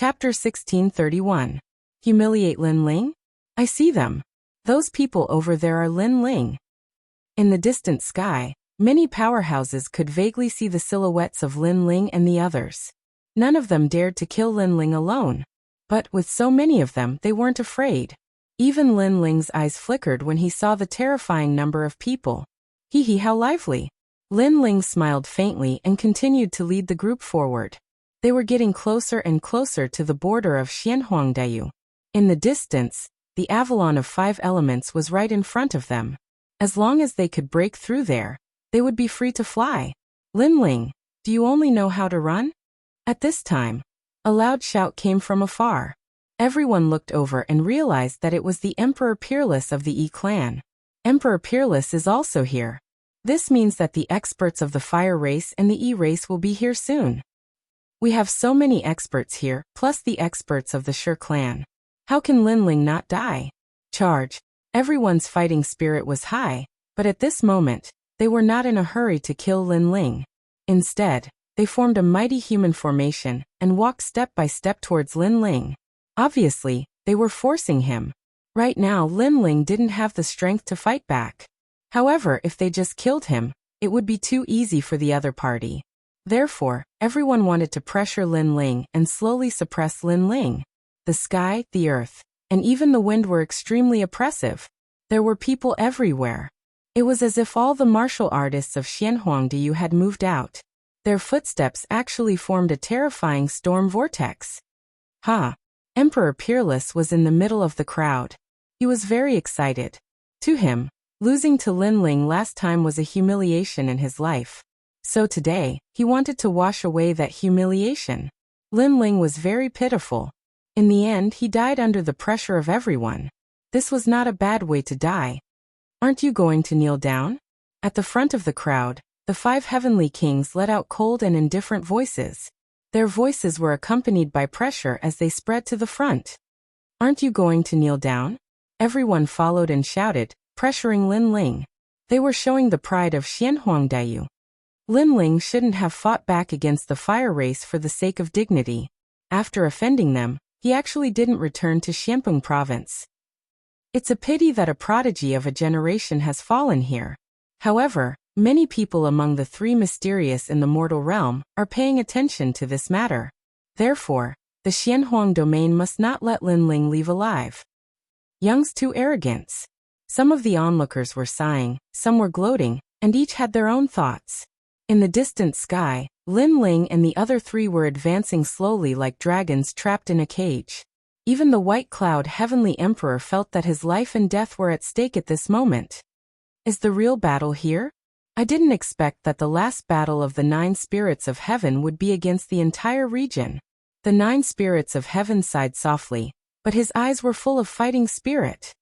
Chapter 1631. Humiliate Lin Ling? I see them. Those people over there are Lin Ling. In the distant sky, many powerhouses could vaguely see the silhouettes of Lin Ling and the others. None of them dared to kill Lin Ling alone. But with so many of them, they weren't afraid. Even Lin Ling's eyes flickered when he saw the terrifying number of people. Hee hee, how lively. Lin Ling smiled faintly and continued to lead the group forward. They were getting closer and closer to the border of Xianhuangdao. In the distance, the Avalon of 5 Elements was right in front of them. As long as they could break through there, they would be free to fly. Lin Ling, do you only know how to run? At this time, a loud shout came from afar. Everyone looked over and realized that it was the Emperor Peerless of the Yi clan. Emperor Peerless is also here. This means that the experts of the Fire race and the Yi race will be here soon. We have so many experts here, plus the experts of the Shi clan. How can Lin Ling not die? Charge! Everyone's fighting spirit was high, but at this moment, they were not in a hurry to kill Lin Ling. Instead, they formed a mighty human formation and walked step by step towards Lin Ling. Obviously, they were forcing him. Right now, Lin Ling didn't have the strength to fight back. However, if they just killed him, it would be too easy for the other party. Therefore, everyone wanted to pressure Lin Ling and slowly suppress Lin Ling. The sky, the earth, and even the wind were extremely oppressive. There were people everywhere. It was as if all the martial artists of Xianhuangdao had moved out. Their footsteps actually formed a terrifying storm vortex. Ha! Emperor Peerless was in the middle of the crowd. He was very excited. To him, losing to Lin Ling last time was a humiliation in his life. So today, he wanted to wash away that humiliation. Lin Ling was very pitiful. In the end, he died under the pressure of everyone. This was not a bad way to die. Aren't you going to kneel down? At the front of the crowd, the 5 heavenly kings let out cold and indifferent voices. Their voices were accompanied by pressure as they spread to the front. Aren't you going to kneel down? Everyone followed and shouted, pressuring Lin Ling. They were showing the pride of Xianhuangdao. Lin Ling shouldn't have fought back against the Fire race for the sake of dignity. After offending them, he actually didn't return to Xianpeng province. It's a pity that a prodigy of a generation has fallen here. However, many people among the 3 mysterious in the mortal realm are paying attention to this matter. Therefore, the Xianhuang domain must not let Lin Ling leave alive. Young's too arrogance. Some of the onlookers were sighing, some were gloating, and each had their own thoughts. In the distant sky, Lin Ling and the other 3 were advancing slowly like dragons trapped in a cage. Even the White Cloud Heavenly Emperor felt that his life and death were at stake at this moment. Is the real battle here? I didn't expect that the last battle of the 9 spirits of heaven would be against the entire region. The 9 spirits of heaven sighed softly, but his eyes were full of fighting spirit.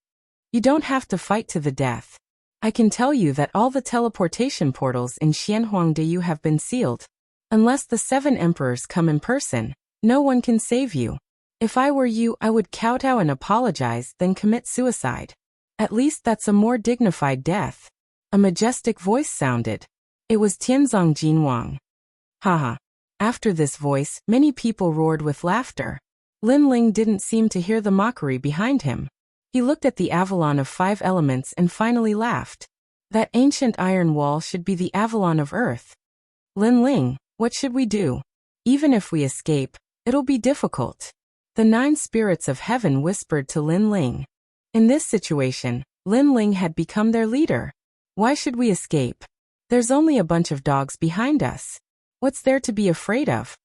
You don't have to fight to the death. I can tell you that all the teleportation portals in Xianhuangdao have been sealed. Unless the 7 emperors come in person, no one can save you. If I were you, I would kowtow and apologize, then commit suicide. At least that's a more dignified death. A majestic voice sounded. It was Tianzong Jinwang. Haha. After this voice, many people roared with laughter. Lin Ling didn't seem to hear the mockery behind him. He looked at the Avalon of 5 Elements and finally laughed. That ancient iron wall should be the Avalon of Earth. Lin Ling, what should we do? Even if we escape, it'll be difficult. The 9 spirits of heaven whispered to Lin Ling. In this situation, Lin Ling had become their leader. Why should we escape? There's only a bunch of dogs behind us. What's there to be afraid of?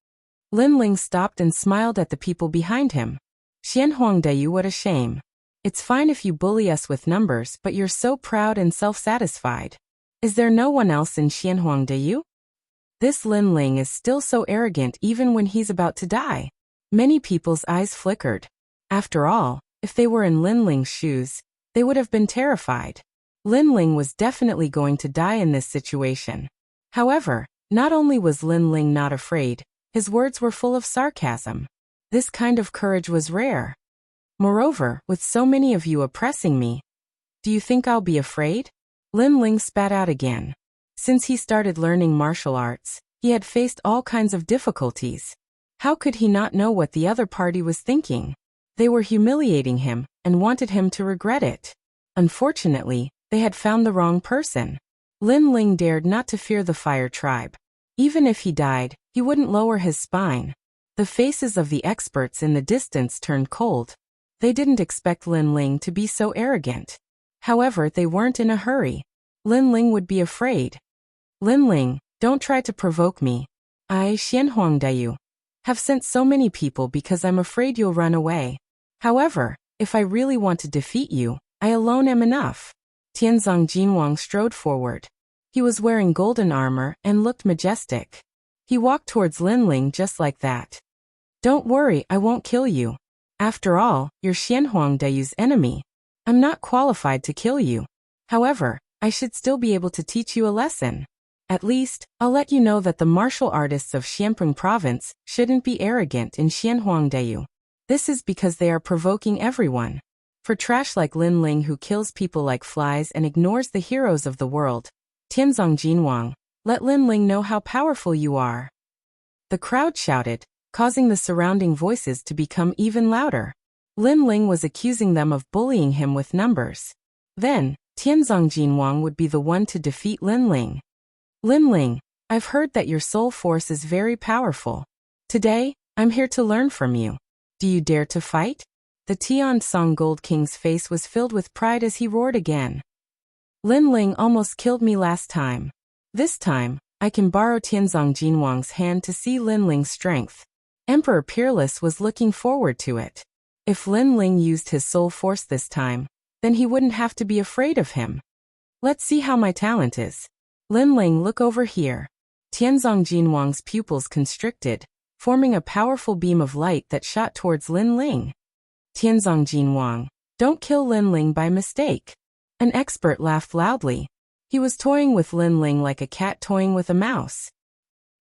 Lin Ling stopped and smiled at the people behind him. Xianhuangdao, what a shame. It's fine if you bully us with numbers, but you're so proud and self-satisfied. Is there no one else in Xianhuangdao? This Lin Ling is still so arrogant even when he's about to die. Many people's eyes flickered. After all, if they were in Lin Ling's shoes, they would have been terrified. Lin Ling was definitely going to die in this situation. However, not only was Lin Ling not afraid, his words were full of sarcasm. This kind of courage was rare. Moreover, with so many of you oppressing me, do you think I'll be afraid? Lin Ling spat out again. Since he started learning martial arts, he had faced all kinds of difficulties. How could he not know what the other party was thinking? They were humiliating him and wanted him to regret it. Unfortunately, they had found the wrong person. Lin Ling dared not to fear the fire tribe. Even if he died, he wouldn't lower his spine. The faces of the experts in the distance turned cold. They didn't expect Lin Ling to be so arrogant. However, they weren't in a hurry. Lin Ling would be afraid. Lin Ling, don't try to provoke me. I, Xianhuang Dayu, have sent so many people because I'm afraid you'll run away. However, if I really want to defeat you, I alone am enough. Tianzong Jinwang strode forward. He was wearing golden armor and looked majestic. He walked towards Lin Ling just like that. Don't worry, I won't kill you. After all, you're Xianhuang Dayu's enemy. I'm not qualified to kill you. However, I should still be able to teach you a lesson. At least, I'll let you know that the martial artists of Xianpeng province shouldn't be arrogant in Xianhuang Dayu. This is because they are provoking everyone. For trash like Lin Ling who kills people like flies and ignores the heroes of the world, Tianzong Jinwang, let Lin Ling know how powerful you are. The crowd shouted, causing the surrounding voices to become even louder. Lin Ling was accusing them of bullying him with numbers. Then, Tianzong Jinwang would be the one to defeat Lin Ling. Lin Ling, I've heard that your soul force is very powerful. Today, I'm here to learn from you. Do you dare to fight? The Tiansong Gold King's face was filled with pride as he roared again. Lin Ling almost killed me last time. This time, I can borrow Tianzong Jinwang's hand to see Lin Ling's strength. Emperor Peerless was looking forward to it. If Lin Ling used his soul force this time, then he wouldn't have to be afraid of him. Let's see how my talent is. Lin Ling, look over here. Tianzong Jinwang's pupils constricted, forming a powerful beam of light that shot towards Lin Ling. Tianzong Jinwang, don't kill Lin Ling by mistake. An expert laughed loudly. He was toying with Lin Ling like a cat toying with a mouse.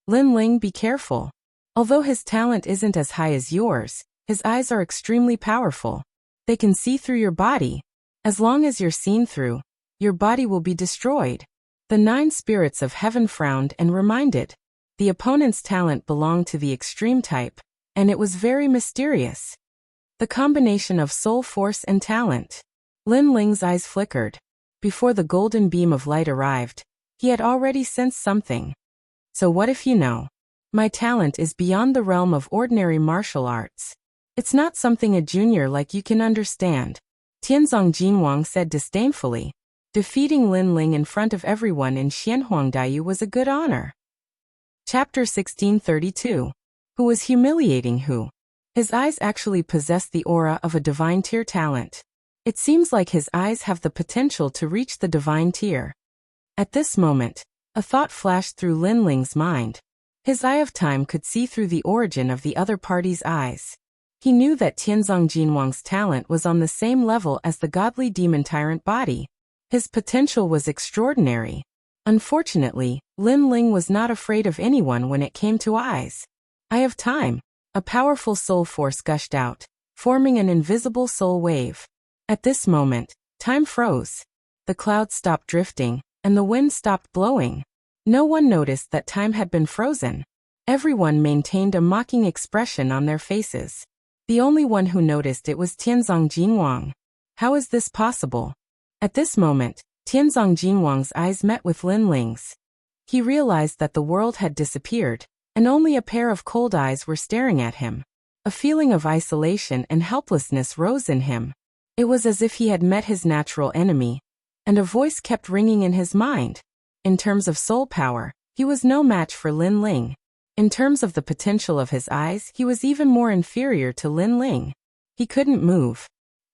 Lin Ling, be careful. Although his talent isn't as high as yours, his eyes are extremely powerful. They can see through your body. As long as you're seen through, your body will be destroyed. The 9 spirits of heaven frowned and reminded. The opponent's talent belonged to the extreme type, and it was very mysterious. The combination of soul force and talent. Lin Ling's eyes flickered. Before the golden beam of light arrived, he had already sensed something. So what if you know? My talent is beyond the realm of ordinary martial arts. It's not something a junior like you can understand. Tianzong Jinwang said disdainfully. Defeating Lin Ling in front of everyone in Xianhuang Dayu was a good honor. Chapter 1632. Who was humiliating who? His eyes actually possess the aura of a divine tier talent. It seems like his eyes have the potential to reach the divine tier. At this moment, a thought flashed through Lin Ling's mind. His eye of time could see through the origin of the other party's eyes. He knew that Tianzong Jinwang's talent was on the same level as the godly demon tyrant body. His potential was extraordinary. Unfortunately, Lin Ling was not afraid of anyone when it came to eyes. Eye of time. A powerful soul force gushed out, forming an invisible soul wave. At this moment, time froze. The clouds stopped drifting, and the wind stopped blowing. No one noticed that time had been frozen. Everyone maintained a mocking expression on their faces. The only one who noticed it was Tianzong Jinwang. How is this possible? At this moment, Tianzong Jinwang's eyes met with Lin Ling's. He realized that the world had disappeared, and only a pair of cold eyes were staring at him. A feeling of isolation and helplessness rose in him. It was as if he had met his natural enemy, and a voice kept ringing in his mind. In terms of soul power, he was no match for Lin Ling. In terms of the potential of his eyes, he was even more inferior to Lin Ling. He couldn't move.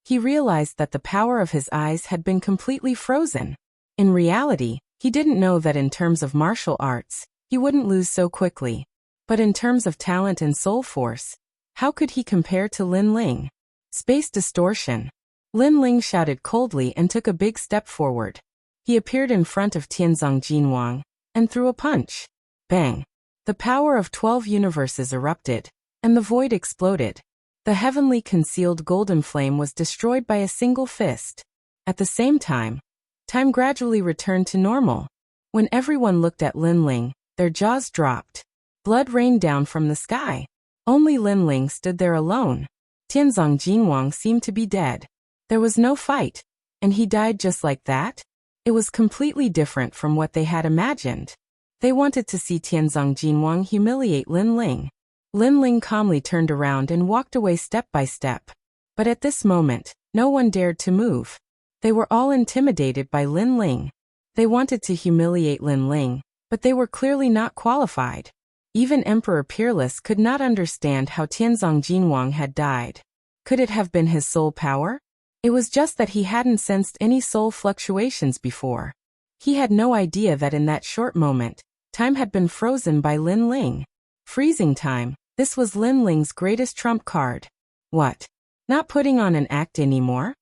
He realized that the power of his eyes had been completely frozen. In reality, he didn't know that in terms of martial arts, he wouldn't lose so quickly. But in terms of talent and soul force, how could he compare to Lin Ling? Space distortion. Lin Ling shouted coldly and took a big step forward. He appeared in front of Tianzong Jinwang and threw a punch. Bang! The power of 12 universes erupted, and the void exploded. The heavenly concealed golden flame was destroyed by a single fist. At the same time, time gradually returned to normal. When everyone looked at Lin Ling, their jaws dropped. Blood rained down from the sky. Only Lin Ling stood there alone. Tianzong Jinwang seemed to be dead. There was no fight, and he died just like that? It was completely different from what they had imagined. They wanted to see Tianzong Jinwang humiliate Lin Ling. Lin Ling calmly turned around and walked away step by step. But at this moment, no one dared to move. They were all intimidated by Lin Ling. They wanted to humiliate Lin Ling, but they were clearly not qualified. Even Emperor Peerless could not understand how Tianzong Jinwang had died. Could it have been his soul power? It was just that he hadn't sensed any soul fluctuations before. He had no idea that in that short moment, time had been frozen by Lin Ling. Freezing time, this was Lin Ling's greatest trump card. What? Not putting on an act anymore?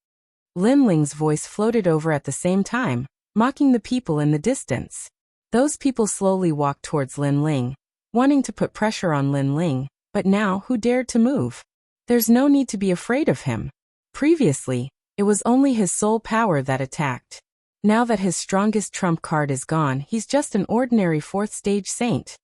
Lin Ling's voice floated over at the same time, mocking the people in the distance. Those people slowly walked towards Lin Ling, wanting to put pressure on Lin Ling, but now who dared to move? There's no need to be afraid of him. Previously, it was only his soul power that attacked. Now that his strongest trump card is gone, he's just an ordinary fourth-stage saint.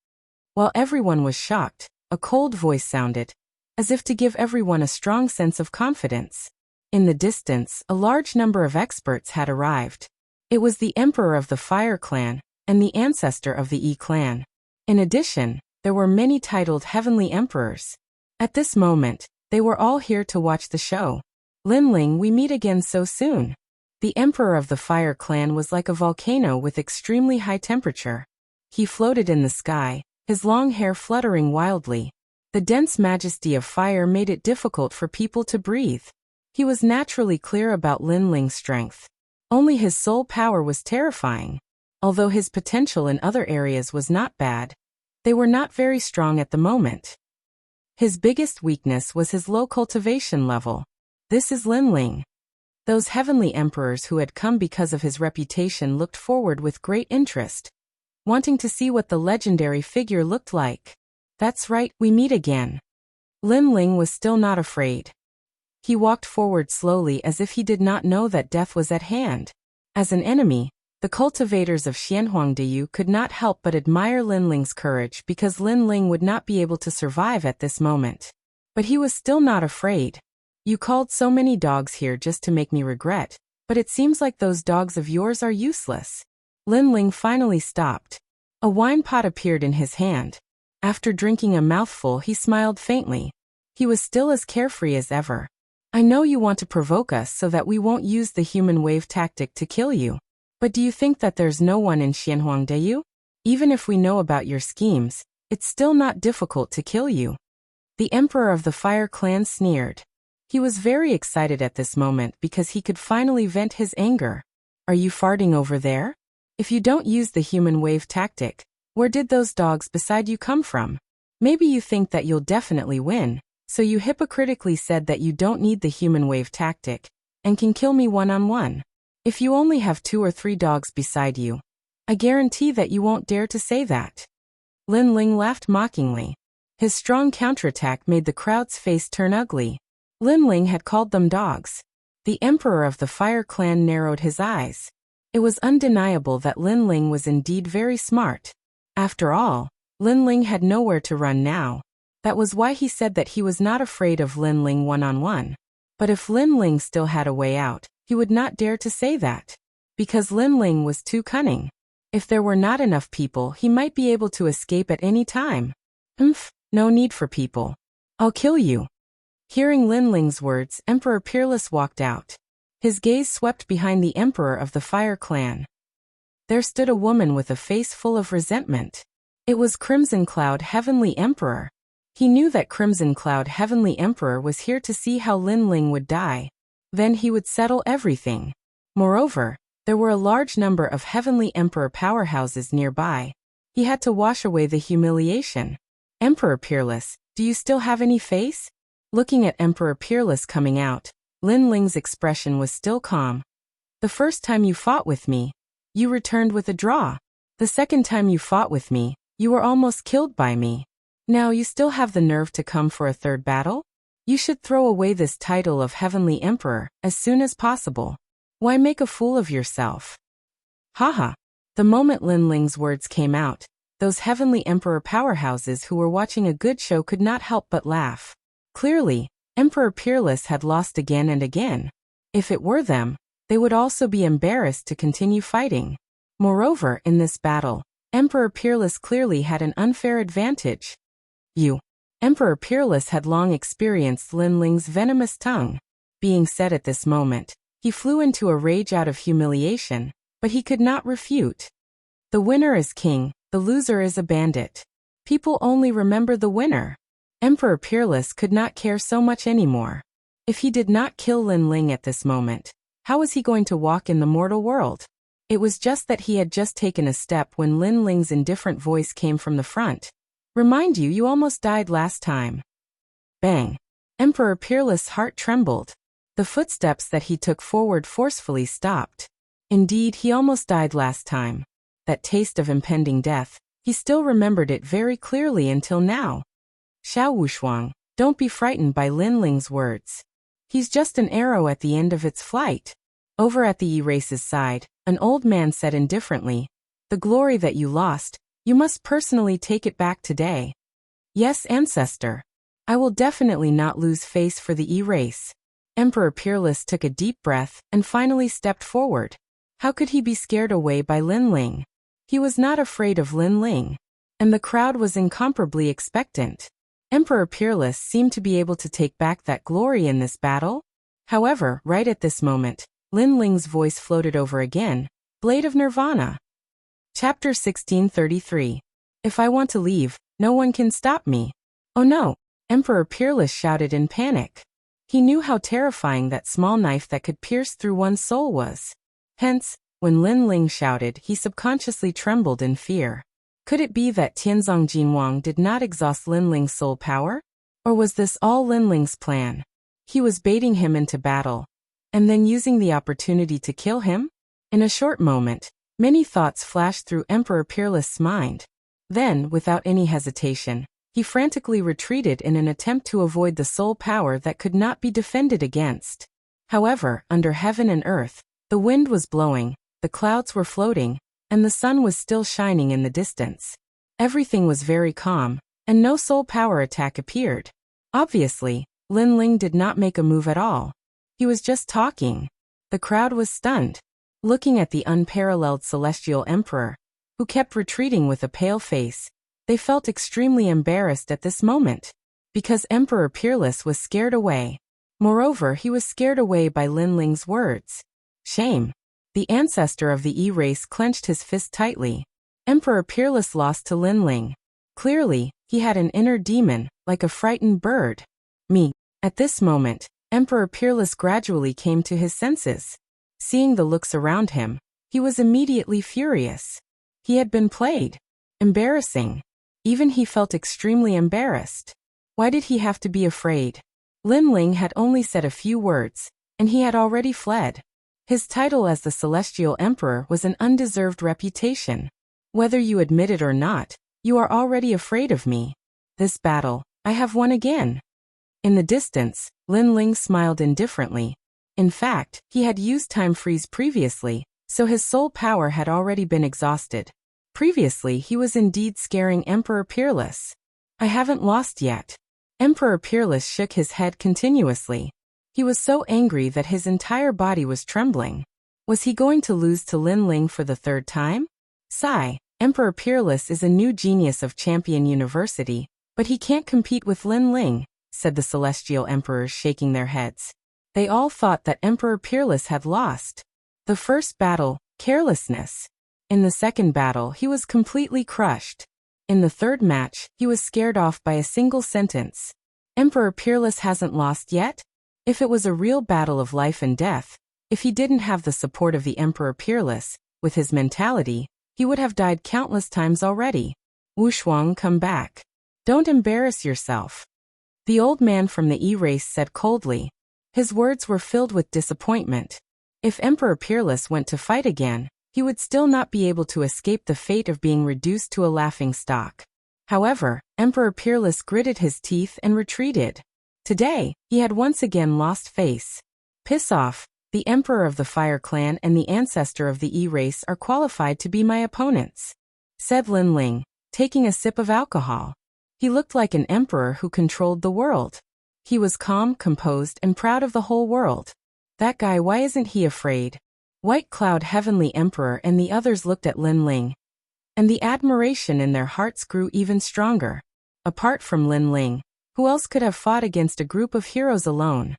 While everyone was shocked, a cold voice sounded, as if to give everyone a strong sense of confidence. In the distance, a large number of experts had arrived. It was the Emperor of the Fire Clan, and the ancestor of the Yi Clan. In addition, there were many titled Heavenly Emperors. At this moment, they were all here to watch the show. Lin Ling, we meet again so soon. The Emperor of the Fire Clan was like a volcano with extremely high temperature. He floated in the sky, his long hair fluttering wildly. The dense majesty of fire made it difficult for people to breathe. He was naturally clear about Lin Ling's strength. Only his soul power was terrifying. Although his potential in other areas was not bad, they were not very strong at the moment. His biggest weakness was his low cultivation level. This is Lin Ling. Those heavenly emperors who had come because of his reputation looked forward with great interest, wanting to see what the legendary figure looked like. That's right, we meet again. Lin Ling was still not afraid. He walked forward slowly as if he did not know that death was at hand. As an enemy, the cultivators of Xianhuangdeyu could not help but admire Lin Ling's courage because Lin Ling would not be able to survive at this moment. But he was still not afraid. You called so many dogs here just to make me regret, but it seems like those dogs of yours are useless. Lin Ling finally stopped. A wine pot appeared in his hand. After drinking a mouthful, he smiled faintly. He was still as carefree as ever. I know you want to provoke us so that we won't use the human wave tactic to kill you. But do you think that there's no one in Xianhuangdeyu? Even if we know about your schemes, it's still not difficult to kill you. The Emperor of the Fire Clan sneered. He was very excited at this moment because he could finally vent his anger. Are you farting over there? If you don't use the human wave tactic, where did those dogs beside you come from? Maybe you think that you'll definitely win, so you hypocritically said that you don't need the human wave tactic, and can kill me one-on-one. If you only have 2 or 3 dogs beside you, I guarantee that you won't dare to say that. Lin Ling laughed mockingly. His strong counterattack made the crowd's face turn ugly. Lin Ling had called them dogs. The Emperor of the Fire Clan narrowed his eyes. It was undeniable that Lin Ling was indeed very smart. After all, Lin Ling had nowhere to run now. That was why he said that he was not afraid of Lin Ling one-on-one. But if Lin Ling still had a way out, he would not dare to say that. Because Lin Ling was too cunning. If there were not enough people, he might be able to escape at any time. No need for people. I'll kill you. Hearing Lin Ling's words, Emperor Peerless walked out. His gaze swept behind the Emperor of the Fire Clan. There stood a woman with a face full of resentment. It was Crimson Cloud Heavenly Emperor. He knew that Crimson Cloud Heavenly Emperor was here to see how Lin Ling would die. Then he would settle everything. Moreover, there were a large number of Heavenly Emperor powerhouses nearby. He had to wash away the humiliation. Emperor Peerless, do you still have any face? Looking at Emperor Peerless coming out, Lin Ling's expression was still calm. The first time you fought with me, you returned with a draw. The second time you fought with me, you were almost killed by me. Now you still have the nerve to come for a third battle? You should throw away this title of Heavenly Emperor as soon as possible. Why make a fool of yourself? Haha. The moment Lin Ling's words came out, Those heavenly emperor powerhouses who were watching a good show could not help but laugh. Clearly, Emperor Peerless had lost again and again. If it were them, they would also be embarrassed to continue fighting. Moreover, in this battle, Emperor Peerless clearly had an unfair advantage. Emperor Peerless had long experienced Lin Ling's venomous tongue. Being said at this moment, he flew into a rage out of humiliation, but he could not refute. The winner is king, the loser is a bandit. People only remember the winner. Emperor Peerless could not care so much anymore. If he did not kill Lin Ling at this moment, how was he going to walk in the mortal world? It was just that he had just taken a step when Lin Ling's indifferent voice came from the front. Remind you, you almost died last time. Bang! Emperor Peerless' heart trembled. The footsteps that he took forward forcefully stopped. Indeed, he almost died last time. That taste of impending death, he still remembered it very clearly until now. Xiao Wushuang, don't be frightened by Lin Ling's words. He's just an arrow at the end of its flight. Over at the E-Race's side, an old man said indifferently, the glory that you lost, you must personally take it back today. Yes, ancestor. I will definitely not lose face for the E-Race. Emperor Peerless took a deep breath and finally stepped forward. How could he be scared away by Lin Ling? He was not afraid of Lin Ling, and the crowd was incomparably expectant. Emperor Peerless seemed to be able to take back that glory in this battle. However, right at this moment, Lin Ling's voice floated over again, Blade of Nirvana. Chapter 1633. If I want to leave, no one can stop me. Oh no! Emperor Peerless shouted in panic. He knew how terrifying that small knife that could pierce through one's soul was. Hence, when Lin Ling shouted, he subconsciously trembled in fear. Could it be that Tianzong Jinwang did not exhaust Lin Ling's soul power? Or was this all Lin Ling's plan? He was baiting him into battle, and then using the opportunity to kill him? In a short moment, many thoughts flashed through Emperor Peerless' mind. Then, without any hesitation, he frantically retreated in an attempt to avoid the soul power that could not be defended against. However, under heaven and earth, the wind was blowing, the clouds were floating, and the sun was still shining in the distance. Everything was very calm, and no soul power attack appeared. Obviously, Lin Ling did not make a move at all. He was just talking. The crowd was stunned, looking at the unparalleled celestial emperor, who kept retreating with a pale face. They felt extremely embarrassed at this moment, because Emperor Peerless was scared away. Moreover, he was scared away by Lin Ling's words. Shame. The ancestor of the E-Race clenched his fist tightly. Emperor Peerless lost to Lin Ling. Clearly, he had an inner demon, like a frightened bird. Me. At this moment, Emperor Peerless gradually came to his senses. Seeing the looks around him, he was immediately furious. He had been played. Embarrassing. Even he felt extremely embarrassed. Why did he have to be afraid? Lin Ling had only said a few words, and he had already fled. His title as the Celestial Emperor was an undeserved reputation. Whether you admit it or not, you are already afraid of me. This battle, I have won again. In the distance, Lin Ling smiled indifferently. In fact, he had used time freeze previously, so his soul power had already been exhausted. Previously, he was indeed scaring Emperor Peerless. I haven't lost yet. Emperor Peerless shook his head continuously. He was so angry that his entire body was trembling. Was he going to lose to Lin Ling for the third time? Sigh, Emperor Peerless is a new genius of Champion University, but he can't compete with Lin Ling, said the Celestial Emperors, shaking their heads. They all thought that Emperor Peerless had lost. The first battle, carelessness. In the second battle, he was completely crushed. In the third match, he was scared off by a single sentence. Emperor Peerless hasn't lost yet? If it was a real battle of life and death, if he didn't have the support of the Emperor Peerless, with his mentality, he would have died countless times already. Wushuang, come back. Don't embarrass yourself. The old man from the E-Race said coldly. His words were filled with disappointment. If Emperor Peerless went to fight again, he would still not be able to escape the fate of being reduced to a laughingstock. However, Emperor Peerless gritted his teeth and retreated. Today, he had once again lost face. Piss off, the Emperor of the Fire Clan and the ancestor of the E-Race are qualified to be my opponents, said Lin Ling. taking a sip of alcohol. He looked like an emperor who controlled the world. He was calm, composed, and proud of the whole world. That guy, why isn't he afraid? White Cloud, Heavenly Emperor, and the others looked at Lin Ling, and the admiration in their hearts grew even stronger. Apart from Lin Ling, who else could have fought against a group of heroes alone?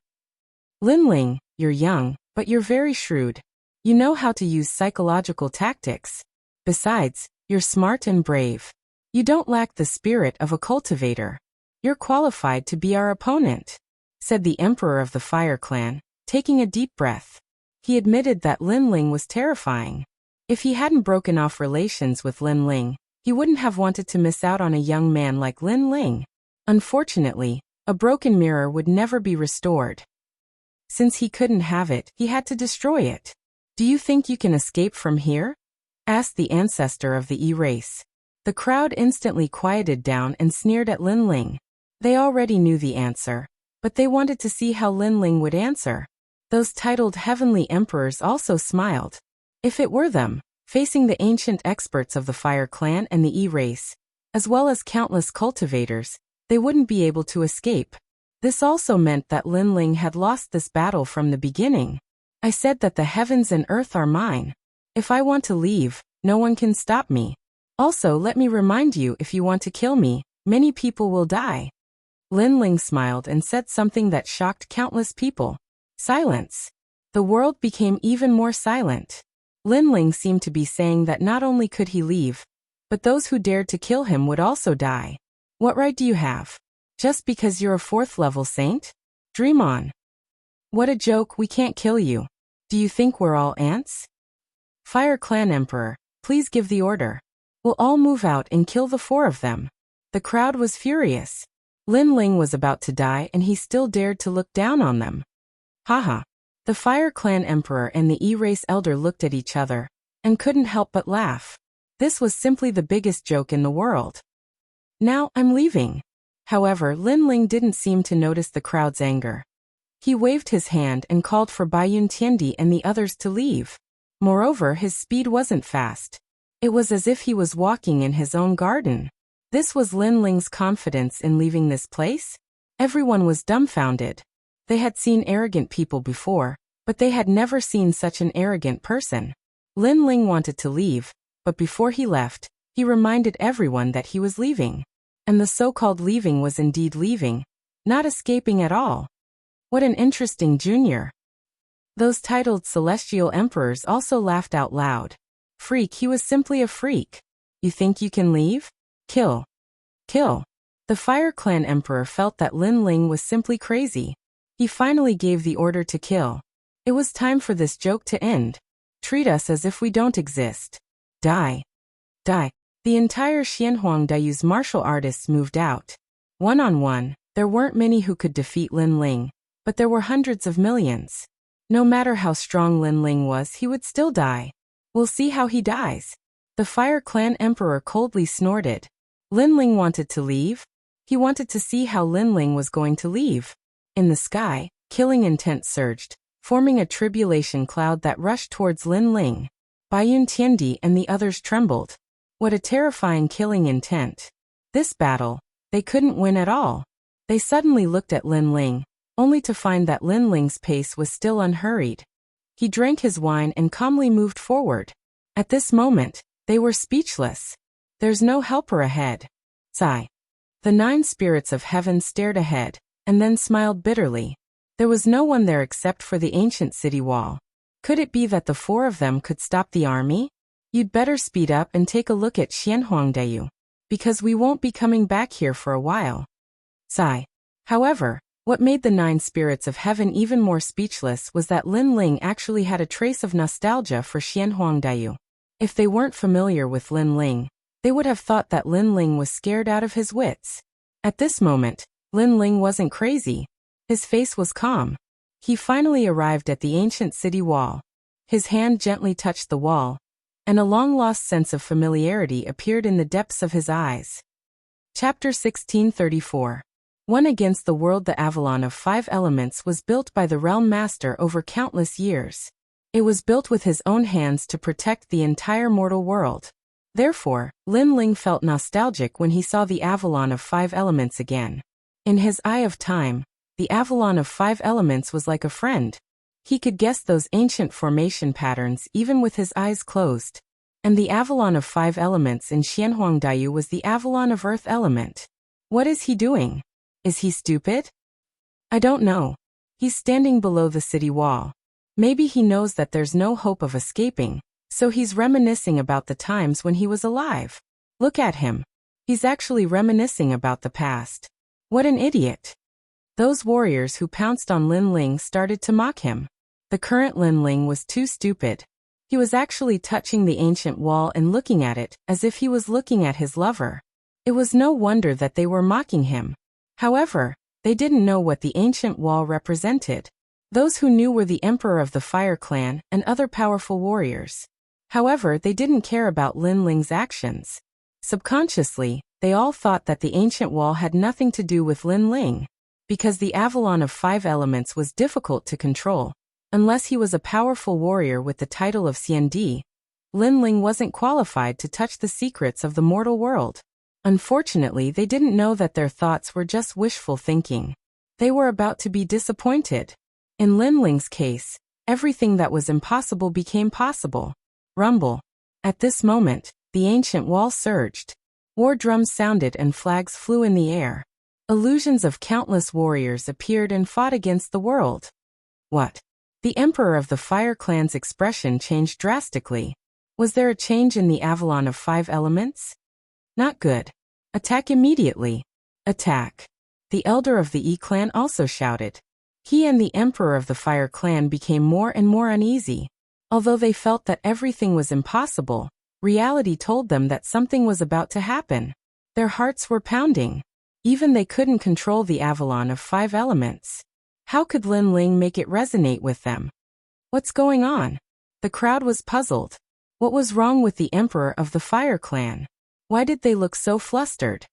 Lin Ling, you're young, but you're very shrewd. You know how to use psychological tactics. Besides, you're smart and brave. You don't lack the spirit of a cultivator. You're qualified to be our opponent, said the Emperor of the Fire Clan, taking a deep breath. He admitted that Lin Ling was terrifying. If he hadn't broken off relations with Lin Ling, he wouldn't have wanted to miss out on a young man like Lin Ling. Unfortunately, a broken mirror would never be restored. Since he couldn't have it, he had to destroy it. Do you think you can escape from here? Asked the ancestor of the E-race. The crowd instantly quieted down and sneered at Lin Ling. They already knew the answer, but they wanted to see how Lin Ling would answer. Those titled Heavenly Emperors also smiled. If it were them, facing the ancient experts of the Fire Clan and the E-race, as well as countless cultivators, they wouldn't be able to escape. This also meant that Lin Ling had lost this battle from the beginning. I said that the heavens and earth are mine. If I want to leave, no one can stop me. Also, let me remind you, if you want to kill me, many people will die. Lin Ling smiled and said something that shocked countless people. Silence. The world became even more silent. Lin Ling seemed to be saying that not only could he leave, but those who dared to kill him would also die. What right do you have? Just because you're a 4th level saint? Dream on. What a joke, we can't kill you. Do you think we're all ants? Fire Clan Emperor, please give the order. We'll all move out and kill the 4 of them. The crowd was furious. Lin Ling was about to die and he still dared to look down on them. Haha. The Fire Clan Emperor and the E-race Elder looked at each other, and couldn't help but laugh. This was simply the biggest joke in the world. Now, I'm leaving. However, Lin Ling didn't seem to notice the crowd's anger. He waved his hand and called for Baiyun Tiandi and the others to leave. Moreover, his speed wasn't fast. It was as if he was walking in his own garden. This was Lin Ling's confidence in leaving this place? Everyone was dumbfounded. They had seen arrogant people before, but they had never seen such an arrogant person. Lin Ling wanted to leave, but before he left, he reminded everyone that he was leaving. And the so-called leaving was indeed leaving, not escaping at all. What an interesting junior. Those titled Celestial Emperors also laughed out loud. Freak, he was simply a freak. You think you can leave? Kill. Kill. The Fire Clan Emperor felt that Lin Ling was simply crazy. He finally gave the order to kill. It was time for this joke to end. Treat us as if we don't exist. Die. Die. The entire Xianhuangdayu's martial artists moved out. One-on-one, there weren't many who could defeat Lin Ling, but there were hundreds of millions. No matter how strong Lin Ling was, he would still die. We'll see how he dies. The Fire Clan Emperor coldly snorted. Lin Ling wanted to leave. He wanted to see how Lin Ling was going to leave. In the sky, killing intent surged, forming a tribulation cloud that rushed towards Lin Ling. Baiyun Tiandi and the others trembled. What a terrifying killing intent. This battle, they couldn't win at all. They suddenly looked at Lin Ling, only to find that Lin Ling's pace was still unhurried. He drank his wine and calmly moved forward. At this moment, they were speechless. There's no helper ahead. Sigh. The 9 spirits of heaven stared ahead, and then smiled bitterly. There was no one there except for the ancient city wall. Could it be that the 4 of them could stop the army? You'd better speed up and take a look at Xianhuangdayu, because we won't be coming back here for a while. Sigh. However, what made the 9 spirits of heaven even more speechless was that Lin Ling actually had a trace of nostalgia for Xianhuangdayu. If they weren't familiar with Lin Ling, they would have thought that Lin Ling was scared out of his wits. At this moment, Lin Ling wasn't crazy. His face was calm. He finally arrived at the ancient city wall. His hand gently touched the wall, and a long-lost sense of familiarity appeared in the depths of his eyes. Chapter 1634. One against the world. The Avalon of 5 elements was built by the Realm Master over countless years. It was built with his own hands to protect the entire mortal world. Therefore, Lin Ling felt nostalgic when he saw the Avalon of 5 elements again. In his eye of time, the Avalon of 5 elements was like a friend. He could guess those ancient formation patterns even with his eyes closed. And the Avalon of 5 elements in Xianhuangdiyu was the Avalon of Earth element. What is he doing? Is he stupid? I don't know. He's standing below the city wall. Maybe he knows that there's no hope of escaping, so he's reminiscing about the times when he was alive. Look at him. He's actually reminiscing about the past. What an idiot. Those warriors who pounced on Lin Ling started to mock him. The current Lin Ling was too stupid. He was actually touching the ancient wall and looking at it as if he was looking at his lover. It was no wonder that they were mocking him. However, they didn't know what the ancient wall represented. Those who knew were the Emperor of the Fire Clan and other powerful warriors. However, they didn't care about Lin Ling's actions. Subconsciously, they all thought that the ancient wall had nothing to do with Lin Ling, because the Avalon of 5 elements was difficult to control. Unless he was a powerful warrior with the title of Xiandi, Lin Ling wasn't qualified to touch the secrets of the mortal world. Unfortunately, they didn't know that their thoughts were just wishful thinking. They were about to be disappointed. In Lin Ling's case, everything that was impossible became possible. Rumble. At this moment, the ancient wall surged. War drums sounded and flags flew in the air. Illusions of countless warriors appeared and fought against the world. What? The Emperor of the Fire Clan's expression changed drastically. Was there a change in the Avalon of 5 elements? Not good. Attack immediately. Attack. The elder of the E-clan also shouted. He and the Emperor of the Fire Clan became more and more uneasy. Although they felt that everything was impossible, reality told them that something was about to happen. Their hearts were pounding. Even they couldn't control the Avalon of 5 elements. How could Lin Ling make it resonate with them? What's going on? The crowd was puzzled. What was wrong with the Emperor of the Fire Clan? Why did they look so flustered?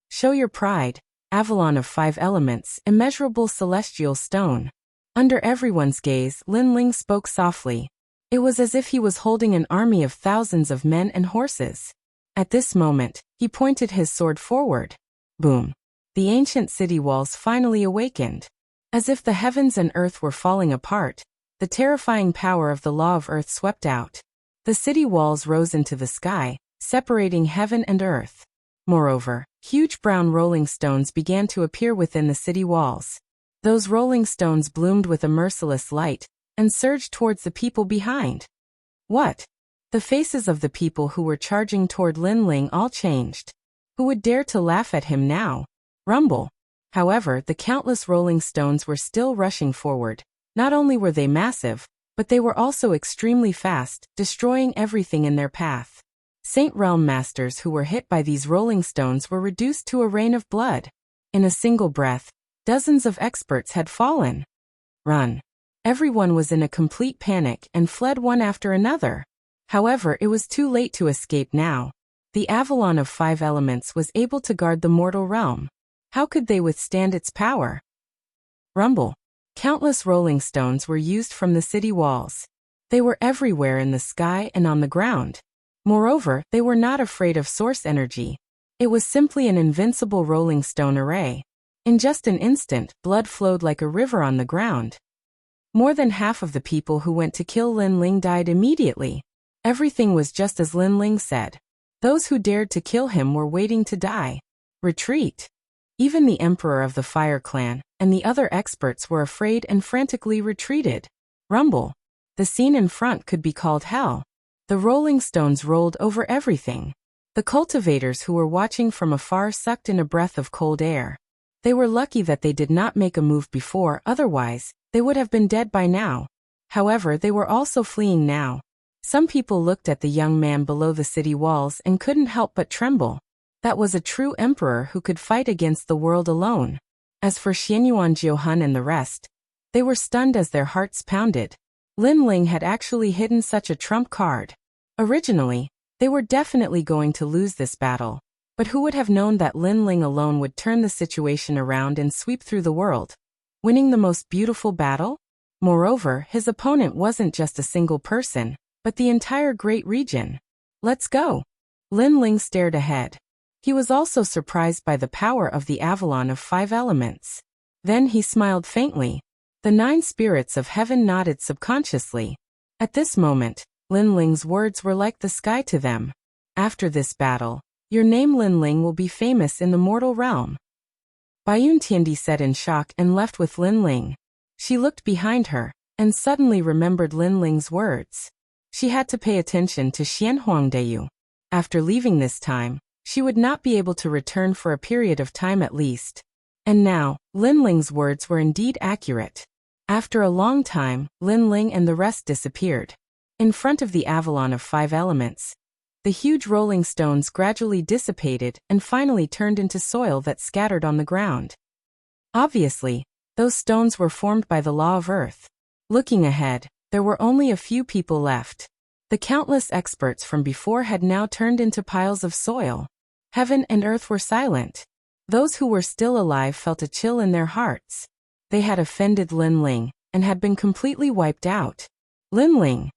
Show your pride, Avalon of 5 elements, immeasurable celestial stone. Under everyone's gaze, Lin Ling spoke softly. It was as if he was holding an army of thousands of men and horses. At this moment, he pointed his sword forward. Boom. The ancient city walls finally awakened. As if the heavens and earth were falling apart, the terrifying power of the law of earth swept out. The city walls rose into the sky, separating heaven and earth. Moreover, huge brown rolling stones began to appear within the city walls. Those rolling stones bloomed with a merciless light and surged towards the people behind. What? The faces of the people who were charging toward Lin Ling all changed. Who would dare to laugh at him now? Rumble. However, the countless rolling stones were still rushing forward. Not only were they massive, but they were also extremely fast, destroying everything in their path. Saint Realm Masters who were hit by these rolling stones were reduced to a rain of blood. In a single breath, dozens of experts had fallen. Run. Everyone was in a complete panic and fled one after another. However, it was too late to escape now. The Avalon of 5 elements was able to guard the mortal realm. How could they withstand its power? Rumble. Countless rolling stones were used from the city walls. They were everywhere in the sky and on the ground. Moreover, they were not afraid of source energy. It was simply an invincible rolling stone array. In just an instant, blood flowed like a river on the ground. More than half of the people who went to kill Lin Ling died immediately. Everything was just as Lin Ling said. Those who dared to kill him were waiting to die. Retreat. Even the Emperor of the Fire Clan and the other experts were afraid and frantically retreated. Rumble. The scene in front could be called hell. The rolling stones rolled over everything. The cultivators who were watching from afar sucked in a breath of cold air. They were lucky that they did not make a move before, otherwise, they would have been dead by now. However, they were also fleeing now. Some people looked at the young man below the city walls and couldn't help but tremble. That was a true emperor who could fight against the world alone. As for Xianyuan Jiuhun and the rest, they were stunned as their hearts pounded. Lin Ling had actually hidden such a trump card. Originally, they were definitely going to lose this battle. But who would have known that Lin Ling alone would turn the situation around and sweep through the world, winning the most beautiful battle? Moreover, his opponent wasn't just a single person, but the entire great region. Let's go. Lin Ling stared ahead. He was also surprised by the power of the Avalon of 5 elements. Then he smiled faintly. The 9 spirits of heaven nodded subconsciously. At this moment, Lin Ling's words were like the sky to them. After this battle, your name Lin Ling will be famous in the mortal realm. Baiyun Tiandi said in shock and left with Lin Ling. She looked behind her, and suddenly remembered Lin Ling's words. She had to pay attention to Xianhuangdayu. After leaving this time, she would not be able to return for a period of time at least. And now, Lin Ling's words were indeed accurate. After a long time, Lin Ling and the rest disappeared. In front of the Avalon of 5 elements, the huge rolling stones gradually dissipated and finally turned into soil that scattered on the ground. Obviously, those stones were formed by the law of earth. Looking ahead, there were only a few people left. The countless experts from before had now turned into piles of soil. Heaven and earth were silent. Those who were still alive felt a chill in their hearts. They had offended Lin Ling and had been completely wiped out. Lin Ling.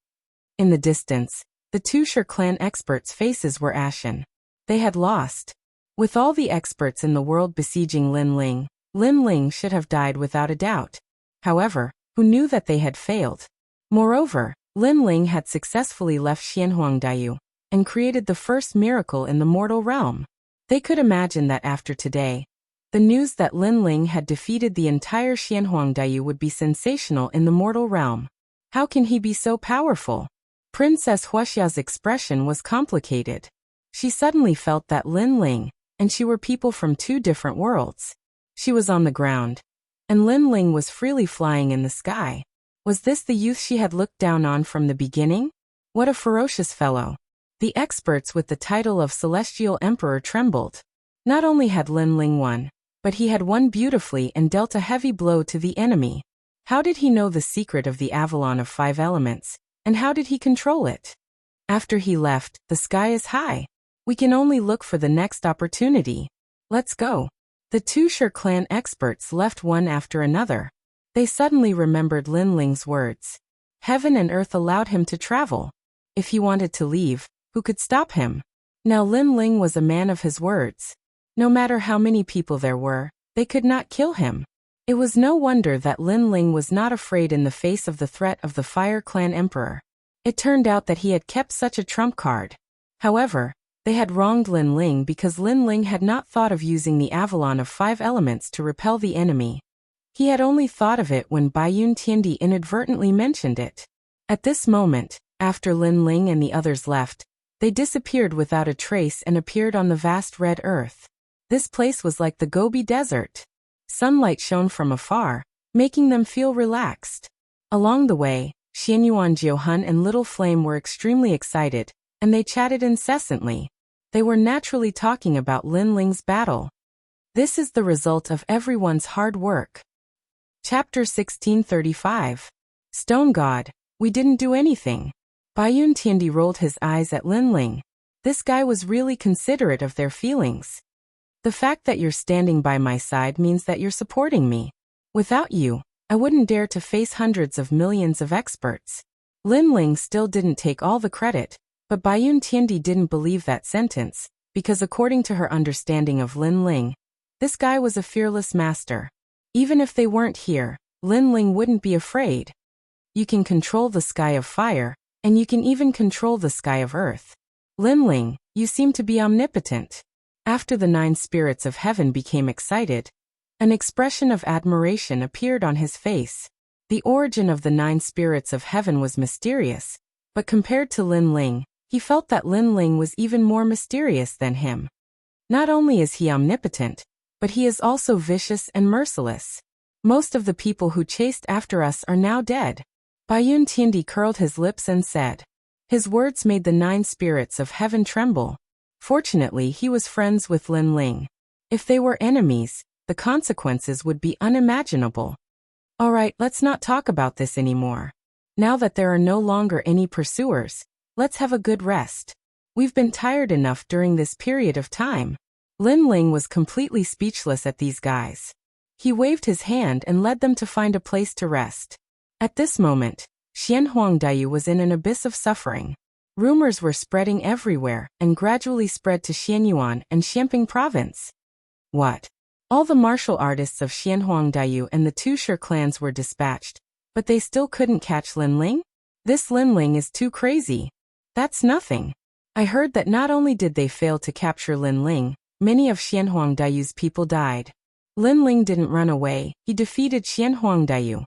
In the distance, the 2 Shi clan experts' faces were ashen. They had lost. With all the experts in the world besieging Lin Ling should have died without a doubt. However, who knew that they had failed? Moreover, Lin Ling had successfully left Xianhuangdayu and created the first miracle in the mortal realm. They could imagine that after today, the news that Lin Ling had defeated the entire Xianhuangdayu would be sensational in the mortal realm. How can he be so powerful? Princess Wuxia's expression was complicated. She suddenly felt that Lin Ling and she were people from 2 different worlds. She was on the ground, and Lin Ling was freely flying in the sky. Was this the youth she had looked down on from the beginning? What a ferocious fellow. The experts with the title of Celestial Emperor trembled. Not only had Lin Ling won, but he had won beautifully and dealt a heavy blow to the enemy. How did he know the secret of the Avalon of 5 elements? And how did he control it? After he left, the sky is high. We can only look for the next opportunity. Let's go. The 2 Shi clan experts left one after another. They suddenly remembered Lin Ling's words. Heaven and earth allowed him to travel. If he wanted to leave, who could stop him? Now Lin Ling was a man of his words. No matter how many people there were, they could not kill him. It was no wonder that Lin Ling was not afraid in the face of the threat of the Fire Clan Emperor. It turned out that he had kept such a trump card. However, they had wronged Lin Ling because Lin Ling had not thought of using the Avalon of 5 elements to repel the enemy. He had only thought of it when Baiyun Tiandi inadvertently mentioned it. At this moment, after Lin Ling and the others left, they disappeared without a trace and appeared on the vast red earth. This place was like the Gobi Desert. Sunlight shone from afar, making them feel relaxed. Along the way, Xianyuan Jiuhun and Little Flame were extremely excited, and they chatted incessantly. They were naturally talking about Lin Ling's battle. This is the result of everyone's hard work. Chapter 1635. Stone God, we didn't do anything. Baiyun Tiandi rolled his eyes at Lin Ling. This guy was really considerate of their feelings. The fact that you're standing by my side means that you're supporting me. Without you, I wouldn't dare to face hundreds of millions of experts. Lin Ling still didn't take all the credit, but Baiyun Tiandi didn't believe that sentence, because according to her understanding of Lin Ling, this guy was a fearless master. Even if they weren't here, Lin Ling wouldn't be afraid. You can control the sky of fire, and you can even control the sky of earth. Lin Ling, you seem to be omnipotent. After the 9 spirits of heaven became excited, an expression of admiration appeared on his face. The origin of the 9 spirits of heaven was mysterious, but compared to Lin Ling, he felt that Lin Ling was even more mysterious than him. Not only is he omnipotent, but he is also vicious and merciless. Most of the people who chased after us are now dead. Baiyun Tiandi curled his lips and said. His words made the 9 spirits of heaven tremble. Fortunately, he was friends with Lin Ling. If they were enemies, the consequences would be unimaginable. Alright, let's not talk about this anymore. Now that there are no longer any pursuers, let's have a good rest. We've been tired enough during this period of time. Lin Ling was completely speechless at these guys. He waved his hand and led them to find a place to rest. At this moment, Xianhuangdayu was in an abyss of suffering. Rumors were spreading everywhere and gradually spread to Xianyuan and Xianping province. What? All the martial artists of Xianhuangdaiyu and the two Shi clans were dispatched, but they still couldn't catch Linling? This Linling is too crazy. That's nothing. I heard that not only did they fail to capture Linling, many of Xianhuangdaiyu's people died. Linling didn't run away, he defeated Xianhuangdaiyu.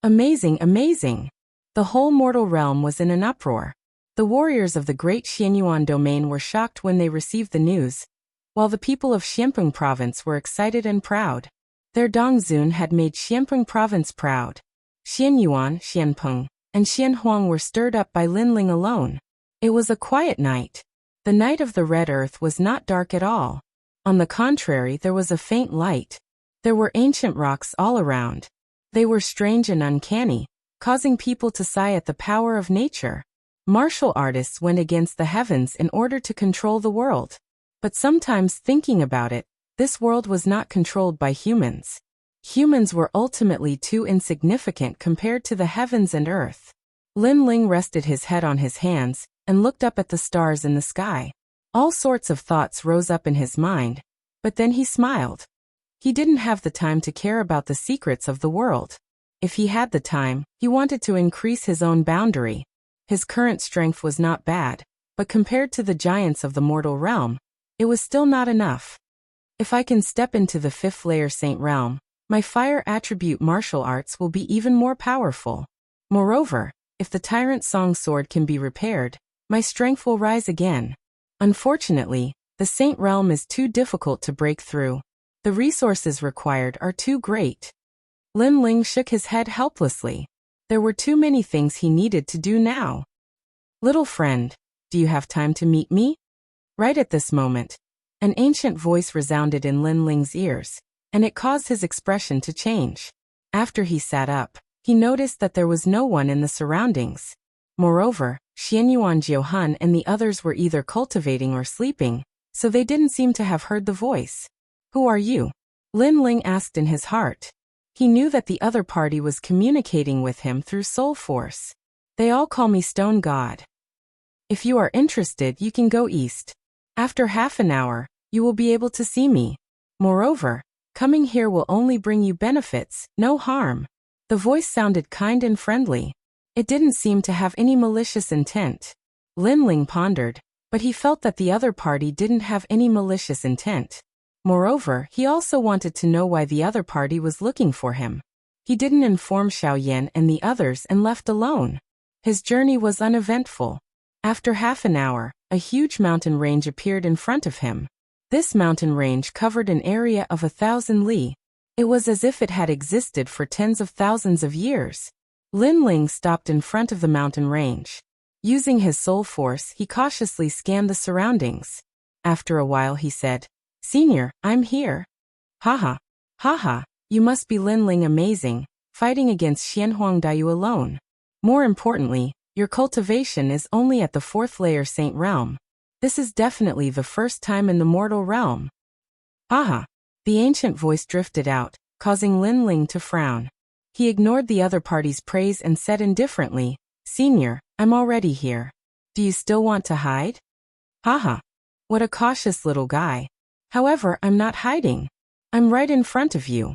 Amazing, amazing! The whole mortal realm was in an uproar. The warriors of the great Xianyuan domain were shocked when they received the news, while the people of Xianping province were excited and proud. Their Dongzun had made Xianping province proud. Xianyuan, Xianpeng, and Xianhuang were stirred up by Linling alone. It was a quiet night. The night of the Red Earth was not dark at all. On the contrary, there was a faint light. There were ancient rocks all around. They were strange and uncanny, causing people to sigh at the power of nature. Martial artists went against the heavens in order to control the world. But sometimes thinking about it, this world was not controlled by humans. Humans were ultimately too insignificant compared to the heavens and earth. Linling rested his head on his hands and looked up at the stars in the sky. All sorts of thoughts rose up in his mind, but then he smiled. He didn't have the time to care about the secrets of the world. If he had the time, he wanted to increase his own boundary. His current strength was not bad, but compared to the giants of the mortal realm, it was still not enough. If I can step into the fifth layer Saint realm, my fire attribute martial arts will be even more powerful. Moreover, if the tyrant song sword can be repaired, my strength will rise again. Unfortunately, the Saint realm is too difficult to break through. The resources required are too great. Linling shook his head helplessly. There were too many things he needed to do now. Little friend, do you have time to meet me? Right at this moment, an ancient voice resounded in Linling's ears, and it caused his expression to change. After he sat up, he noticed that there was no one in the surroundings. Moreover, Xianyuan Jiuhun and the others were either cultivating or sleeping, so they didn't seem to have heard the voice. Who are you? Linling asked in his heart. He knew that the other party was communicating with him through soul force. They all call me Stone God. If you are interested, you can go east. After half an hour, you will be able to see me. Moreover, coming here will only bring you benefits, no harm. The voice sounded kind and friendly. It didn't seem to have any malicious intent. Linling pondered, but he felt that the other party didn't have any malicious intent. Moreover, he also wanted to know why the other party was looking for him. He didn't inform Xiaoyan and the others and left alone. His journey was uneventful. After half an hour, a huge mountain range appeared in front of him. This mountain range covered an area of 1,000 li. It was as if it had existed for tens of thousands of years. Linling stopped in front of the mountain range. Using his soul force, he cautiously scanned the surroundings. After a while he said, "Senior, I'm here." Haha. Haha, you must be Linling amazing, fighting against Xianhuangdaiyu alone. More importantly, your cultivation is only at the fourth layer Saint realm. This is definitely the first time in the mortal realm. Haha. The ancient voice drifted out, causing Linling to frown. He ignored the other party's praise and said indifferently, "Senior, I'm already here. Do you still want to hide?" Haha. What a cautious little guy. However, I'm not hiding. I'm right in front of you.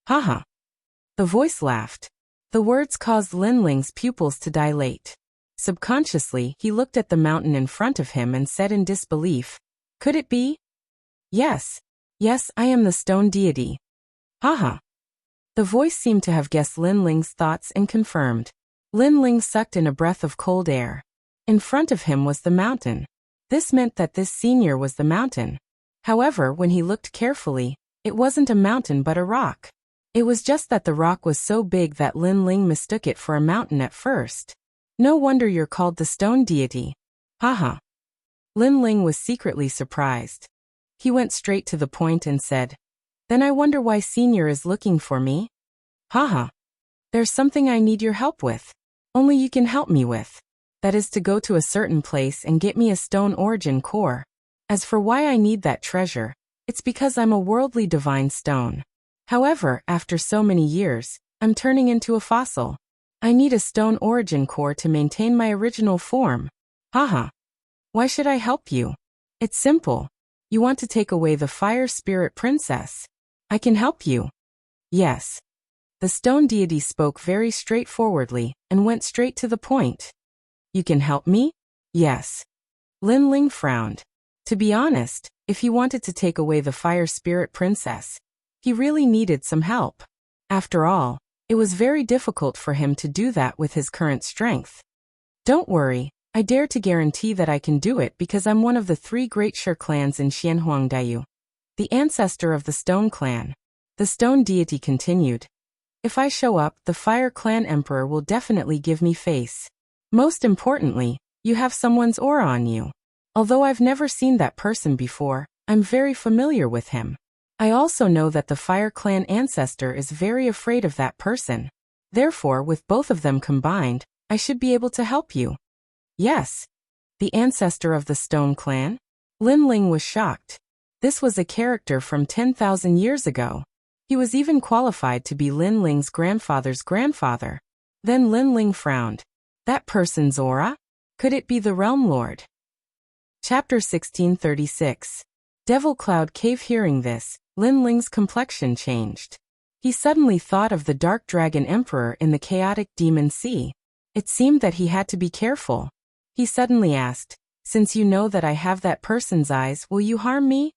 Haha. The voice laughed. The words caused Linling's pupils to dilate. Subconsciously, he looked at the mountain in front of him and said in disbelief, "Could it be?" Yes. Yes, I am the stone deity. Haha. The voice seemed to have guessed Linling's thoughts and confirmed. Linling sucked in a breath of cold air. In front of him was the mountain. This meant that this senior was the mountain. However, when he looked carefully, it wasn't a mountain but a rock. It was just that the rock was so big that Linling mistook it for a mountain at first. No wonder you're called the stone deity. Haha. Linling was secretly surprised. He went straight to the point and said, "Then I wonder why Senior is looking for me?" Haha. There's something I need your help with. Only you can help me with. That is to go to a certain place and get me a stone origin core. As for why I need that treasure, it's because I'm a worldly divine stone. However, after so many years, I'm turning into a fossil. I need a stone origin core to maintain my original form. Haha. Why should I help you? It's simple. You want to take away the fire spirit princess. I can help you. Yes. The stone deity spoke very straightforwardly and went straight to the point. You can help me? Yes. Lin Ling frowned. To be honest, if he wanted to take away the fire spirit princess, he really needed some help. After all, it was very difficult for him to do that with his current strength. Don't worry, I dare to guarantee that I can do it because I'm one of the 3 great Shi clans in Xianhuangdaiyu, the ancestor of the Stone Clan. The stone deity continued. If I show up, the Fire Clan Emperor will definitely give me face. Most importantly, you have someone's aura on you. Although I've never seen that person before, I'm very familiar with him. I also know that the Fire Clan ancestor is very afraid of that person. Therefore, with both of them combined, I should be able to help you. Yes. The ancestor of the Stone Clan? Lin Ling was shocked. This was a character from 10,000 years ago. He was even qualified to be Lin Ling's grandfather's grandfather. Then Lin Ling frowned. That person's aura? Could it be the Realm Lord? Chapter 1636. Devil Cloud Cave. Hearing this, Lin Ling's complexion changed. He suddenly thought of the Dark Dragon Emperor in the chaotic demon sea. It seemed that he had to be careful. He suddenly asked, since you know that I have that person's eyes, will you harm me?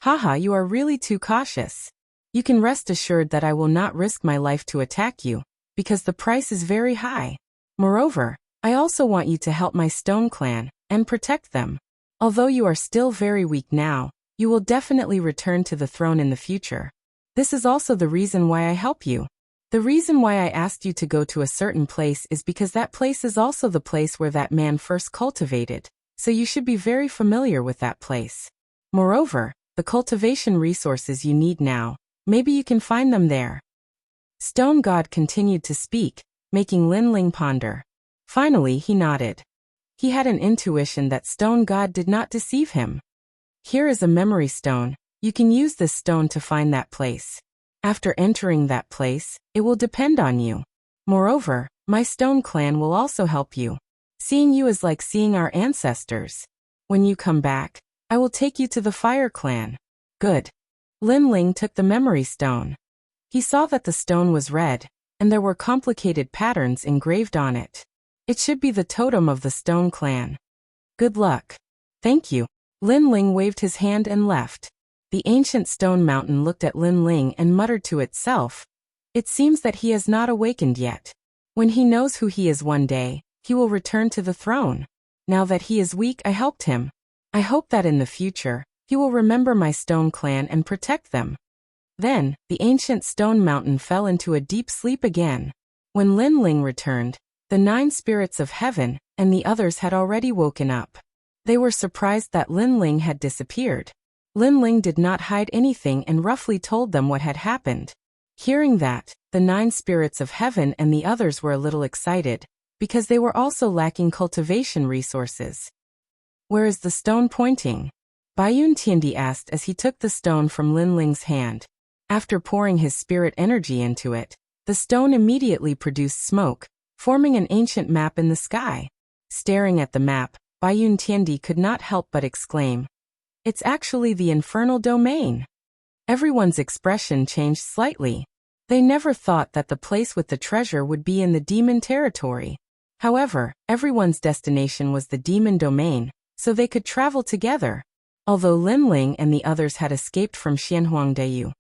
Haha, you are really too cautious. You can rest assured that I will not risk my life to attack you, because the price is very high. Moreover, I also want you to help my Stone Clan, and protect them. Although you are still very weak now, you will definitely return to the throne in the future. This is also the reason why I help you. The reason why I asked you to go to a certain place is because that place is also the place where that man first cultivated, so you should be very familiar with that place. Moreover, the cultivation resources you need now, maybe you can find them there. Stone God continued to speak, making Lin Ling ponder. Finally, he nodded. He had an intuition that Stone God did not deceive him. Here is a memory stone. You can use this stone to find that place. After entering that place, it will depend on you. Moreover, my Stone Clan will also help you. Seeing you is like seeing our ancestors. When you come back, I will take you to the Fire Clan. Good. Lin Ling took the memory stone. He saw that the stone was red, and there were complicated patterns engraved on it. It should be the totem of the Stone Clan. Good luck. Thank you. Lin Ling waved his hand and left. The ancient stone mountain looked at Lin Ling and muttered to itself. It seems that he has not awakened yet. When he knows who he is one day, he will return to the throne. Now that he is weak, I helped him. I hope that in the future, he will remember my Stone Clan and protect them. Then, the ancient stone mountain fell into a deep sleep again. When Lin Ling returned, the 9 spirits of heaven and the others had already woken up. They were surprised that Lin Ling had disappeared. Lin Ling did not hide anything and roughly told them what had happened. Hearing that, the 9 spirits of heaven and the others were a little excited, because they were also lacking cultivation resources. Where is the stone pointing? Baiyun Tiandi asked as he took the stone from Lin Ling's hand. After pouring his spirit energy into it, the stone immediately produced smoke, forming an ancient map in the sky. Staring at the map, Baiyun Tiandi could not help but exclaim, "It's actually the infernal domain." Everyone's expression changed slightly. They never thought that the place with the treasure would be in the demon territory. However, everyone's destination was the demon domain, so they could travel together. Although Lin Ling and the others had escaped from Xianhuangdaiyu,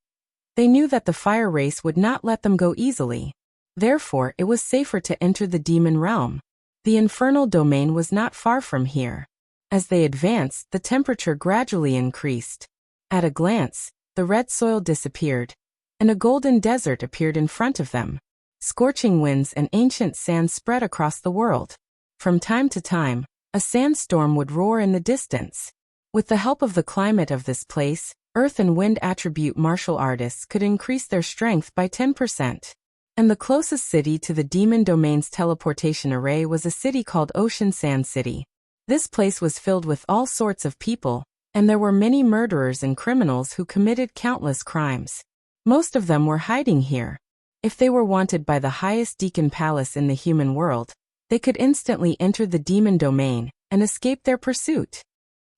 they knew that the fire race would not let them go easily. Therefore, it was safer to enter the demon realm. The infernal domain was not far from here. As they advanced, the temperature gradually increased. At a glance, the red soil disappeared, and a golden desert appeared in front of them. Scorching winds and ancient sand spread across the world. From time to time, a sandstorm would roar in the distance. With the help of the climate of this place, earth and wind attribute martial artists could increase their strength by 10%. And the closest city to the demon domain's teleportation array was a city called Ocean Sand City. This place was filled with all sorts of people, and there were many murderers and criminals who committed countless crimes. Most of them were hiding here. If they were wanted by the highest deacon palace in the human world, they could instantly enter the demon domain and escape their pursuit.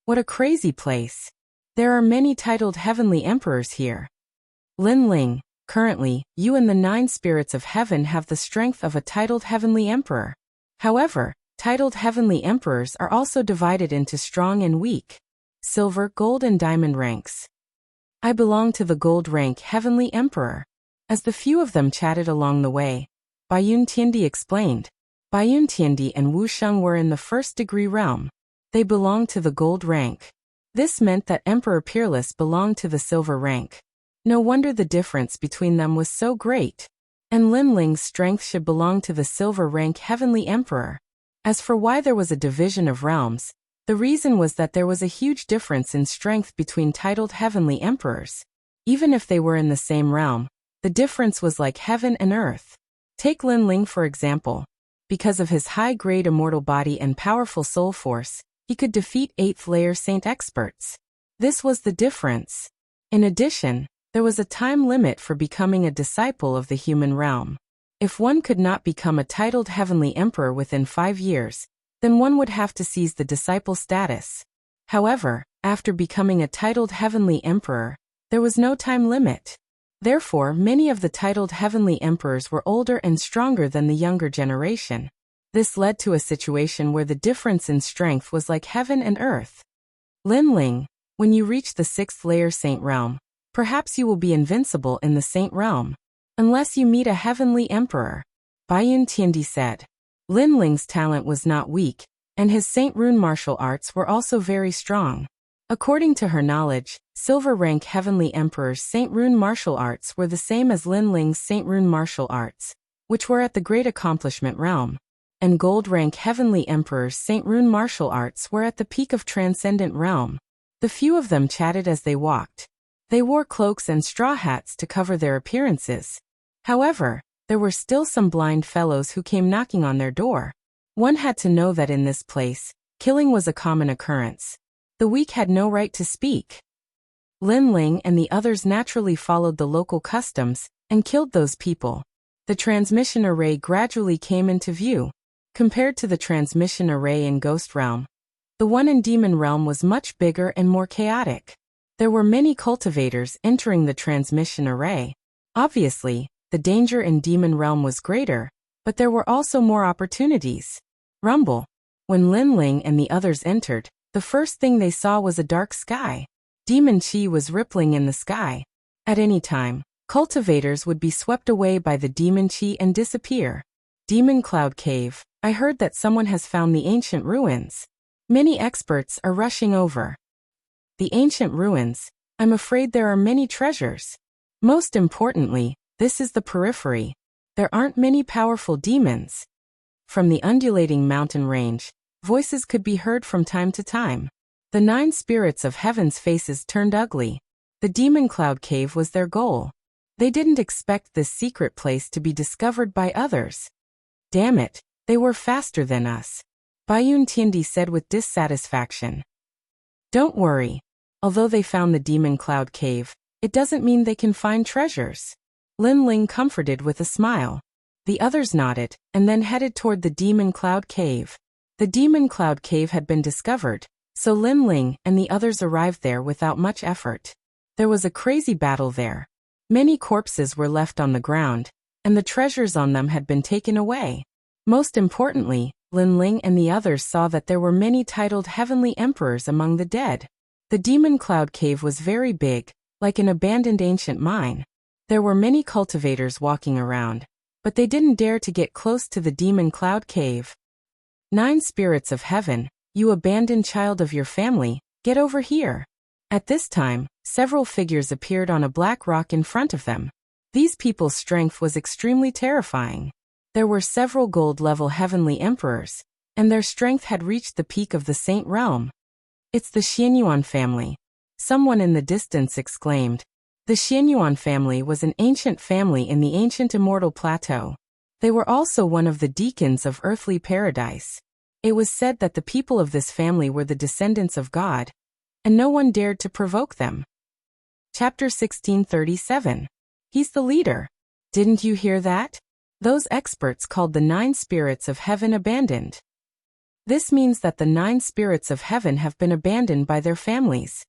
What a crazy place. There are many titled heavenly emperors here. Lin Ling, currently, you and the 9 spirits of heaven have the strength of a titled heavenly emperor. However, titled heavenly emperors are also divided into strong and weak, silver, gold, and diamond ranks. I belong to the gold rank heavenly emperor. As the few of them chatted along the way, Baiyun Tiandi explained. Baiyun Tiandi and Wu Sheng were in the first-degree realm. They belonged to the gold rank. This meant that Emperor Peerless belonged to the silver rank. No wonder the difference between them was so great. And Lin Ling's strength should belong to the silver rank heavenly emperor. As for why there was a division of realms, the reason was that there was a huge difference in strength between titled heavenly emperors. Even if they were in the same realm, the difference was like heaven and earth. Take Lin Ling for example. Because of his high-grade immortal body and powerful soul force, he could defeat 8th-layer saint experts. This was the difference. In addition, there was a time limit for becoming a disciple of the human realm. If one could not become a titled heavenly emperor within 5 years, then one would have to seize the disciple status. However, after becoming a titled heavenly emperor, there was no time limit. Therefore, many of the titled heavenly emperors were older and stronger than the younger generation. This led to a situation where the difference in strength was like heaven and earth. Lin Ling, when you reach the 6th-layer saint realm, perhaps you will be invincible in the saint realm, unless you meet a heavenly emperor, Baiyun Tiandi said. Lin Ling's talent was not weak, and his saint rune martial arts were also very strong. According to her knowledge, silver rank heavenly emperor's saint rune martial arts were the same as Lin Ling's saint rune martial arts, which were at the great accomplishment realm, and gold rank heavenly emperor's saint rune martial arts were at the peak of transcendent realm. The few of them chatted as they walked. They wore cloaks and straw hats to cover their appearances. However, there were still some blind fellows who came knocking on their door. One had to know that in this place, killing was a common occurrence. The weak had no right to speak. Lin Ling and the others naturally followed the local customs and killed those people. The transmission array gradually came into view. Compared to the transmission array in Ghost Realm, the one in Demon Realm was much bigger and more chaotic. There were many cultivators entering the transmission array. Obviously, the danger in Demon Realm was greater, but there were also more opportunities. Rumble. When Lin Ling and the others entered, the first thing they saw was a dark sky. Demon Chi was rippling in the sky. At any time, cultivators would be swept away by the Demon Chi and disappear. Demon Cloud Cave. I heard that someone has found the ancient ruins. Many experts are rushing over. The ancient ruins. I'm afraid there are many treasures. Most importantly, this is the periphery. There aren't many powerful demons. From the undulating mountain range, voices could be heard from time to time. The 9 spirits of heaven's faces turned ugly. The Demon Cloud Cave was their goal. They didn't expect this secret place to be discovered by others. Damn it, they were faster than us, Baiyun Tiandi said with dissatisfaction. Don't worry. Although they found the Demon Cloud Cave, it doesn't mean they can find treasures. Lin Ling comforted with a smile. The others nodded, and then headed toward the Demon Cloud Cave. The Demon Cloud Cave had been discovered, so Lin Ling and the others arrived there without much effort. There was a crazy battle there. Many corpses were left on the ground, and the treasures on them had been taken away. Most importantly, Lin Ling and the others saw that there were many titled heavenly emperors among the dead. The Demon Cloud Cave was very big, like an abandoned ancient mine. There were many cultivators walking around, but they didn't dare to get close to the Demon Cloud Cave. 9 spirits of heaven, you abandoned child of your family, get over here. At this time, several figures appeared on a black rock in front of them. These people's strength was extremely terrifying. There were several gold-level heavenly emperors, and their strength had reached the peak of the Saint Realm. It's the Xianyuan family. Someone in the distance exclaimed. The Xianyuan family was an ancient family in the ancient immortal plateau. They were also one of the deacons of earthly paradise. It was said that the people of this family were the descendants of God, and no one dared to provoke them. Chapter 1637. He's the leader. Didn't you hear that? Those experts called the 9 spirits of heaven abandoned. This means that the 9 spirits of heaven have been abandoned by their families.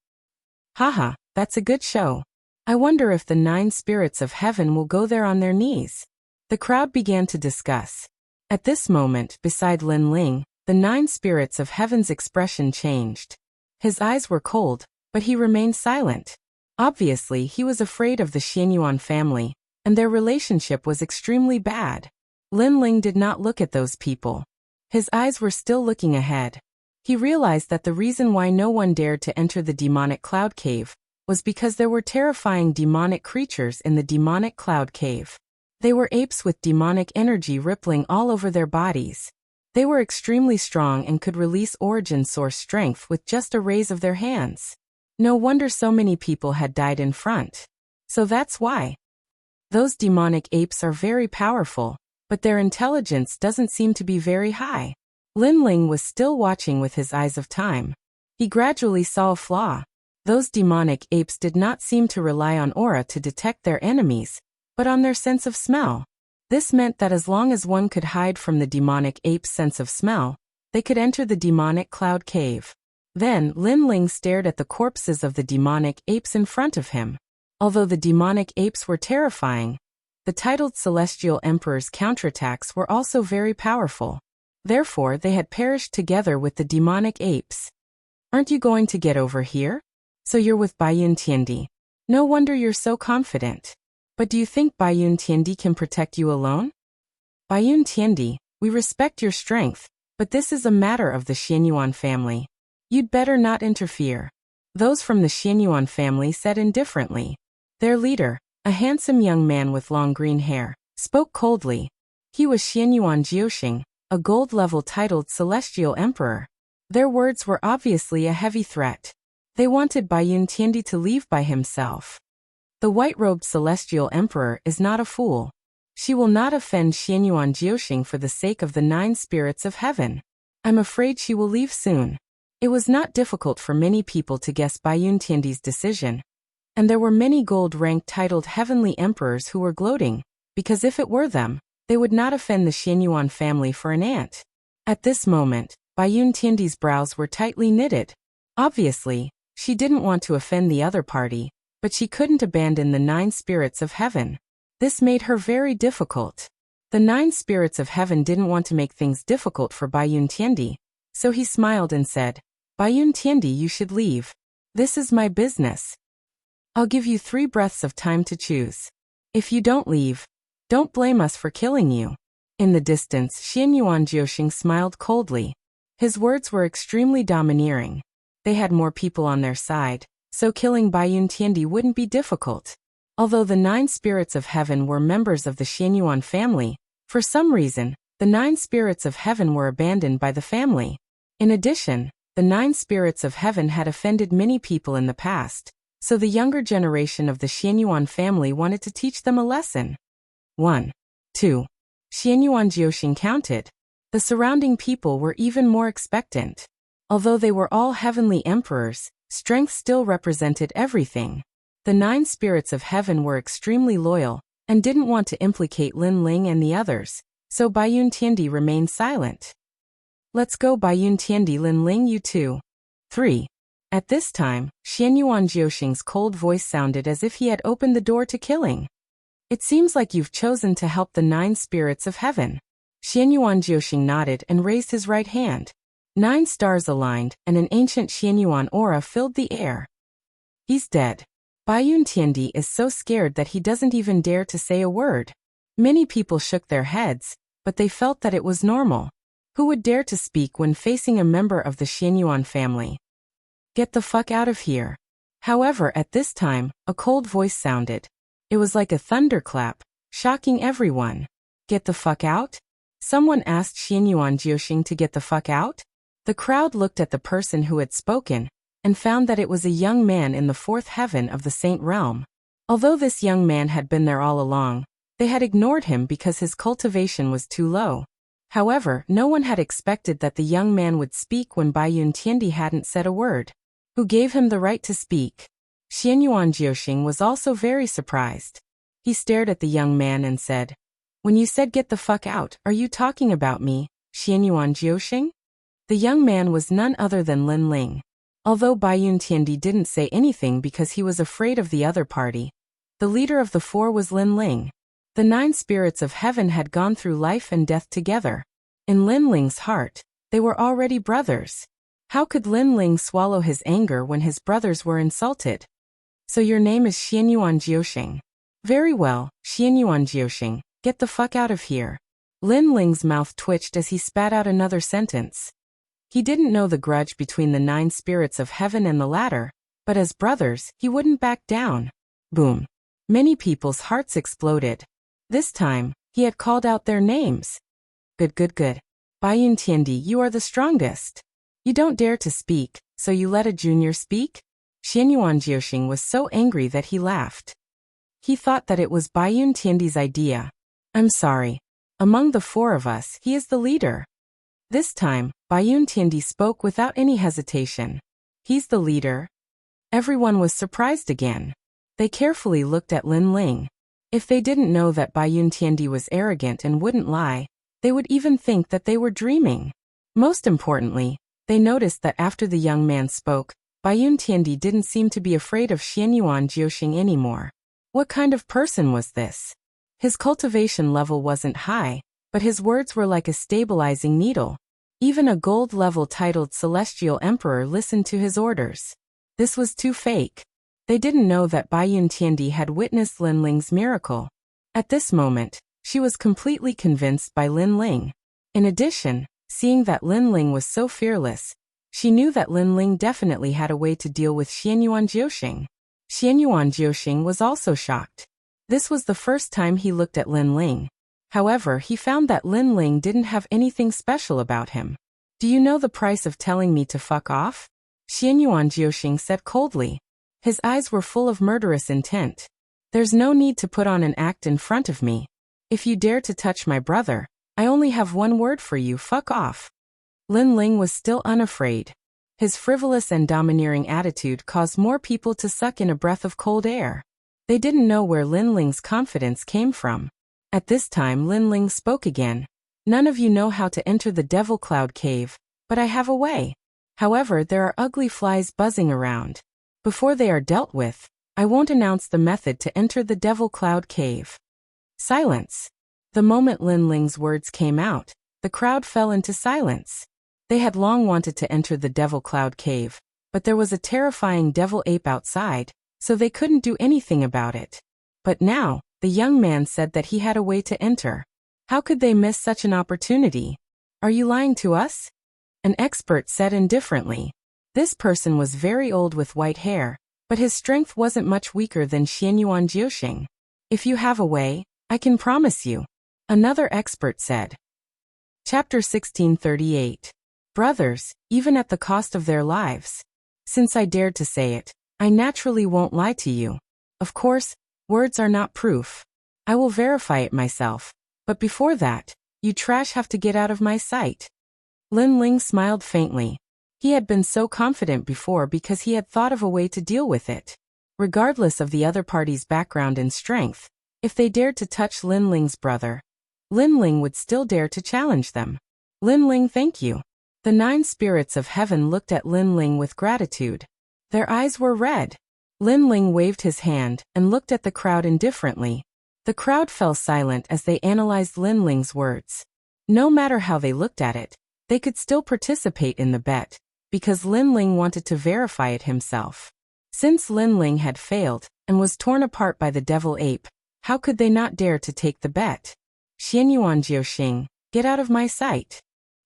Haha, that's a good show. I wonder if the 9 spirits of heaven will go there on their knees. The crowd began to discuss. At this moment, beside Lin Ling, the 9 spirits of heaven's expression changed. His eyes were cold, but he remained silent. Obviously, he was afraid of the Xianyuan family, and their relationship was extremely bad. Lin Ling did not look at those people. His eyes were still looking ahead. He realized that the reason why no one dared to enter the demonic cloud cave was because there were terrifying demonic creatures in the demonic cloud cave. They were apes with demonic energy rippling all over their bodies. They were extremely strong and could release origin source strength with just a raise of their hands. No wonder so many people had died in front. So that's why. Those demonic apes are very powerful, but their intelligence doesn't seem to be very high. Lin Ling was still watching with his eyes of time. He gradually saw a flaw. Those demonic apes did not seem to rely on aura to detect their enemies, but on their sense of smell. This meant that as long as one could hide from the demonic ape's sense of smell, they could enter the demonic cloud cave. Then Lin Ling stared at the corpses of the demonic apes in front of him. Although the demonic apes were terrifying, the titled Celestial Emperor's counterattacks were also very powerful. Therefore, they had perished together with the demonic apes. Aren't you going to get over here? So you're with Baiyun Tiandi. No wonder you're so confident. But do you think Baiyun Tiandi can protect you alone? Baiyun Tiandi, we respect your strength, but this is a matter of the Xianyuan family. You'd better not interfere. Those from the Xianyuan family said indifferently. Their leader, a handsome young man with long green hair, spoke coldly. He was Xianyuan Jiuxing, a gold-level titled Celestial Emperor. Their words were obviously a heavy threat. They wanted Baiyun Tiandi to leave by himself. The white-robed Celestial Emperor is not a fool. She will not offend Xianyuan Jiuxing for the sake of the 9 spirits of heaven. I'm afraid she will leave soon. It was not difficult for many people to guess Baiyun Tiandi's decision. And there were many gold-ranked titled Heavenly Emperors who were gloating, because if it were them, they would not offend the Xianyuan family for an ant. At this moment, Baiyun Tiandi's brows were tightly knitted. Obviously, she didn't want to offend the other party, but she couldn't abandon the 9 spirits of heaven. This made her very difficult. The 9 spirits of heaven didn't want to make things difficult for Baiyun Tiandi, so he smiled and said, Baiyun Tiandi, you should leave. This is my business. I'll give you 3 breaths of time to choose. If you don't leave, don't blame us for killing you. In the distance, Xianyuan Jiuxing smiled coldly. His words were extremely domineering. They had more people on their side, so killing Baiyun Tiandi wouldn't be difficult. Although the 9 spirits of heaven were members of the Xianyuan family, for some reason, the 9 spirits of heaven were abandoned by the family. In addition, the 9 spirits of heaven had offended many people in the past, so the younger generation of the Xianyuan family wanted to teach them a lesson. 1. 2. Xianyuan Jiuxing counted. The surrounding people were even more expectant. Although they were all heavenly emperors, strength still represented everything. The 9 spirits of heaven were extremely loyal, and didn't want to implicate Lin Ling and the others, so Baiyun Tiandi remained silent. Let's go Baiyun Tiandi, Lin Ling, you too. 3. At this time, Xianyuan Jiuxing's cold voice sounded as if he had opened the door to killing. It seems like you've chosen to help the 9 spirits of heaven. Xianyuan Jiuxing nodded and raised his right hand. 9 stars aligned, and an ancient Xianyuan aura filled the air. He's dead. Baiyun Tiandi is so scared that he doesn't even dare to say a word. Many people shook their heads, but they felt that it was normal. Who would dare to speak when facing a member of the Xianyuan family? Get the fuck out of here. However, at this time, a cold voice sounded. It was like a thunderclap, shocking everyone. Get the fuck out? Someone asked Xianyuan Jiuxing to get the fuck out? The crowd looked at the person who had spoken, and found that it was a young man in the 4th heaven of the Saint Realm. Although this young man had been there all along, they had ignored him because his cultivation was too low. However, no one had expected that the young man would speak when Baiyun Tiandi hadn't said a word. Who gave him the right to speak? Xianyuan Jiuxing was also very surprised. He stared at the young man and said, When you said get the fuck out, are you talking about me, Xianyuan Jiuxing? The young man was none other than Lin Ling. Although Baiyun Tiandi didn't say anything because he was afraid of the other party, the leader of the four was Lin Ling. The 9 spirits of heaven had gone through life and death together. In Lin Ling's heart, they were already brothers. How could Lin Ling swallow his anger when his brothers were insulted? So your name is Xianyuan Jiuxing. Very well, Xianyuan Jiuxing, get the fuck out of here. Lin Ling's mouth twitched as he spat out another sentence. He didn't know the grudge between the 9 spirits of heaven and the latter, but as brothers, he wouldn't back down. Boom. Many people's hearts exploded. This time, he had called out their names. Good. Baiyun Tiandi, you are the strongest. You don't dare to speak, so you let a junior speak? Xianyuan Jiuxing was so angry that he laughed. He thought that it was Baiyun Tiandi's idea. I'm sorry. Among the 4 of us, he is the leader. This time, Baiyun Tiandi spoke without any hesitation. He's the leader? Everyone was surprised again. They carefully looked at Lin Ling. If they didn't know that Baiyun Tiandi was arrogant and wouldn't lie, they would even think that they were dreaming. Most importantly, they noticed that after the young man spoke, Baiyun Tiandi didn't seem to be afraid of Xianyuan Jiuxing anymore. What kind of person was this? His cultivation level wasn't high, but his words were like a stabilizing needle. Even a gold-level titled Celestial Emperor listened to his orders. This was too fake. They didn't know that Baiyun Tiandi had witnessed Lin Ling's miracle. At this moment, she was completely convinced by Lin Ling. In addition, seeing that Lin Ling was so fearless, she knew that Lin Ling definitely had a way to deal with Xianyuan Jiuxing. Xianyuan Jiuxing was also shocked. This was the first time he looked at Lin Ling. However, he found that Lin Ling didn't have anything special about him. Do you know the price of telling me to fuck off? Xianyuan Jiuxing said coldly. His eyes were full of murderous intent. There's no need to put on an act in front of me. If you dare to touch my brother, I only have one word for you, fuck off. Lin Ling was still unafraid. His frivolous and domineering attitude caused more people to suck in a breath of cold air. They didn't know where Lin Ling's confidence came from. At this time Lin Ling spoke again. None of you know how to enter the Devil Cloud Cave, but I have a way. However, there are ugly flies buzzing around. Before they are dealt with, I won't announce the method to enter the Devil Cloud Cave. Silence. The moment Lin Ling's words came out, the crowd fell into silence. They had long wanted to enter the Devil Cloud Cave, but there was a terrifying devil ape outside, so they couldn't do anything about it. But now, the young man said that he had a way to enter. How could they miss such an opportunity? Are you lying to us? An expert said indifferently. This person was very old with white hair, but his strength wasn't much weaker than Xianyuan Jiuxing. If you have a way, I can promise you. Another expert said. Chapter 1638. Brothers, even at the cost of their lives. Since I dared to say it, I naturally won't lie to you. Of course, words are not proof. I will verify it myself. But before that, you trash have to get out of my sight. Lin Ling smiled faintly. He had been so confident before because he had thought of a way to deal with it. Regardless of the other party's background and strength, if they dared to touch Lin Ling's brother, Lin Ling would still dare to challenge them. Lin Ling, thank you. The 9 spirits of heaven looked at Lin Ling with gratitude. Their eyes were red. Lin Ling waved his hand and looked at the crowd indifferently. The crowd fell silent as they analyzed Lin Ling's words. No matter how they looked at it, they could still participate in the bet, because Lin Ling wanted to verify it himself. Since Lin Ling had failed and was torn apart by the devil ape, how could they not dare to take the bet? Xianyuan Jiuxing, get out of my sight.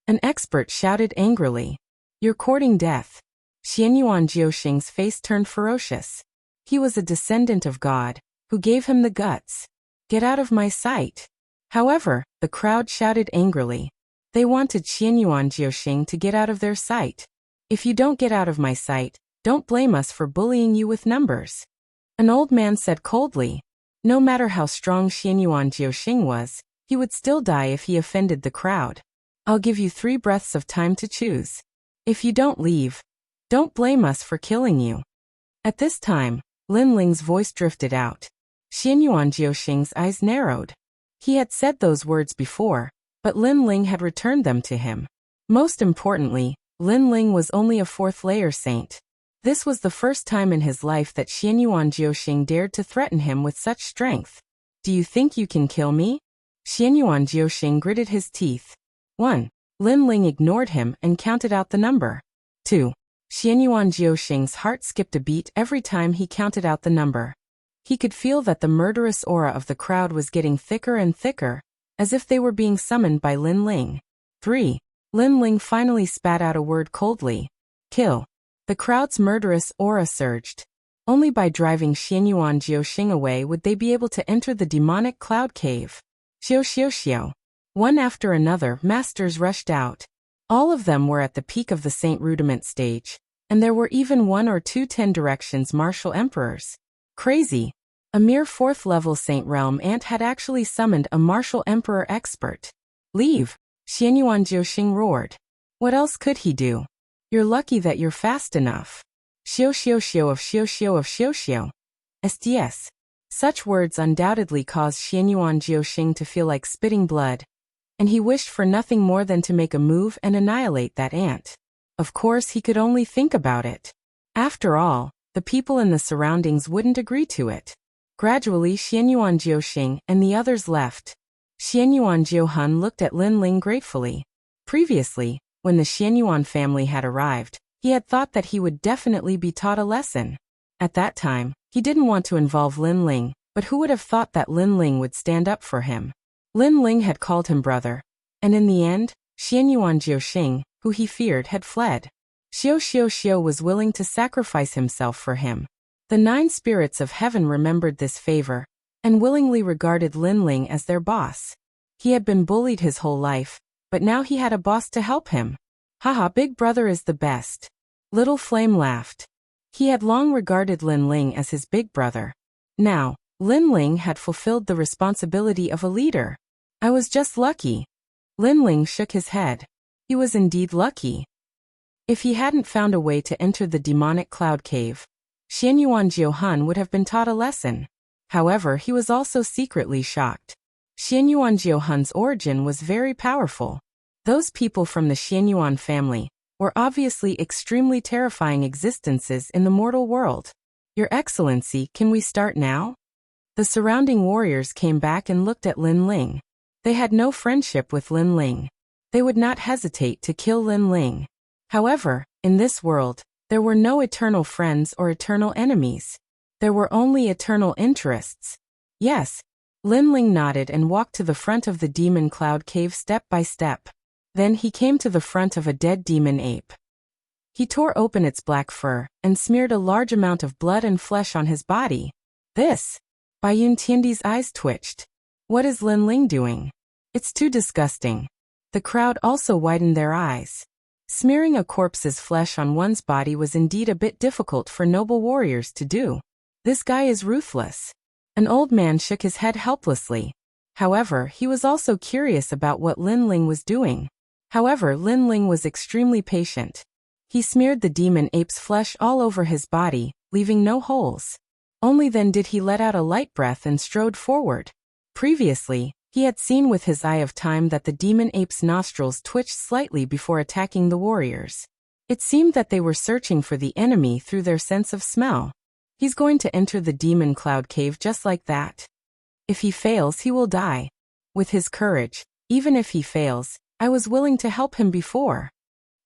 An expert shouted angrily. You're courting death. Xianyuan Jiuxing's face turned ferocious. He was a descendant of God, who gave him the guts. Get out of my sight. However, the crowd shouted angrily. They wanted Xianyuan Jiuxing to get out of their sight. If you don't get out of my sight, don't blame us for bullying you with numbers. An old man said coldly. No matter how strong Xianyuan Jiuxing was, he would still die if he offended the crowd. I'll give you 3 breaths of time to choose. If you don't leave, don't blame us for killing you. At this time, Lin Ling's voice drifted out. Xianyuan Jiuxing's eyes narrowed. He had said those words before, but Lin Ling had returned them to him. Most importantly, Lin Ling was only a fourth-layer saint. This was the first time in his life that Xianyuan Jiuxing dared to threaten him with such strength. Do you think you can kill me? Xianyuan Jiuxing gritted his teeth. 1. Lin Ling ignored him and counted out the number. 2. Xianyuan Jiuxing's heart skipped a beat every time he counted out the number. He could feel that the murderous aura of the crowd was getting thicker and thicker, as if they were being summoned by Lin Ling. 3. Lin Ling finally spat out a word coldly. Kill. The crowd's murderous aura surged. Only by driving Xianyuan Jiuxing away would they be able to enter the demonic cloud cave. Xiao xiao xiao. One after another, masters rushed out. All of them were at the peak of the Saint Rudiment stage, and there were even 1 or 2 10 directions martial emperors. Crazy. A mere 4th-level Saint Realm ant had actually summoned a martial emperor expert. Leave, Xianyuan Jiuxing roared. What else could he do? You're lucky that you're fast enough. Xiao xiao xiao of xiao xiao of xiao xiao. SDS. Such words undoubtedly caused Xianyuan Jiuxing to feel like spitting blood, and he wished for nothing more than to make a move and annihilate that ant. Of course, he could only think about it. After all, the people in the surroundings wouldn't agree to it. Gradually, Xianyuan Jiuxing and the others left. Xianyuan Jiuhun looked at Lin Ling gratefully. Previously, when the Xianyuan family had arrived, he had thought that he would definitely be taught a lesson. At that time, he didn't want to involve Lin Ling, but who would have thought that Lin Ling would stand up for him? Lin Ling had called him brother, and in the end, Xianyuan Jiuxing, who he feared, had fled. Xiao xiao xiao was willing to sacrifice himself for him. The 9 spirits of heaven remembered this favor, and willingly regarded Lin Ling as their boss. He had been bullied his whole life, but now he had a boss to help him. Haha, big brother is the best. Little Flame laughed. He had long regarded Lin Ling as his big brother. Now, Lin Ling had fulfilled the responsibility of a leader. I was just lucky. Lin Ling shook his head. He was indeed lucky. If he hadn't found a way to enter the demonic cloud cave, Xianyuan Jiuhun would have been taught a lesson. However, he was also secretly shocked. Xianyuan Jiuhun's origin was very powerful. Those people from the Xianyuan family were obviously extremely terrifying existences in the mortal world. Your Excellency, can we start now? The surrounding warriors came back and looked at Lin Ling. They had no friendship with Lin Ling. They would not hesitate to kill Lin Ling. However, in this world, there were no eternal friends or eternal enemies. There were only eternal interests. Yes. Lin Ling nodded and walked to the front of the demon cloud cave step by step. Then he came to the front of a dead demon ape. He tore open its black fur and smeared a large amount of blood and flesh on his body. This. Baiyun Tiandi's eyes twitched. What is Lin Ling doing? It's too disgusting. The crowd also widened their eyes. Smearing a corpse's flesh on one's body was indeed a bit difficult for noble warriors to do. This guy is ruthless. An old man shook his head helplessly. However, he was also curious about what Lin Ling was doing. However, Lin Ling was extremely patient. He smeared the demon ape's flesh all over his body, leaving no holes. Only then did he let out a light breath and strode forward. Previously, he had seen with his eye of time that the demon ape's nostrils twitched slightly before attacking the warriors. It seemed that they were searching for the enemy through their sense of smell. He's going to enter the demon cloud cave just like that. If he fails, he will die. With his courage, even if he fails, I was willing to help him before.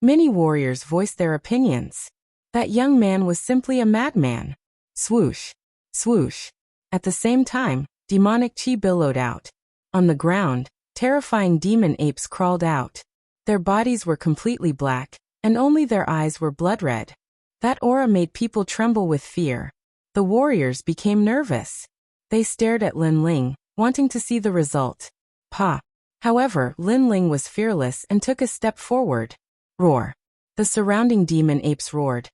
Many warriors voiced their opinions. That young man was simply a madman. Swoosh. Swoosh. At the same time, demonic chi billowed out. On the ground, terrifying demon apes crawled out. Their bodies were completely black, and only their eyes were blood red. That aura made people tremble with fear. The warriors became nervous. They stared at Lin Ling, wanting to see the result. Pa. However, Lin Ling was fearless and took a step forward. Roar. The surrounding demon apes roared,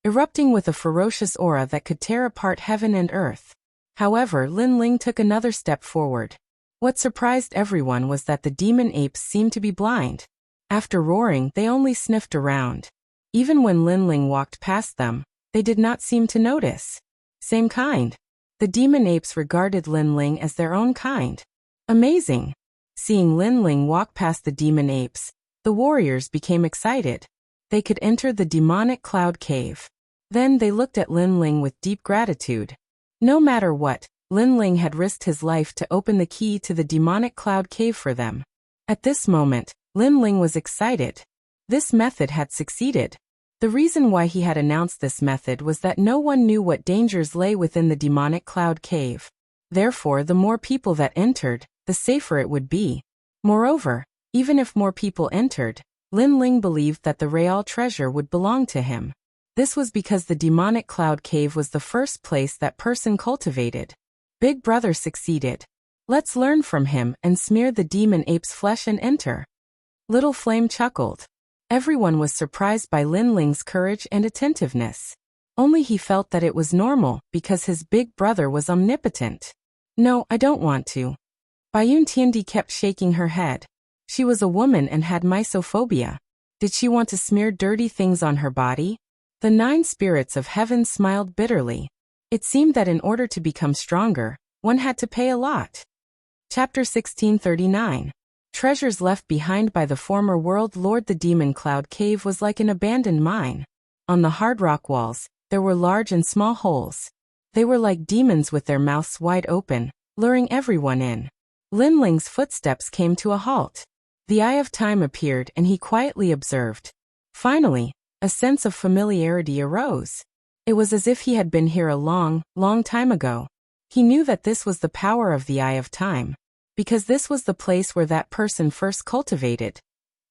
erupting with a ferocious aura that could tear apart heaven and earth. However, Lin Ling took another step forward. What surprised everyone was that the demon apes seemed to be blind. After roaring, they only sniffed around. Even when Lin Ling walked past them, they did not seem to notice. Same kind. The demon apes regarded Lin Ling as their own kind. Amazing. Seeing Lin Ling walk past the demon apes, The warriors became excited. They could enter the demonic cloud cave. Then they looked at Lin Ling with deep gratitude. No matter what, Lin Ling had risked his life to open the key to the demonic cloud cave for them. At this moment, Lin Ling was excited. This method had succeeded. The reason why he had announced this method was that no one knew what dangers lay within the demonic cloud cave. Therefore, the more people that entered, the safer it would be. Moreover, even if more people entered, Lin Ling believed that the Real treasure would belong to him. This was because the demonic cloud cave was the first place that person cultivated. Big Brother succeeded. Let's learn from him and smear the demon ape's flesh and enter. Little Flame chuckled. Everyone was surprised by Lin Ling's courage and attentiveness. Only he felt that it was normal because his big brother was omnipotent. No, I don't want to. Bayun Tiandi kept shaking her head. She was a woman and had mysophobia. Did she want to smear dirty things on her body? The 9 spirits of heaven smiled bitterly. It seemed that in order to become stronger, one had to pay a lot. Chapter 1639. Treasures left behind by the former world lord. The demon cloud cave was like an abandoned mine. On the hard rock walls, there were large and small holes. They were like demons with their mouths wide open, luring everyone in. Lin Ling's footsteps came to a halt. The Eye of Time appeared and he quietly observed. Finally, a sense of familiarity arose. It was as if he had been here a long, long time ago. He knew that this was the power of the Eye of Time, because this was the place where that person first cultivated.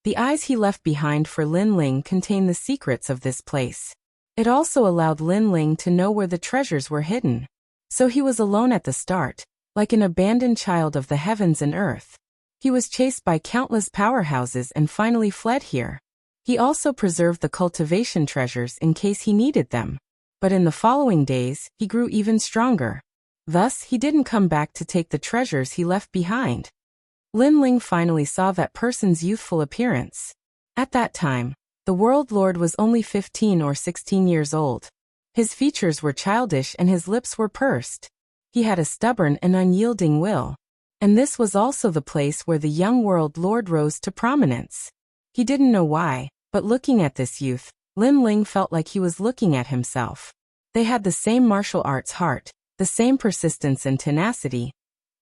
The eyes he left behind for Lin Ling contained the secrets of this place. It also allowed Lin Ling to know where the treasures were hidden. So he was alone at the start, like an abandoned child of the heavens and earth. He was chased by countless powerhouses and finally fled here. He also preserved the cultivation treasures in case he needed them. But in the following days, he grew even stronger. Thus, he didn't come back to take the treasures he left behind. Lin Ling finally saw that person's youthful appearance. At that time, the World Lord was only 15 or 16 years old. His features were childish and his lips were pursed. He had a stubborn and unyielding will. And this was also the place where the young World Lord rose to prominence. He didn't know why, but looking at this youth, Lin Ling felt like he was looking at himself. They had the same martial arts heart, the same persistence and tenacity,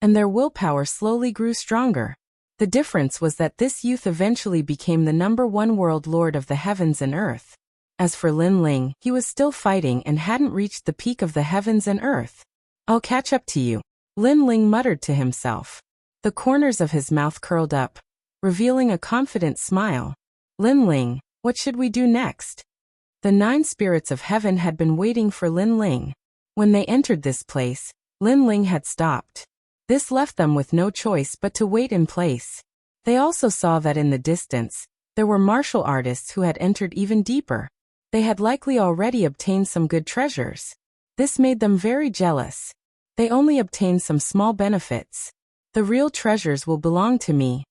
and their willpower slowly grew stronger. The difference was that this youth eventually became the #1 World Lord of the heavens and earth. As for Lin Ling, he was still fighting and hadn't reached the peak of the heavens and earth. I'll catch up to you, Lin Ling muttered to himself. The corners of his mouth curled up, revealing a confident smile. Lin Ling, what should we do next? The 9 spirits of heaven had been waiting for Lin Ling. When they entered this place, Lin Ling had stopped. This left them with no choice but to wait in place. They also saw that in the distance, there were martial artists who had entered even deeper. They had likely already obtained some good treasures. This made them very jealous. They only obtained some small benefits. The real treasures will belong to me.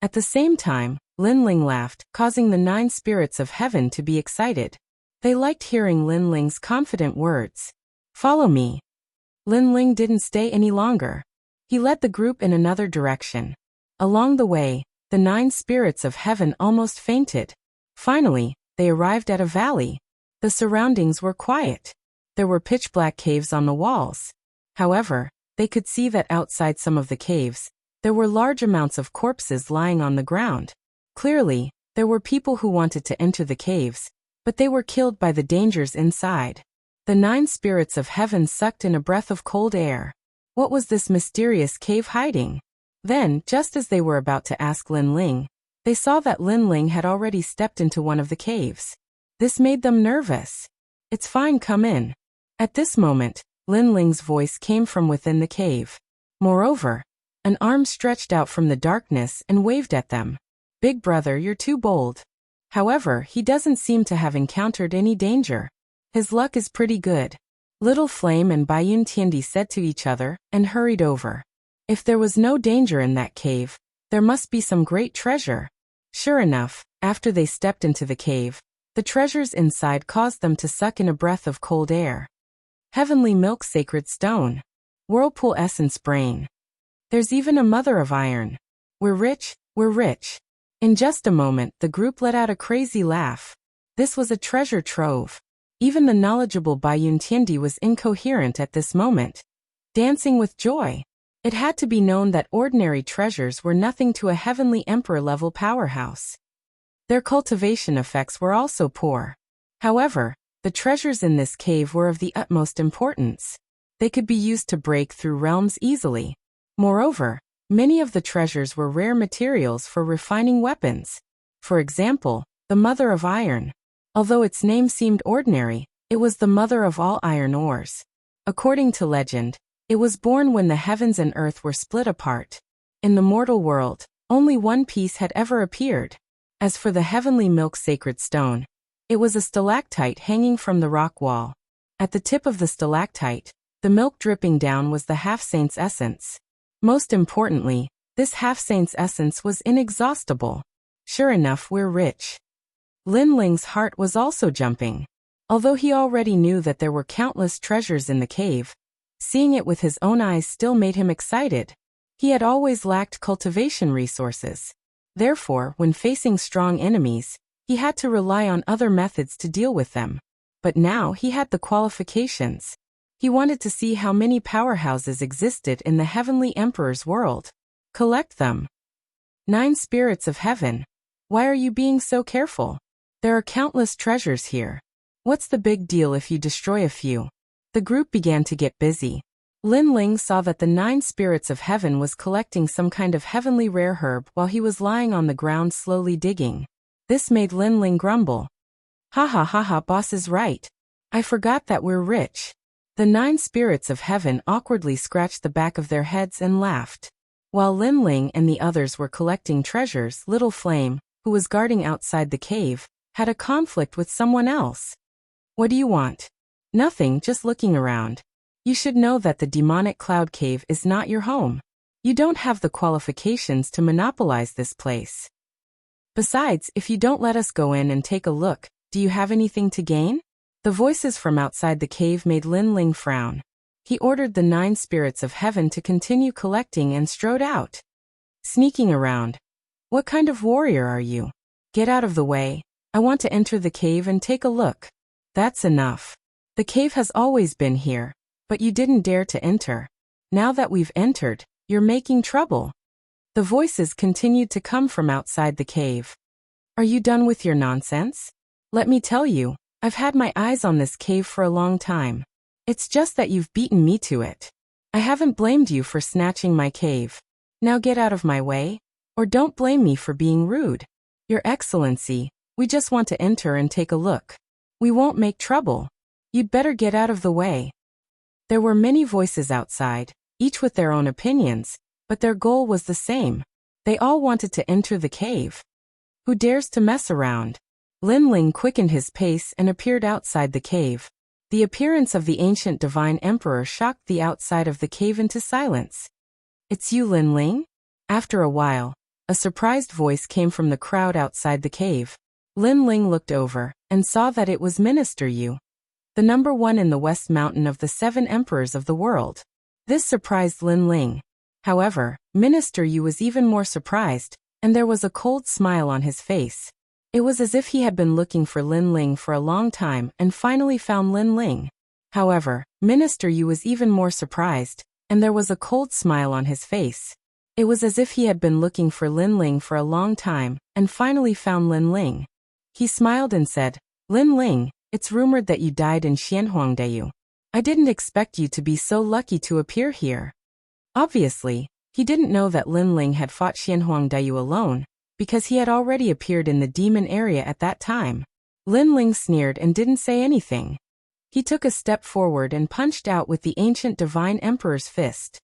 At the same time, Lin Ling laughed, causing the 9 spirits of heaven to be excited. They liked hearing Lin Ling's confident words. Follow me. Lin Ling didn't stay any longer. He led the group in another direction. Along the way, the 9 spirits of heaven almost fainted. Finally, they arrived at a valley. The surroundings were quiet. There were pitch-black caves on the walls. However, they could see that outside some of the caves, there were large amounts of corpses lying on the ground. Clearly, there were people who wanted to enter the caves, but they were killed by the dangers inside. The 9 spirits of heaven sucked in a breath of cold air. What was this mysterious cave hiding? Then, just as they were about to ask Lin Ling, they saw that Lin Ling had already stepped into one of the caves. This made them nervous. It's fine, come in. At this moment, Lin Ling's voice came from within the cave. Moreover, an arm stretched out from the darkness and waved at them. Big brother, you're too bold. However, he doesn't seem to have encountered any danger. His luck is pretty good. Little Flame and Bayun Tiandi said to each other, and hurried over. If there was no danger in that cave, there must be some great treasure. Sure enough, after they stepped into the cave, the treasures inside caused them to suck in a breath of cold air. Heavenly Milk Sacred Stone. Whirlpool Essence Brain. There's even a Mother of Iron. We're rich, we're rich. In just a moment, the group let out a crazy laugh. This was a treasure trove. Even the knowledgeable Bai Yuntiendi was incoherent at this moment, dancing with joy. It had to be known that ordinary treasures were nothing to a heavenly emperor-level powerhouse. Their cultivation effects were also poor. However, the treasures in this cave were of the utmost importance. They could be used to break through realms easily. Moreover, many of the treasures were rare materials for refining weapons. For example, the Mother of Iron. Although its name seemed ordinary, it was the mother of all iron ores. According to legend, it was born when the heavens and earth were split apart. In the mortal world, only one piece had ever appeared. As for the heavenly milk sacred stone, it was a stalactite hanging from the rock wall. At the tip of the stalactite, the milk dripping down was the half-saint's essence. Most importantly, this half-saint's essence was inexhaustible. Sure enough, we're rich. Lin Ling's heart was also jumping. Although he already knew that there were countless treasures in the cave, seeing it with his own eyes still made him excited. He had always lacked cultivation resources. Therefore, when facing strong enemies, he had to rely on other methods to deal with them. But now he had the qualifications. He wanted to see how many powerhouses existed in the Heavenly Emperor's world. Collect them. 9 spirits of heaven. Why are you being so careful? There are countless treasures here. What's the big deal if you destroy a few? The group began to get busy. Lin Ling saw that the 9 spirits of heaven was collecting some kind of heavenly rare herb while he was lying on the ground slowly digging. This made Lin Ling grumble. Ha ha ha ha, boss is right. I forgot that we're rich. The 9 spirits of heaven awkwardly scratched the back of their heads and laughed. While Lin Ling and the others were collecting treasures, Little Flame, who was guarding outside the cave, had a conflict with someone else. What do you want? Nothing, just looking around. You should know that the demonic cloud cave is not your home. You don't have the qualifications to monopolize this place. Besides, if you don't let us go in and take a look, do you have anything to gain? The voices from outside the cave made Lin Ling frown. He ordered the 9 spirits of heaven to continue collecting and strode out. Sneaking around. What kind of warrior are you? Get out of the way. I want to enter the cave and take a look. That's enough. The cave has always been here, but you didn't dare to enter. Now that we've entered, you're making trouble. The voices continued to come from outside the cave. Are you done with your nonsense? Let me tell you, I've had my eyes on this cave for a long time. It's just that you've beaten me to it. I haven't blamed you for snatching my cave. Now get out of my way, or don't blame me for being rude. Your Excellency, we just want to enter and take a look. We won't make trouble. You'd better get out of the way. There were many voices outside, each with their own opinions, but their goal was the same. They all wanted to enter the cave. Who dares to mess around? Lin Ling quickened his pace and appeared outside the cave. The appearance of the ancient divine emperor shocked the outside of the cave into silence. It's you, Lin Ling? After a while, a surprised voice came from the crowd outside the cave. Lin Ling looked over and saw that it was Minister Yu, the number 1 in the West Mountain of the 7 emperors of the world. This surprised Lin Ling. However, Minister Yu was even more surprised, and there was a cold smile on his face. It was as if he had been looking for Lin Ling for a long time and finally found Lin Ling. However, Minister Yu was even more surprised, and there was a cold smile on his face. It was as if he had been looking for Lin Ling for a long time and finally found Lin Ling. He smiled and said, Lin Ling, it's rumored that you died in Xianhuangdayu. I didn't expect you to be so lucky to appear here. Obviously, he didn't know that Lin Ling had fought Xianhuangdayu alone, because he had already appeared in the demon area at that time. Lin Ling sneered and didn't say anything. He took a step forward and punched out with the ancient divine emperor's fist.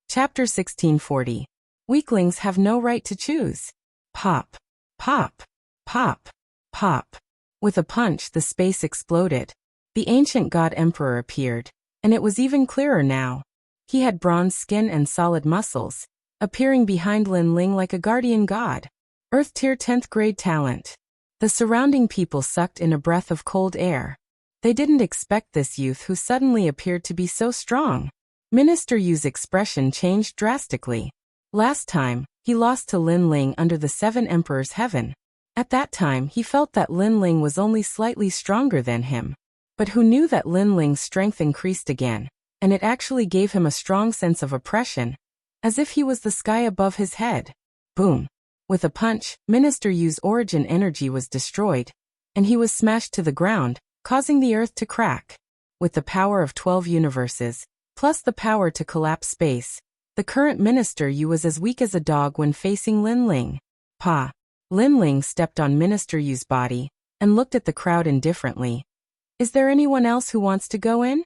Chapter 1640. Weaklings have no right to choose. Pop. Pop. Pop. Pop. With a punch, the space exploded. The ancient god emperor appeared, and it was even clearer now. He had bronze skin and solid muscles, appearing behind Lin Ling like a guardian god. Earth Tier 10th grade talent. The surrounding people sucked in a breath of cold air. They didn't expect this youth who suddenly appeared to be so strong. Minister Yu's expression changed drastically. Last time, He lost to Lin Ling under the Seven Emperors' Heaven. At that time he felt that Lin Ling was only slightly stronger than him. But who knew that Lin Ling's strength increased again, and it actually gave him a strong sense of oppression, as if he was the sky above his head. Boom! With a punch, Minister Yu's origin energy was destroyed, and he was smashed to the ground, causing the earth to crack. With the power of 12 universes, plus the power to collapse space, the current Minister Yu was as weak as a dog when facing Lin Ling. Pa! Lin Ling stepped on Minister Yu's body, and looked at the crowd indifferently. Is there anyone else who wants to go in?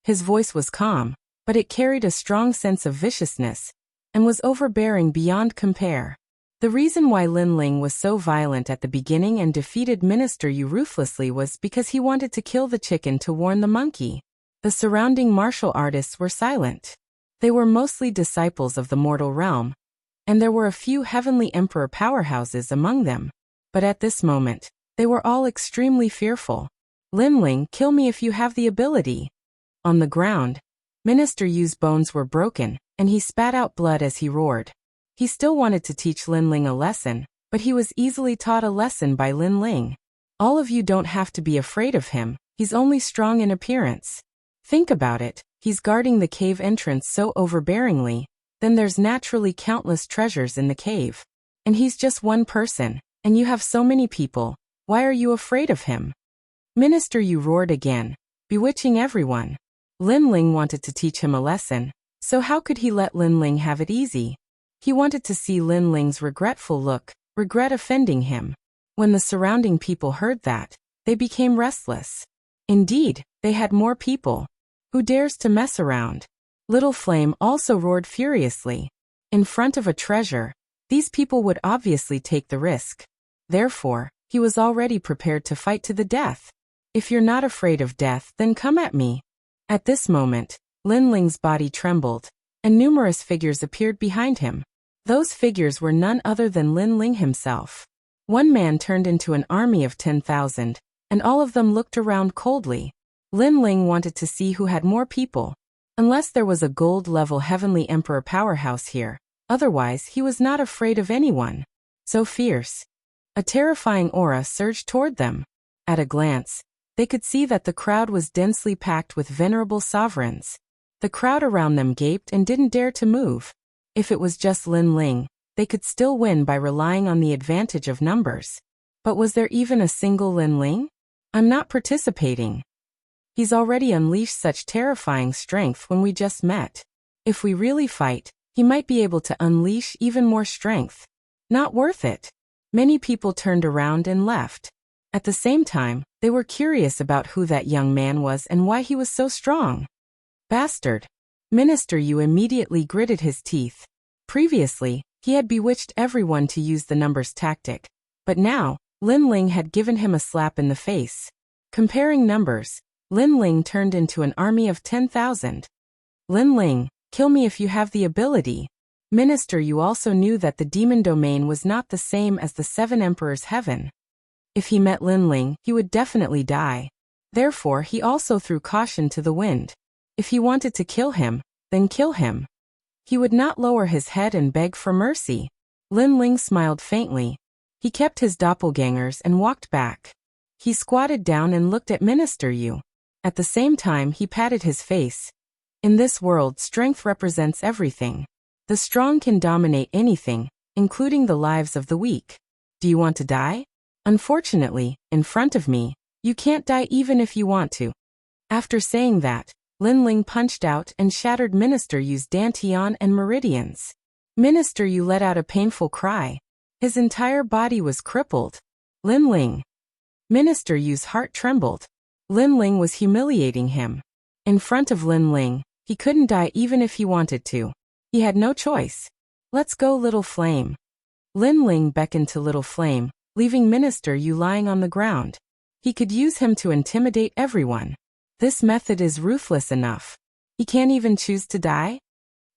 His voice was calm, but it carried a strong sense of viciousness, and was overbearing beyond compare. The reason why Lin Ling was so violent at the beginning and defeated Minister Yu ruthlessly was because he wanted to kill the chicken to warn the monkey. The surrounding martial artists were silent. They were mostly disciples of the mortal realm, and there were a few heavenly emperor powerhouses among them. But at this moment, they were all extremely fearful. Lin Ling, kill me if you have the ability. On the ground, Minister Yu's bones were broken, and he spat out blood as he roared. He still wanted to teach Lin Ling a lesson, but he was easily taught a lesson by Lin Ling. All of you don't have to be afraid of him, he's only strong in appearance. Think about it, he's guarding the cave entrance so overbearingly, then there's naturally countless treasures in the cave. And he's just one person, and you have so many people, why are you afraid of him? Minister Yu roared again, bewitching everyone. Lin Ling wanted to teach him a lesson, so how could he let Lin Ling have it easy? He wanted to see Lin Ling's regretful look, regret offending him. When the surrounding people heard that, they became restless. Indeed, they had more people. Who dares to mess around? Little Flame also roared furiously. In front of a treasure, these people would obviously take the risk. Therefore, he was already prepared to fight to the death. If you're not afraid of death, then come at me. At this moment, Lin Ling's body trembled, and numerous figures appeared behind him. Those figures were none other than Lin Ling himself. One man turned into an army of 10,000, and all of them looked around coldly. Lin Ling wanted to see who had more people. Unless there was a gold-level heavenly emperor powerhouse here, otherwise he was not afraid of anyone. So fierce. A terrifying aura surged toward them. At a glance, they could see that the crowd was densely packed with venerable sovereigns. The crowd around them gaped and didn't dare to move. If it was just Lin Ling, they could still win by relying on the advantage of numbers. But was there even a single Lin Ling? I'm not participating. He's already unleashed such terrifying strength when we just met. If we really fight, he might be able to unleash even more strength. Not worth it. Many people turned around and left. At the same time, they were curious about who that young man was and why he was so strong. Bastard. Minister Yu immediately gritted his teeth. Previously, he had bewitched everyone to use the numbers tactic, but now, Lin Ling had given him a slap in the face. Comparing numbers, Lin Ling turned into an army of 10,000. Lin Ling, kill me if you have the ability. Minister Yu also knew that the demon domain was not the same as the Seven Emperors' Heaven. If he met Lin Ling, he would definitely die. Therefore, he also threw caution to the wind. If he wanted to kill him, then kill him. He would not lower his head and beg for mercy. Lin Ling smiled faintly. He kept his doppelgangers and walked back. He squatted down and looked at Minister Yu. At the same time, he patted his face. In this world, strength represents everything. The strong can dominate anything, including the lives of the weak. Do you want to die? Unfortunately, in front of me, you can't die even if you want to. After saying that, Lin Ling punched out and shattered Minister Yu's dantian and meridians. Minister Yu let out a painful cry. His entire body was crippled. Lin Ling. Minister Yu's heart trembled. Lin Ling was humiliating him. In front of Lin Ling, he couldn't die even if he wanted to. He had no choice. Let's go, Little Flame. Lin Ling beckoned to Little Flame, leaving Minister Yu lying on the ground. He could use him to intimidate everyone. This method is ruthless enough. He can't even choose to die?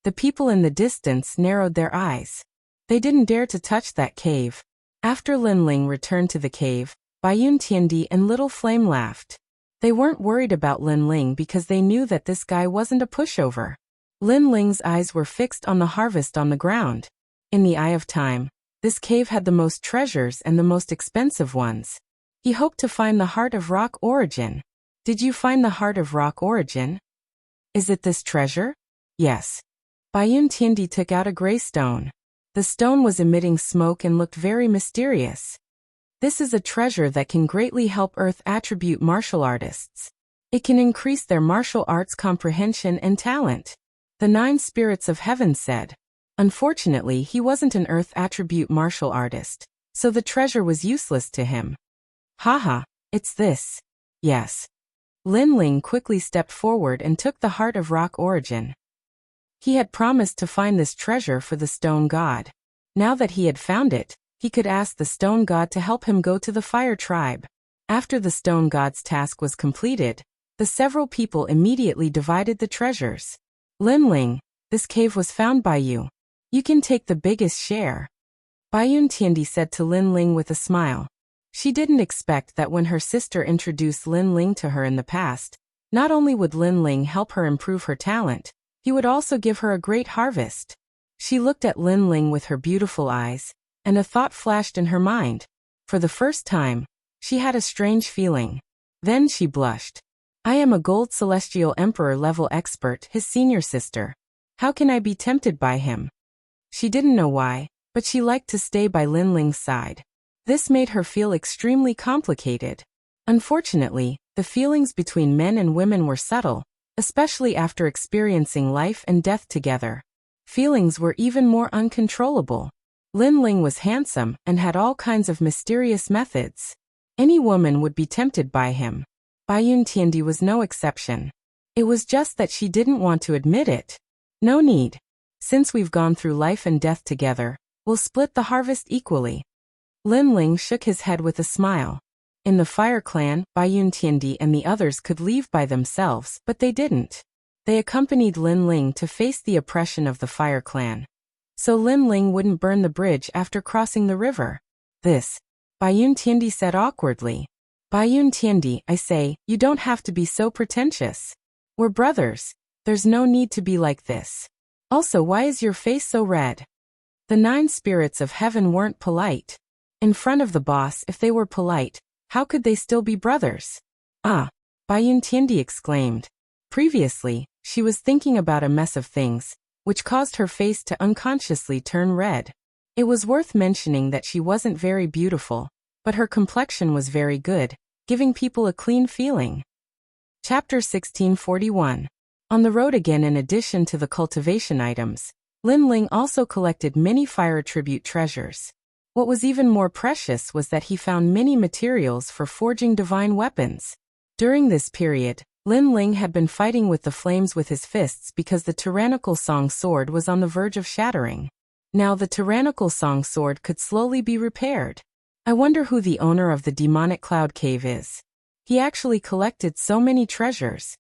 The people in the distance narrowed their eyes. They didn't dare to touch that cave. After Lin Ling returned to the cave, Baiyun Tiandi and Little Flame laughed. They weren't worried about Lin Ling because they knew that this guy wasn't a pushover. Lin Ling's eyes were fixed on the harvest on the ground. In the eye of time, this cave had the most treasures and the most expensive ones. He hoped to find the heart of rock origin. Did you find the heart of rock origin? Is it this treasure? Yes. Bayun Tiandi took out a gray stone. The stone was emitting smoke and looked very mysterious. This is a treasure that can greatly help Earth attribute martial artists. It can increase their martial arts comprehension and talent. The 9 spirits of heaven said. Unfortunately, he wasn't an Earth attribute martial artist, so the treasure was useless to him. Haha, it's this. Yes. Lin Ling quickly stepped forward and took the heart of rock origin. He had promised to find this treasure for the stone god. Now that he had found it, he could ask the stone god to help him go to the fire tribe. After the stone god's task was completed, the several people immediately divided the treasures. Lin Ling, this cave was found by you. You can take the biggest share. Bayun Tiandi said to Lin Ling with a smile. She didn't expect that when her sister introduced Lin Ling to her in the past, not only would Lin Ling help her improve her talent, he would also give her a great harvest. She looked at Lin Ling with her beautiful eyes, and a thought flashed in her mind. For the first time, she had a strange feeling. Then she blushed. I am a Gold Celestial Emperor level expert, his senior sister. How can I be tempted by him? She didn't know why, but she liked to stay by Lin Ling's side. This made her feel extremely complicated. Unfortunately, the feelings between men and women were subtle, especially after experiencing life and death together. Feelings were even more uncontrollable. Lin Ling was handsome and had all kinds of mysterious methods. Any woman would be tempted by him. Bayun Tiandi was no exception. It was just that she didn't want to admit it. No need. Since we've gone through life and death together, we'll split the harvest equally. Lin Ling shook his head with a smile. In the Fire Clan, Bayun Tiandi and the others could leave by themselves, but they didn't. They accompanied Lin Ling to face the oppression of the Fire Clan. So Lin Ling wouldn't burn the bridge after crossing the river. This, Bayun Tiandi said awkwardly. Bayun Tiandi, I say, you don't have to be so pretentious. We're brothers. There's no need to be like this. Also, why is your face so red? The 9 spirits of heaven weren't polite. In front of the boss, if they were polite, how could they still be brothers? Ah, Bayun Tiandi exclaimed. Previously, she was thinking about a mess of things, which caused her face to unconsciously turn red. It was worth mentioning that she wasn't very beautiful, but her complexion was very good, giving people a clean feeling. Chapter 1641. On the road again. In addition to the cultivation items, Lin Ling also collected many fire attribute treasures. What was even more precious was that he found many materials for forging divine weapons. During this period, Lin Ling had been fighting with the flames with his fists because the tyrannical song sword was on the verge of shattering. Now the tyrannical song sword could slowly be repaired. I wonder who the owner of the demonic cloud cave is. He actually collected so many treasures.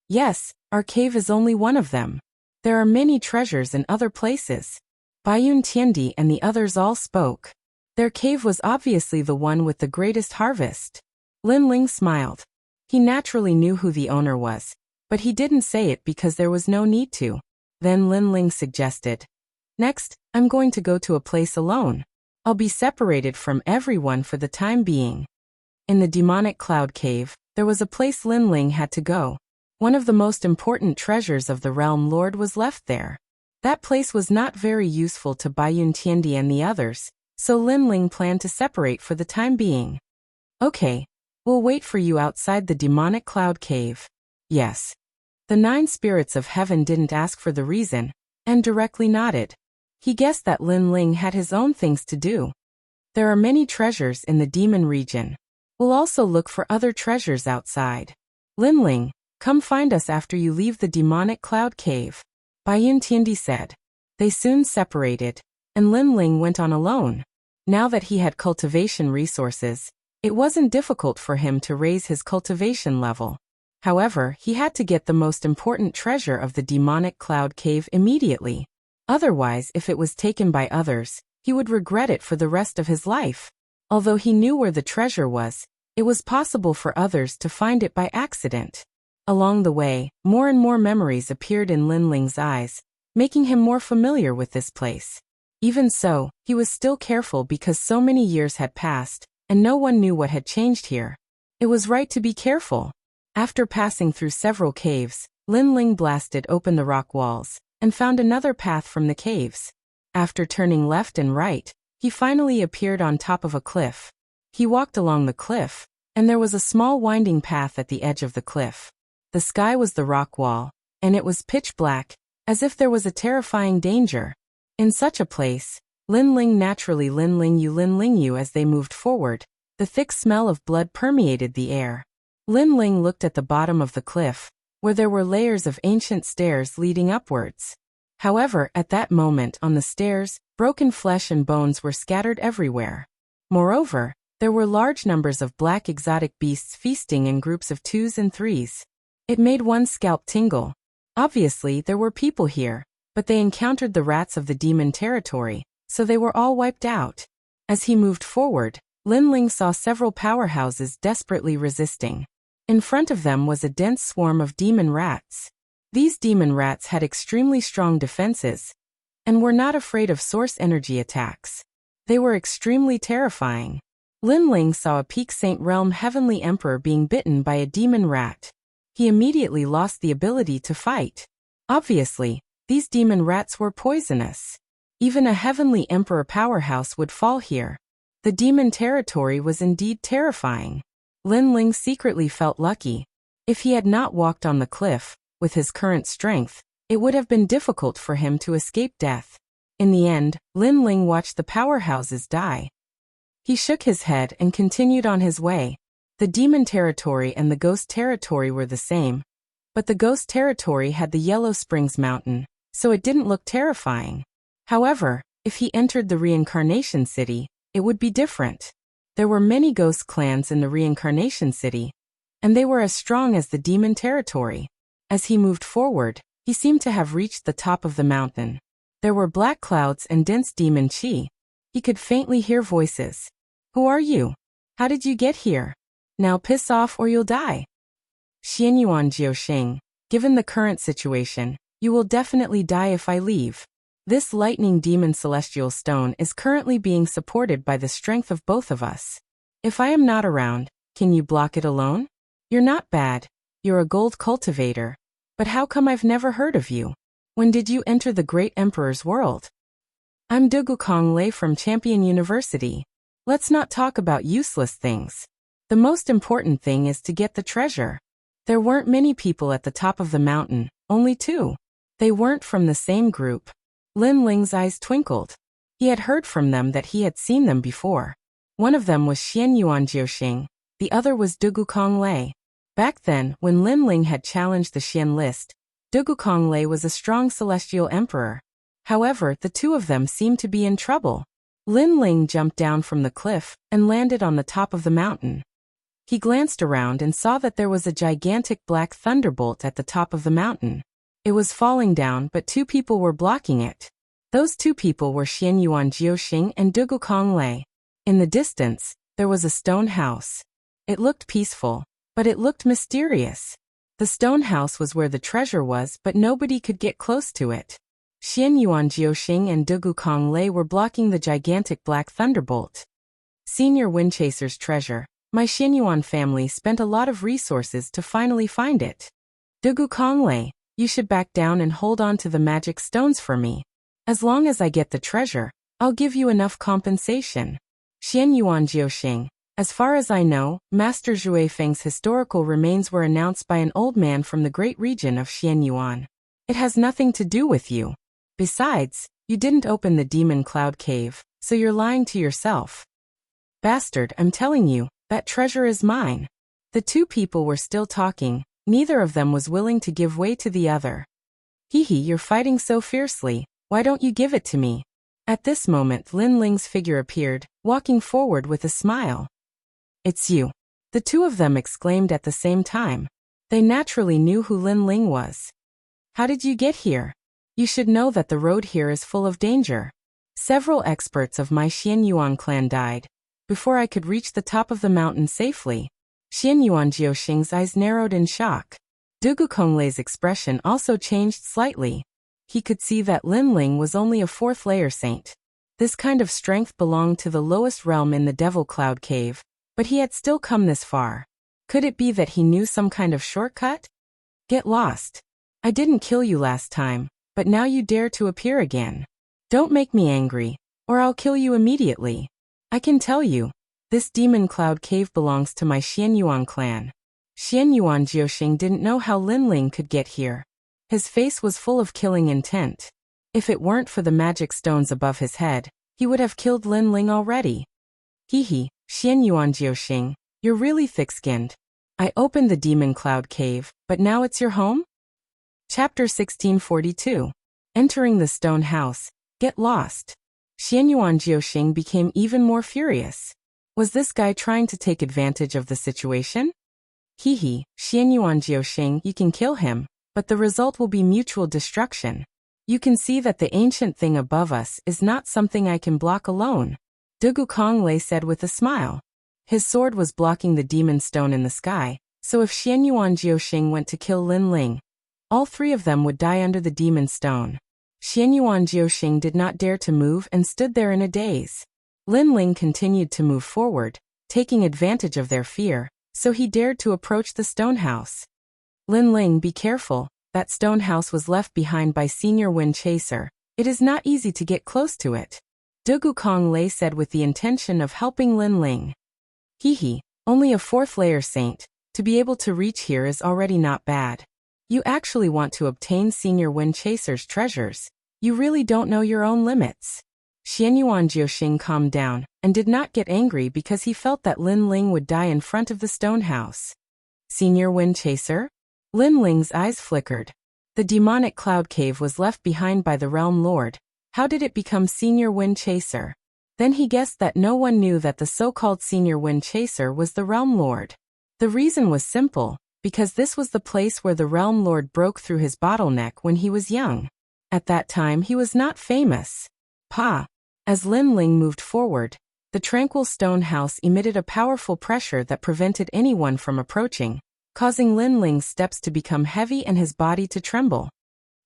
Yes, our cave is only one of them. There are many treasures in other places. Bayun Tiandi and the others all spoke. Their cave was obviously the one with the greatest harvest. Lin Ling smiled. He naturally knew who the owner was, but he didn't say it because there was no need to. Then Lin Ling suggested, next, I'm going to go to a place alone. I'll be separated from everyone for the time being. In the demonic cloud cave, there was a place Lin Ling had to go. One of the most important treasures of the realm lord was left there. That place was not very useful to Bayun Tiandi and the others, so Lin Ling planned to separate for the time being. Okay, we'll wait for you outside the demonic cloud cave. Yes. The 9 spirits of heaven didn't ask for the reason, and directly nodded. He guessed that Lin Ling had his own things to do. There are many treasures in the demon region. We'll also look for other treasures outside. Lin Ling, come find us after you leave the demonic cloud cave. Bayun Tiandi said. They soon separated, and Lin Ling went on alone. Now that he had cultivation resources, it wasn't difficult for him to raise his cultivation level. However, he had to get the most important treasure of the demonic cloud cave immediately. Otherwise, if it was taken by others, he would regret it for the rest of his life. Although he knew where the treasure was, it was possible for others to find it by accident. Along the way, more and more memories appeared in Lin Ling's eyes, making him more familiar with this place. Even so, he was still careful because so many years had passed, and no one knew what had changed here. It was right to be careful. After passing through several caves, Lin Ling blasted open the rock walls, and found another path from the caves. After turning left and right, he finally appeared on top of a cliff. He walked along the cliff, and there was a small winding path at the edge of the cliff. The sky was the rock wall, and it was pitch black, as if there was a terrifying danger. In such a place, Lin Ling naturally Lin Ling you as they moved forward. The thick smell of blood permeated the air. Lin Ling looked at the bottom of the cliff, where there were layers of ancient stairs leading upwards. However, at that moment on the stairs, broken flesh and bones were scattered everywhere. Moreover, there were large numbers of black exotic beasts feasting in groups of 2s and 3s. It made one's scalp tingle. Obviously, there were people here, but they encountered the rats of the demon territory, so they were all wiped out. As he moved forward, Lin Ling saw several powerhouses desperately resisting. In front of them was a dense swarm of demon rats. These demon rats had extremely strong defenses, and were not afraid of source energy attacks. They were extremely terrifying. Lin Ling saw a Peak Saint Realm Heavenly Emperor being bitten by a demon rat. He immediately lost the ability to fight. Obviously, these demon rats were poisonous. Even a Heavenly Emperor powerhouse would fall here. The demon territory was indeed terrifying. Lin Ling secretly felt lucky. If he had not walked on the cliff, with his current strength, it would have been difficult for him to escape death. In the end, Lin Ling watched the powerhouses die. He shook his head and continued on his way. The demon territory and the ghost territory were the same, but the ghost territory had the Yellow Springs Mountain, so it didn't look terrifying. However, if he entered the Reincarnation City, it would be different. There were many ghost clans in the Reincarnation City, and they were as strong as the demon territory. As he moved forward, he seemed to have reached the top of the mountain. There were black clouds and dense demon chi. He could faintly hear voices. "Who are you? How did you get here? Now piss off or you'll die." Xianyuan Jiuxing, given the current situation, you will definitely die if I leave. This lightning demon celestial stone is currently being supported by the strength of both of us. If I am not around, can you block it alone? You're not bad. You're a gold cultivator. But how come I've never heard of you? When did you enter the Great Emperor's world? I'm Dugukong Lei from Champion University. Let's not talk about useless things. The most important thing is to get the treasure. There weren't many people at the top of the mountain, only 2. They weren't from the same group. Lin Ling's eyes twinkled. He had heard from them that he had seen them before. One of them was Xianyuan Jiuxing, the other was Dugukong Lei. Back then, when Lin Ling had challenged the Xian list, Dugukong Lei was a strong celestial emperor. However, the 2 of them seemed to be in trouble. Lin Ling jumped down from the cliff and landed on the top of the mountain. He glanced around and saw that there was a gigantic black thunderbolt at the top of the mountain. It was falling down, but 2 people were blocking it. Those 2 people were Xianyuan Jiuxing and Dugukong Lei. In the distance, there was a stone house. It looked peaceful, but it looked mysterious. The stone house was where the treasure was, but nobody could get close to it. Xianyuan Jiuxing and Dugukong Lei were blocking the gigantic black thunderbolt. Senior Windchaser's treasure. My Xianyuan family spent a lot of resources to finally find it. Dugukong Lei, you should back down and hold on to the magic stones for me. As long as I get the treasure, I'll give you enough compensation. Xianyuan Jiuxing, as far as I know, Master Zhui Feng's historical remains were announced by an old man from the great region of Xianyuan. It has nothing to do with you. Besides, you didn't open the demon cloud cave, so you're lying to yourself. Bastard, I'm telling you, that treasure is mine. The 2 people were still talking. Neither of them was willing to give way to the other. Hee, you're fighting so fiercely, why don't you give it to me? At this moment Lin Ling's figure appeared, walking forward with a smile. It's you. The 2 of them exclaimed at the same time. They naturally knew who Lin Ling was. How did you get here? You should know that the road here is full of danger. Several experts of my Xianyuan clan died before I could reach the top of the mountain safely. Xianyuan Jiuxing's eyes narrowed in shock. Dugukong Lei's expression also changed slightly. He could see that Lin Ling was only a 4th layer saint. This kind of strength belonged to the lowest realm in the Devil Cloud Cave, but he had still come this far. Could it be that he knew some kind of shortcut? Get lost. I didn't kill you last time, but now you dare to appear again. Don't make me angry, or I'll kill you immediately. I can tell you, this Demon Cloud Cave belongs to my Xianyuan clan. Xianyuan Jiuxing didn't know how Linling could get here. His face was full of killing intent. If it weren't for the magic stones above his head, he would have killed Linling already. Hehe, Xianyuan Jiuxing, you're really thick-skinned. I opened the Demon Cloud Cave, but now it's your home? Chapter 1642. Entering the stone house. Get lost. Xianyuan Jiuxing became even more furious. Was this guy trying to take advantage of the situation? Hehe, Xianyuan Jiuxing, you can kill him, but the result will be mutual destruction. You can see that the ancient thing above us is not something I can block alone. Dugu Konglei said with a smile. His sword was blocking the demon stone in the sky, so if Xianyuan Jiuxing went to kill Linling, all three of them would die under the demon stone. Xianyuan Jiuxing did not dare to move and stood there in a daze. Linling continued to move forward, taking advantage of their fear, so he dared to approach the stone house. Linling, be careful, that stone house was left behind by Senior Wind Chaser. It is not easy to get close to it. Dugu Konglei said with the intention of helping Linling. Hehe, only a 4th layer saint, to be able to reach here is already not bad. You actually want to obtain Senior Wind Chaser's treasures. You really don't know your own limits. Xianyuan Jiuxing calmed down, and did not get angry because he felt that Linling would die in front of the stone house. Senior Wind Chaser? Linling's eyes flickered. The demonic cloud cave was left behind by the Realm Lord. How did it become Senior Wind Chaser? Then he guessed that no one knew that the so-called Senior Wind Chaser was the Realm Lord. The reason was simple, because this was the place where the Realm Lord broke through his bottleneck when he was young. At that time he was not famous. Pa. As Linling moved forward, the tranquil stone house emitted a powerful pressure that prevented anyone from approaching, causing Linling's steps to become heavy and his body to tremble.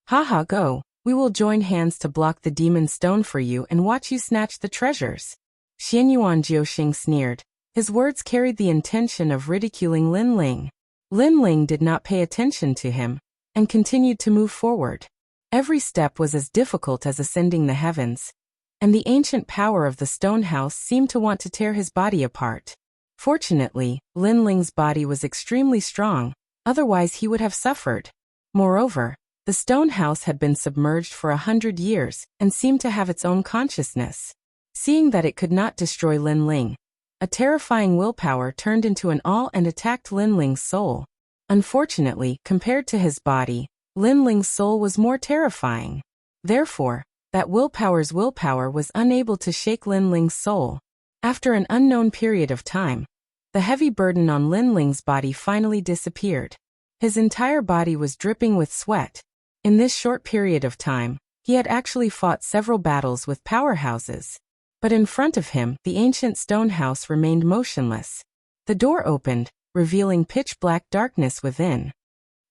Haha, go. We will join hands to block the demon stone for you and watch you snatch the treasures. Xianyuan Jiuxing sneered. His words carried the intention of ridiculing Linling. Linling did not pay attention to him, and continued to move forward. Every step was as difficult as ascending the heavens, and the ancient power of the stone house seemed to want to tear his body apart. Fortunately, Linling's body was extremely strong, otherwise he would have suffered. Moreover, the stone house had been submerged for 100 years and seemed to have its own consciousness. Seeing that it could not destroy Linling, a terrifying willpower turned into an awe and attacked Linling's soul. Unfortunately, compared to his body, Linling's soul was more terrifying. Therefore, that willpower's willpower was unable to shake Linling's soul. After an unknown period of time, the heavy burden on Linling's body finally disappeared. His entire body was dripping with sweat. In this short period of time, he had actually fought several battles with powerhouses. But in front of him, the ancient stone house remained motionless. The door opened, revealing pitch-black darkness within.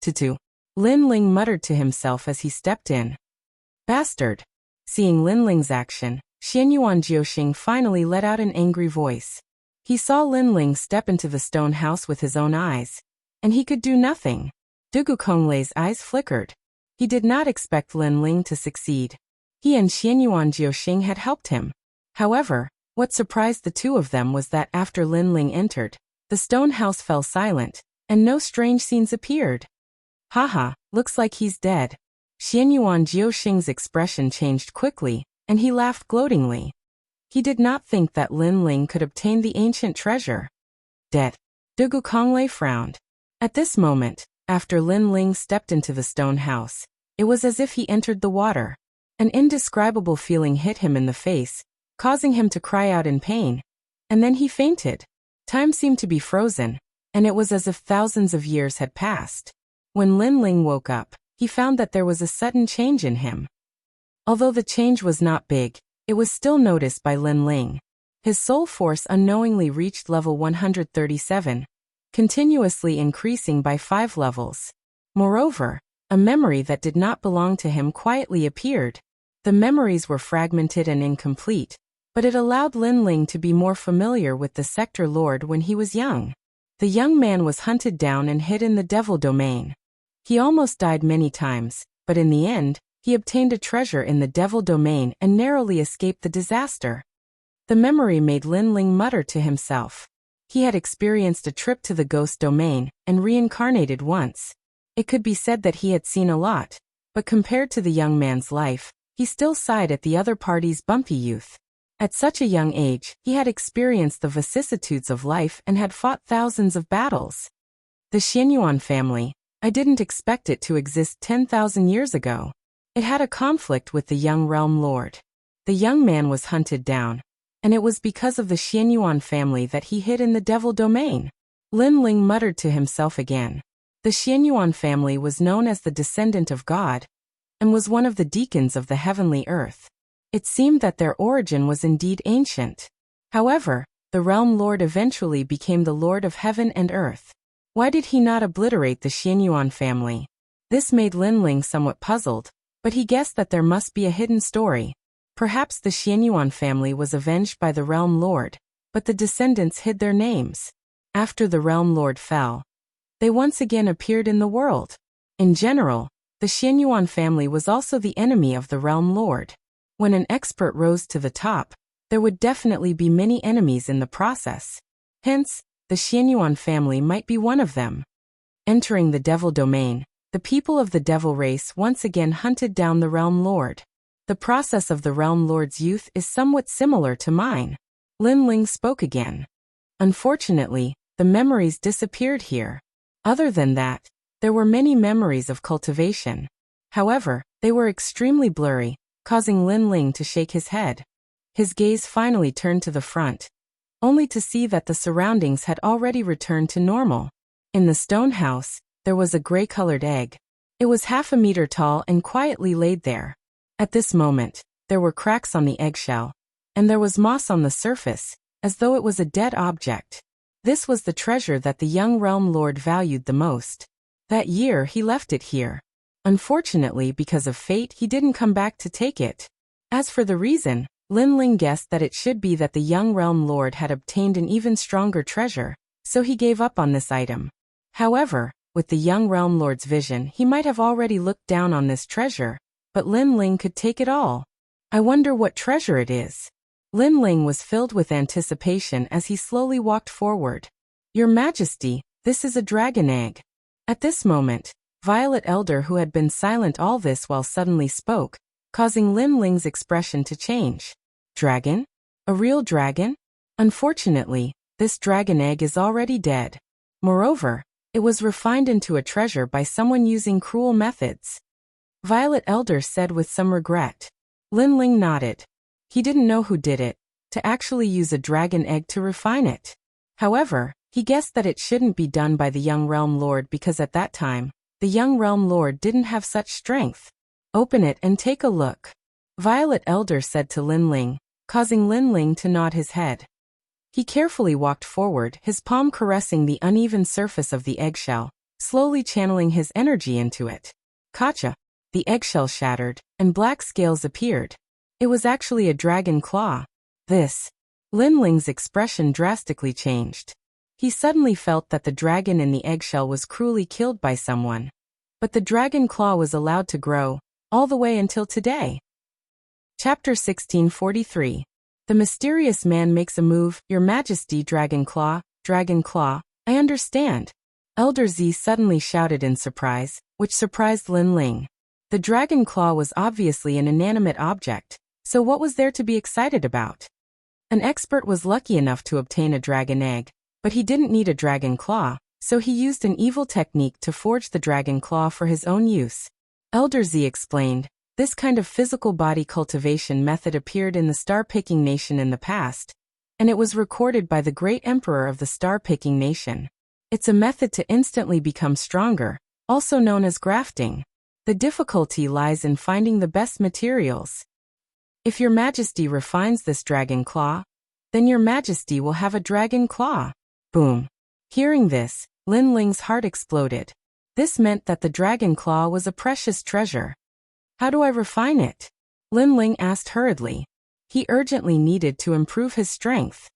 Tutu. Linling muttered to himself as he stepped in. Bastard. Seeing Linling's action, Xianyuan Jiuxing finally let out an angry voice. He saw Linling step into the stone house with his own eyes, and he could do nothing. Dugu Konglei's eyes flickered. He did not expect Linling to succeed. He and Xianyuan Jiuxing had helped him. However, what surprised the two of them was that after Linling entered, the stone house fell silent, and no strange scenes appeared. Haha, looks like he's dead. Xianyuan Jiuxing's expression changed quickly, and he laughed gloatingly. He did not think that Linling could obtain the ancient treasure. Dead. Dugu Konglei frowned. At this moment, after Linling stepped into the stone house, it was as if he entered the water. An indescribable feeling hit him in the face, causing him to cry out in pain, and then he fainted. Time seemed to be frozen, and it was as if thousands of years had passed. When Linling woke up, he found that there was a sudden change in him. Although the change was not big, it was still noticed by Linling. His soul force unknowingly reached level 137, continuously increasing by 5 levels. Moreover, a memory that did not belong to him quietly appeared. The memories were fragmented and incomplete, but it allowed Lin Ling to be more familiar with the Sector Lord when he was young. The young man was hunted down and hid in the Devil Domain. He almost died many times, but in the end, he obtained a treasure in the Devil Domain and narrowly escaped the disaster. The memory made Lin Ling mutter to himself. He had experienced a trip to the Ghost Domain and reincarnated once. It could be said that he had seen a lot, but compared to the young man's life, he still sighed at the other party's bumpy youth. At such a young age, he had experienced the vicissitudes of life and had fought thousands of battles. The Xianyuan family, I didn't expect it to exist 10,000 years ago. It had a conflict with the young realm lord. The young man was hunted down, and it was because of the Xianyuan family that he hid in the Devil Domain. Lin Ling muttered to himself again. The Xianyuan family was known as the descendant of God, and was one of the deacons of the heavenly earth. It seemed that their origin was indeed ancient. However, the realm lord eventually became the lord of heaven and earth. Why did he not obliterate the Xianyuan family? This made Lin Ling somewhat puzzled, but he guessed that there must be a hidden story. Perhaps the Xianyuan family was avenged by the realm lord, but the descendants hid their names. After the realm lord fell, they once again appeared in the world. In general, the Xianyuan family was also the enemy of the realm lord. When an expert rose to the top, there would definitely be many enemies in the process. Hence, the Xianyuan family might be one of them. Entering the Devil Domain, the people of the Devil race once again hunted down the realm lord. The process of the realm lord's youth is somewhat similar to mine. Lin Ling spoke again. Unfortunately, the memories disappeared here. Other than that, there were many memories of cultivation. However, they were extremely blurry, causing Lin Ling to shake his head. His gaze finally turned to the front, only to see that the surroundings had already returned to normal. In the stone house, there was a gray-colored egg. It was half a meter tall and quietly laid there. At this moment, there were cracks on the eggshell, and there was moss on the surface, as though it was a dead object. This was the treasure that the young realm lord valued the most. That year he left it here. Unfortunately, because of fate, he didn't come back to take it. As for the reason, Lin Ling guessed that it should be that the young realm lord had obtained an even stronger treasure, so he gave up on this item. However, with the young realm lord's vision, he might have already looked down on this treasure, but Lin Ling could take it all. I wonder what treasure it is. Lin Ling was filled with anticipation as he slowly walked forward. Your Majesty, this is a dragon egg. At this moment, Violet Elder, who had been silent all this while, suddenly spoke, causing Lin Ling's expression to change. Dragon? A real dragon? Unfortunately, this dragon egg is already dead. Moreover, it was refined into a treasure by someone using cruel methods. Violet Elder said with some regret. Lin Ling nodded. He didn't know who did it, to actually use a dragon egg to refine it. However, he guessed that it shouldn't be done by the young realm lord because at that time, the young realm lord didn't have such strength. Open it and take a look. Violet Elder said to Lin Ling, causing Lin Ling to nod his head. He carefully walked forward, his palm caressing the uneven surface of the eggshell, slowly channeling his energy into it. Kacha! The eggshell shattered, and black scales appeared. It was actually a dragon claw. This. Lin Ling's expression drastically changed. He suddenly felt that the dragon in the eggshell was cruelly killed by someone. But the dragon claw was allowed to grow, all the way until today. Chapter 1643. The mysterious man makes a move. Your Majesty, Dragon Claw, I understand. Elder Z suddenly shouted in surprise, which surprised Lin Ling. The dragon claw was obviously an inanimate object, so what was there to be excited about? An expert was lucky enough to obtain a dragon egg, but he didn't need a dragon claw, so he used an evil technique to forge the dragon claw for his own use. Elder Z explained, this kind of physical body cultivation method appeared in the star-picking nation in the past, and it was recorded by the great emperor of the star-picking nation. It's a method to instantly become stronger, also known as grafting. The difficulty lies in finding the best materials. If Your Majesty refines this dragon claw, then Your Majesty will have a dragon claw. Boom. Hearing this, Lin Ling's heart exploded. This meant that the dragon claw was a precious treasure. How do I refine it? Lin Ling asked hurriedly. He urgently needed to improve his strength.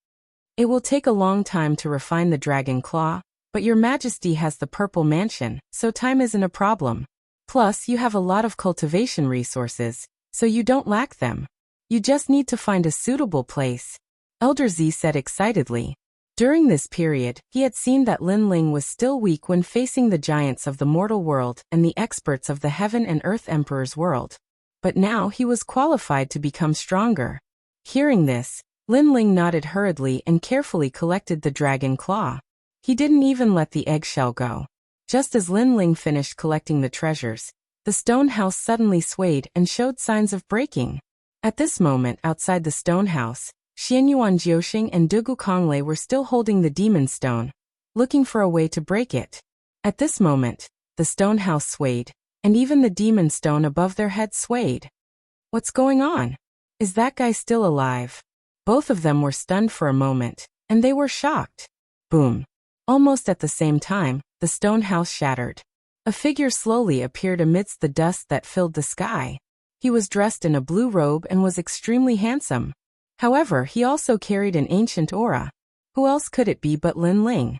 It will take a long time to refine the dragon claw, but your majesty has the purple mansion, so time isn't a problem. Plus, you have a lot of cultivation resources, so you don't lack them. You just need to find a suitable place, Elder Z said excitedly. During this period, he had seen that Lin Ling was still weak when facing the giants of the mortal world and the experts of the Heaven and Earth Emperor's world. But now he was qualified to become stronger. Hearing this, Lin Ling nodded hurriedly and carefully collected the dragon claw. He didn't even let the eggshell go. Just as Lin Ling finished collecting the treasures, the stone house suddenly swayed and showed signs of breaking. At this moment, outside the stone house, Xianyuan Jiuxing and Dugu Konglei were still holding the demon stone, looking for a way to break it. At this moment, the stone house swayed, and even the demon stone above their heads swayed. What's going on? Is that guy still alive? Both of them were stunned for a moment, and they were shocked. Boom. Almost at the same time, the stone house shattered. A figure slowly appeared amidst the dust that filled the sky. He was dressed in a blue robe and was extremely handsome. However, he also carried an ancient aura. Who else could it be but Lin Ling?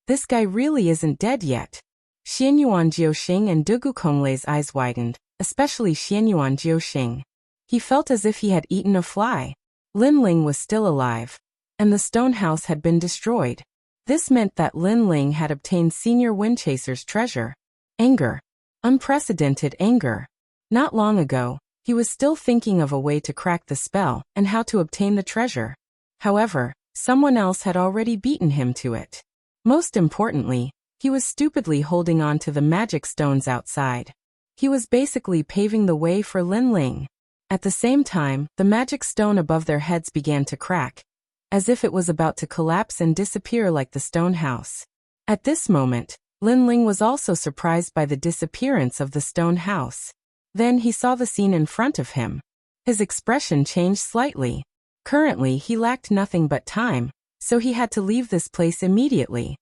This guy really isn't dead yet. Xianyuan Jiuxing and Dugu Konglei's eyes widened, especially Xianyuan Jiuxing. He felt as if he had eaten a fly. Lin Ling was still alive, and the stone house had been destroyed. This meant that Lin Ling had obtained Senior Windchaser's treasure. Anger. Unprecedented anger. Not long ago, he was still thinking of a way to crack the spell and how to obtain the treasure. However, someone else had already beaten him to it. Most importantly, he was stupidly holding on to the magic stones outside. He was basically paving the way for Lin Ling. At the same time, the magic stone above their heads began to crack, as if it was about to collapse and disappear like the stone house. At this moment, Lin Ling was also surprised by the disappearance of the stone house. Then he saw the scene in front of him. His expression changed slightly. Currently, he lacked nothing but time, so he had to leave this place immediately.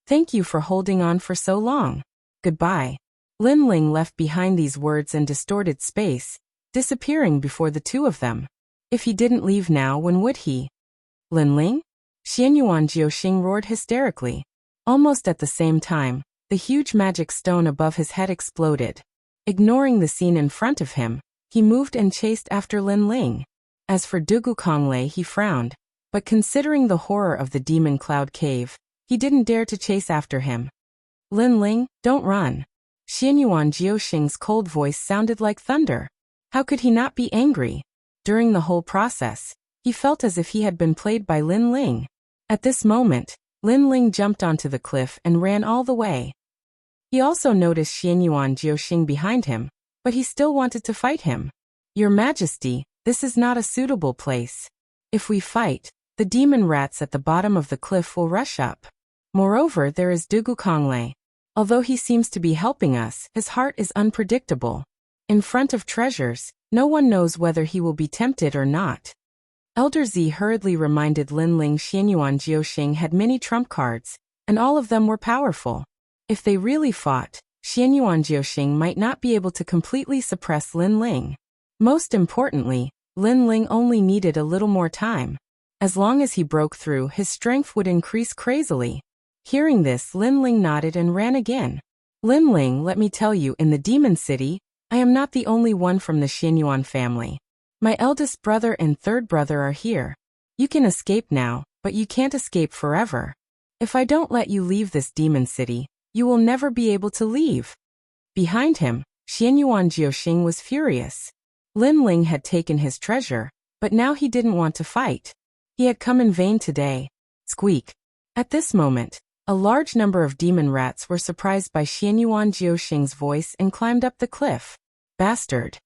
Thank you for holding on for so long. Goodbye. Lin Ling left behind these words in distorted space, disappearing before the two of them. If he didn't leave now, when would he? Lin Ling? Xianyuan Jiuxing roared hysterically. Almost at the same time, the huge magic stone above his head exploded. Ignoring the scene in front of him, he moved and chased after Lin Ling. As for Dugu Konglei, he frowned, but considering the horror of the demon cloud cave, he didn't dare to chase after him. Lin Ling, don't run. Xianyuan Jiuxing's cold voice sounded like thunder. How could he not be angry? During the whole process, he felt as if he had been played by Lin Ling. At this moment, Lin Ling jumped onto the cliff and ran all the way. He also noticed Xianyuan Jiuxing behind him, but he still wanted to fight him. Your Majesty, this is not a suitable place. If we fight, the demon rats at the bottom of the cliff will rush up. Moreover, there is Dugu Konglei. Although he seems to be helping us, his heart is unpredictable. In front of treasures, no one knows whether he will be tempted or not. Elder Z hurriedly reminded Lin Ling Xianyuan Jiuxing had many trump cards, and all of them were powerful. If they really fought, Xianyuan Jiuxing might not be able to completely suppress Lin Ling. Most importantly, Lin Ling only needed a little more time. As long as he broke through, his strength would increase crazily. Hearing this, Lin Ling nodded and ran again. Lin Ling, let me tell you, in the Demon City, I am not the only one from the Xianyuan family. My eldest brother and third brother are here. You can escape now, but you can't escape forever. If I don't let you leave this Demon City, you will never be able to leave. Behind him, Xianyuan Jiuxing was furious. Lin Ling had taken his treasure, but now he didn't want to fight. He had come in vain today. Squeak. At this moment, a large number of demon rats were surprised by Xianyuan Jiuxing's voice and climbed up the cliff. Bastard.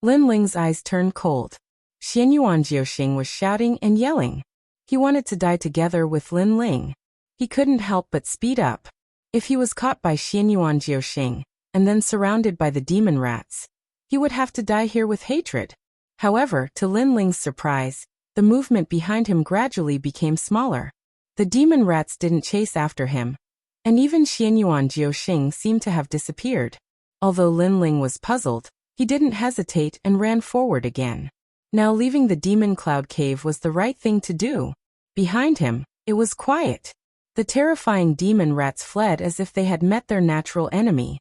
Lin Ling's eyes turned cold. Xianyuan Jiuxing was shouting and yelling. He wanted to die together with Lin Ling. He couldn't help but speed up. If he was caught by Xianyuan Jiuxing, and then surrounded by the demon rats, he would have to die here with hatred. However, to Lin Ling's surprise, the movement behind him gradually became smaller. The demon rats didn't chase after him, and even Xianyuan Jiuxing seemed to have disappeared. Although Lin Ling was puzzled, He didn't hesitate and ran forward again. Now leaving the demon cloud cave was the right thing to do. Behind him, it was quiet. The terrifying demon rats fled as if they had met their natural enemy.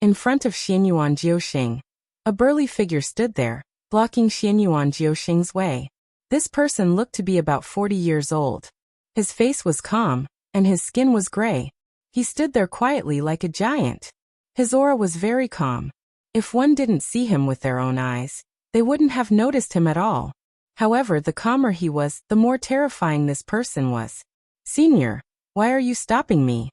In front of Xianyuan Jiuxing, a burly figure stood there, blocking Xianyuan Jiuxing's way. This person looked to be about 40 years old. His face was calm, and his skin was gray. He stood there quietly like a giant. His aura was very calm. If one didn't see him with their own eyes, they wouldn't have noticed him at all. However, the calmer he was, the more terrifying this person was. "Senior, why are you stopping me?"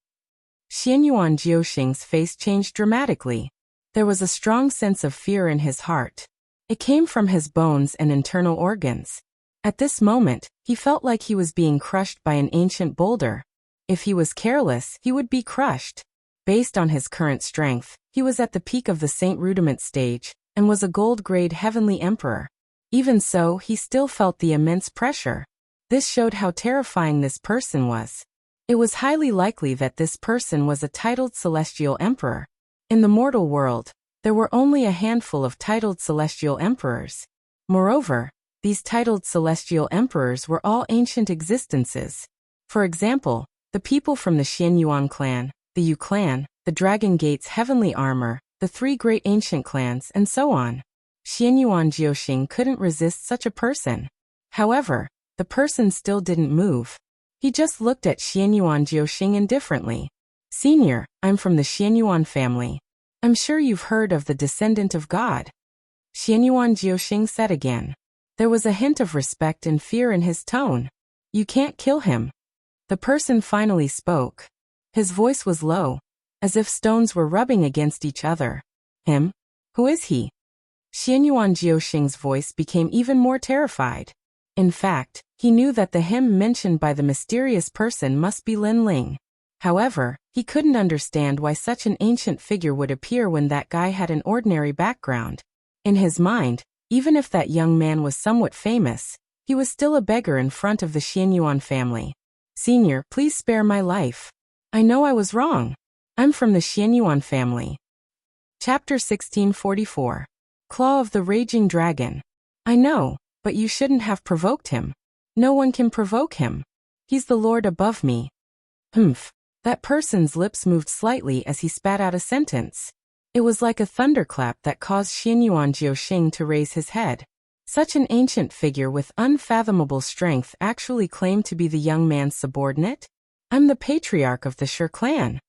Xianyuan Jiuxing's face changed dramatically. There was a strong sense of fear in his heart. It came from his bones and internal organs. At this moment, he felt like he was being crushed by an ancient boulder. If he was careless, he would be crushed. Based on his current strength, he was at the peak of the Saint Rudiment stage, and was a gold-grade heavenly emperor. Even so, he still felt the immense pressure. This showed how terrifying this person was. It was highly likely that this person was a titled celestial emperor. In the mortal world, there were only a handful of titled celestial emperors. Moreover, these titled celestial emperors were all ancient existences. For example, the people from the Xianyuan clan, the Yu clan, the Dragon Gate's heavenly armor, the three great ancient clans, and so on. Xianyuan Jiuxing couldn't resist such a person. However, the person still didn't move. He just looked at Xianyuan Jiuxing indifferently. "Senior, I'm from the Xianyuan family. I'm sure you've heard of the descendant of God." Xianyuan Jiuxing said again. There was a hint of respect and fear in his tone. "You can't kill him." The person finally spoke. His voice was low, as if stones were rubbing against each other. "Him? Who is he?" Xianyuan Jiuxing's voice became even more terrified. In fact, he knew that the him mentioned by the mysterious person must be Lin Ling. However, he couldn't understand why such an ancient figure would appear when that guy had an ordinary background. In his mind, even if that young man was somewhat famous, he was still a beggar in front of the Xianyuan family. "Senior, please spare my life. I know I was wrong. I'm from the Xianyuan family." Chapter 1644. Claw of the Raging Dragon. "I know, but you shouldn't have provoked him. No one can provoke him. He's the lord above me." Humph. That person's lips moved slightly as he spat out a sentence. It was like a thunderclap that caused Xianyuan Jiuxing to raise his head. Such an ancient figure with unfathomable strength actually claimed to be the young man's subordinate? "I'm the patriarch of the Shi clan."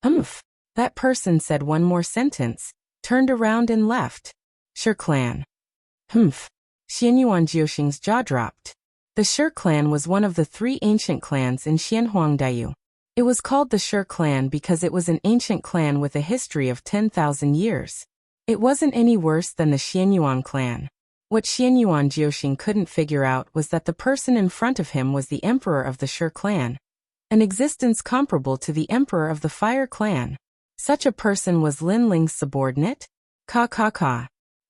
Humph. That person said one more sentence, turned around and left. "Shi clan." Humph. Xianyuan Jiuxing's jaw dropped. The Shi clan was one of the three ancient clans in Xianhuangdaiyu. It was called the Shi clan because it was an ancient clan with a history of 10,000 years. It wasn't any worse than the Xianyuan clan. What Xianyuan Jiuxing couldn't figure out was that the person in front of him was the emperor of the Shi clan, an existence comparable to the emperor of the Fire clan. Such a person was Lin Ling's subordinate? Ka.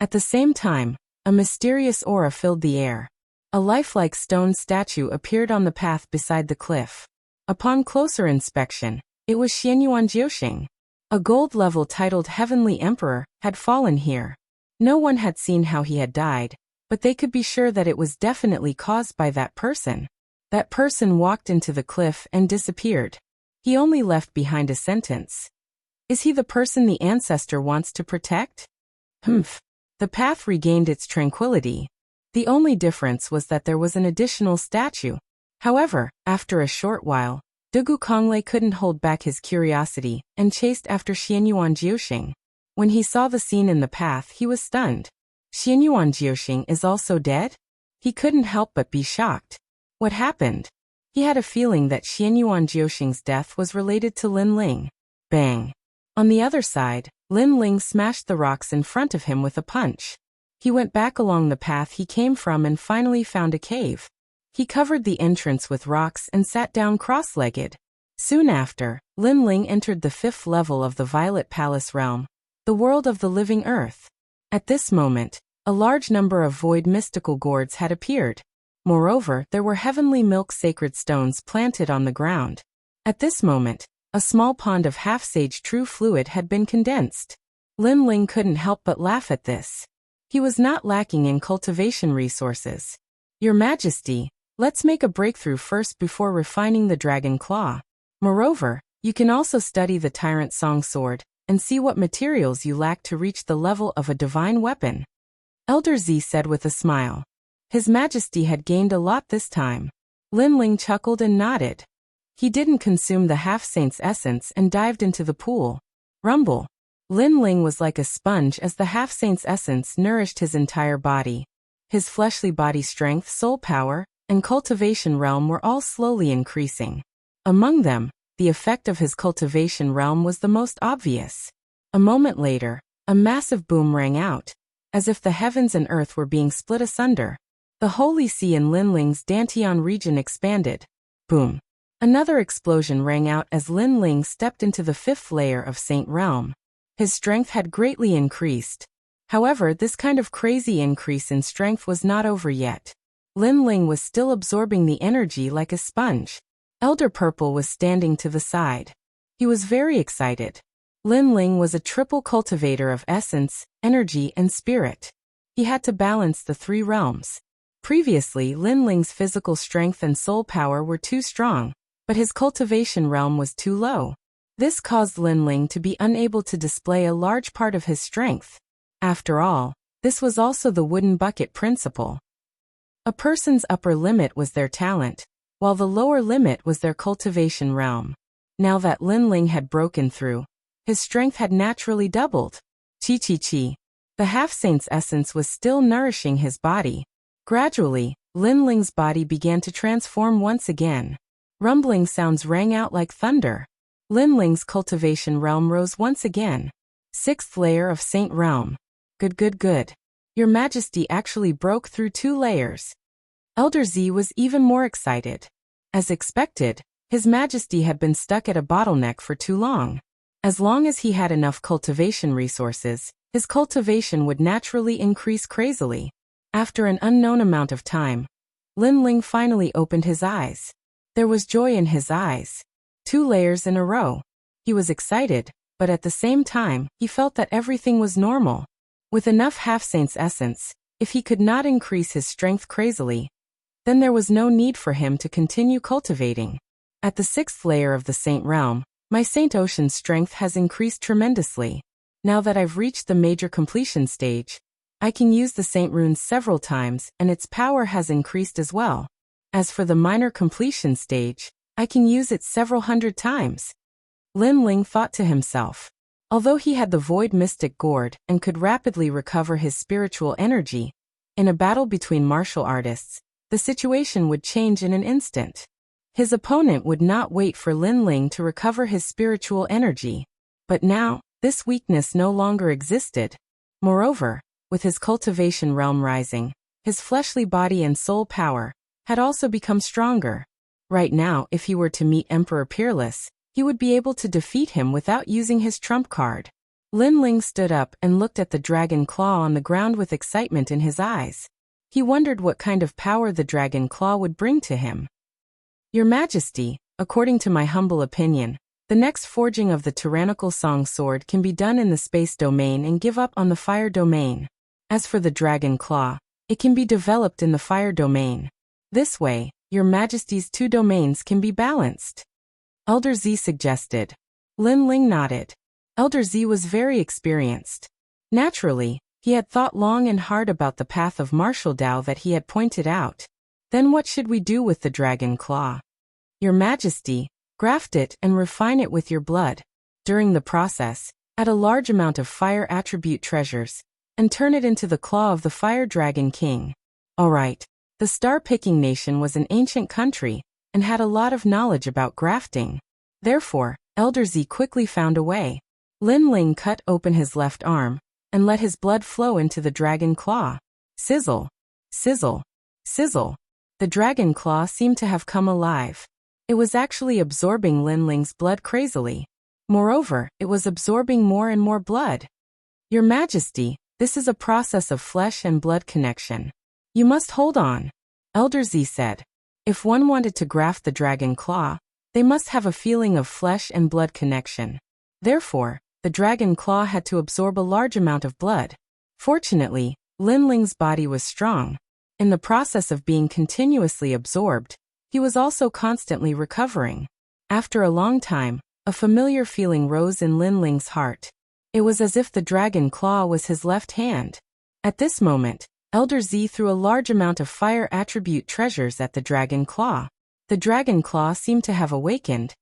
At the same time, a mysterious aura filled the air. A lifelike stone statue appeared on the path beside the cliff. Upon closer inspection, it was Xianyuan Jiuxing. A gold-level titled Heavenly Emperor had fallen here. No one had seen how he had died, but they could be sure that it was definitely caused by that person. That person walked into the cliff and disappeared. He only left behind a sentence. Is he the person the ancestor wants to protect? Humph. The path regained its tranquility. The only difference was that there was an additional statue. However, after a short while, Dugu Konglei couldn't hold back his curiosity and chased after Xianyuan Jiuxing. When he saw the scene in the path, he was stunned. Xianyuan Jiuxing is also dead? He couldn't help but be shocked. What happened? He had a feeling that Xianyuan Jiuxing's death was related to Lin Ling. Bang. On the other side, Lin Ling smashed the rocks in front of him with a punch. He went back along the path he came from and finally found a cave. He covered the entrance with rocks and sat down cross-legged. Soon after, Lin Ling entered the 5th level of the Violet Palace realm, the world of the living earth. At this moment, a large number of void mystical gourds had appeared. Moreover, there were heavenly milk sacred stones planted on the ground. At this moment, a small pond of half-sage true fluid had been condensed. Lin Ling couldn't help but laugh at this. He was not lacking in cultivation resources. Your Majesty, let's make a breakthrough first before refining the dragon claw. Moreover, you can also study the Tyrant Song Sword and see what materials you lack to reach the level of a divine weapon. Elder Z said with a smile. His Majesty had gained a lot this time. Lin Ling chuckled and nodded. He didn't consume the half-saint's essence and dived into the pool. Rumble. Lin Ling was like a sponge as the half-saint's essence nourished his entire body. His fleshly body strength, soul power, and cultivation realm were all slowly increasing. Among them, the effect of his cultivation realm was the most obvious. A moment later, a massive boom rang out, as if the heavens and earth were being split asunder. The Holy See in Lin Ling's Dantian region expanded. Boom. Another explosion rang out as Lin Ling stepped into the 5th layer of Saint Realm. His strength had greatly increased. However, this kind of crazy increase in strength was not over yet. Lin Ling was still absorbing the energy like a sponge. Elder Purple was standing to the side. He was very excited. Lin Ling was a triple cultivator of essence, energy, and spirit. He had to balance the 3 realms. Previously, Lin Ling's physical strength and soul power were too strong, but his cultivation realm was too low. This caused Lin Ling to be unable to display a large part of his strength. After all, this was also the wooden bucket principle. A person's upper limit was their talent, while the lower limit was their cultivation realm. Now that Lin Ling had broken through, his strength had naturally doubled. Chi. The half-saint's essence was still nourishing his body. Gradually, Lin Ling's body began to transform once again. Rumbling sounds rang out like thunder. Lin Ling's cultivation realm rose once again. 6th layer of Saint Realm. Good. Your Majesty actually broke through 2 layers. Elder Z was even more excited. As expected, His Majesty had been stuck at a bottleneck for too long. As long as he had enough cultivation resources, his cultivation would naturally increase crazily. After an unknown amount of time, Lin Ling finally opened his eyes. There was joy in his eyes. 2 layers in a row. He was excited, but at the same time, he felt that everything was normal. With enough half-saint's essence, if he could not increase his strength crazily, then there was no need for him to continue cultivating. At the 6th layer of the Saint Realm, my Saint Ocean's strength has increased tremendously. Now that I've reached the major completion stage, I can use the Saint Runes several times and its power has increased as well. As for the minor completion stage, I can use it several hundred times. Lin Ling thought to himself. Although he had the Void Mystic Gourd and could rapidly recover his spiritual energy, in a battle between martial artists, the situation would change in an instant. His opponent would not wait for Lin Ling to recover his spiritual energy. But now, this weakness no longer existed. Moreover, with his cultivation realm rising, his fleshly body and soul power had also become stronger. Right now, if he were to meet Emperor Peerless, he would be able to defeat him without using his trump card. Lin Ling stood up and looked at the dragon claw on the ground with excitement in his eyes. He wondered what kind of power the dragon claw would bring to him. Your Majesty, according to my humble opinion, the next forging of the tyrannical song sword can be done in the space domain and give up on the fire domain. As for the dragon claw, it can be developed in the fire domain. This way, Your Majesty's 2 domains can be balanced. Elder Z suggested. Lin Ling nodded. Elder Z was very experienced. Naturally, he had thought long and hard about the path of martial Dao that he had pointed out. Then what should we do with the dragon claw? Your Majesty, graft it and refine it with your blood. During the process, add a large amount of fire attribute treasures, and turn it into the claw of the Fire Dragon King. Alright. The Star-Picking Nation was an ancient country, and had a lot of knowledge about grafting. Therefore, Elder Z quickly found a way. Lin Ling cut open his left arm, and let his blood flow into the dragon claw. Sizzle. Sizzle. Sizzle. The dragon claw seemed to have come alive. It was actually absorbing Lin Ling's blood crazily. Moreover, it was absorbing more and more blood. Your Majesty, this is a process of flesh and blood connection. You must hold on. Elder Z said. If one wanted to graft the dragon claw, they must have a feeling of flesh and blood connection. Therefore, the dragon claw had to absorb a large amount of blood. Fortunately, Lin Ling's body was strong. In the process of being continuously absorbed, he was also constantly recovering. After a long time, a familiar feeling rose in Lin Ling's heart. It was as if the dragon claw was his left hand. At this moment, Elder Z threw a large amount of fire attribute treasures at the dragon claw. The dragon claw seemed to have awakened,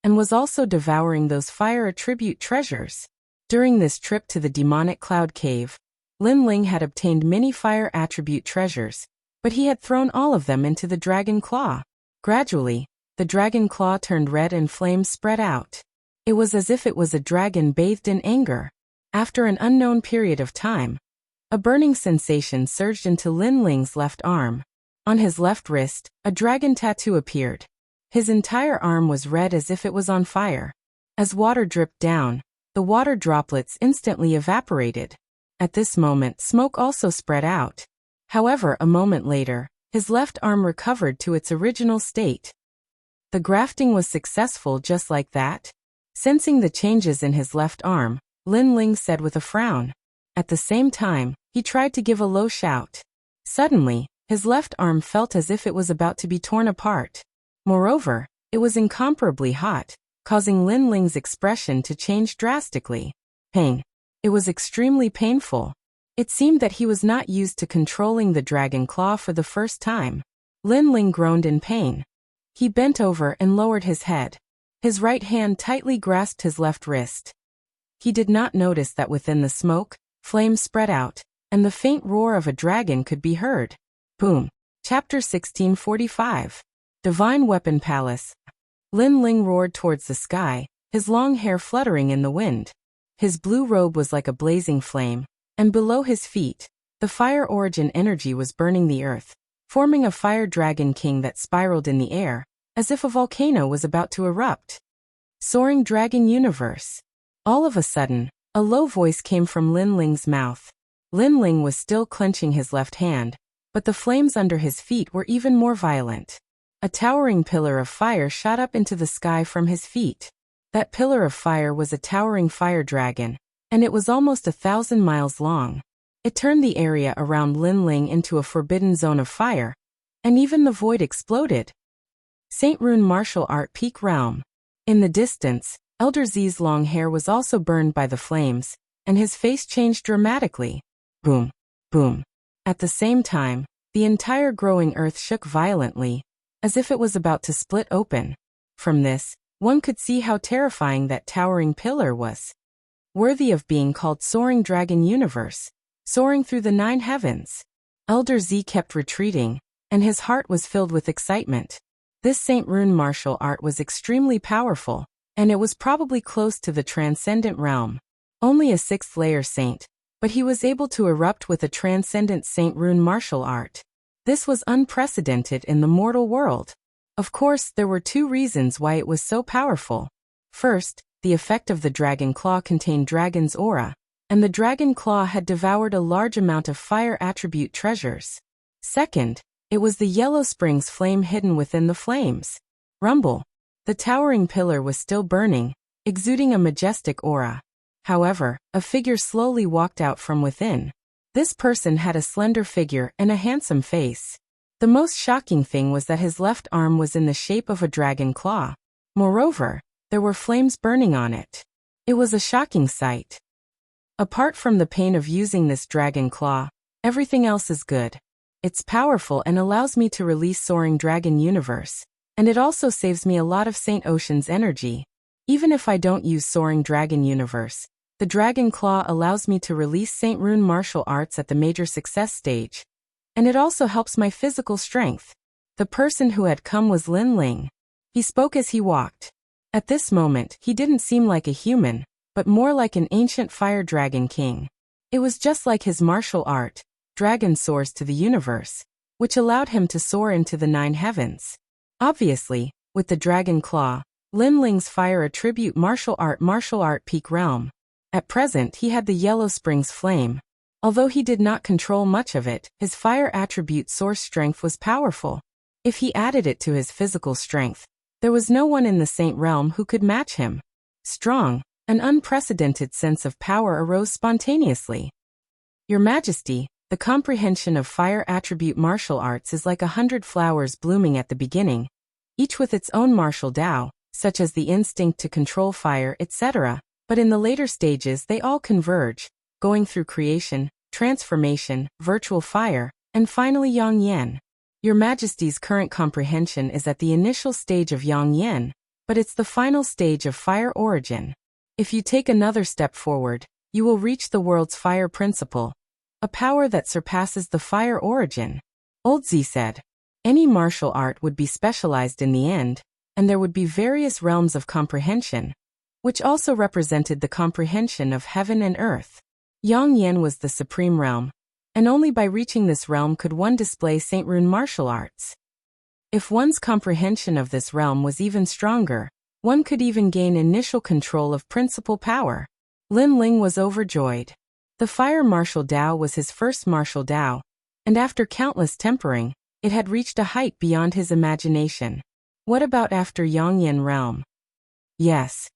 and was also devouring those fire attribute treasures. During this trip to the demonic cloud cave, Lin Ling had obtained many fire attribute treasures, but he had thrown all of them into the dragon claw. Gradually, the dragon claw turned red and flames spread out. It was as if it was a dragon bathed in anger. After an unknown period of time, a burning sensation surged into Lin Ling's left arm. On his left wrist, a dragon tattoo appeared. His entire arm was red as if it was on fire. As water dripped down, the water droplets instantly evaporated. At this moment, smoke also spread out. However, a moment later, his left arm recovered to its original state. The grafting was successful just like that. Sensing the changes in his left arm, Lin Ling said with a frown. At the same time, he tried to give a low shout. Suddenly, his left arm felt as if it was about to be torn apart. Moreover, it was incomparably hot, causing Lin Ling's expression to change drastically. Pain. It was extremely painful. It seemed that he was not used to controlling the dragon claw for the first time. Lin Ling groaned in pain. He bent over and lowered his head. His right hand tightly grasped his left wrist. He did not notice that within the smoke, flames spread out, and the faint roar of a dragon could be heard. Boom. Chapter 1645. Divine Weapon Palace. Lin Ling roared towards the sky, his long hair fluttering in the wind. His blue robe was like a blazing flame, and below his feet, the fire origin energy was burning the earth, forming a fire dragon king that spiraled in the air, as if a volcano was about to erupt. Soaring Dragon Universe. All of a sudden, a low voice came from Lin Ling's mouth. Lin Ling was still clenching his left hand, but the flames under his feet were even more violent. A towering pillar of fire shot up into the sky from his feet. That pillar of fire was a towering fire dragon, and it was almost 1,000 miles long. It turned the area around Lin Ling into a forbidden zone of fire, and even the void exploded. Saint Rune Martial Art Peak Realm. In the distance, Elder Z's long hair was also burned by the flames, and his face changed dramatically. Boom, boom. At the same time, the entire growing earth shook violently, as if it was about to split open. From this, one could see how terrifying that towering pillar was. Worthy of being called Soaring Dragon Universe, soaring through the 9 heavens. Elder Z kept retreating, and his heart was filled with excitement. This Saint Rune martial art was extremely powerful, and it was probably close to the transcendent realm. Only a 6th layer saint, but he was able to erupt with a transcendent Saint Rune martial art. This was unprecedented in the mortal world. Of course, there were 2 reasons why it was so powerful. First, the effect of the dragon claw contained dragon's aura, and the dragon claw had devoured a large amount of fire attribute treasures. Second, it was the yellow springs flame hidden within the flames. Rumble. The towering pillar was still burning, exuding a majestic aura. However, a figure slowly walked out from within. This person had a slender figure and a handsome face. The most shocking thing was that his left arm was in the shape of a dragon claw. Moreover, there were flames burning on it. It was a shocking sight. Apart from the pain of using this dragon claw, everything else is good. It's powerful and allows me to release Soaring Dragon Universe, and it also saves me a lot of Saint Ocean's energy. Even if I don't use Soaring Dragon Universe, the Dragon Claw allows me to release Saint Rune martial arts at the major success stage, and it also helps my physical strength. The person who had come was Lin Ling. He spoke as he walked. At this moment, he didn't seem like a human, but more like an ancient fire dragon king. It was just like his martial art, Dragon Soars to the Universe, which allowed him to soar into the 9 heavens. Obviously, with the Dragon Claw, Lin Ling's fire attribute martial art peak realm. At present he had the Yellow Springs flame. Although he did not control much of it, his fire attribute source strength was powerful. If he added it to his physical strength, there was no one in the Saint realm who could match him. Strong, An unprecedented sense of power arose spontaneously. Your Majesty, the comprehension of fire attribute martial arts is like 100 flowers blooming at the beginning, each with its own martial Tao, such as the instinct to control fire, etc., but in the later stages they all converge, going through creation, transformation, virtual fire, and finally Yang Yan. Your Majesty's current comprehension is at the initial stage of Yang Yan, but it's the final stage of fire origin. If you take another step forward, you will reach the world's fire principle, a power that surpasses the fire origin. Old Z said. Any martial art would be specialized in the end, and there would be various realms of comprehension, which also represented the comprehension of heaven and earth. Yang Yan was the supreme realm, and only by reaching this realm could one display Saint Rune martial arts. If one's comprehension of this realm was even stronger, one could even gain initial control of principal power. Lin Ling was overjoyed. The fire martial Tao was his first martial Tao, and after countless tempering, it had reached a height beyond his imagination. What about after Yang Yan realm? Yes.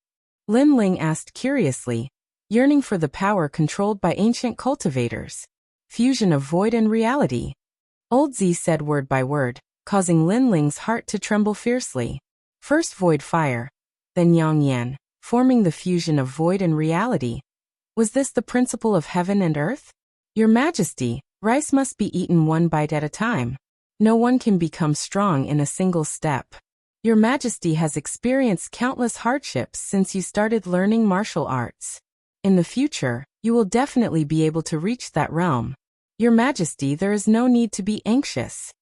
Lin Ling asked curiously, yearning for the power controlled by ancient cultivators. Fusion of void and reality. Old Z said word by word, causing Lin Ling's heart to tremble fiercely. First void fire, then Yang Yan, forming the fusion of void and reality. Was this the principle of heaven and earth? Your Majesty, rice must be eaten one bite at a time. No one can become strong in a single step. Your Majesty has experienced countless hardships since you started learning martial arts. In the future, you will definitely be able to reach that realm. Your Majesty, there is no need to be anxious.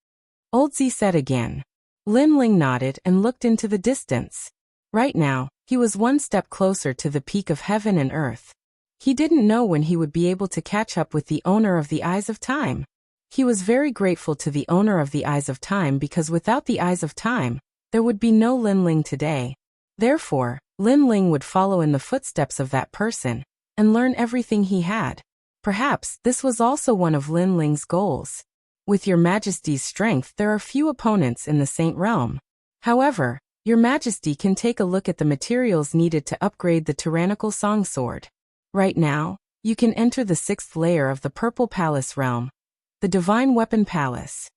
Old Z said again. Lin Ling nodded and looked into the distance. Right now, he was one step closer to the peak of heaven and earth. He didn't know when he would be able to catch up with the owner of the Eyes of Time. He was very grateful to the owner of the Eyes of Time because without the Eyes of Time, there would be no Lin Ling today. Therefore, Lin Ling would follow in the footsteps of that person and learn everything he had. Perhaps this was also one of Lin Ling's goals. With Your Majesty's strength, there are few opponents in the Saint Realm. However, Your Majesty can take a look at the materials needed to upgrade the tyrannical song sword. Right now, you can enter the 6th layer of the Purple Palace realm, the Divine Weapon Palace.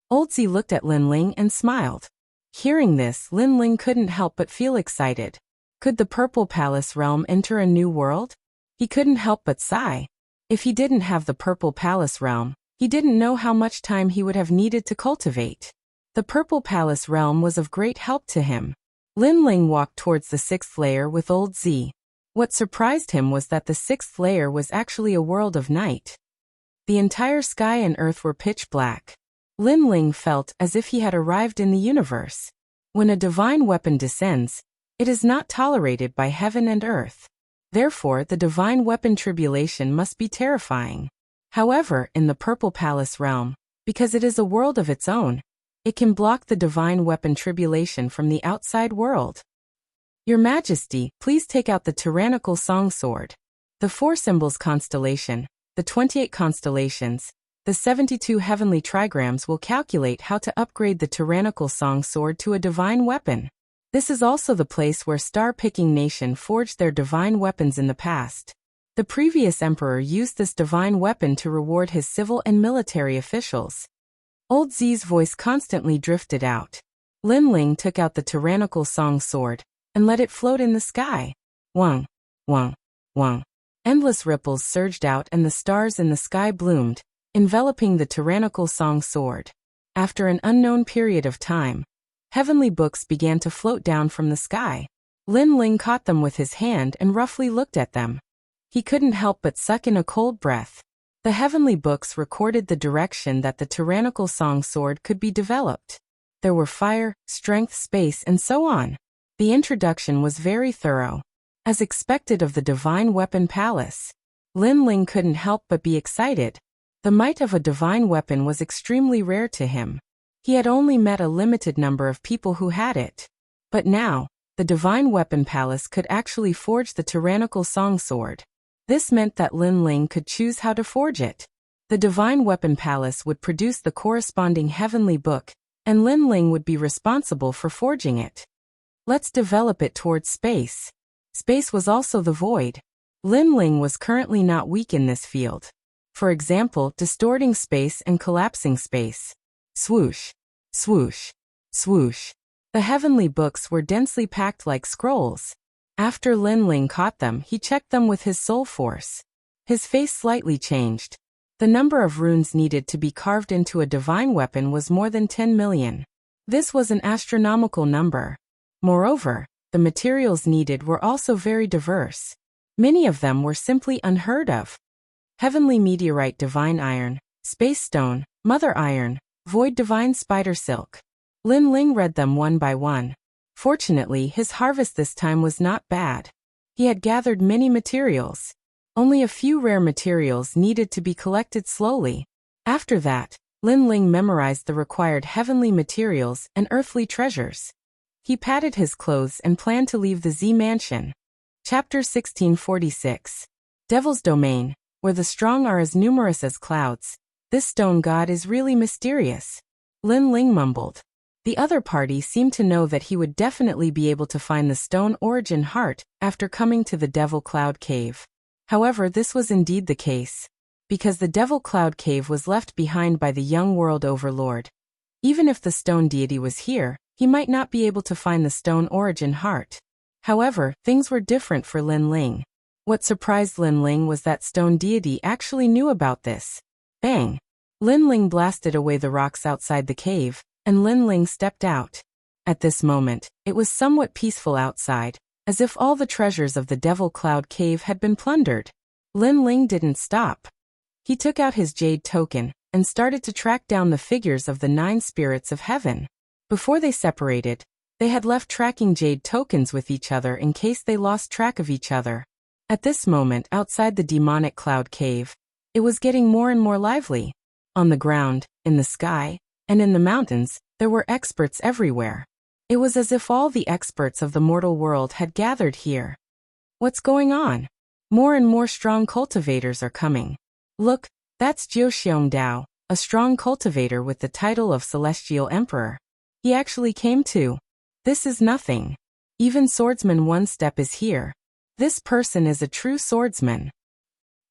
Old Z looked at Lin Ling and smiled. Hearing this, Lin Ling couldn't help but feel excited. Could the Purple Palace realm enter a new world? He couldn't help but sigh. If he didn't have the Purple Palace realm, he didn't know how much time he would have needed to cultivate. The Purple Palace realm was of great help to him. Lin Ling walked towards the 6th layer with Old Z. What surprised him was that the 6th layer was actually a world of night. The entire sky and earth were pitch black. Lin Ling felt as if he had arrived in the universe. When a divine weapon descends, it is not tolerated by heaven and earth. Therefore, the divine weapon tribulation must be terrifying. However, in the Purple Palace realm, because it is a world of its own, it can block the divine weapon tribulation from the outside world. Your Majesty, please take out the tyrannical song sword. The 4 symbols constellation, the 28 constellations, the 72 heavenly trigrams will calculate how to upgrade the tyrannical song sword to a divine weapon. This is also the place where star-picking nation forged their divine weapons in the past. The previous emperor used this divine weapon to reward his civil and military officials. Old Z's voice constantly drifted out. Lin Ling took out the tyrannical song sword and let it float in the sky. Wang, wang, wang. Endless ripples surged out and the stars in the sky bloomed, enveloping the tyrannical song sword. After an unknown period of time, heavenly books began to float down from the sky. Lin Ling caught them with his hand and roughly looked at them. He couldn't help but suck in a cold breath. The heavenly books recorded the direction that the tyrannical song sword could be developed. There were fire, strength, space, and so on. The introduction was very thorough. As expected of the Divine Weapon Palace, Lin Ling couldn't help but be excited. The might of a divine weapon was extremely rare to him. He had only met a limited number of people who had it. But now, the Divine Weapon Palace could actually forge the tyrannical song sword. This meant that Lin Ling could choose how to forge it. The Divine Weapon Palace would produce the corresponding heavenly book, and Lin Ling would be responsible for forging it. Let's develop it towards space. Space was also the void. Lin Ling was currently not weak in this field. For example, distorting space and collapsing space. Swoosh, swoosh, swoosh. The heavenly books were densely packed like scrolls. After Lin Ling caught them, he checked them with his soul force. His face slightly changed. The number of runes needed to be carved into a divine weapon was more than 10 million. This was an astronomical number. Moreover, the materials needed were also very diverse. Many of them were simply unheard of. Heavenly meteorite divine iron, space stone, mother iron, void divine spider silk. Lin Ling read them one by one. Fortunately, his harvest this time was not bad. He had gathered many materials. Only a few rare materials needed to be collected slowly. After that, Lin Ling memorized the required heavenly materials and earthly treasures. He patted his clothes and planned to leave the Z Mansion. Chapter 1646. Devil's Domain, where the strong are as numerous as clouds. This stone god is really mysterious. Lin Ling mumbled. The other party seemed to know that he would definitely be able to find the stone origin heart after coming to the Devil Cloud Cave. However, this was indeed the case. Because the Devil Cloud Cave was left behind by the young world overlord. Even if the stone deity was here, he might not be able to find the stone origin heart. However, things were different for Lin Ling. What surprised Lin Ling was that stone deity actually knew about this. Bang! Lin Ling blasted away the rocks outside the cave, and Lin Ling stepped out. At this moment, it was somewhat peaceful outside, as if all the treasures of the Devil Cloud Cave had been plundered. Lin Ling didn't stop. He took out his jade token and started to track down the figures of the 9 spirits of heaven. Before they separated, they had left tracking jade tokens with each other in case they lost track of each other. At this moment, outside the demonic cloud cave, it was getting more and more lively. On the ground, in the sky, and in the mountains, there were experts everywhere. It was as if all the experts of the mortal world had gathered here. What's going on? More and more strong cultivators are coming. Look, that's Jiu Xiong Dao, a strong cultivator with the title of Celestial Emperor. He actually came too. This is nothing. Even Swordsman One Step is here. This person is a true swordsman.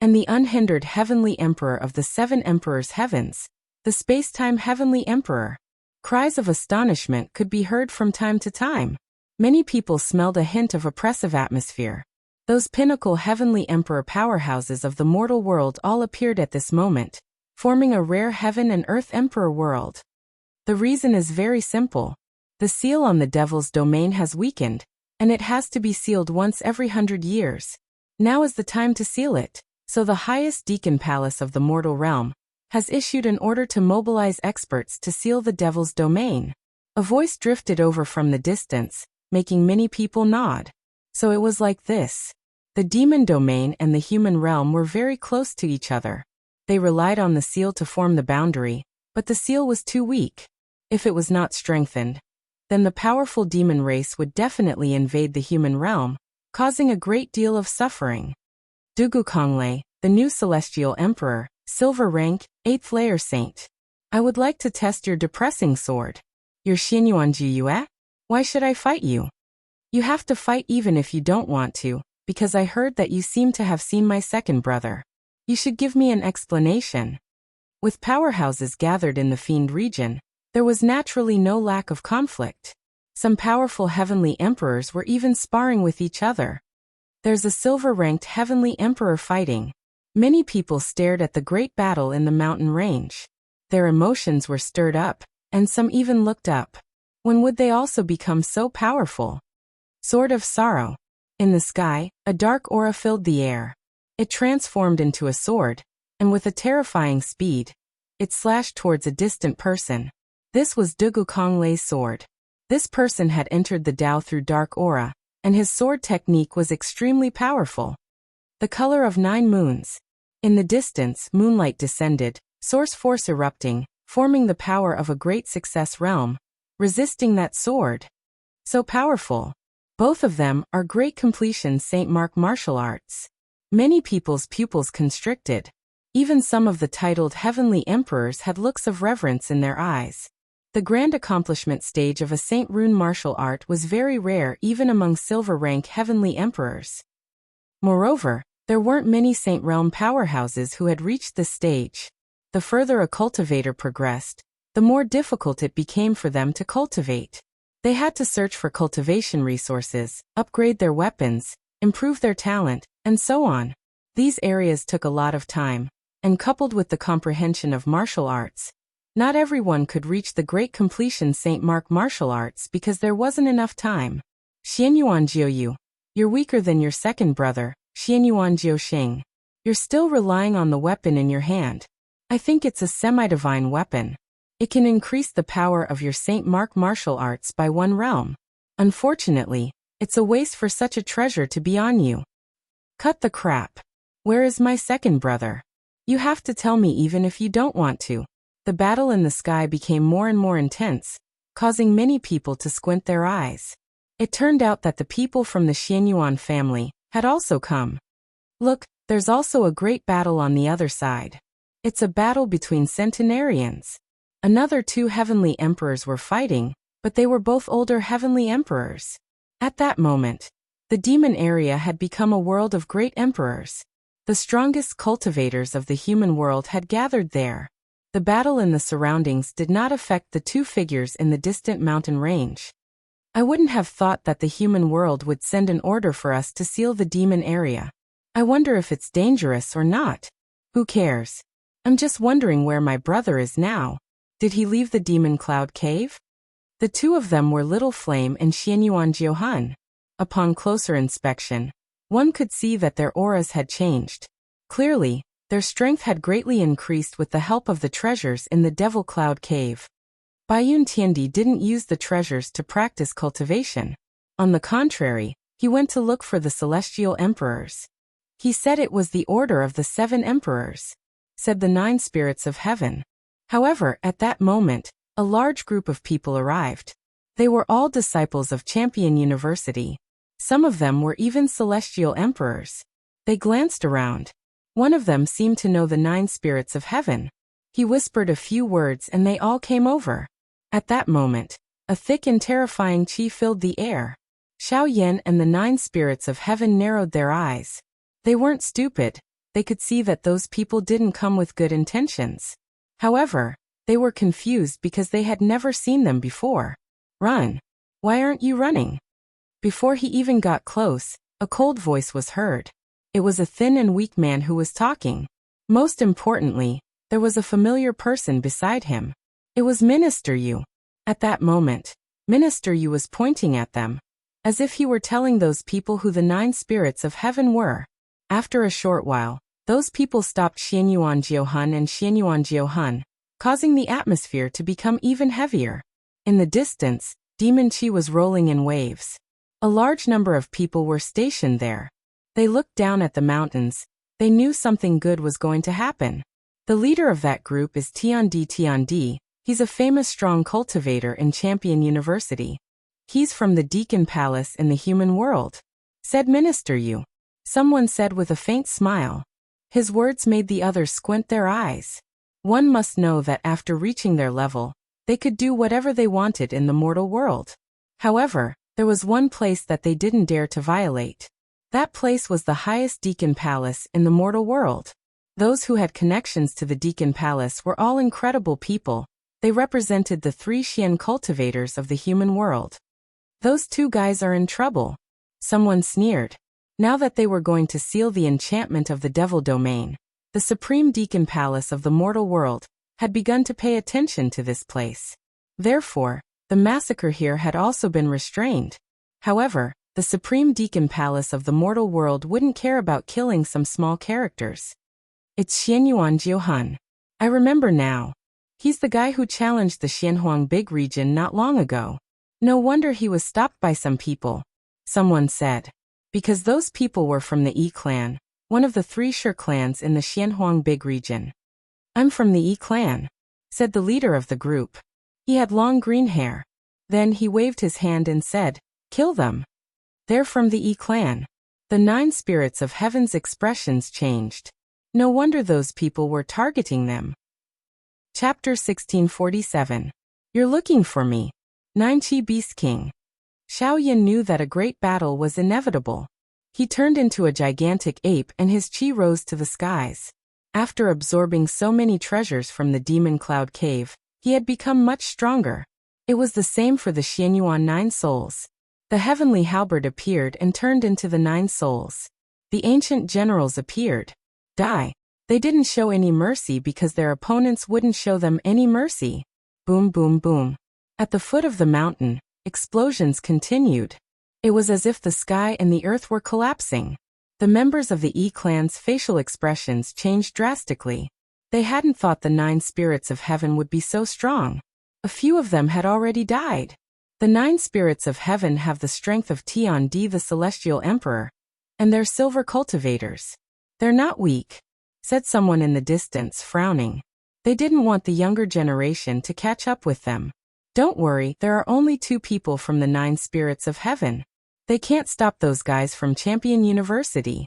And the unhindered Heavenly Emperor of the 7 Emperors' Heavens, the Space-Time Heavenly Emperor. Cries of astonishment could be heard from time to time. Many people smelled a hint of oppressive atmosphere. Those pinnacle Heavenly Emperor powerhouses of the mortal world all appeared at this moment, forming a rare Heaven and Earth Emperor world. The reason is very simple. The seal on the Devil's Domain has weakened, and it has to be sealed once every 100 years. Now is the time to seal it, so the highest Deacon Palace of the mortal realm has issued an order to mobilize experts to seal the Devil's Domain. A voice drifted over from the distance, making many people nod. So it was like this. The demon domain and the human realm were very close to each other. They relied on the seal to form the boundary, but the seal was too weak. If it was not strengthened, then the powerful demon race would definitely invade the human realm, causing a great deal of suffering. Dugu Konglei, the new celestial emperor, silver rank, 8th layer saint. I would like to test your depressing sword. Your Xinyuan Jiyue? Why should I fight you? You have to fight even if you don't want to, because I heard that you seem to have seen my second brother. You should give me an explanation. With powerhouses gathered in the Fiend region, there was naturally no lack of conflict. Some powerful heavenly emperors were even sparring with each other. There's a silver-ranked heavenly emperor fighting. Many people stared at the great battle in the mountain range. Their emotions were stirred up, and some even looked up. When would they also become so powerful? Sword of Sorrow. In the sky, a dark aura filled the air. It transformed into a sword, and with a terrifying speed, it slashed towards a distant person. This was Dugu Konglei's sword. This person had entered the Dao through dark aura, and his sword technique was extremely powerful. The color of 9 moons. In the distance, moonlight descended, source force erupting, forming the power of a great success realm, resisting that sword. So powerful. Both of them are great completion St. Mark martial arts. Many people's pupils constricted. Even some of the titled heavenly emperors had looks of reverence in their eyes. The grand accomplishment stage of a Saint Rune martial art was very rare even among silver-rank heavenly emperors. Moreover, there weren't many Saint Realm powerhouses who had reached this stage. The further a cultivator progressed, the more difficult it became for them to cultivate. They had to search for cultivation resources, upgrade their weapons, improve their talent, and so on. These areas took a lot of time, and coupled with the comprehension of martial arts, not everyone could reach the great completion Saint Mark martial arts because there wasn't enough time. Xianyuan Jiuyu, you're weaker than your second brother, Xianyuan Jiuxing. You're still relying on the weapon in your hand. I think it's a semi-divine weapon. It can increase the power of your Saint Mark martial arts by 1 realm. Unfortunately, it's a waste for such a treasure to be on you. Cut the crap. Where is my second brother? You have to tell me even if you don't want to. The battle in the sky became more and more intense, causing many people to squint their eyes. It turned out that the people from the Xianyuan family had also come. Look, there's also a great battle on the other side. It's a battle between centenarians. Another 2 heavenly emperors were fighting, but they were both older heavenly emperors. At that moment, the demon area had become a world of great emperors. The strongest cultivators of the human world had gathered there. The battle in the surroundings did not affect the 2 figures in the distant mountain range. I wouldn't have thought that the human world would send an order for us to seal the demon area. I wonder if it's dangerous or not. Who cares? I'm just wondering where my brother is now. Did he leave the demon cloud cave? The 2 of them were Little Flame and Xianyuan Jiuhan. Upon closer inspection, one could see that their auras had changed. Clearly, their strength had greatly increased with the help of the treasures in the Devil Cloud Cave. Baiyun Tiandi didn't use the treasures to practice cultivation. On the contrary, he went to look for the celestial emperors. He said it was the order of the 7 emperors, said the 9 spirits of heaven. However, at that moment, a large group of people arrived. They were all disciples of Champion University. Some of them were even celestial emperors. They glanced around. One of them seemed to know the 9 spirits of heaven. He whispered a few words and they all came over. At that moment, a thick and terrifying qi filled the air. Xiao Yan and the 9 spirits of heaven narrowed their eyes. They weren't stupid. They could see that those people didn't come with good intentions. However, they were confused because they had never seen them before. Run. Why aren't you running? Before he even got close, a cold voice was heard. It was a thin and weak man who was talking. Most importantly, there was a familiar person beside him. It was Minister Yu. At that moment, Minister Yu was pointing at them, as if he were telling those people who the 9 spirits of heaven were. After a short while, those people stopped Xianyuan Jiuhan and Xianyuan Jiuhan, causing the atmosphere to become even heavier. In the distance, demon qi was rolling in waves. A large number of people were stationed there. They looked down at the mountains. They knew something good was going to happen. The leader of that group is Tiandi Tiandi. He's a famous strong cultivator in Champion University. He's from the Deacon Palace in the human world, said Minister Yu. Someone said with a faint smile. His words made the others squint their eyes. One must know that after reaching their level, they could do whatever they wanted in the mortal world. However, there was one place that they didn't dare to violate. That place was the highest Deacon Palace in the mortal world. Those who had connections to the Deacon Palace were all incredible people. They represented the 3 Xian cultivators of the human world. Those 2 guys are in trouble. Someone sneered. Now that they were going to seal the enchantment of the Devil Domain, the Supreme Deacon Palace of the mortal world had begun to pay attention to this place. Therefore, the massacre here had also been restrained. However, the Supreme Deacon Palace of the mortal world wouldn't care about killing some small characters. It's Xianyuan Jiuhan. I remember now. He's the guy who challenged the Xianhuang Big Region not long ago. No wonder he was stopped by some people, someone said. Because those people were from the Yi clan, one of the 3 Shi clans in the Xianhuang Big Region. I'm from the Yi clan, said the leader of the group. He had long green hair. Then he waved his hand and said, kill them. They're from the Yi clan. The 9 spirits of heaven's expressions changed. No wonder those people were targeting them. Chapter 1647. You're looking for me. Nine Chi Beast King. Xiao Yin knew that a great battle was inevitable. He turned into a gigantic ape and his chi rose to the skies. After absorbing so many treasures from the demon cloud cave, he had become much stronger. It was the same for the Xianyuan 9 souls. The heavenly halberd appeared and turned into the 9 souls. The ancient generals appeared. They didn't show any mercy because their opponents wouldn't show them any mercy. Boom, boom, boom. At the foot of the mountain, explosions continued. It was as if the sky and the earth were collapsing. The members of the E-clan's facial expressions changed drastically. They hadn't thought the 9 spirits of heaven would be so strong. A few of them had already died. The 9 spirits of heaven have the strength of Tiandi the celestial emperor, and they're silver cultivators. They're not weak, said someone in the distance, frowning. They didn't want the younger generation to catch up with them. Don't worry, there are only 2 people from the 9 spirits of heaven. They can't stop those guys from Champion University,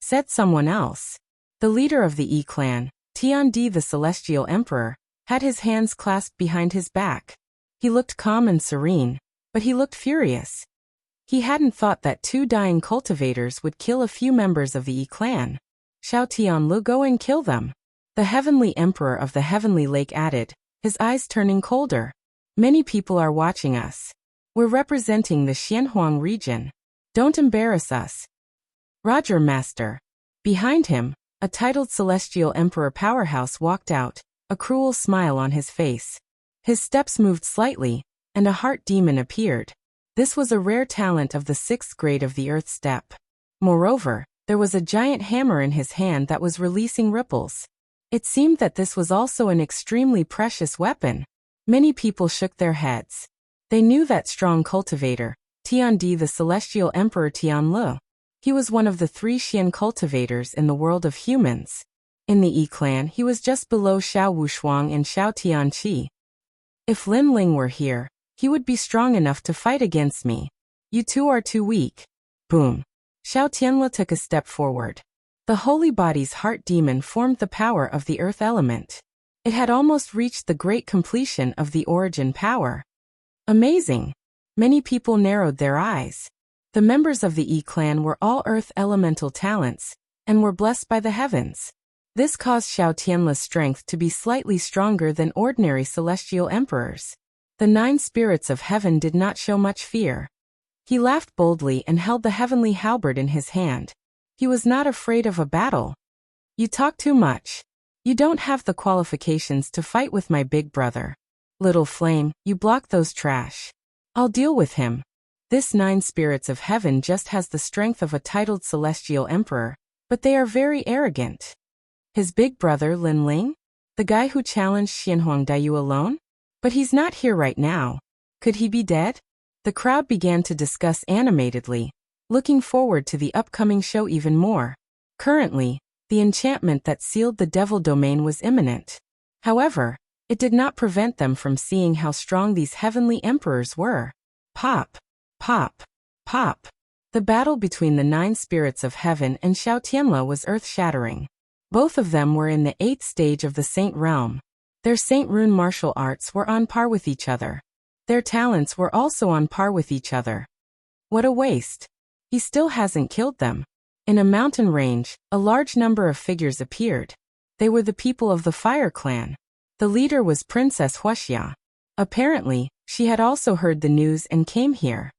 said someone else. The leader of the E-clan, Tiandi the celestial emperor, had his hands clasped behind his back. He looked calm and serene, but he looked furious. He hadn't thought that 2 dying cultivators would kill a few members of the E-clan. Xiao Tianlu, go and kill them. The heavenly emperor of the heavenly lake added, his eyes turning colder. Many people are watching us. We're representing the Xianhuang region. Don't embarrass us. Roger, master. Behind him, a titled celestial emperor powerhouse walked out, a cruel smile on his face. His steps moved slightly, and a heart demon appeared. This was a rare talent of the 6th grade of the earth step. Moreover, there was a giant hammer in his hand that was releasing ripples. It seemed that this was also an extremely precious weapon. Many people shook their heads. They knew that strong cultivator, Tiandi the celestial emperor Tianlu. He was one of the 3 Xian cultivators in the world of humans. In the E-clan, he was just below Xiao Wushuang and Xiao Tianqi. If Lin Ling were here, he would be strong enough to fight against me. You 2 are too weak. Boom. Xiao Tianlu took a step forward. The holy body's heart demon formed the power of the earth element. It had almost reached the great completion of the origin power. Amazing. Many people narrowed their eyes. The members of the E-clan were all earth elemental talents, and were blessed by the heavens. This caused Xiao Tianlu's strength to be slightly stronger than ordinary celestial emperors. The 9 spirits of heaven did not show much fear. He laughed boldly and held the heavenly halberd in his hand. He was not afraid of a battle. You talk too much. You don't have the qualifications to fight with my big brother. Little flame, you block those trash. I'll deal with him. This 9 spirits of heaven just has the strength of a titled celestial emperor, but they are very arrogant. His big brother Lin Ling? The guy who challenged Xianhuang Daiyu alone? But he's not here right now. Could he be dead? The crowd began to discuss animatedly, looking forward to the upcoming show even more. Currently, the enchantment that sealed the devil domain was imminent. However, it did not prevent them from seeing how strong these heavenly emperors were. Pop, pop, pop. The battle between the 9 spirits of heaven and Xiao Tianlu was earth-shattering. Both of them were in the 8th stage of the Saint Realm. Their Saint Rune martial arts were on par with each other. Their talents were also on par with each other. What a waste. He still hasn't killed them. In a mountain range, a large number of figures appeared. They were the people of the Fire Clan. The leader was Princess Wuxia. Apparently, she had also heard the news and came here.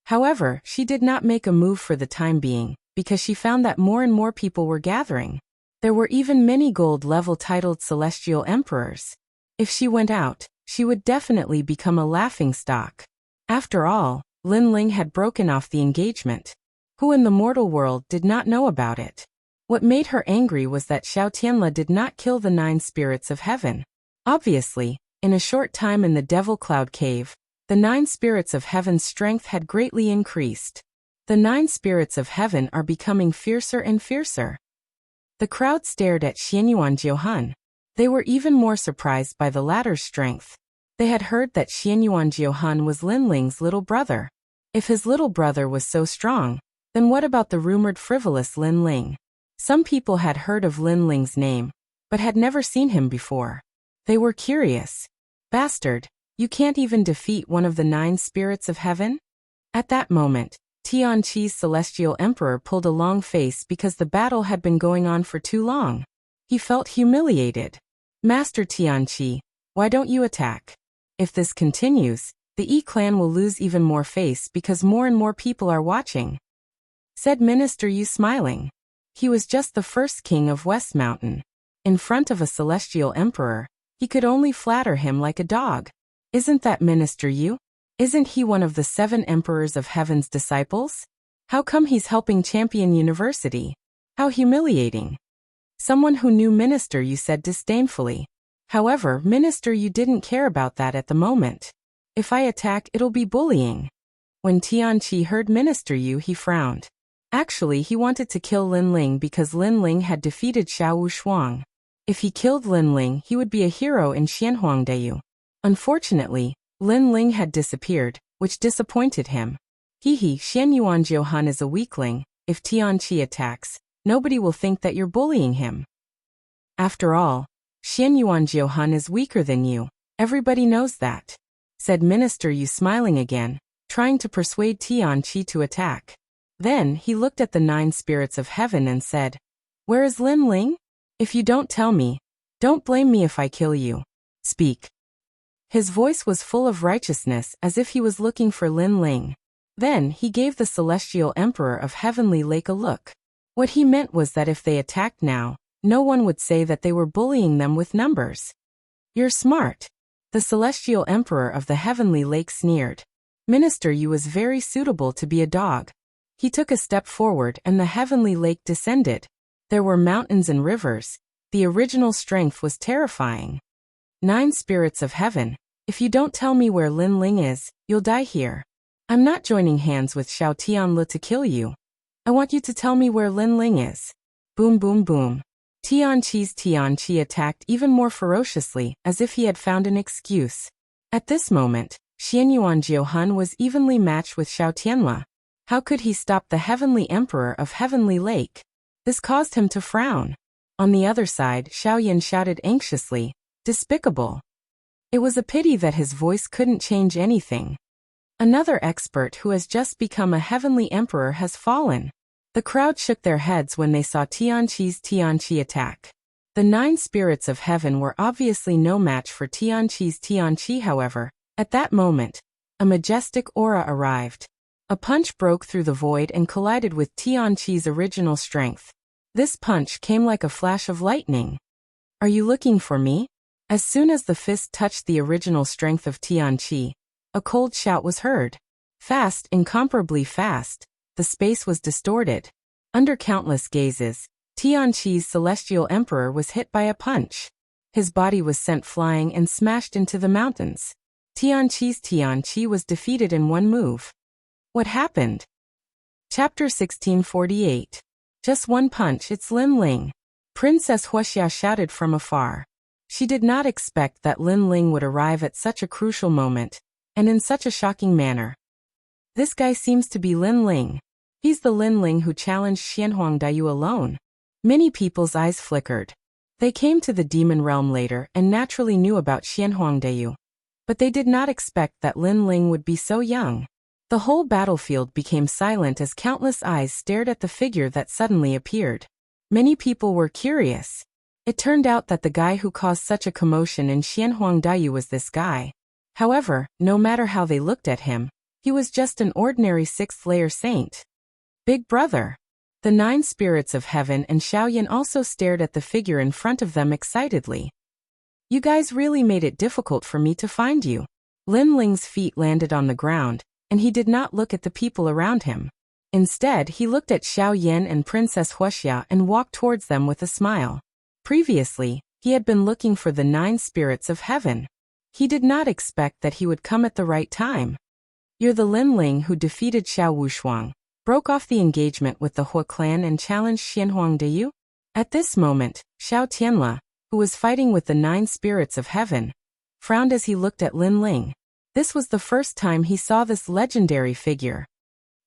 However, she did not make a move for the time being, because she found that more and more people were gathering. There were even many gold-level titled celestial emperors. If she went out, she would definitely become a laughingstock. After all, Lin Ling had broken off the engagement. Who in the mortal world did not know about it? What made her angry was that Xiao Tianlu did not kill the 9 spirits of heaven. Obviously, in a short time in the Devil Cloud Cave, the 9 spirits of heaven's strength had greatly increased. The 9 spirits of heaven are becoming fiercer and fiercer. The crowd stared at Xianyuan Jiuhan. They were even more surprised by the latter's strength. They had heard that Xianyuan Jiuhan was Lin Ling's little brother. If his little brother was so strong, then what about the rumored frivolous Lin Ling? Some people had heard of Lin Ling's name, but had never seen him before. They were curious. Bastard, You can't even defeat one of the 9 spirits of heaven? At that moment, Tianqi's celestial emperor pulled a long face because the battle had been going on for too long. He felt humiliated. Master Tianqi, why don't you attack? If this continues, the Yi clan will lose even more face because more and more people are watching, said Minister Yu smiling. He was just the first king of West Mountain. In front of a celestial emperor, he could only flatter him like a dog. Isn't that Minister Yu? Isn't he one of the 7 emperors of heaven's disciples? How come he's helping Champion University? How humiliating. Someone who knew Minister Yu said disdainfully. However, Minister Yu didn't care about that at the moment. If I attack, it'll be bullying. When Tianqi heard Minister Yu, he frowned. Actually, he wanted to kill Lin Ling because Lin Ling had defeated Xiao Wushuang. If he killed Lin Ling, he would be a hero in Xianhuangdayu. Unfortunately, Lin Ling had disappeared, which disappointed him. Xian Yuanjiuhan is a weakling. If Tianqi attacks, nobody will think that you're bullying him. After all, Xian Yuanjiuhan is weaker than you. Everybody knows that, said Minister Yu smiling again, trying to persuade Tianqi to attack. Then he looked at the 9 spirits of heaven and said, "Where is Lin Ling? If you don't tell me, don't blame me if I kill you. Speak." His voice was full of righteousness as if he was looking for Lin Ling. Then he gave the celestial emperor of Heavenly Lake a look. What he meant was that if they attacked now, no one would say that they were bullying them with numbers. "You're smart." The celestial emperor of the Heavenly Lake sneered. Minister Yu was very suitable to be a dog. He took a step forward and the Heavenly Lake descended. There were mountains and rivers. The original strength was terrifying. 9 spirits of heaven, if you don't tell me where Lin Ling is, you'll die here. I'm not joining hands with Xiao Tianle to kill you. I want you to tell me where Lin Ling is. Boom boom boom. Tianqi attacked even more ferociously, as if he had found an excuse. At this moment, Xianyuan Jiuhan was evenly matched with Xiao Tianle. How could he stop the Heavenly Emperor of Heavenly Lake? This caused him to frown. On the other side, Xiaoyan shouted anxiously, "Despicable." It was a pity that his voice couldn't change anything. Another expert who has just become a Heavenly Emperor has fallen. The crowd shook their heads when they saw Tianqi attack. The 9 spirits of heaven were obviously no match for Tianqi. However, at that moment, a majestic aura arrived. A punch broke through the void and collided with Tianqi's original strength. This punch came like a flash of lightning. "Are you looking for me?" As soon as the fist touched the original strength of Tianqi, a cold shout was heard. Fast, incomparably fast, the space was distorted. Under countless gazes, Tianqi's celestial emperor was hit by a punch. His body was sent flying and smashed into the mountains. Tianqi was defeated in one move. What happened? Chapter 1648. Just one punch, it's Lin Ling. Princess Wuxia shouted from afar. She did not expect that Lin Ling would arrive at such a crucial moment, and in such a shocking manner. This guy seems to be Lin Ling. He's the Lin Ling who challenged Xianhuangdayu alone. Many people's eyes flickered. They came to the demon realm later and naturally knew about Xianhuangdayu. But they did not expect that Lin Ling would be so young. The whole battlefield became silent as countless eyes stared at the figure that suddenly appeared. Many people were curious. It turned out that the guy who caused such a commotion in Xianhuangdayu was this guy. However, no matter how they looked at him, he was just an ordinary 6th-layer saint. Big brother. The 9 spirits of heaven and Xiaoyan also stared at the figure in front of them excitedly. "You guys really made it difficult for me to find you." Lin Ling's feet landed on the ground, and he did not look at the people around him. Instead, he looked at Xiaoyan and Princess Wuxia and walked towards them with a smile. Previously, he had been looking for the 9 spirits of heaven. He did not expect that he would come at the right time. "You're the Lin Ling who defeated Xiao Wushuang, broke off the engagement with the Hua clan and challenged Xianhuangdayu?" At this moment, Xiao Tianle, who was fighting with the 9 spirits of heaven, frowned as he looked at Lin Ling. This was the first time he saw this legendary figure.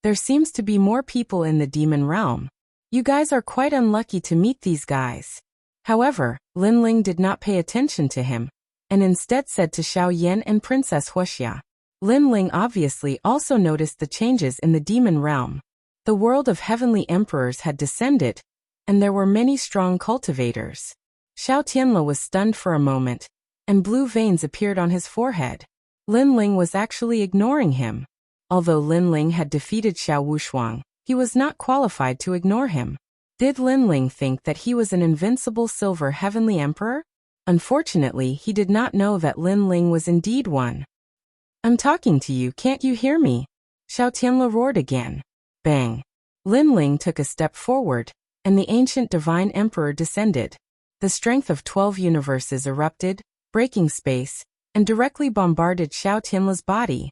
"There seems to be more people in the demon realm. You guys are quite unlucky to meet these guys." However, Lin Ling did not pay attention to him, and instead said to Xiao Yan and Princess Wuxia. Lin Ling obviously also noticed the changes in the demon realm. The world of heavenly emperors had descended, and there were many strong cultivators. Xiao Tianle was stunned for a moment, and blue veins appeared on his forehead. Lin Ling was actually ignoring him. Although Lin Ling had defeated Xiao Wushuang, he was not qualified to ignore him. Did Lin Ling think that he was an invincible silver heavenly emperor? Unfortunately, he did not know that Lin Ling was indeed one. I'm talking to you, can't you hear me? Xiao Tianle roared again. Bang! Lin Ling took a step forward, and the ancient divine emperor descended. The strength of 12 universes erupted, breaking space, and directly bombarded Xiao Tianle's body.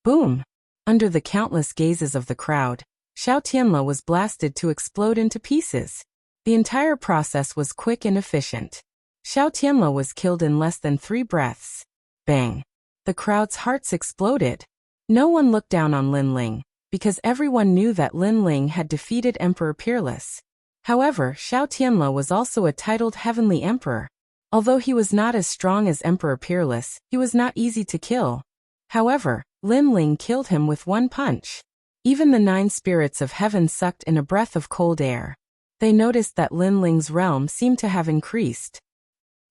Boom! Under the countless gazes of the crowd, Xiao Tianle was blasted to explode into pieces. The entire process was quick and efficient. Xiao Tianle was killed in less than 3 breaths. Bang! The crowd's hearts exploded. No one looked down on Lin Ling, because everyone knew that Lin Ling had defeated Emperor Peerless. However, Xiao Tianle was also a titled Heavenly Emperor. Although he was not as strong as Emperor Peerless, he was not easy to kill. However, Lin Ling killed him with one punch. Even the 9 spirits of heaven sucked in a breath of cold air. They noticed that Lin Ling's realm seemed to have increased.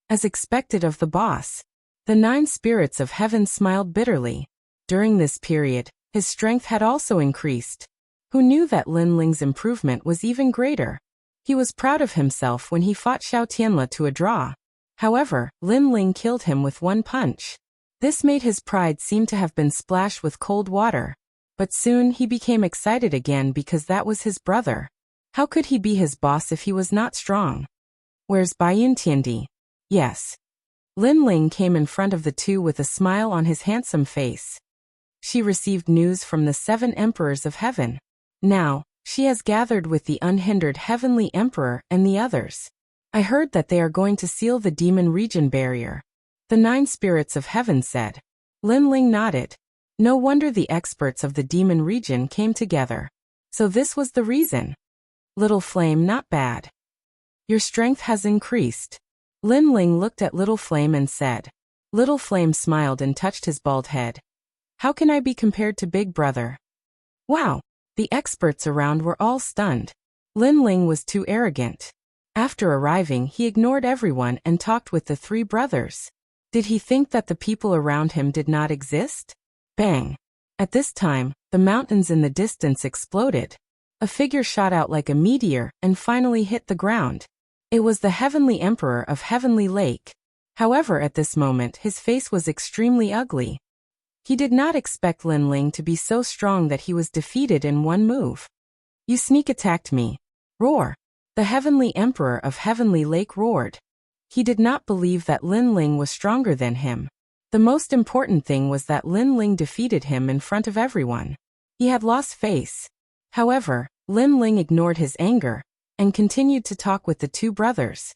As expected of the boss, the 9 spirits of heaven smiled bitterly. During this period, his strength had also increased. Who knew that Lin Ling's improvement was even greater? He was proud of himself when he fought Xiao Tianle to a draw. However, Lin Ling killed him with one punch. This made his pride seem to have been splashed with cold water. But soon he became excited again because that was his brother. How could he be his boss if he was not strong? Where's Baiyun Tiandi? Yes. Lin Ling came in front of the two with a smile on his handsome face. She received news from the 7 emperors of heaven. Now, she has gathered with the unhindered heavenly emperor and the others. I heard that they are going to seal the demon region barrier. The 9 spirits of heaven said. Lin Ling nodded. No wonder the experts of the demon region came together. So this was the reason. Little Flame, not bad. Your strength has increased. Lin Ling looked at Little Flame and said. Little Flame smiled and touched his bald head. How can I be compared to Big Brother? Wow! The experts around were all stunned. Lin Ling was too arrogant. After arriving, he ignored everyone and talked with the 3 brothers. Did he think that the people around him did not exist? Bang! At this time, the mountains in the distance exploded. A figure shot out like a meteor and finally hit the ground. It was the Heavenly Emperor of Heavenly Lake. However, at this moment, his face was extremely ugly. He did not expect Lin Ling to be so strong that he was defeated in one move. You sneak attacked me. Roar! The Heavenly Emperor of Heavenly Lake roared. He did not believe that Lin Ling was stronger than him. The most important thing was that Lin Ling defeated him in front of everyone. He had lost face. However, Lin Ling ignored his anger and continued to talk with the 2 brothers.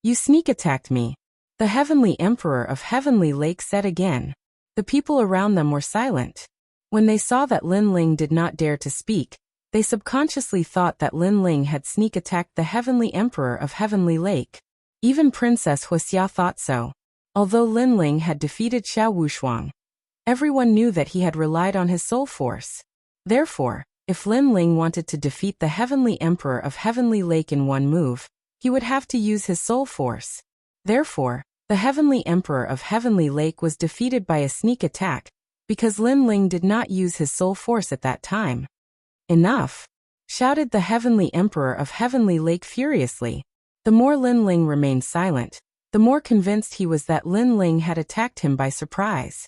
You sneak attacked me. The Heavenly Emperor of Heavenly Lake said again. The people around them were silent. When they saw that Lin Ling did not dare to speak, they subconsciously thought that Lin Ling had sneak attacked the Heavenly Emperor of Heavenly Lake. Even Princess Wuxia thought so. Although Lin Ling had defeated Xiao Wushuang, everyone knew that he had relied on his soul force. Therefore, if Lin Ling wanted to defeat the Heavenly Emperor of Heavenly Lake in one move, he would have to use his soul force. Therefore, the Heavenly Emperor of Heavenly Lake was defeated by a sneak attack, because Lin Ling did not use his soul force at that time. Enough! Shouted the Heavenly Emperor of Heavenly Lake furiously. The more Lin Ling remained silent, the more convinced he was that Lin Ling had attacked him by surprise.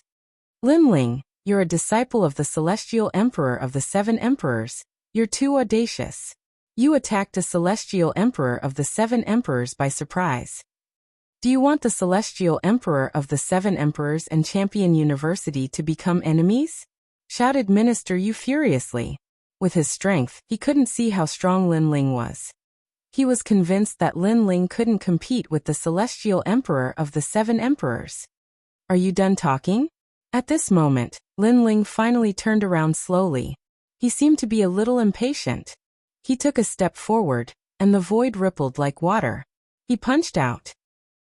Lin Ling, you're a disciple of the Celestial Emperor of the 7 Emperors. You're too audacious. You attacked a Celestial Emperor of the 7 Emperors by surprise. Do you want the Celestial Emperor of the 7 Emperors and Champion University to become enemies? Shouted Minister Yu furiously. With his strength, he couldn't see how strong Lin Ling was. He was convinced that Lin Ling couldn't compete with the Celestial Emperor of the 7 Emperors. Are you done talking? At this moment, Lin Ling finally turned around slowly. He seemed to be a little impatient. He took a step forward, and the void rippled like water. He punched out.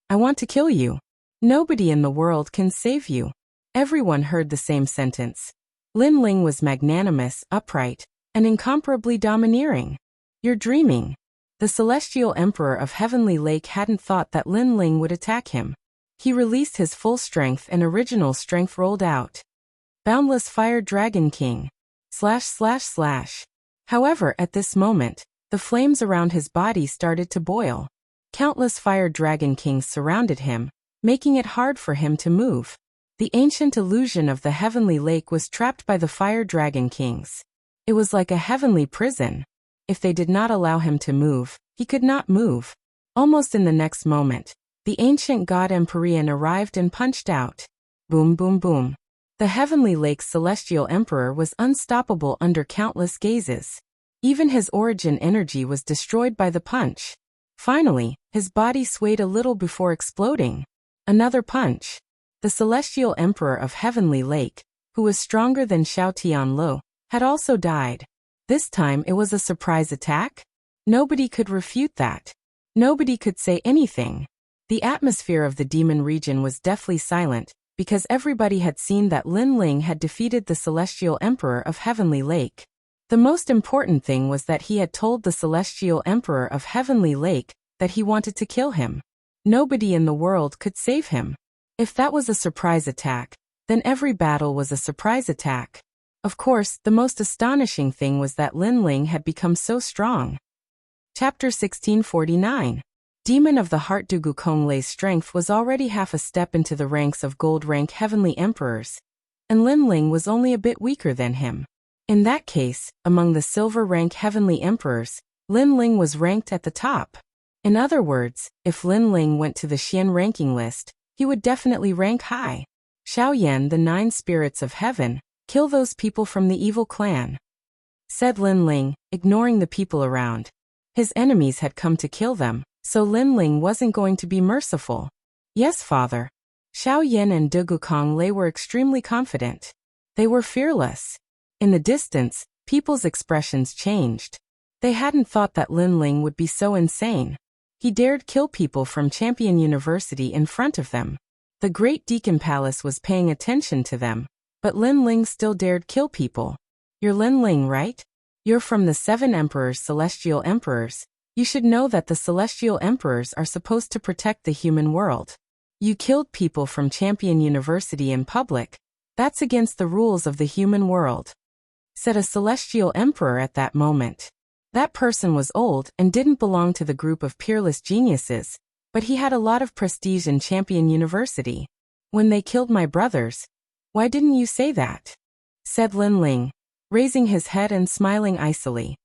I want to kill you. Nobody in the world can save you. Everyone heard the same sentence. Lin Ling was magnanimous, upright, and incomparably domineering. You're dreaming. The celestial emperor of Heavenly Lake hadn't thought that Lin Ling would attack him. He released his full strength and original strength rolled out. Boundless Fire Dragon King. ///. However, at this moment, the flames around his body started to boil. Countless Fire Dragon Kings surrounded him, making it hard for him to move. The ancient illusion of the Heavenly Lake was trapped by the Fire Dragon Kings. It was like a heavenly prison. If they did not allow him to move, he could not move. Almost in the next moment, the ancient god Empyrean arrived and punched out. Boom, boom, boom. The Heavenly Lake's celestial emperor was unstoppable under countless gazes. Even his origin energy was destroyed by the punch. Finally, his body swayed a little before exploding. Another punch. The celestial emperor of Heavenly Lake, who was stronger than Xiao Tianluo, had also died. This time it was a surprise attack? Nobody could refute that. Nobody could say anything. The atmosphere of the demon region was deathly silent, because everybody had seen that Lin Ling had defeated the celestial emperor of Heavenly Lake. The most important thing was that he had told the celestial emperor of Heavenly Lake that he wanted to kill him. Nobody in the world could save him. If that was a surprise attack, then every battle was a surprise attack. Of course, the most astonishing thing was that Lin Ling had become so strong. Chapter 1649. Demon of the Heart. Du Gukonglei's strength was already half a step into the ranks of gold-rank heavenly emperors, and Lin Ling was only a bit weaker than him. In that case, among the silver-rank heavenly emperors, Lin Ling was ranked at the top. In other words, if Lin Ling went to the Xian ranking list, he would definitely rank high. Xiao Yan, the 9 spirits of heaven, kill those people from the evil clan, said Lin Ling, ignoring the people around. His enemies had come to kill them, so Lin Ling wasn't going to be merciful. Yes, father. Xiao Yan and De Gukonglei were extremely confident. They were fearless. In the distance, people's expressions changed. They hadn't thought that Lin Ling would be so insane. He dared kill people from Champion University in front of them. The Great Deacon Palace was paying attention to them, but Lin Ling still dared kill people. You're Lin Ling, right? You're from the 7 emperors, celestial emperors. You should know that the celestial emperors are supposed to protect the human world. You killed people from Champion University in public. That's against the rules of the human world, said a celestial emperor at that moment. That person was old and didn't belong to the group of peerless geniuses, but he had a lot of prestige in Champion University. When they killed my brothers, why didn't you say that? Said Lin Ling, raising his head and smiling icily.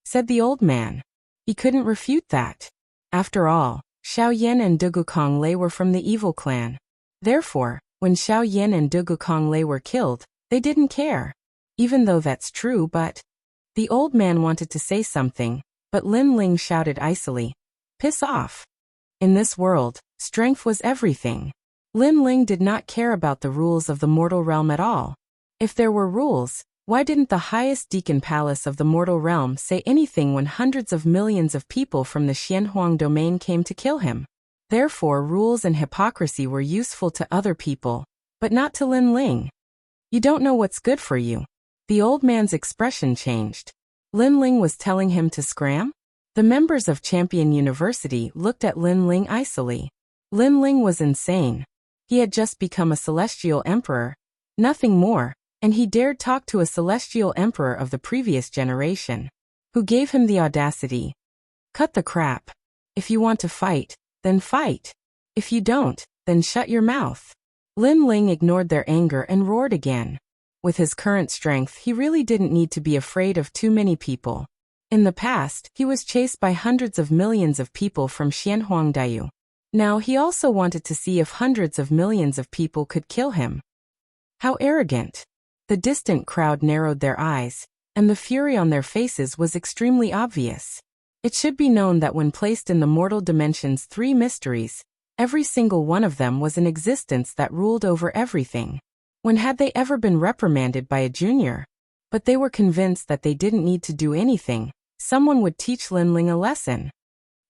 Said the old man. He couldn't refute that. After all, Xiao Yan and De Gukonglei were from the evil clan. Therefore, when Xiao Yan and De Gukonglei were killed, they didn't care. Even though that's true, but... The old man wanted to say something, but Lin Ling shouted icily. Piss off. In this world, strength was everything. Lin Ling did not care about the rules of the mortal realm at all. If there were rules, why didn't the highest deacon palace of the mortal realm say anything when hundreds of millions of people from the Xianhuang domain came to kill him? Therefore, rules and hypocrisy were useful to other people, but not to Lin Ling. You don't know what's good for you. The old man's expression changed. Lin Ling was telling him to scram? The members of Champion University looked at Lin Ling icily. Lin Ling was insane. He had just become a celestial emperor, nothing more, and he dared talk to a celestial emperor of the previous generation, who gave him the audacity. Cut the crap. If you want to fight, then fight. If you don't, then shut your mouth. Lin Ling ignored their anger and roared again. With his current strength, he really didn't need to be afraid of too many people. In the past, he was chased by hundreds of millions of people from Xianhuangdaiyu. Now he also wanted to see if hundreds of millions of people could kill him. How arrogant. The distant crowd narrowed their eyes, and the fury on their faces was extremely obvious. It should be known that when placed in the mortal dimension's 3 mysteries, every single one of them was an existence that ruled over everything. When had they ever been reprimanded by a junior? But they were convinced that they didn't need to do anything. Someone would teach Lin Ling a lesson.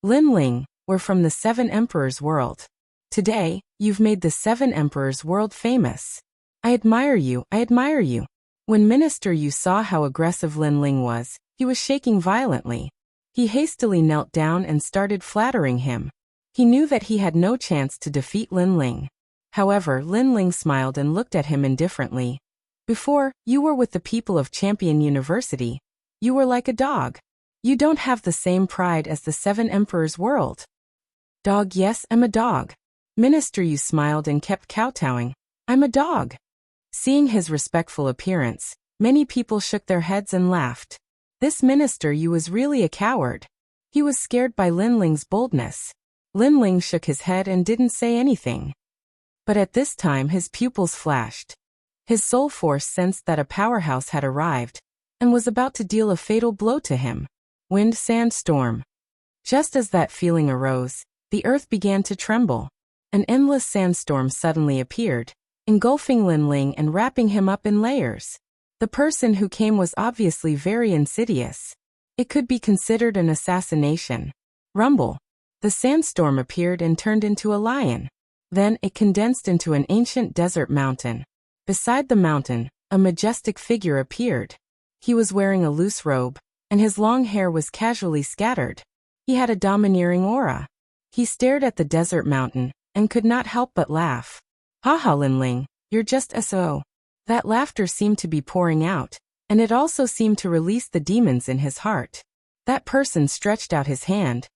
Lin Ling, we're from the 7 emperors' world. Today, you've made the 7 emperors world famous. I admire you, I admire you. When Minister Yu saw how aggressive Lin Ling was, he was shaking violently. He hastily knelt down and started flattering him. He knew that he had no chance to defeat Lin Ling. However, Lin Ling smiled and looked at him indifferently. Before, you were with the people of Champion University. You were like a dog. You don't have the same pride as the 7 emperors world. Dog, yes, I'm a dog. Minister Yu smiled and kept kowtowing. I'm a dog. Seeing his respectful appearance, many people shook their heads and laughed. This Minister Yu was really a coward. He was scared by Lin Ling's boldness. Lin Ling shook his head and didn't say anything. But at this time his pupils flashed. His soul force sensed that a powerhouse had arrived, and was about to deal a fatal blow to him. Wind, sand, storm. Just as that feeling arose, the earth began to tremble. An endless sandstorm suddenly appeared, engulfing Lin Ling and wrapping him up in layers. The person who came was obviously very insidious. It could be considered an assassination. Rumble. The sandstorm appeared and turned into a lion. Then it condensed into an ancient desert mountain. Beside the mountain, a majestic figure appeared. He was wearing a loose robe, and his long hair was casually scattered. He had a domineering aura. He stared at the desert mountain, and could not help but laugh. Haha, Lin Ling, you're just so. That laughter seemed to be pouring out, and it also seemed to release the demons in his heart. That person stretched out his hand,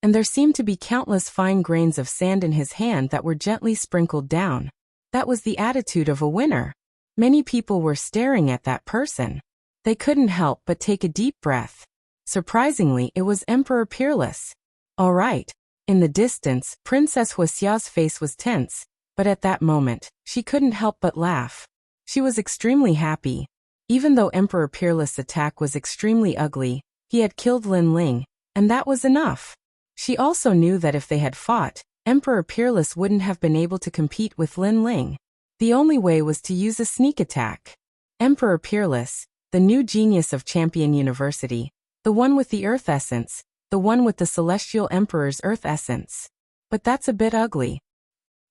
and there seemed to be countless fine grains of sand in his hand that were gently sprinkled down. That was the attitude of a winner. Many people were staring at that person. They couldn't help but take a deep breath. Surprisingly, it was Emperor Peerless. All right. In the distance, Princess Wuxia's face was tense, but at that moment, she couldn't help but laugh. She was extremely happy. Even though Emperor Peerless' attack was extremely ugly, he had killed Lin Ling, and that was enough. She also knew that if they had fought, Emperor Peerless wouldn't have been able to compete with Lin Ling. The only way was to use a sneak attack. Emperor Peerless, the new genius of Champion University, the one with the Earth Essence, the one with the Celestial Emperor's Earth Essence. But that's a bit ugly.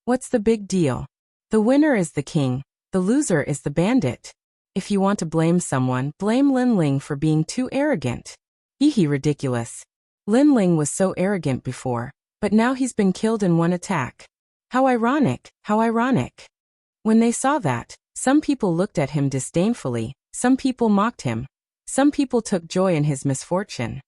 What's the big deal? The winner is the king, the loser is the bandit. If you want to blame someone, blame Lin Ling for being too arrogant. Hehe, ridiculous. Lin Ling was so arrogant before, but now he's been killed in one attack. How ironic, how ironic. When they saw that, some people looked at him disdainfully, some people mocked him, some people took joy in his misfortune.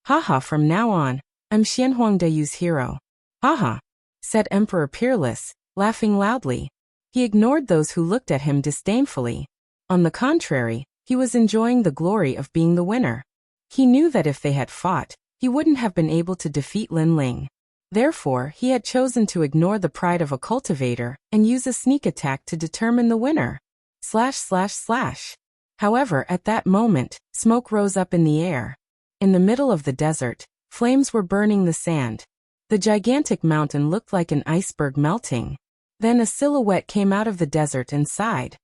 Haha, from now on, I'm Xianhuang Deyu's hero. Haha, said Emperor Peerless, laughing loudly. He ignored those who looked at him disdainfully. On the contrary, he was enjoying the glory of being the winner. He knew that if they had fought, he wouldn't have been able to defeat Lin Ling. Therefore, he had chosen to ignore the pride of a cultivator and use a sneak attack to determine the winner. ///. However, at that moment, smoke rose up in the air. In the middle of the desert, flames were burning the sand. The gigantic mountain looked like an iceberg melting. Then a silhouette came out of the desert and sighed.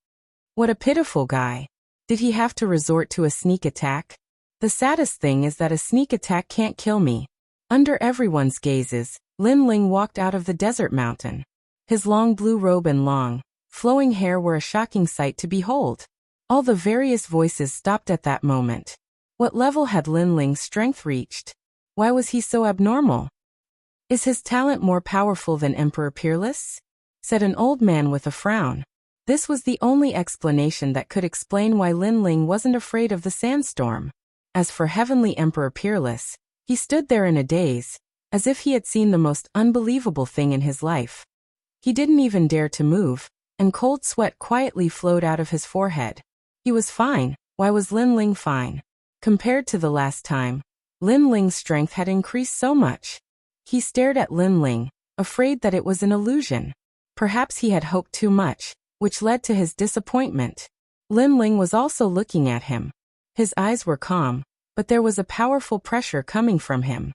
What a pitiful guy. Did he have to resort to a sneak attack? The saddest thing is that a sneak attack can't kill me. Under everyone's gazes, Lin Ling walked out of the desert mountain. His long blue robe and long, flowing hair were a shocking sight to behold. All the various voices stopped at that moment. What level had Lin Ling's strength reached? Why was he so abnormal? Is his talent more powerful than Emperor Peerless? Said an old man with a frown. This was the only explanation that could explain why Lin Ling wasn't afraid of the sandstorm. As for Heavenly Emperor Peerless, he stood there in a daze, as if he had seen the most unbelievable thing in his life. He didn't even dare to move, and cold sweat quietly flowed out of his forehead. He was fine. Why was Lin Ling fine? Compared to the last time, Lin Ling's strength had increased so much. He stared at Lin Ling, afraid that it was an illusion. Perhaps he had hoped too much, which led to his disappointment. Lin Ling was also looking at him. His eyes were calm, but there was a powerful pressure coming from him.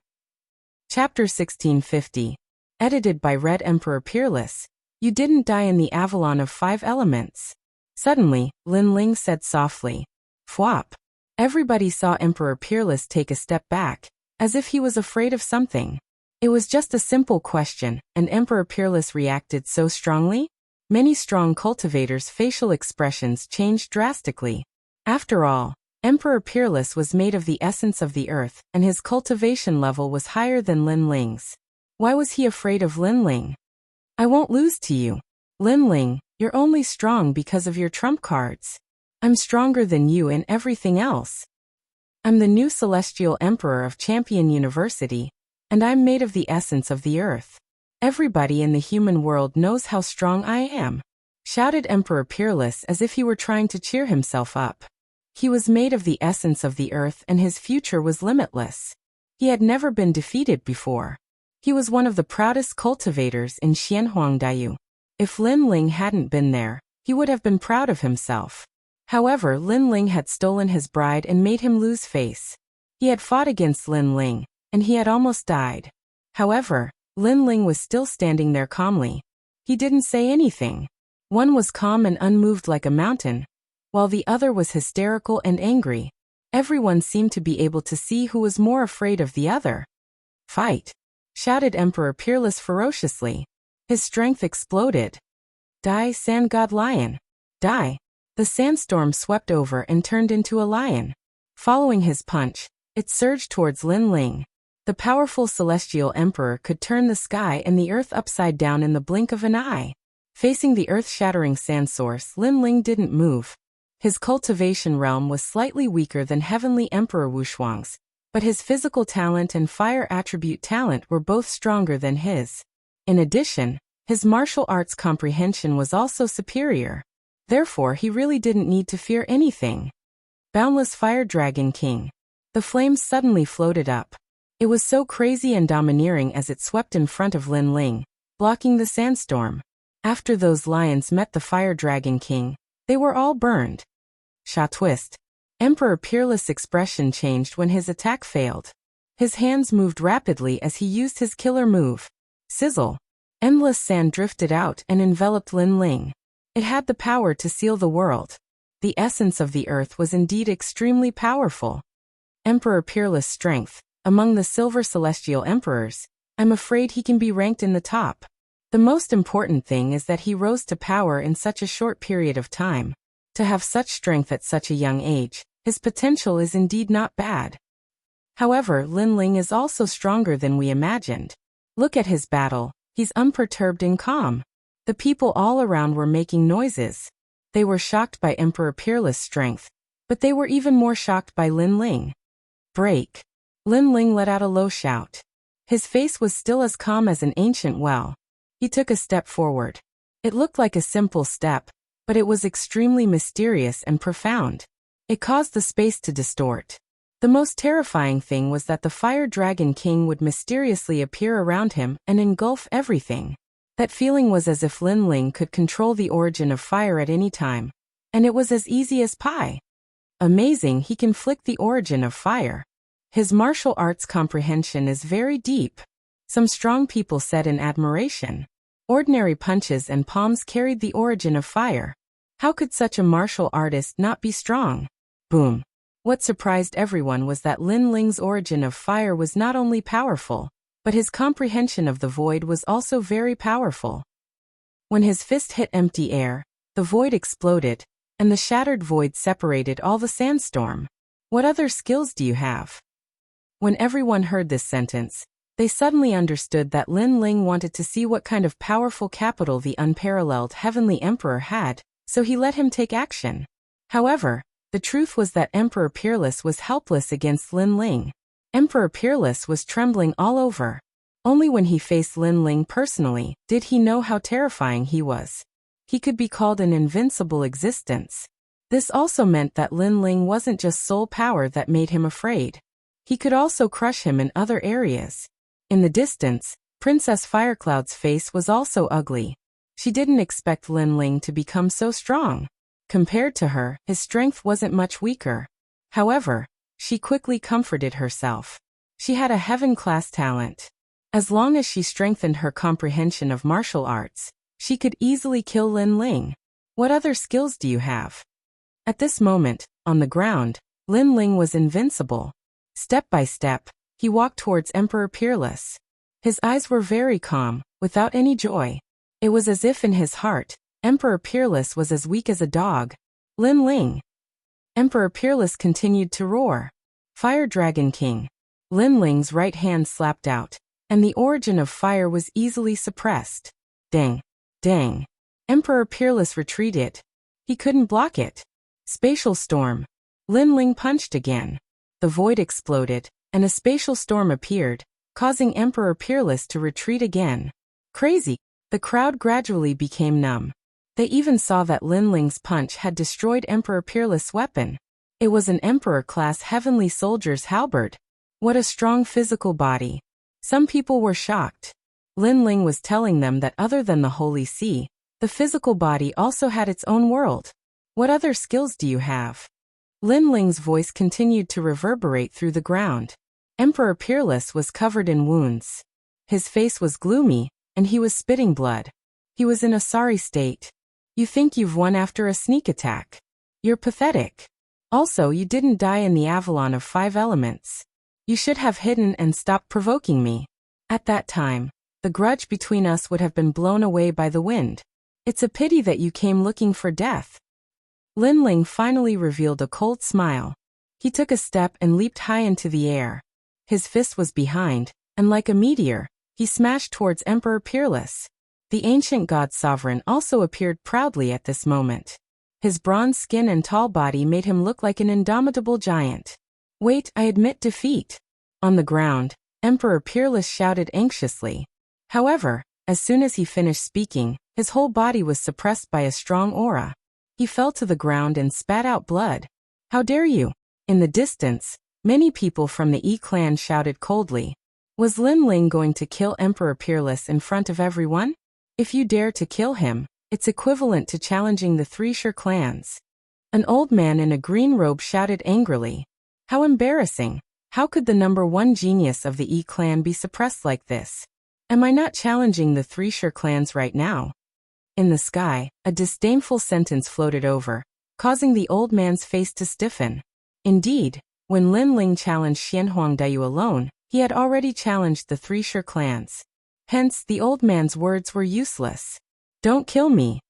Chapter 1650. Edited by Red Emperor Peerless. You didn't die in the Avalon of 5 elements. Suddenly, Lin Ling said softly. Fwop. Everybody saw Emperor Peerless take a step back, as if he was afraid of something. It was just a simple question, and Emperor Peerless reacted so strongly? Many strong cultivators' facial expressions changed drastically. After all, Emperor Peerless was made of the essence of the earth, and his cultivation level was higher than Lin Ling's. Why was he afraid of Lin Ling? I won't lose to you. Lin Ling, you're only strong because of your trump cards. I'm stronger than you in everything else. I'm the new Celestial Emperor of Champion University, and I'm made of the essence of the earth. Everybody in the human world knows how strong I am, shouted Emperor Peerless as if he were trying to cheer himself up. He was made of the essence of the earth and his future was limitless. He had never been defeated before. He was one of the proudest cultivators in Xianhuangdaiyu. If Lin Ling hadn't been there, he would have been proud of himself. However, Lin Ling had stolen his bride and made him lose face. He had fought against Lin Ling, and he had almost died. However, Lin Ling was still standing there calmly. He didn't say anything. One was calm and unmoved like a mountain, while the other was hysterical and angry. Everyone seemed to be able to see who was more afraid of the other. Fight! Shouted Emperor Peerless ferociously. His strength exploded. Die, Sand God Lion! Die! The sandstorm swept over and turned into a lion. Following his punch, it surged towards Lin Ling. The powerful Celestial Emperor could turn the sky and the earth upside down in the blink of an eye. Facing the earth-shattering sand source, Lin Ling didn't move. His cultivation realm was slightly weaker than Heavenly Emperor Wushuang's, but his physical talent and fire attribute talent were both stronger than his. In addition, his martial arts comprehension was also superior. Therefore, he really didn't need to fear anything. Boundless Fire Dragon King. The flames suddenly floated up. It was so crazy and domineering as it swept in front of Lin Ling, blocking the sandstorm. After those lions met the Fire Dragon King, they were all burned. Sha twist. Emperor Peerless' expression changed when his attack failed. His hands moved rapidly as he used his killer move. Sizzle. Endless sand drifted out and enveloped Lin Ling. It had the power to seal the world. The essence of the earth was indeed extremely powerful. Emperor Peerless' strength. Among the Silver Celestial Emperors, I'm afraid he can be ranked in the top. The most important thing is that he rose to power in such a short period of time. To have such strength at such a young age, his potential is indeed not bad. However, Lin Ling is also stronger than we imagined. Look at his battle, he's unperturbed and calm. The people all around were making noises. They were shocked by Emperor Peerless' strength, but they were even more shocked by Lin Ling. Break. Lin Ling let out a low shout. His face was still as calm as an ancient well. He took a step forward. It looked like a simple step, but it was extremely mysterious and profound. It caused the space to distort. The most terrifying thing was that the Fire Dragon King would mysteriously appear around him and engulf everything. That feeling was as if Lin Ling could control the origin of fire at any time, and it was as easy as pie. Amazing, he can flick the origin of fire. His martial arts comprehension is very deep. Some strong people said in admiration. Ordinary punches and palms carried the origin of fire. How could such a martial artist not be strong? Boom. What surprised everyone was that Lin Ling's origin of fire was not only powerful, but his comprehension of the void was also very powerful. When his fist hit empty air, the void exploded, and the shattered void separated all the sandstorm. What other skills do you have? When everyone heard this sentence, they suddenly understood that Lin Ling wanted to see what kind of powerful capital the unparalleled Heavenly Emperor had, so he let him take action. However, the truth was that Emperor Peerless was helpless against Lin Ling. Emperor Peerless was trembling all over. Only when he faced Lin Ling personally did he know how terrifying he was. He could be called an invincible existence. This also meant that Lin Ling wasn't just soul power that made him afraid. He could also crush him in other areas. In the distance, Princess Firecloud's face was also ugly. She didn't expect Lin Ling to become so strong. Compared to her, his strength wasn't much weaker. However, she quickly comforted herself. She had a heaven-class talent. As long as she strengthened her comprehension of martial arts, she could easily kill Lin Ling. What other skills do you have? At this moment, on the ground, Lin Ling was invincible. Step by step, he walked towards Emperor Peerless. His eyes were very calm, without any joy. It was as if in his heart, Emperor Peerless was as weak as a dog. Lin Ling. Emperor Peerless continued to roar. Fire Dragon King. Lin Ling's right hand slapped out, and the origin of fire was easily suppressed. Dang. Dang. Emperor Peerless retreated. He couldn't block it. Spatial storm. Lin Ling punched again. The void exploded, and a spatial storm appeared, causing Emperor Peerless to retreat again. Crazy. The crowd gradually became numb. They even saw that Lin Ling's punch had destroyed Emperor Peerless' weapon. It was an Emperor-class Heavenly Soldier's halberd. What a strong physical body. Some people were shocked. Lin Ling was telling them that other than the Holy Sea, the physical body also had its own world. What other skills do you have? Lin Ling's voice continued to reverberate through the ground. Emperor Peerless was covered in wounds. His face was gloomy, and he was spitting blood. He was in a sorry state. You think you've won after a sneak attack? You're pathetic. Also, you didn't die in the Avalon of 5 elements. You should have hidden and stopped provoking me. At that time, the grudge between us would have been blown away by the wind. It's a pity that you came looking for death. Lin Ling finally revealed a cold smile. He took a step and leaped high into the air. His fist was behind, and like a meteor, he smashed towards Emperor Peerless. The ancient god sovereign also appeared proudly at this moment. His bronze skin and tall body made him look like an indomitable giant. Wait, I admit defeat. On the ground, Emperor Peerless shouted anxiously. However, as soon as he finished speaking, his whole body was suppressed by a strong aura. He fell to the ground and spat out blood. How dare you? In the distance, many people from the E-clan shouted coldly. Was Lin Ling going to kill Emperor Peerless in front of everyone? If you dare to kill him, it's equivalent to challenging the 3 Sure clans. An old man in a green robe shouted angrily. How embarrassing! How could the #1 genius of the E-clan be suppressed like this? Am I not challenging the 3 Sure clans right now? In the sky, a disdainful sentence floated over, causing the old man's face to stiffen. Indeed, when Lin Ling challenged Xianhuangdayu alone, he had already challenged the 3 Sure clans. Hence, the old man's words were useless. Don't kill me!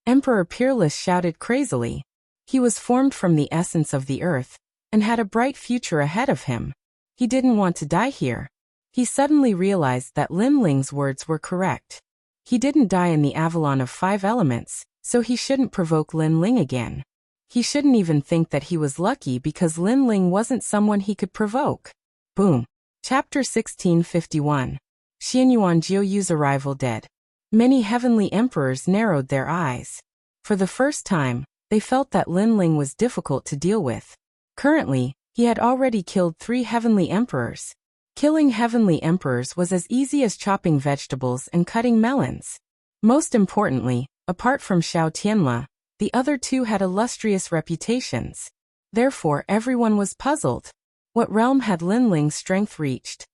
Emperor Peerless shouted crazily. He was formed from the essence of the earth, and had a bright future ahead of him. He didn't want to die here. He suddenly realized that Lin Ling's words were correct. He didn't die in the Avalon of 5 elements, so he shouldn't provoke Lin Ling again. He shouldn't even think that he was lucky because Lin Ling wasn't someone he could provoke. Boom. Chapter 1651. Xianyuan Jiuyu's arrival dead. Many heavenly emperors narrowed their eyes. For the first time, they felt that Lin Ling was difficult to deal with. Currently, he had already killed 3 heavenly emperors. Killing heavenly emperors was as easy as chopping vegetables and cutting melons. Most importantly, apart from Xiao Tianla, the other 2 had illustrious reputations. Therefore, everyone was puzzled. What realm had Lin Ling's strength reached?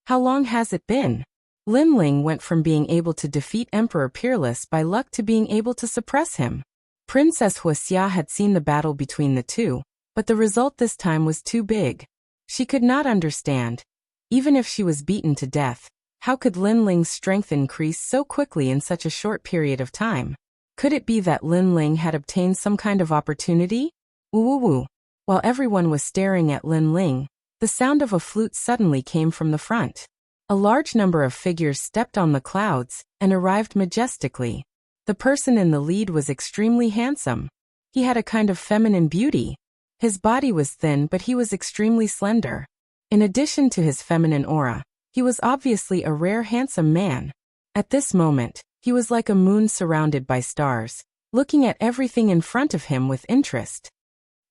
How long has it been? Lin Ling went from being able to defeat Emperor Peerless by luck to being able to suppress him. Princess Wuxia had seen the battle between the 2, but the result this time was too big. She could not understand. Even if she was beaten to death, how could Lin Ling's strength increase so quickly in such a short period of time? Could it be that Lin Ling had obtained some kind of opportunity? Woo-woo-woo. While everyone was staring at Lin Ling, the sound of a flute suddenly came from the front. A large number of figures stepped on the clouds and arrived majestically. The person in the lead was extremely handsome. He had a kind of feminine beauty. His body was thin, but he was extremely slender. In addition to his feminine aura, he was obviously a rare handsome man. At this moment, he was like a moon surrounded by stars, looking at everything in front of him with interest.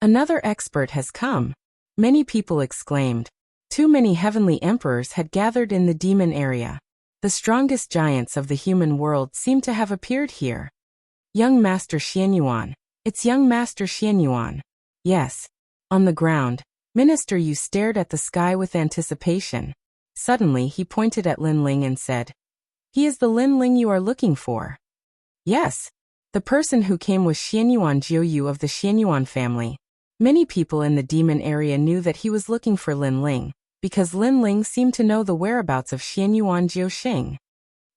Another expert has come. Many people exclaimed. Too many heavenly emperors had gathered in the demon area. The strongest giants of the human world seemed to have appeared here. Young Master Xianyuan. It's young Master Xianyuan. Yes. On the ground, Minister Yu stared at the sky with anticipation. Suddenly he pointed at Lin Ling and said, "He is the Lin Ling you are looking for." Yes. The person who came was Xianyuan Jiuyu of the Xianyuan family. Many people in the demon area knew that he was looking for Lin Ling, because Lin Ling seemed to know the whereabouts of Xianyuan Jiuxing.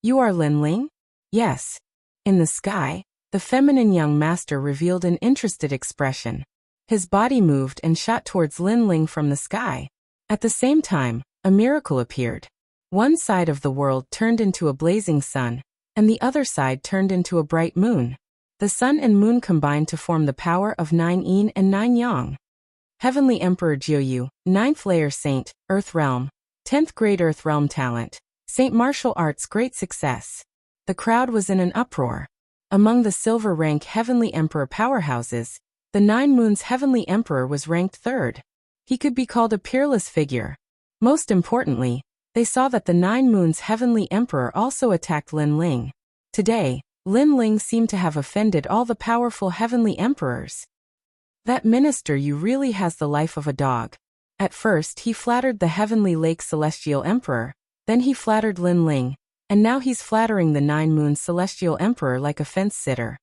You are Lin Ling? Yes. In the sky, the feminine young master revealed an interested expression. His body moved and shot towards Lin Ling from the sky. At the same time, a miracle appeared. One side of the world turned into a blazing sun, and the other side turned into a bright moon. The sun and moon combined to form the power of 9 yin and 9 yang. Heavenly Emperor Jiuyu, 9th layer Saint, Earth Realm, 10th grade Earth Realm talent, Saint Martial Arts great success. The crowd was in an uproar. Among the silver rank Heavenly Emperor powerhouses, the 9 Moons Heavenly Emperor was ranked 3rd. He could be called a peerless figure. Most importantly, they saw that the 9 Moons Heavenly Emperor also attacked Lin Ling. Today, Lin Ling seemed to have offended all the powerful Heavenly Emperors. That minister you really has the life of a dog. At first he flattered the Heavenly Lake Celestial Emperor, then he flattered Lin Ling, and now he's flattering the 9 Moons Celestial Emperor like a fence-sitter.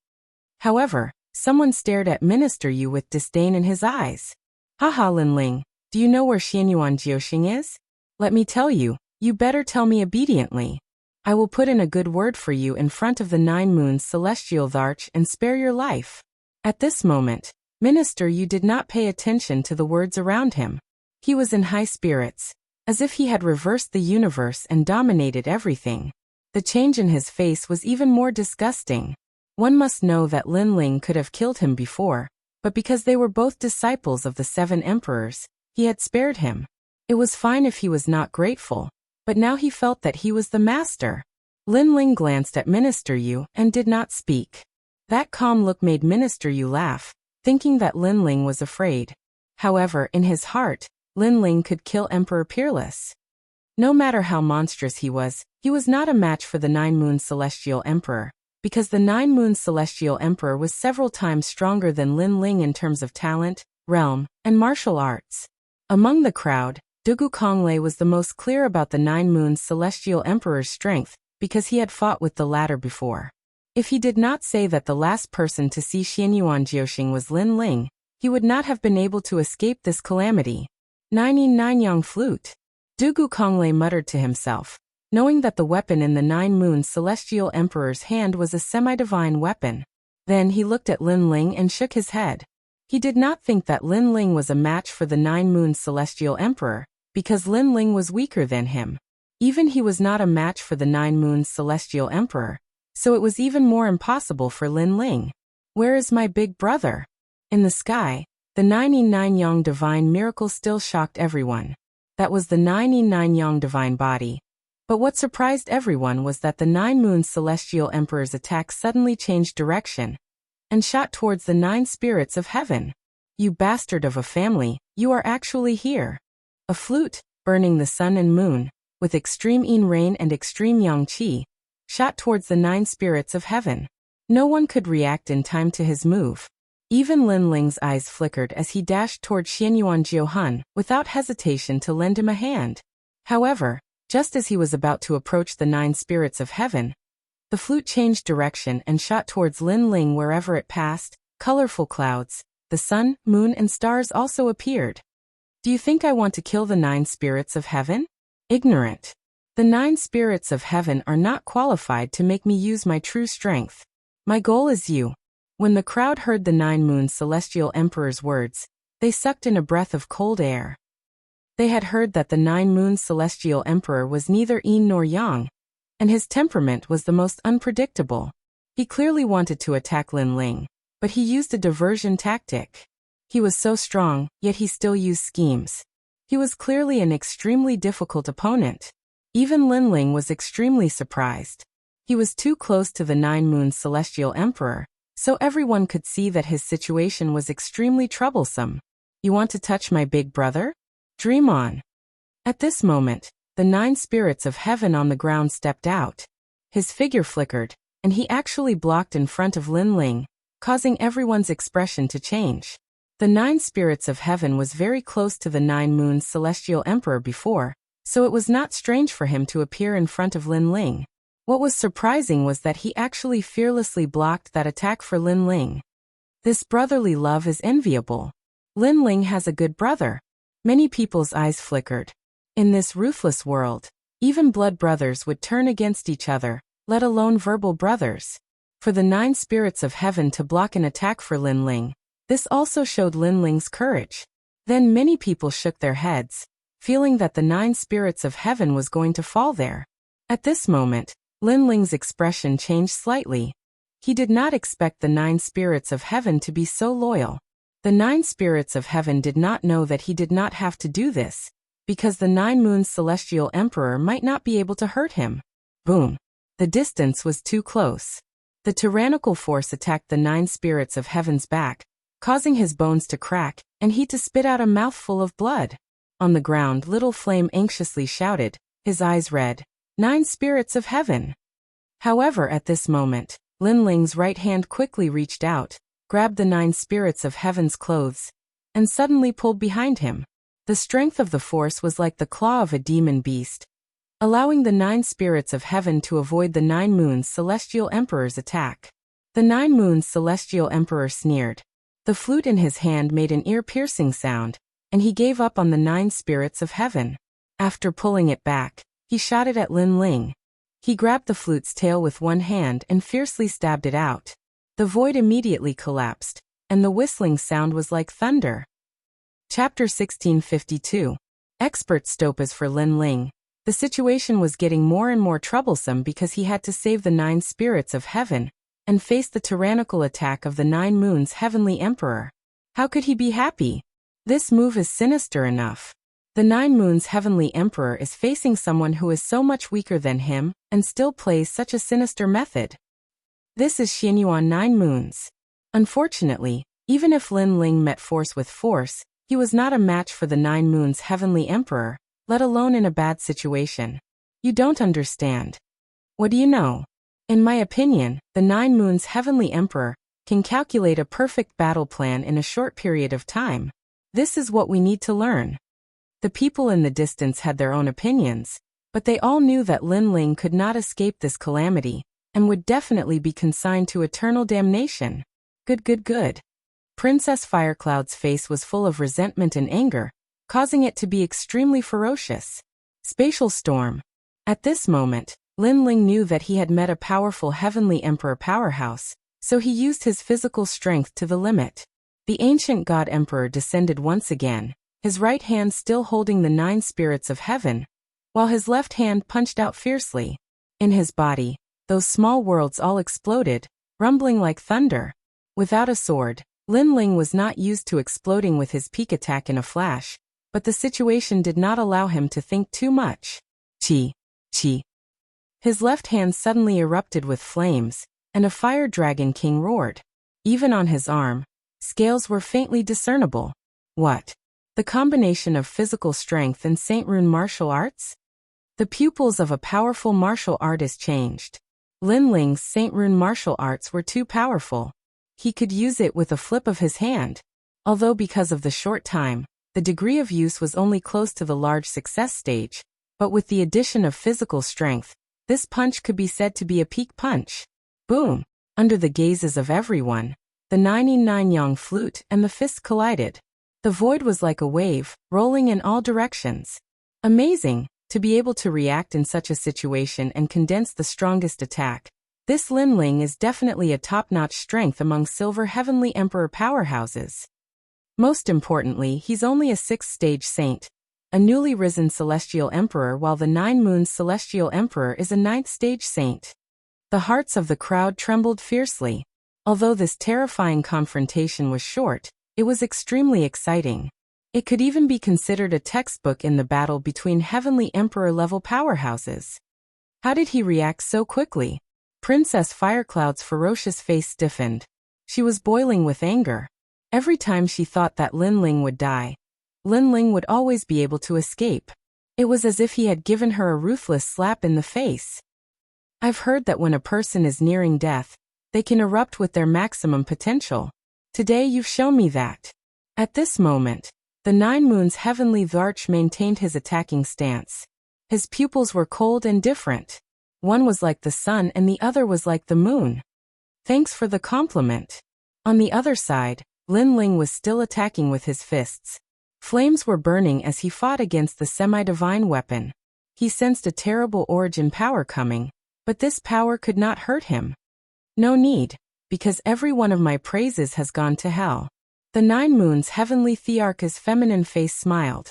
However, someone stared at Minister Yu with disdain in his eyes. Haha Lin Ling, do you know where Xianyuan Jiuxing is? Let me tell you, you better tell me obediently. I will put in a good word for you in front of the 9 Moons Celestial Arch and spare your life. At this moment, Minister Yu did not pay attention to the words around him. He was in high spirits, as if he had reversed the universe and dominated everything. The change in his face was even more disgusting. One must know that Lin Ling could have killed him before, but because they were both disciples of the 7 emperors, he had spared him. It was fine if he was not grateful, but now he felt that he was the master. Lin Ling glanced at Minister Yu and did not speak. That calm look made Minister Yu laugh, thinking that Lin Ling was afraid. However, in his heart, Lin Ling could kill Emperor Peerless. No matter how monstrous he was not a match for the 9 Moons Celestial Emperor, because the 9 Moons Celestial Emperor was several times stronger than Lin Ling in terms of talent, realm, and martial arts. Among the crowd, Dugu Konglei was the most clear about the 9 Moons Celestial Emperor's strength, because he had fought with the latter before. If he did not say that the last person to see Xianyuan Jiuxing was Lin Ling, he would not have been able to escape this calamity. 9 yin 9 yang flute. Dugu Konglei muttered to himself, knowing that the weapon in the 9 Moons Celestial Emperor's hand was a semi-divine weapon. Then he looked at Lin Ling and shook his head. He did not think that Lin Ling was a match for the 9 Moons Celestial Emperor, because Lin Ling was weaker than him. Even he was not a match for the 9 Moons Celestial Emperor, so it was even more impossible for Lin Ling. Where is my big brother? In the sky, the 9 yin 9 yang divine miracle still shocked everyone. That was the 9 yin 9 yang divine body. But what surprised everyone was that the 9 Moons Celestial Emperor's attack suddenly changed direction and shot towards the 9 spirits of heaven. You bastard of a family, you are actually here. A flute, burning the sun and moon, with extreme yin rain and extreme yang qi, shot towards the 9 spirits of heaven. No one could react in time to his move. Even Lin Ling's eyes flickered as he dashed toward Xianyuan Jiuhan, without hesitation to lend him a hand. However, just as he was about to approach the 9 spirits of heaven, the flute changed direction and shot towards Lin Ling wherever it passed. Colorful clouds, the sun, moon and stars also appeared. Do you think I want to kill the 9 spirits of heaven? Ignorant. The 9 spirits of heaven are not qualified to make me use my true strength. My goal is you. When the crowd heard the 9 Moons Celestial Emperor's words, they sucked in a breath of cold air. They had heard that the 9 Moons Celestial Emperor was neither yin nor yang, and his temperament was the most unpredictable. He clearly wanted to attack Lin Ling, but he used a diversion tactic. He was so strong, yet he still used schemes. He was clearly an extremely difficult opponent. Even Lin Ling was extremely surprised. He was too close to the 9 Moons Celestial Emperor, so everyone could see that his situation was extremely troublesome. You want to touch my big brother? Dream on. At this moment, the 9 spirits of heaven on the ground stepped out. His figure flickered, and he actually blocked in front of Lin Ling, causing everyone's expression to change. The 9 spirits of heaven was very close to the 9 Moons Celestial Emperor before, so it was not strange for him to appear in front of Lin Ling. What was surprising was that he actually fearlessly blocked that attack for Lin Ling. This brotherly love is enviable. Lin Ling has a good brother. Many people's eyes flickered. In this ruthless world, even blood brothers would turn against each other, let alone verbal brothers. For the 9 spirits of heaven to block an attack for Lin Ling, this also showed Lin Ling's courage. Then many people shook their heads, feeling that the 9 spirits of heaven was going to fall there. At this moment, Lin Ling's expression changed slightly. He did not expect the 9 spirits of heaven to be so loyal. The 9 spirits of heaven did not know that he did not have to do this, because the 9 moons celestial emperor might not be able to hurt him. Boom. The distance was too close. The tyrannical force attacked the 9 spirits of heaven's back, causing his bones to crack, and he to spit out a mouthful of blood. On the ground, Little Flame anxiously shouted, his eyes red, 9 spirits of heaven. However, at this moment, Lin Ling's right hand quickly reached out, grabbed the 9 spirits of heaven's clothes, and suddenly pulled behind him. The strength of the force was like the claw of a demon beast, allowing the 9 spirits of heaven to avoid the 9 moons celestial emperor's attack. The 9 moons celestial emperor sneered. The flute in his hand made an ear-piercing sound, and he gave up on the 9 spirits of heaven. After pulling it back, he shot it at Lin Ling. He grabbed the flute's tail with one hand and fiercely stabbed it out. The void immediately collapsed, and the whistling sound was like thunder. Chapter 1652. Expert Stopas for Lin Ling. The situation was getting more and more troublesome because he had to save the 9 spirits of heaven and face the tyrannical attack of the 9 moons heavenly emperor. How could he be happy? This move is sinister enough. The 9 moons heavenly emperor is facing someone who is so much weaker than him and still plays such a sinister method. This is Xianyuan 9 moons. Unfortunately, even if Lin Ling met force with force, he was not a match for the 9 moons heavenly emperor, let alone in a bad situation. You don't understand. What do you know? In my opinion, the 9 moons heavenly emperor can calculate a perfect battle plan in a short period of time. This is what we need to learn. The people in the distance had their own opinions, but they all knew that Lin Ling could not escape this calamity, and would definitely be consigned to eternal damnation. Good. Princess Firecloud's face was full of resentment and anger, causing it to be extremely ferocious. Spatial storm. At this moment, Lin Ling knew that he had met a powerful heavenly emperor powerhouse, so he used his physical strength to the limit. The ancient god emperor descended once again, his right hand still holding the 9 spirits of heaven, while his left hand punched out fiercely. In his body, those small worlds all exploded, rumbling like thunder. Without a sword, Lin Ling was not used to exploding with his peak attack in a flash, but the situation did not allow him to think too much. Chi. His left hand suddenly erupted with flames, and a fire dragon king roared. Even on his arm, scales were faintly discernible. What? The combination of physical strength and Saint Rune martial arts? The pupils of a powerful martial artist changed. Lin Ling's Saint Rune martial arts were too powerful. He could use it with a flip of his hand. Although because of the short time, the degree of use was only close to the large success stage, but with the addition of physical strength, this punch could be said to be a peak punch. Boom! Under the gazes of everyone, the 99 yang flute and the fist collided. The void was like a wave, rolling in all directions. Amazing, to be able to react in such a situation and condense the strongest attack. This Lin Ling is definitely a top-notch strength among Silver Heavenly Emperor powerhouses. Most importantly, he's only a 6th stage saint, a newly risen Celestial Emperor, while the 9 Moons Celestial Emperor is a 9th stage saint. The hearts of the crowd trembled fiercely. Although this terrifying confrontation was short, it was extremely exciting. It could even be considered a textbook in the battle between Heavenly Emperor-level powerhouses. How did he react so quickly? Princess Firecloud's ferocious face stiffened. She was boiling with anger. Every time she thought that Lin Ling would die, Lin Ling would always be able to escape. It was as if he had given her a ruthless slap in the face. I've heard that when a person is nearing death, they can erupt with their maximum potential. Today you've shown me that. At this moment, the 9 Moons Heavenly Varch maintained his attacking stance. His pupils were cold and different. One was like the sun and the other was like the moon. Thanks for the compliment. On the other side, Lin Ling was still attacking with his fists. Flames were burning as he fought against the semi-divine weapon. He sensed a terrible origin power coming, but this power could not hurt him. No need, because every one of my praises has gone to hell. The 9 moons heavenly Thearch's feminine face smiled.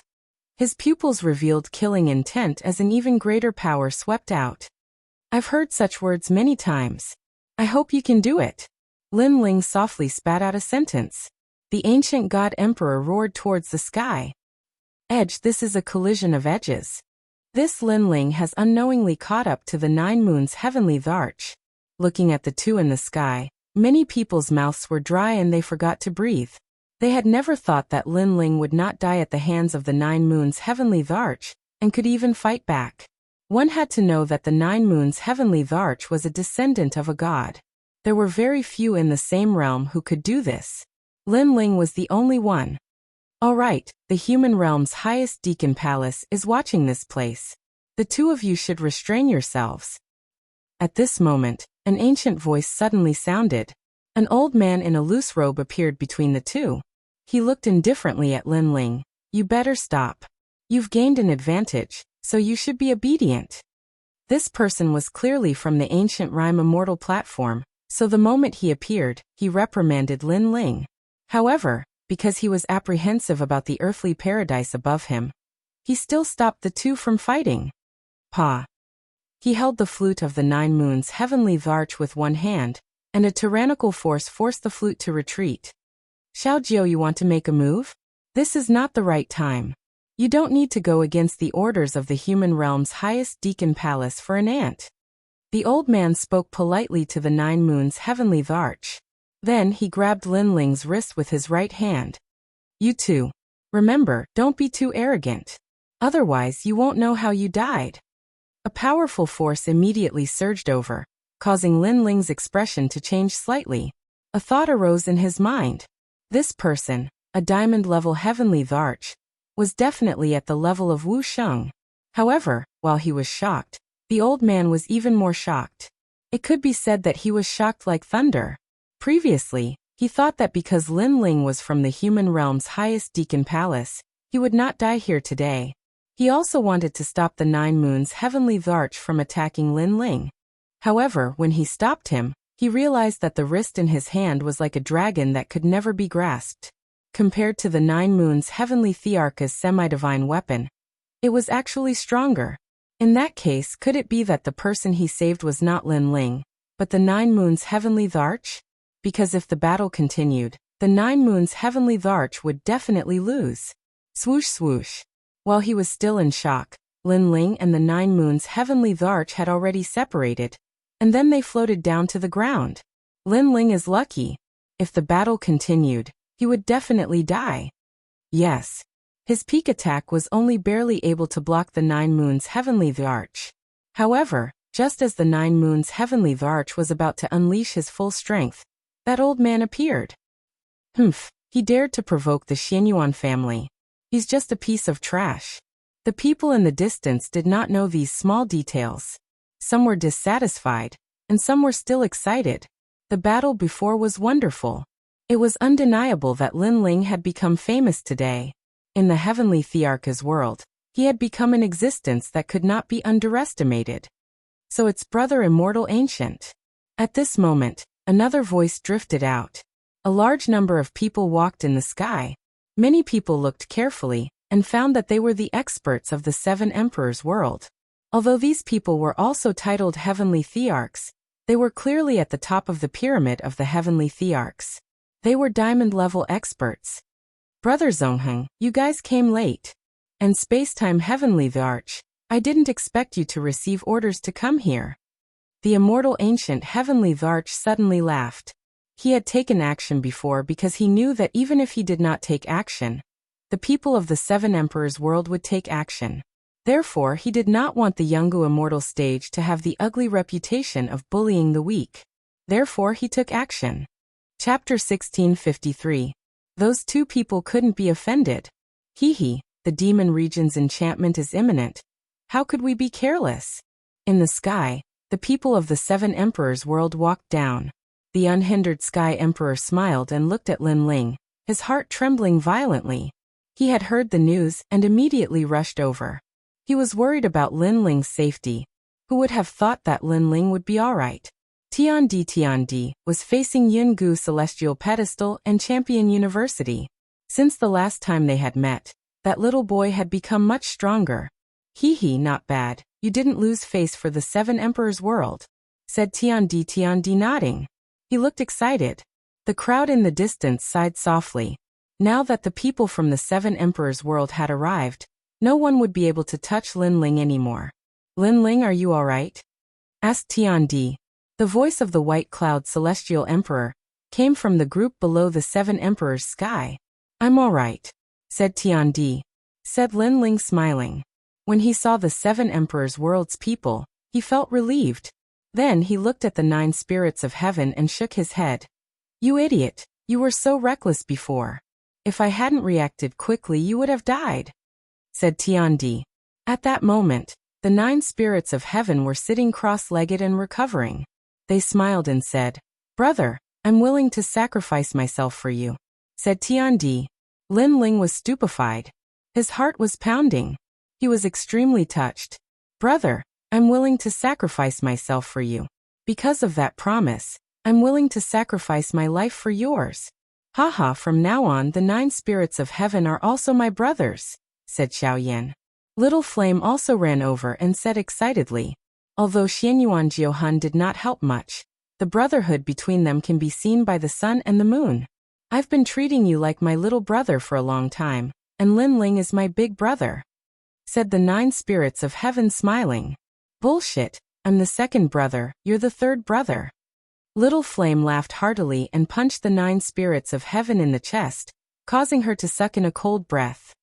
His pupils revealed killing intent as an even greater power swept out. I've heard such words many times. I hope you can do it. Lin Ling softly spat out a sentence. The ancient god emperor roared towards the sky. Edge, this is a collision of edges. This Lin Ling has unknowingly caught up to the 9 moons heavenly Tharch. Looking at the two in the sky, many people's mouths were dry and they forgot to breathe. They had never thought that Lin Ling would not die at the hands of the 9 moons heavenly Tharch, and could even fight back. One had to know that the 9 moons heavenly Tharch was a descendant of a god. There were very few in the same realm who could do this. Lin Ling was the only one. All right, the human realm's highest deacon palace is watching this place. The two of you should restrain yourselves. At this moment, an ancient voice suddenly sounded. An old man in a loose robe appeared between the two. He looked indifferently at Lin Ling. You better stop. You've gained an advantage, so you should be obedient. This person was clearly from the ancient Rhyme Immortal platform, so the moment he appeared, he reprimanded Lin Ling. However, because he was apprehensive about the earthly paradise above him, he still stopped the two from fighting. Pa. He held the flute of the 9 moons heavenly Tharch with one hand, and a tyrannical force forced the flute to retreat. Xiaojiu, you want to make a move? This is not the right time. You don't need to go against the orders of the human realm's highest deacon palace for an ant. The old man spoke politely to the 9 moons heavenly Tharch. Then he grabbed Lin Ling's wrist with his right hand. You two. Remember, don't be too arrogant. Otherwise you won't know how you died. A powerful force immediately surged over, causing Lin Ling's expression to change slightly. A thought arose in his mind. This person, a diamond-level heavenly Tharch, was definitely at the level of Wu Sheng. However, while he was shocked, the old man was even more shocked. It could be said that he was shocked like thunder. Previously, he thought that because Lin Ling was from the human realm's highest deacon palace, he would not die here today. He also wanted to stop the 9 moons heavenly Tharch from attacking Lin Ling. However, when he stopped him, he realized that the wrist in his hand was like a dragon that could never be grasped. Compared to the 9 moons heavenly Thearch's semi-divine weapon, it was actually stronger. In that case, could it be that the person he saved was not Lin Ling, but the 9 moons heavenly Tharch? Because if the battle continued, the 9 moons heavenly Tharch would definitely lose. Swoosh swoosh. While he was still in shock, Lin Ling and the 9 moons heavenly Tharch had already separated, and then they floated down to the ground. Lin Ling is lucky. If the battle continued, he would definitely die. Yes. His peak attack was only barely able to block the 9 moons heavenly Tharch. However, just as the 9 moons heavenly Tharch was about to unleash his full strength, that old man appeared. Humph, he dared to provoke the Xianyuan family. He's just a piece of trash. The people in the distance did not know these small details. Some were dissatisfied, and some were still excited. The battle before was wonderful. It was undeniable that Lin Ling had become famous today. In the heavenly Thearch's world, he had become an existence that could not be underestimated. So its brother immortal ancient. At this moment, another voice drifted out. A large number of people walked in the sky. Many people looked carefully, and found that they were the experts of the 7 emperors' world. Although these people were also titled heavenly Thearchs, they were clearly at the top of the pyramid of the heavenly Thearchs. They were diamond-level experts. Brother Zongheng, you guys came late. And Spacetime heavenly Tharch, I didn't expect you to receive orders to come here. The immortal ancient heavenly Tharch suddenly laughed. He had taken action before because he knew that even if he did not take action, the people of the 7 emperors' world would take action. Therefore, he did not want the Yungu immortal stage to have the ugly reputation of bullying the weak. Therefore, he took action. Chapter 1653. Those two people couldn't be offended. Hee, the demon region's enchantment is imminent. How could we be careless? In the sky, the people of the 7 emperors' world walked down. The unhindered Sky Emperor smiled and looked at Lin Ling, his heart trembling violently. He had heard the news and immediately rushed over. He was worried about Lin Ling's safety. Who would have thought that Lin Ling would be alright? Tiandi was facing Yungu Celestial Pedestal and Champion University. Since the last time they had met, that little boy had become much stronger. Hee, not bad. You didn't lose face for the 7 Emperors world, said Tiandi nodding. He looked excited. The crowd in the distance sighed softly. Now that the people from the 7 Emperors world had arrived, no one would be able to touch Lin Ling anymore. Lin Ling, are you alright? Asked Tiandi. The voice of the White Cloud Celestial Emperor came from the group below the 7 Emperors' sky. I'm alright, said Tiandi. Said Lin Ling smiling. When he saw the 7 Emperors' world's people, he felt relieved. Then he looked at the 9 spirits of heaven and shook his head. You idiot, you were so reckless before. If I hadn't reacted quickly you would have died, said Tiandi. At that moment, the 9 spirits of heaven were sitting cross-legged and recovering. They smiled and said, Brother, I'm willing to sacrifice myself for you, said Tiandi. Lin Ling was stupefied. His heart was pounding. He was extremely touched. Brother, I'm willing to sacrifice myself for you. Because of that promise, I'm willing to sacrifice my life for yours. Haha, from now on the 9 spirits of heaven are also my brothers, said Xiaoyan. Little Flame also ran over and said excitedly. Although Xianyuan Jiohan did not help much, the brotherhood between them can be seen by the sun and the moon. I've been treating you like my little brother for a long time, and Lin Ling is my big brother, said the 9 spirits of heaven smiling. Bullshit, I'm the second brother, you're the third brother. Little Flame laughed heartily and punched the 9 spirits of heaven in the chest, causing her to suck in a cold breath.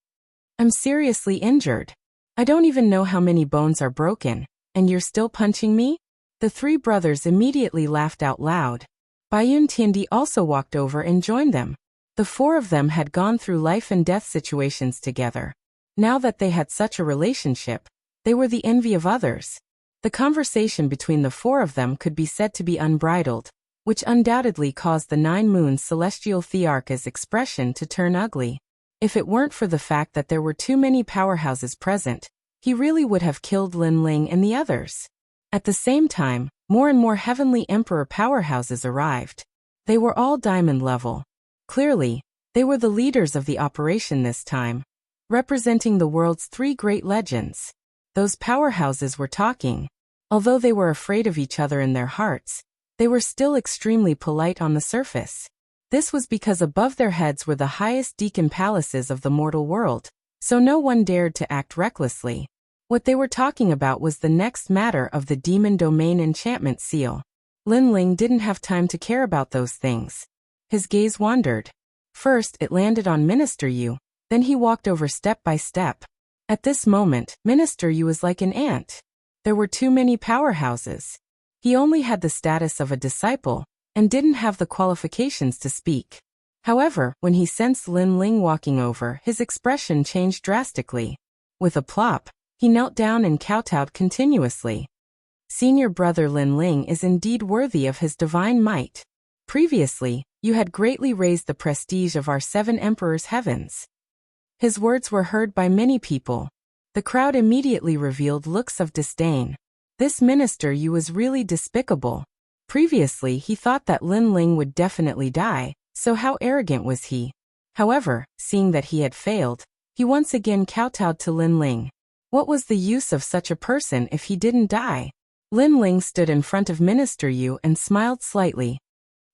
I'm seriously injured. I don't even know how many bones are broken, and you're still punching me? The 3 brothers immediately laughed out loud. Baiyun Tiandi also walked over and joined them. The 4 of them had gone through life and death situations together. Now that they had such a relationship, they were the envy of others. The conversation between the 4 of them could be said to be unbridled, which undoubtedly caused the 9 Moons Celestial Thearch's expression to turn ugly. If it weren't for the fact that there were too many powerhouses present, he really would have killed Lin Ling and the others. At the same time, more and more Heavenly Emperor powerhouses arrived. They were all diamond level. Clearly, they were the leaders of the operation this time, representing the world's 3 great legends. Those powerhouses were talking. Although they were afraid of each other in their hearts, they were still extremely polite on the surface. This was because above their heads were the highest deacon palaces of the mortal world, so no one dared to act recklessly. What they were talking about was the next matter of the Demon Domain enchantment seal. Lin Ling didn't have time to care about those things. His gaze wandered. First it landed on Minister Yu, then he walked over step by step. At this moment, Minister Yu was like an ant. There were too many powerhouses. He only had the status of a disciple, and didn't have the qualifications to speak. However, when he sensed Lin Ling walking over, his expression changed drastically. With a plop, he knelt down and kowtowed continuously. Senior brother Lin Ling is indeed worthy of his divine might. Previously, you had greatly raised the prestige of our 7 Emperors' heavens. His words were heard by many people. The crowd immediately revealed looks of disdain. This Minister Yu was really despicable. Previously he thought that Lin Ling would definitely die, so how arrogant was he? However, seeing that he had failed, he once again kowtowed to Lin Ling. What was the use of such a person if he didn't die? Lin Ling stood in front of Minister Yu and smiled slightly.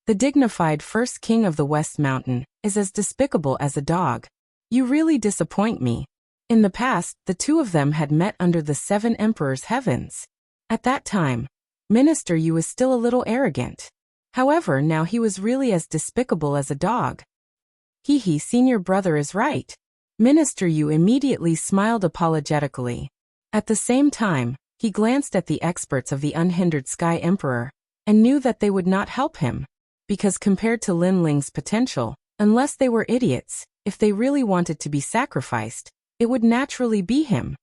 The dignified first king of the West Mountain is as despicable as a dog. You really disappoint me. In the past, the 2 of them had met under the 7 Emperors' heavens. At that time, Minister Yu was still a little arrogant. However, now he was really as despicable as a dog. Hee, senior brother is right. Minister Yu immediately smiled apologetically. At the same time, he glanced at the experts of the unhindered Sky Emperor, and knew that they would not help him. Because compared to Lin Ling's potential, unless they were idiots, if they really wanted to be sacrificed, it would naturally be him.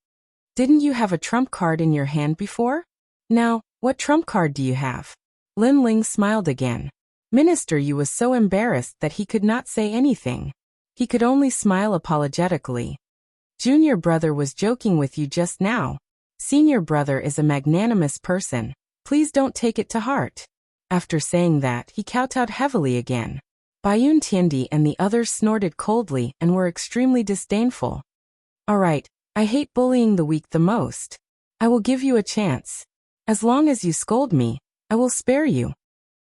Didn't you have a trump card in your hand before? Now, what trump card do you have? Lin Ling smiled again. Minister Yu was so embarrassed that he could not say anything. He could only smile apologetically. Junior brother was joking with you just now. Senior brother is a magnanimous person. Please don't take it to heart. After saying that, he kowtowed heavily again. Bayun Tiandi and the others snorted coldly and were extremely disdainful. All right, I hate bullying the weak the most. I will give you a chance. As long as you scold me, I will spare you.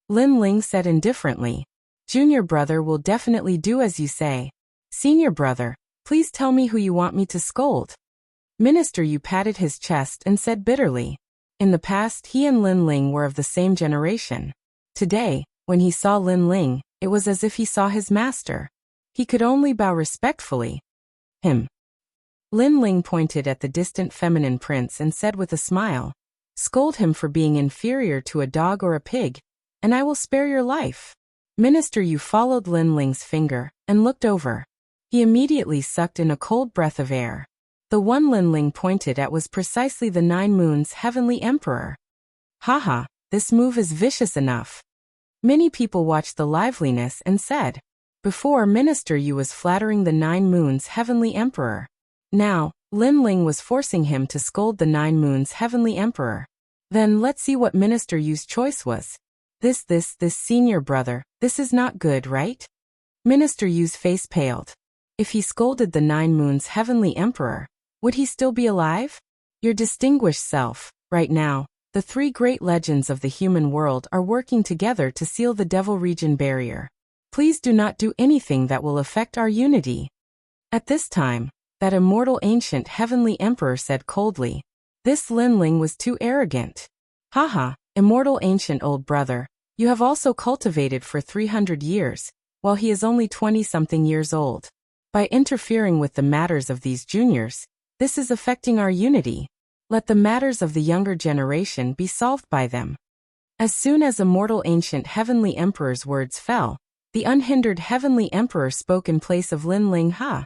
Lin Ling said indifferently. Junior brother will definitely do as you say. Senior brother, please tell me who you want me to scold. Minister Yu patted his chest and said bitterly. In the past, he and Lin Ling were of the same generation. Today, when he saw Lin Ling, it was as if he saw his master. He could only bow respectfully. Him. Lin Ling pointed at the distant feminine prince and said with a smile, scold him for being inferior to a dog or a pig, and I will spare your life. Minister Yu followed Lin Ling's finger and looked over. He immediately sucked in a cold breath of air. The one Lin Ling pointed at was precisely the 9 Moons' heavenly emperor. Haha, this move is vicious enough. Many people watched the liveliness and said. Before, Minister Yu was flattering the 9 Moons' heavenly emperor. Now, Lin Ling was forcing him to scold the 9 Moons' heavenly emperor. Then let's see what Minister Yu's choice was. This senior brother, this is not good, right? Minister Yu's face paled. If he scolded the 9 Moons' heavenly emperor, would he still be alive? Your distinguished self, right now, the 3 great legends of the human world are working together to seal the Devil Region barrier. Please do not do anything that will affect our unity. At this time, that immortal ancient heavenly emperor said coldly. This Lin Ling was too arrogant. Haha, immortal ancient old brother, you have also cultivated for 300 years, while he is only 20-something years old. By interfering with the matters of these juniors, this is affecting our unity. Let the matters of the younger generation be solved by them. As soon as immortal ancient heavenly emperor's words fell, the unhindered heavenly emperor spoke in place of Lin Ling Ha.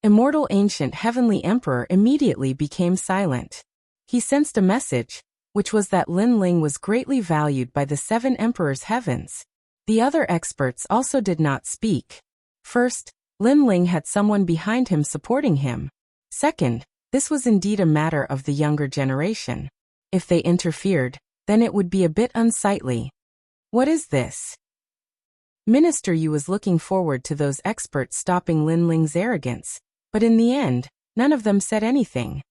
Immortal ancient heavenly emperor immediately became silent. He sensed a message, which was that Lin Ling was greatly valued by the 7 emperors' heavens. The other experts also did not speak. First, Lin Ling had someone behind him supporting him. Second, this was indeed a matter of the younger generation. If they interfered, then it would be a bit unsightly. What is this? Minister Yu was looking forward to those experts stopping Lin Ling's arrogance, but in the end, none of them said anything.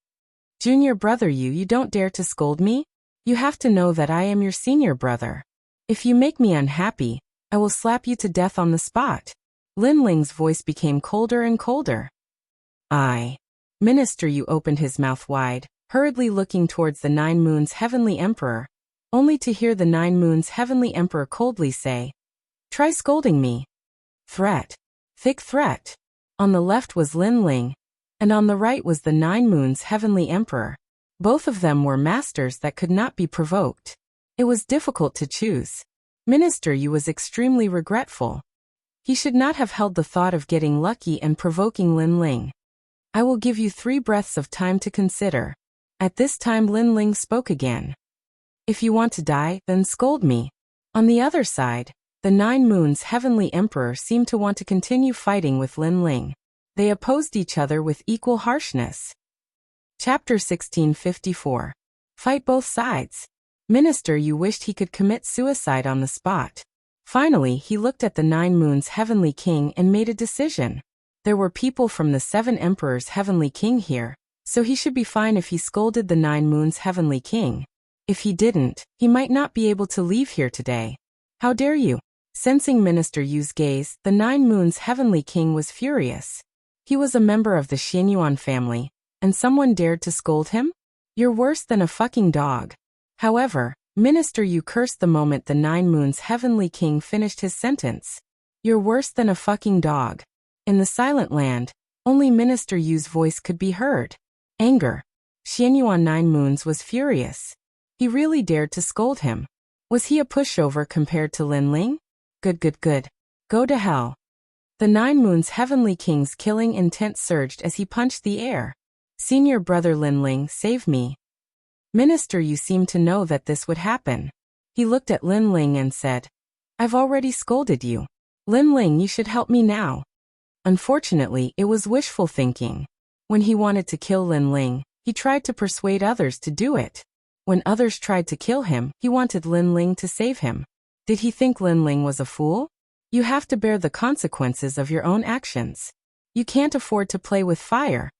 Junior brother Yu, you don't dare to scold me? You have to know that I am your senior brother. If you make me unhappy, I will slap you to death on the spot. Lin Ling's voice became colder and colder. Minister Yu opened his mouth wide, hurriedly looking towards the 9 Moons' heavenly emperor, only to hear the 9 Moons' heavenly emperor coldly say, try scolding me. Threat. Thick threat. On the left was Lin Ling, and on the right was the 9 Moons' heavenly emperor. Both of them were masters that could not be provoked. It was difficult to choose. Minister Yu was extremely regretful. He should not have held the thought of getting lucky and provoking Lin Ling. I will give you 3 breaths of time to consider. At this time Lin Ling spoke again. If you want to die, then scold me. On the other side, the 9 Moons' heavenly emperor seemed to want to continue fighting with Lin Ling. They opposed each other with equal harshness. Chapter 1654. Fight both sides. Minister Yu wished he could commit suicide on the spot. Finally, he looked at the 9 Moons' heavenly king and made a decision. There were people from the 7 emperors' heavenly king here, so he should be fine if he scolded the 9 Moons' heavenly king. If he didn't, he might not be able to leave here today. How dare you? Sensing Minister Yu's gaze, the 9 Moons' heavenly king was furious. He was a member of the Xianyuan family, and someone dared to scold him? You're worse than a fucking dog. However, Minister Yu cursed the moment the 9 Moons' heavenly king finished his sentence. You're worse than a fucking dog. In the silent land, only Minister Yu's voice could be heard. Anger. Xianyuan 9 Moons was furious. He really dared to scold him. Was he a pushover compared to Lin Ling? Good. Go to hell. The 9 Moons' heavenly king's killing intent surged as he punched the air. Senior brother Lin Ling, save me. Minister Yu seemed to know that this would happen. He looked at Lin Ling and said, I've already scolded you. Lin Ling, you should help me now. Unfortunately, it was wishful thinking. When he wanted to kill Lin Ling, he tried to persuade others to do it. When others tried to kill him, he wanted Lin Ling to save him. Did he think Lin Ling was a fool? You have to bear the consequences of your own actions. You can't afford to play with fire.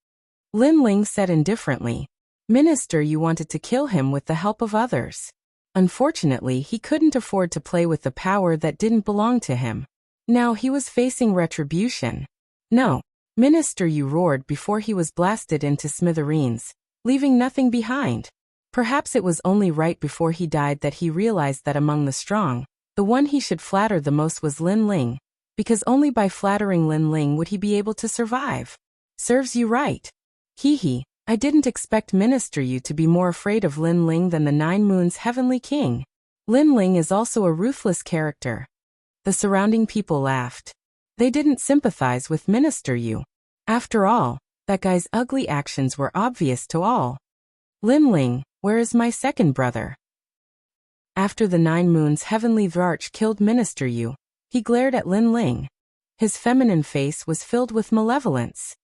Lin Ling said indifferently. Minister, you wanted to kill him with the help of others. Unfortunately, he couldn't afford to play with the power that didn't belong to him. Now he was facing retribution. No, Minister, you roared before he was blasted into smithereens, leaving nothing behind. Perhaps it was only right before he died that he realized that among the strong, the one he should flatter the most was Lin Ling, because only by flattering Lin Ling would he be able to survive. Serves you right. Hee, I didn't expect Minister you to be more afraid of Lin Ling than the 9 Moons' heavenly king. Lin Ling is also a ruthless character. The surrounding people laughed. They didn't sympathize with Minister Yu. After all, that guy's ugly actions were obvious to all. Lin Ling, where is my second brother? After the 9 Moons' heavenly Dvarch killed Minister Yu, he glared at Lin Ling. His feminine face was filled with malevolence.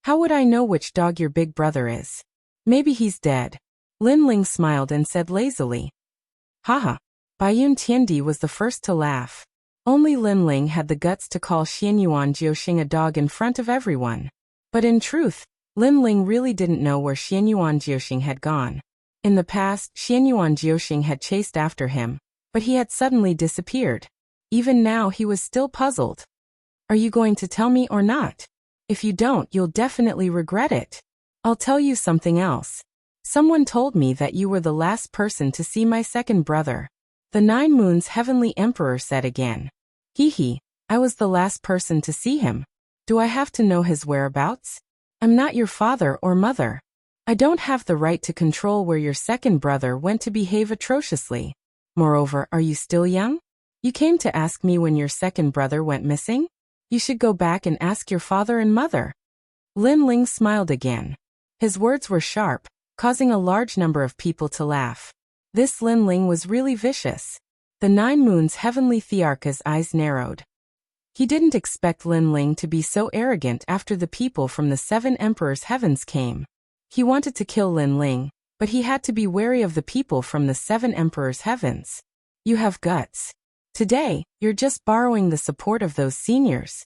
How would I know which dog your big brother is? Maybe he's dead. Lin Ling smiled and said lazily. Haha. Baiyun Tiandi was the first to laugh. Only Lin Ling had the guts to call Xianyuan Jiuxing a dog in front of everyone. But in truth, Lin Ling really didn't know where Xianyuan Jiuxing had gone. In the past, Xianyuan Jiuxing had chased after him, but he had suddenly disappeared. Even now he was still puzzled. Are you going to tell me or not? If you don't, you'll definitely regret it. I'll tell you something else. Someone told me that you were the last person to see my second brother. The 9 Moons' heavenly emperor said again. Hee, I was the last person to see him. Do I have to know his whereabouts? I'm not your father or mother. I don't have the right to control where your second brother went to behave atrociously. Moreover, are you still young? You came to ask me when your second brother went missing? You should go back and ask your father and mother. Lin Ling smiled again. His words were sharp, causing a large number of people to laugh. This Lin Ling was really vicious. The 9 Moons' heavenly Thearcha's eyes narrowed. He didn't expect Lin Ling to be so arrogant after the people from the 7 Emperors' heavens came. He wanted to kill Lin Ling, but he had to be wary of the people from the 7 Emperors' heavens. You have guts. Today, you're just borrowing the support of those seniors.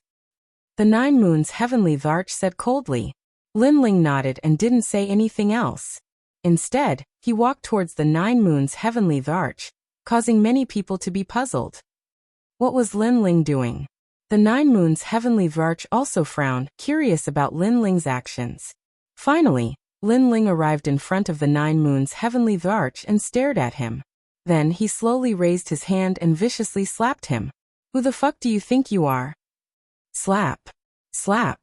The 9 Moons' heavenly Dvarch said coldly. Lin Ling nodded and didn't say anything else. Instead, he walked towards the 9 Moons' heavenly Dvarch, causing many people to be puzzled. What was Lin Ling doing? The 9 Moons' heavenly Dvarch also frowned, curious about Lin Ling's actions. Finally, Lin Ling arrived in front of the 9 Moons' heavenly Dvarch and stared at him. Then he slowly raised his hand and viciously slapped him. Who the fuck do you think you are? Slap. Slap.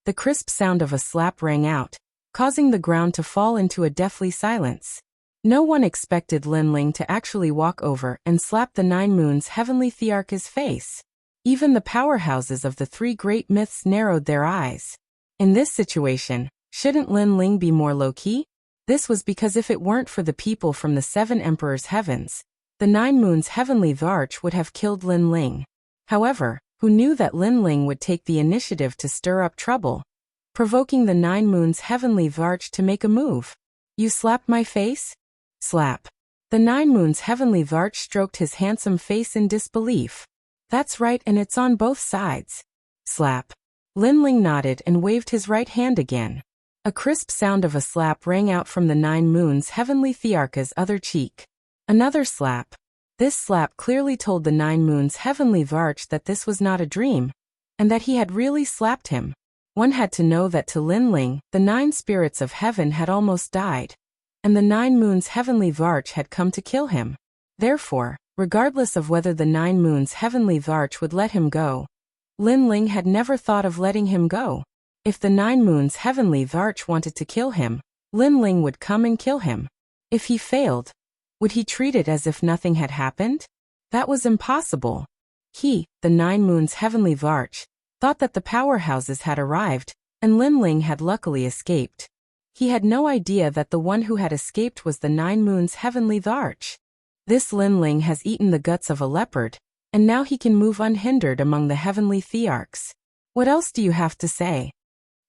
The crisp sound of a slap rang out, causing the ground to fall into a deathly silence. No one expected Lin Ling to actually walk over and slap the 9 Moons' heavenly Thearcha's face. Even the powerhouses of the 3 great myths narrowed their eyes. In this situation, shouldn't Lin Ling be more low-key? This was because if it weren't for the people from the 7 Emperors' heavens, the 9 Moons' heavenly Dvarch would have killed Lin Ling. However, who knew that Lin Ling would take the initiative to stir up trouble, provoking the 9 Moons' heavenly Dvarch to make a move? You slapped my face? Slap. The 9 Moons' heavenly Dvarch stroked his handsome face in disbelief. That's right, and it's on both sides. Slap. Lin Ling nodded and waved his right hand again. A crisp sound of a slap rang out from the 9 Moons' heavenly Thearcha's other cheek. Another slap. This slap clearly told the 9 Moons' heavenly Dvarch that this was not a dream, and that he had really slapped him. One had to know that to Lin Ling, the 9 spirits of heaven had almost died, and the 9 Moons' heavenly Dvarch had come to kill him. Therefore, regardless of whether the 9 Moons' heavenly Dvarch would let him go, Lin Ling had never thought of letting him go. If the 9 Moons' heavenly Dvarch wanted to kill him, Lin Ling would come and kill him. If he failed, would he treat it as if nothing had happened? That was impossible. He, the 9 Moons' heavenly Dvarch, thought that the powerhouses had arrived, and Lin Ling had luckily escaped. He had no idea that the one who had escaped was the 9 Moons' heavenly Dvarch. This Lin Ling has eaten the guts of a leopard, and now he can move unhindered among the heavenly Thearchs. What else do you have to say?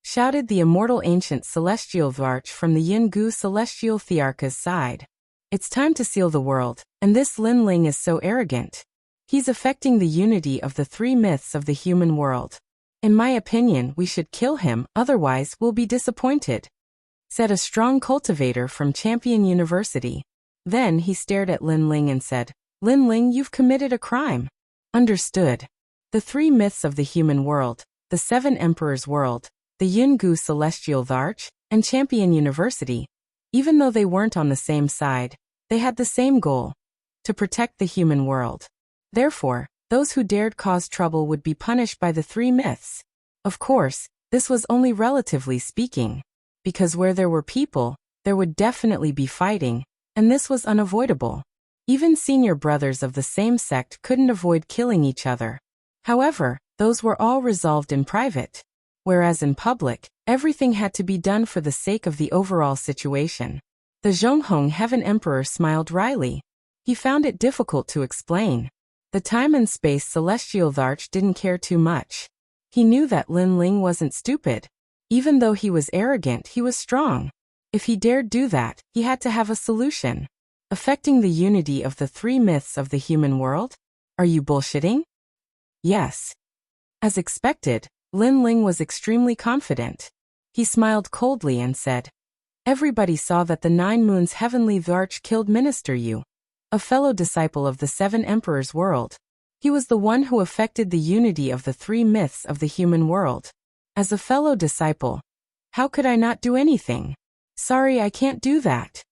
Shouted the immortal ancient celestial Varch from the Yin-Gu celestial Thearka's side. It's time to seal the world, and this Lin Ling is so arrogant. He's affecting the unity of the three myths of the human world. In my opinion, we should kill him, otherwise we'll be disappointed, said a strong cultivator from Champion University. Then he stared at Lin Ling and said, Lin Ling, you've committed a crime. Understood. The three myths of the human world, the seven emperors' world, the Yin-Gu celestial Varch, and Champion University, even though they weren't on the same side, they had the same goal, to protect the human world. Therefore, those who dared cause trouble would be punished by the three myths. Of course, this was only relatively speaking, because where there were people, there would definitely be fighting, and this was unavoidable. Even senior brothers of the same sect couldn't avoid killing each other. However, those were all resolved in private. Whereas in public, everything had to be done for the sake of the overall situation. The Zhonghong Heaven Emperor smiled wryly. He found it difficult to explain. The time and space celestial Varch didn't care too much. He knew that Lin Ling wasn't stupid. Even though he was arrogant, he was strong. If he dared do that, he had to have a solution. Affecting the unity of the three myths of the human world? Are you bullshitting? Yes. As expected, Lin Ling was extremely confident. He smiled coldly and said, Everybody saw that the 9 moons heavenly Varch killed Minister Yu, a fellow disciple of the seven emperors' world. He was the one who affected the unity of the three myths of the human world. As a fellow disciple, how could I not do anything? Sorry, I can't do that.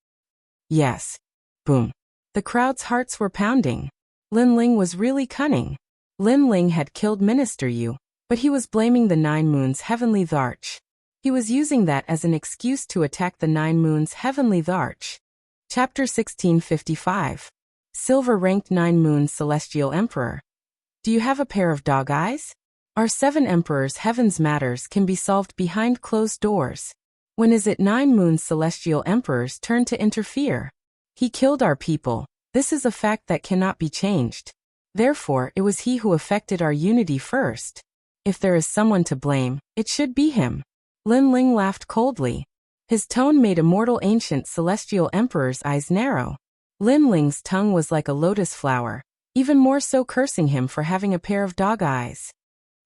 Yes. Boom. The crowd's hearts were pounding. Lin Ling was really cunning. Lin Ling had killed Minister Yu, but he was blaming the 9 moons heavenly Varch. He was using that as an excuse to attack the 9 moons heavenly Varch. Chapter 1655. Silver-ranked 9 moons celestial emperor. Do you have a pair of dog eyes? Our 7 emperors' heaven's matters can be solved behind closed doors. When is it 9 moons celestial emperor's turn to interfere? He killed our people. This is a fact that cannot be changed. Therefore, it was he who affected our unity first. If there is someone to blame, it should be him. Lin Ling laughed coldly. His tone made immortal ancient celestial emperor's eyes narrow. Lin Ling's tongue was like a lotus flower, even more so cursing him for having a pair of dog eyes.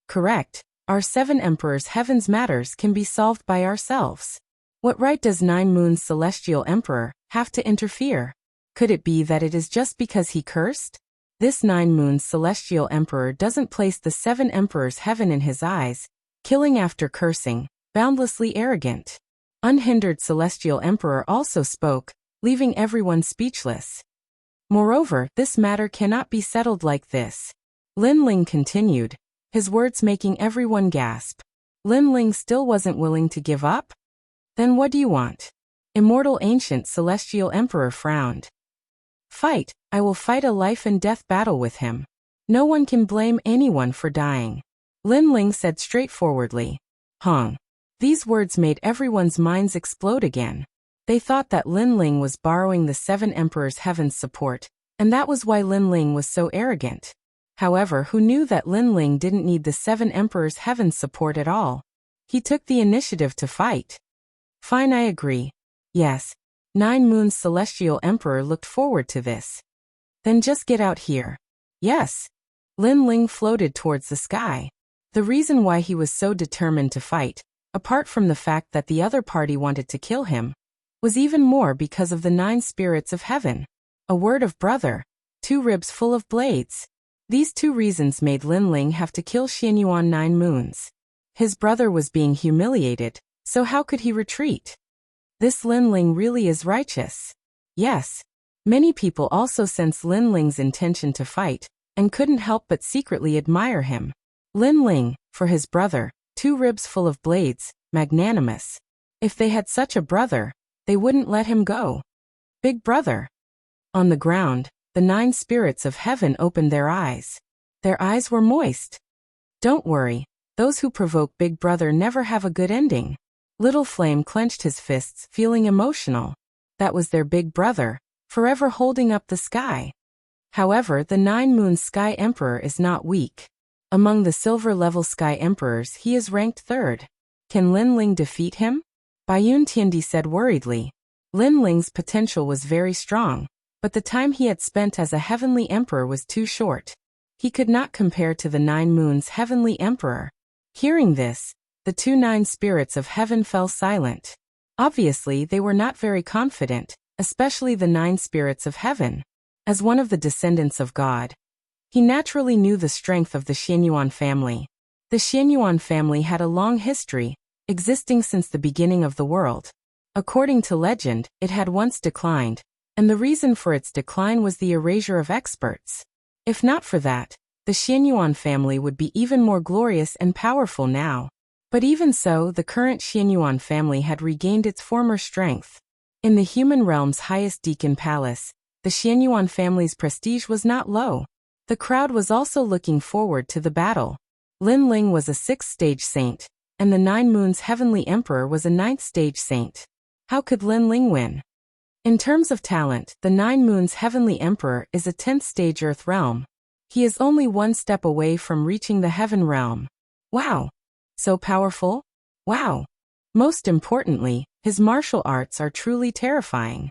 Correct. Our 7 emperors' heaven's matters can be solved by ourselves. What right does 9 moons celestial emperor have to interfere? Could it be that it is just because he cursed? This 9 moons celestial emperor doesn't place the 7 emperors' heaven in his eyes, killing after cursing, boundlessly arrogant. Unhindered celestial emperor also spoke, leaving everyone speechless. Moreover, this matter cannot be settled like this. Lin Ling continued, his words making everyone gasp. Lin Ling still wasn't willing to give up? Then what do you want? Immortal ancient celestial emperor frowned. Fight, I will fight a life and death battle with him. No one can blame anyone for dying. Lin Ling said straightforwardly. Hong. These words made everyone's minds explode again. They thought that Lin Ling was borrowing the 7 emperors' heaven's support, and that was why Lin Ling was so arrogant. However, who knew that Lin Ling didn't need the 7 emperors' heaven's support at all? He took the initiative to fight. Fine, I agree. Yes. 9 moons celestial emperor looked forward to this. Then just get out here. Yes. Lin Ling floated towards the sky. The reason why he was so determined to fight, apart from the fact that the other party wanted to kill him, was even more because of the 9 spirits of heaven. A word of brother. 2 ribs full of blades. These 2 reasons made Lin Ling have to kill Xianyuan 9 moons. His brother was being humiliated, so how could he retreat? This Lin Ling really is righteous. Yes. Many people also sense Lin Ling's intention to fight, and couldn't help but secretly admire him. Lin Ling, for his brother, 2 ribs full of blades, magnanimous. If they had such a brother, they wouldn't let him go. Big brother. On the ground, the 9 spirits of heaven opened their eyes. Their eyes were moist. Don't worry, those who provoke Big Brother never have a good ending. Little Flame clenched his fists, feeling emotional. That was their Big Brother, forever holding up the sky. However, the 9 moons Sky Emperor is not weak. Among the silver-level sky emperors he is ranked third. Can Lin Ling defeat him? Baiyun Tiandi said worriedly. Lin Ling's potential was very strong, but the time he had spent as a heavenly emperor was too short. He could not compare to the 9 moons heavenly emperor. Hearing this, the 2 9 spirits of heaven fell silent. Obviously they were not very confident, especially the 9 spirits of heaven. As one of the descendants of God, he naturally knew the strength of the Xianyuan family. The Xianyuan family had a long history, existing since the beginning of the world. According to legend, it had once declined, and the reason for its decline was the erasure of experts. If not for that, the Xianyuan family would be even more glorious and powerful now. But even so, the current Xianyuan family had regained its former strength. In the human realm's highest deacon palace, the Xianyuan family's prestige was not low. The crowd was also looking forward to the battle. Lin Ling was a 6th stage saint, and the 9 moons heavenly emperor was a 9th stage saint. How could Lin Ling win? In terms of talent, the 9 moons heavenly emperor is a 10th stage earth realm. He is only 1 step away from reaching the heaven realm. Wow! So powerful? Wow! Most importantly, his martial arts are truly terrifying.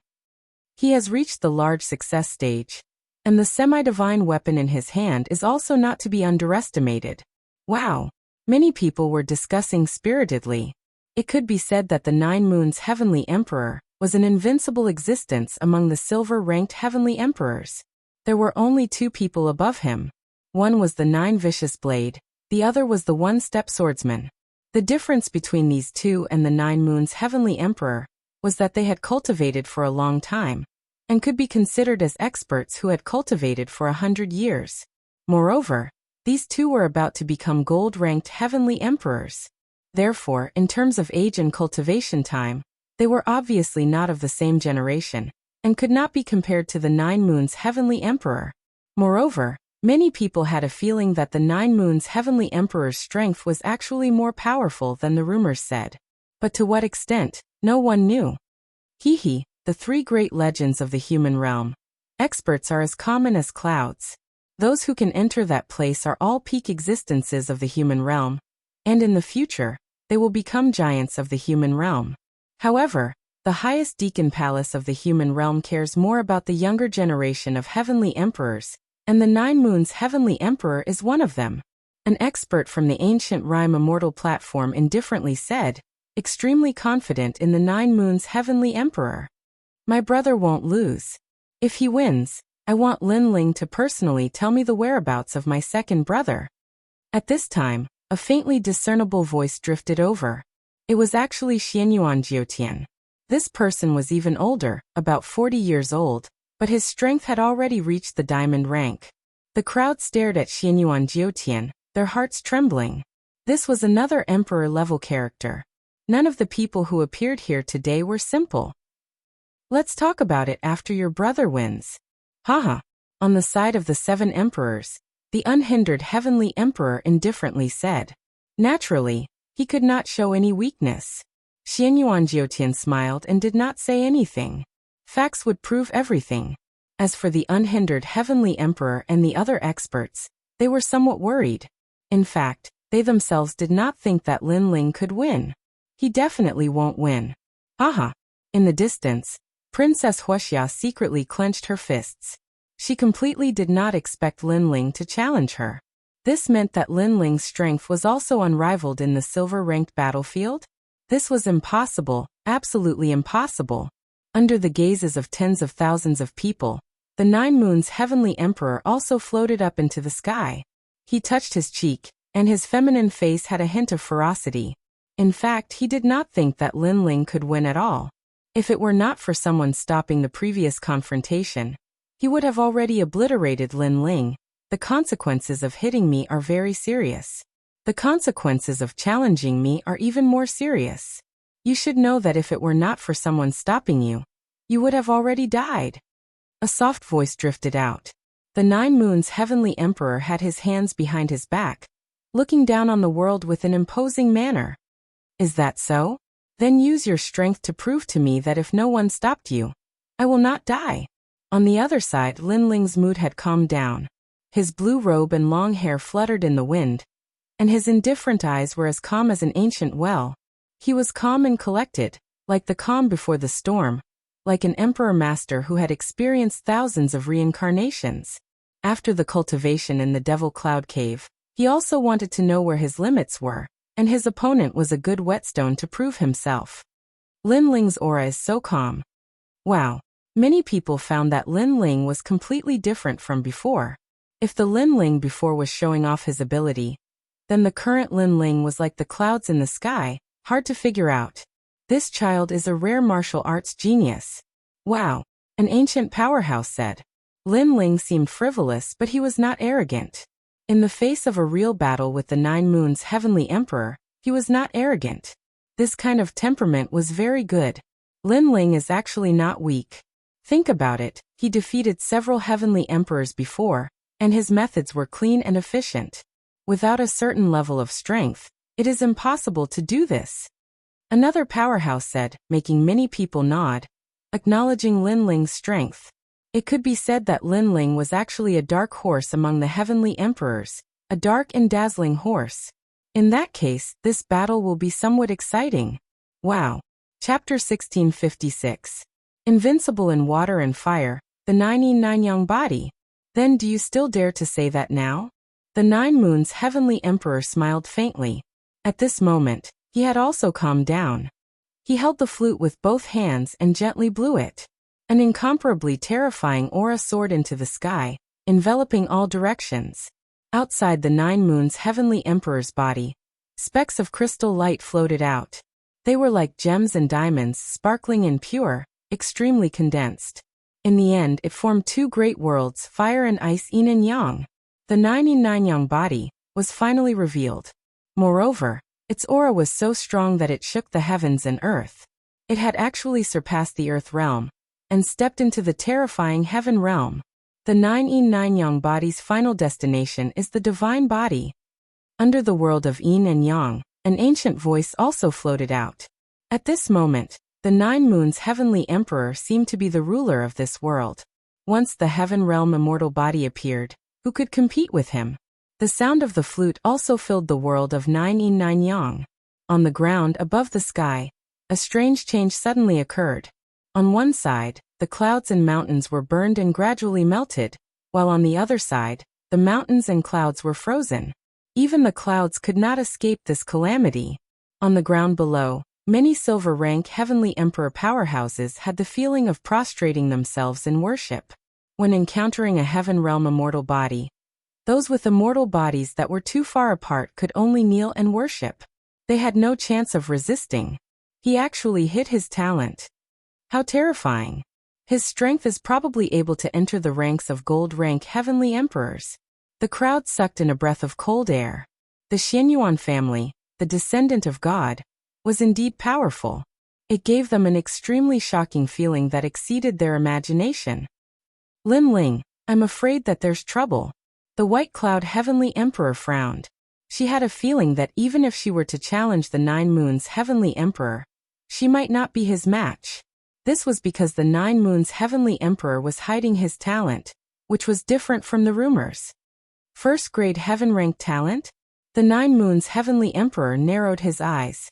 He has reached the large success stage, and the semi-divine weapon in his hand is also not to be underestimated. Wow! Many people were discussing spiritedly. It could be said that the 9 moons heavenly emperor was an invincible existence among the silver-ranked heavenly emperors. There were only 2 people above him. One was the 9 vicious blade, the other was the 1-step swordsman. The difference between these 2 and the 9 moons heavenly emperor was that they had cultivated for a long time, and could be considered as experts who had cultivated for 100 years. Moreover, these 2 were about to become gold-ranked heavenly emperors. Therefore, in terms of age and cultivation time, they were obviously not of the same generation, and could not be compared to the 9 moons heavenly emperor. Moreover, many people had a feeling that the 9 moons heavenly emperor's strength was actually more powerful than the rumors said. But to what extent, no one knew. The 3 great legends of the human realm. Experts are as common as clouds. Those who can enter that place are all peak existences of the human realm, and in the future, they will become giants of the human realm. However, the highest deacon palace of the human realm cares more about the younger generation of heavenly emperors, and the 9 moons heavenly emperor is one of them. An expert from the ancient rhyme Immortal platform indifferently said, extremely confident in the 9 moons heavenly emperor. My brother won't lose. If he wins, I want Lin Ling to personally tell me the whereabouts of my second brother. At this time, a faintly discernible voice drifted over. It was actually Xianyuan Jiutian. This person was even older, about 40 years old, but his strength had already reached the diamond rank. The crowd stared at Xianyuan Jiutian, their hearts trembling. This was another emperor-level character. None of the people who appeared here today were simple. Let's talk about it after your brother wins. Haha. On the side of the 7 emperors, the unhindered heavenly emperor indifferently said. Naturally, he could not show any weakness. Xianyuan Jiutian smiled and did not say anything. Facts would prove everything. As for the unhindered heavenly emperor and the other experts, they were somewhat worried. In fact, they themselves did not think that Lin Ling could win. He definitely won't win. Haha. In the distance, Princess Wuxia secretly clenched her fists. She completely did not expect Lin Ling to challenge her. This meant that Lin Ling's strength was also unrivaled in the silver-ranked battlefield? This was impossible, absolutely impossible. Under the gazes of tens of thousands of people, the 9 moons heavenly emperor also floated up into the sky. He touched his cheek, and his feminine face had a hint of ferocity. In fact, he did not think that Lin Ling could win at all. If it were not for someone stopping the previous confrontation, he would have already obliterated Lin Ling. The consequences of hitting me are very serious. The consequences of challenging me are even more serious. You should know that if it were not for someone stopping you, you would have already died. A soft voice drifted out. The 9 moons heavenly emperor had his hands behind his back, looking down on the world with an imposing manner. Is that so? Then use your strength to prove to me that if no one stopped you, I will not die. On the other side, Lin Ling's mood had calmed down. His blue robe and long hair fluttered in the wind, and his indifferent eyes were as calm as an ancient well. He was calm and collected, like the calm before the storm, like an emperor master who had experienced thousands of reincarnations. After the cultivation in the Devil Cloud Cave, he also wanted to know where his limits were, and his opponent was a good whetstone to prove himself. Lin Ling's aura is so calm. Wow. Many people found that Lin Ling was completely different from before. If the Lin Ling before was showing off his ability, then the current Lin Ling was like the clouds in the sky, hard to figure out. This child is a rare martial arts genius. Wow, an ancient powerhouse said. Lin Ling seemed frivolous, but he was not arrogant. In the face of a real battle with the 9 Moons Heavenly Emperor, he was not arrogant. This kind of temperament was very good. Lin Ling is actually not weak. Think about it, he defeated several Heavenly Emperors before, and his methods were clean and efficient. Without a certain level of strength, it is impossible to do this. Another powerhouse said, making many people nod, acknowledging Lin Ling's strength. It could be said that Lin Ling was actually a dark horse among the Heavenly Emperors, a dark and dazzling horse. In that case, this battle will be somewhat exciting. Wow. Chapter 1656. Invincible in water and fire, the 9 Yin 9 Yang body. Then do you still dare to say that now? The 9 Moons Heavenly Emperor smiled faintly. At this moment, he had also calmed down. He held the flute with both hands and gently blew it. An incomparably terrifying aura soared into the sky, enveloping all directions. Outside the 9 Moons Heavenly Emperor's body, specks of crystal light floated out. They were like gems and diamonds, sparkling and pure, extremely condensed. In the end, it formed 2 great worlds, fire and ice, yin and yang. The 9 Yin 9 Yang body was finally revealed. Moreover, its aura was so strong that it shook the heavens and earth. It had actually surpassed the earth realm and stepped into the terrifying heaven realm. The 9 Yin 9 Yang body's final destination is the divine body. Under the world of yin and yang, an ancient voice also floated out. At this moment, the 9 Moons Heavenly Emperor seemed to be the ruler of this world. Once the heaven realm immortal body appeared, who could compete with him? The sound of the flute also filled the world of 9 Yin 9 Yang. On the ground above the sky, a strange change suddenly occurred. On one side, the clouds and mountains were burned and gradually melted, while on the other side, the mountains and clouds were frozen. Even the clouds could not escape this calamity. On the ground below, many silver-rank Heavenly Emperor powerhouses had the feeling of prostrating themselves in worship. When encountering a heaven realm immortal body, those with immortal bodies that were too far apart could only kneel and worship. They had no chance of resisting. He actually hid his talent. How terrifying. His strength is probably able to enter the ranks of gold-rank Heavenly Emperors. The crowd sucked in a breath of cold air. The Xianyuan family, the descendant of God, was indeed powerful. It gave them an extremely shocking feeling that exceeded their imagination. Lin Ling, I'm afraid that there's trouble. The White Cloud Heavenly Emperor frowned. She had a feeling that even if she were to challenge the 9 Moons Heavenly Emperor, she might not be his match. This was because the 9 Moons Heavenly Emperor was hiding his talent, which was different from the rumors. First-grade heaven-ranked talent? The 9 Moons Heavenly Emperor narrowed his eyes.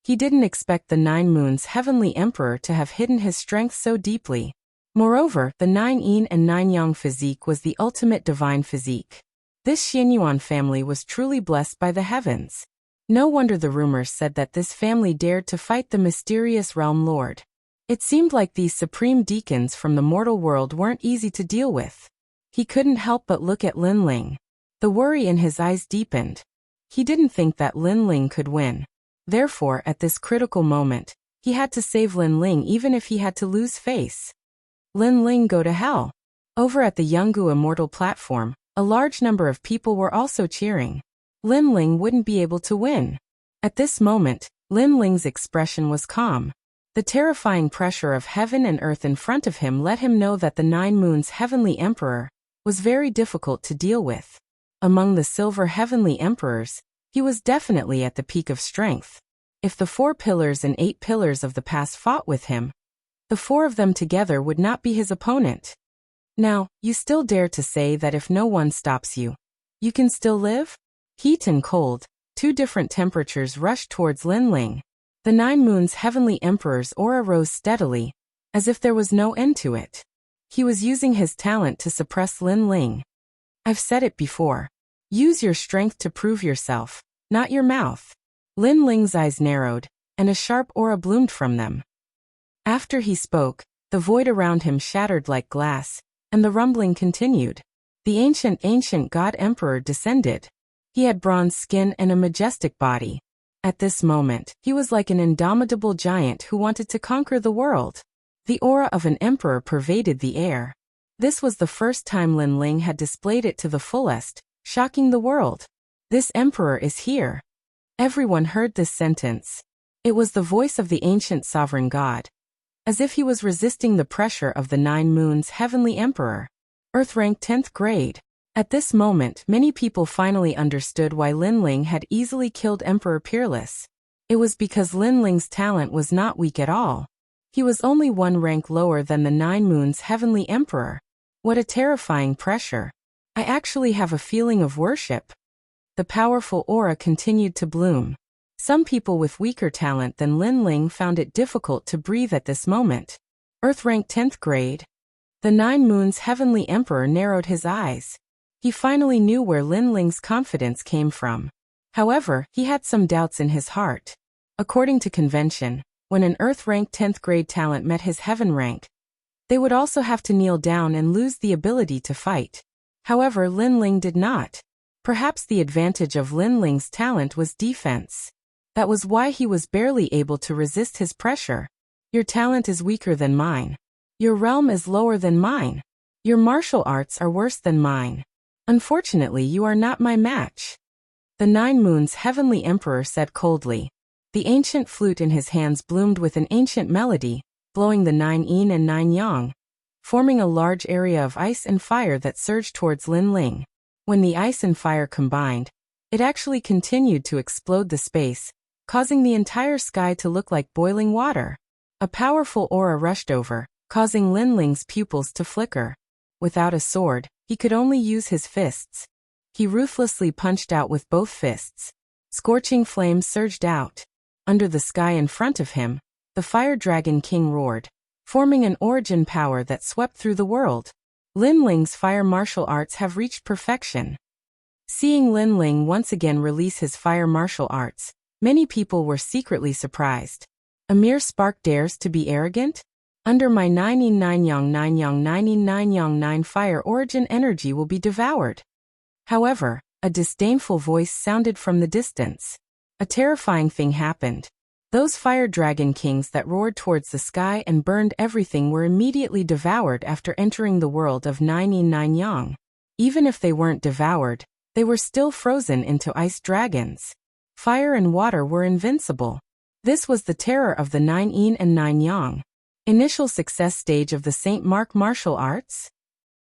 He didn't expect the 9 Moons Heavenly Emperor to have hidden his strength so deeply. Moreover, the 9 Yin and 9 Yang physique was the ultimate divine physique. This Xianyuan family was truly blessed by the heavens. No wonder the rumors said that this family dared to fight the mysterious realm lord. It seemed like these supreme deacons from the mortal world weren't easy to deal with. He couldn't help but look at Lin Ling. The worry in his eyes deepened. He didn't think that Lin Ling could win. Therefore, at this critical moment, he had to save Lin Ling even if he had to lose face. Lin Ling, go to hell. Over at the Yungu Immortal platform, a large number of people were also cheering. Lin Ling wouldn't be able to win. At this moment, Lin Ling's expression was calm. The terrifying pressure of heaven and earth in front of him let him know that the 9 Moons Heavenly Emperor was very difficult to deal with. Among the Silver Heavenly Emperors, he was definitely at the peak of strength. If the 4 pillars and 8 pillars of the past fought with him, the 4 of them together would not be his opponent. Now, you still dare to say that if no one stops you, you can still live? Heat and cold, two different temperatures rushed towards Lin Ling. The 9 Moons' heavenly emperor's aura rose steadily, as if there was no end to it. He was using his talent to suppress Lin Ling. I've said it before. Use your strength to prove yourself, not your mouth. Lin Ling's eyes narrowed, and a sharp aura bloomed from them. After he spoke, the void around him shattered like glass, and the rumbling continued. The ancient god emperor descended. He had bronze skin and a majestic body. At this moment, he was like an indomitable giant who wanted to conquer the world. The aura of an emperor pervaded the air. This was the first time Lin Ling had displayed it to the fullest, shocking the world. This emperor is here. Everyone heard this sentence. It was the voice of the ancient sovereign god, as if he was resisting the pressure of the 9 Moons' heavenly emperor. Earth rank 10th grade. At this moment, many people finally understood why Lin Ling had easily killed Emperor Peerless. It was because Lin Ling's talent was not weak at all. He was only 1 rank lower than the 9 Moons' heavenly emperor. What a terrifying pressure. I actually have a feeling of worship. The powerful aura continued to bloom. Some people with weaker talent than Lin Ling found it difficult to breathe at this moment. Earth rank 10th grade. The 9 Moons' heavenly emperor narrowed his eyes. He finally knew where Lin Ling's confidence came from. However, he had some doubts in his heart. According to convention, when an Earth rank 10th grade talent met his heaven rank, they would also have to kneel down and lose the ability to fight. However, Lin Ling did not. Perhaps the advantage of Lin Ling's talent was defense. That was why he was barely able to resist his pressure. Your talent is weaker than mine. Your realm is lower than mine. Your martial arts are worse than mine. Unfortunately, you are not my match. The 9 Moons' heavenly emperor said coldly. The ancient flute in his hands bloomed with an ancient melody, blowing the 9 yin and 9 yang, forming a large area of ice and fire that surged towards Lin Ling. When the ice and fire combined, it actually continued to explode the space, causing the entire sky to look like boiling water. A powerful aura rushed over, causing Lin Ling's pupils to flicker. Without a sword, he could only use his fists. He ruthlessly punched out with both fists. Scorching flames surged out. Under the sky in front of him, the Fire Dragon King roared, forming an origin power that swept through the world. Lin Ling's fire martial arts have reached perfection. Seeing Lin Ling once again release his fire martial arts, many people were secretly surprised. A mere spark dares to be arrogant? Under my 9 yin 9 yang 9 yang 9 yin 9 yang 9 fire origin energy will be devoured. However, a disdainful voice sounded from the distance. A terrifying thing happened. Those fire dragon kings that roared towards the sky and burned everything were immediately devoured after entering the world of 9 yin 9 yang. Even if they weren't devoured, they were still frozen into ice dragons. Fire and water were invincible. This was the terror of the 9 yin and 9 yang. Initial success stage of the Saint Mark martial arts?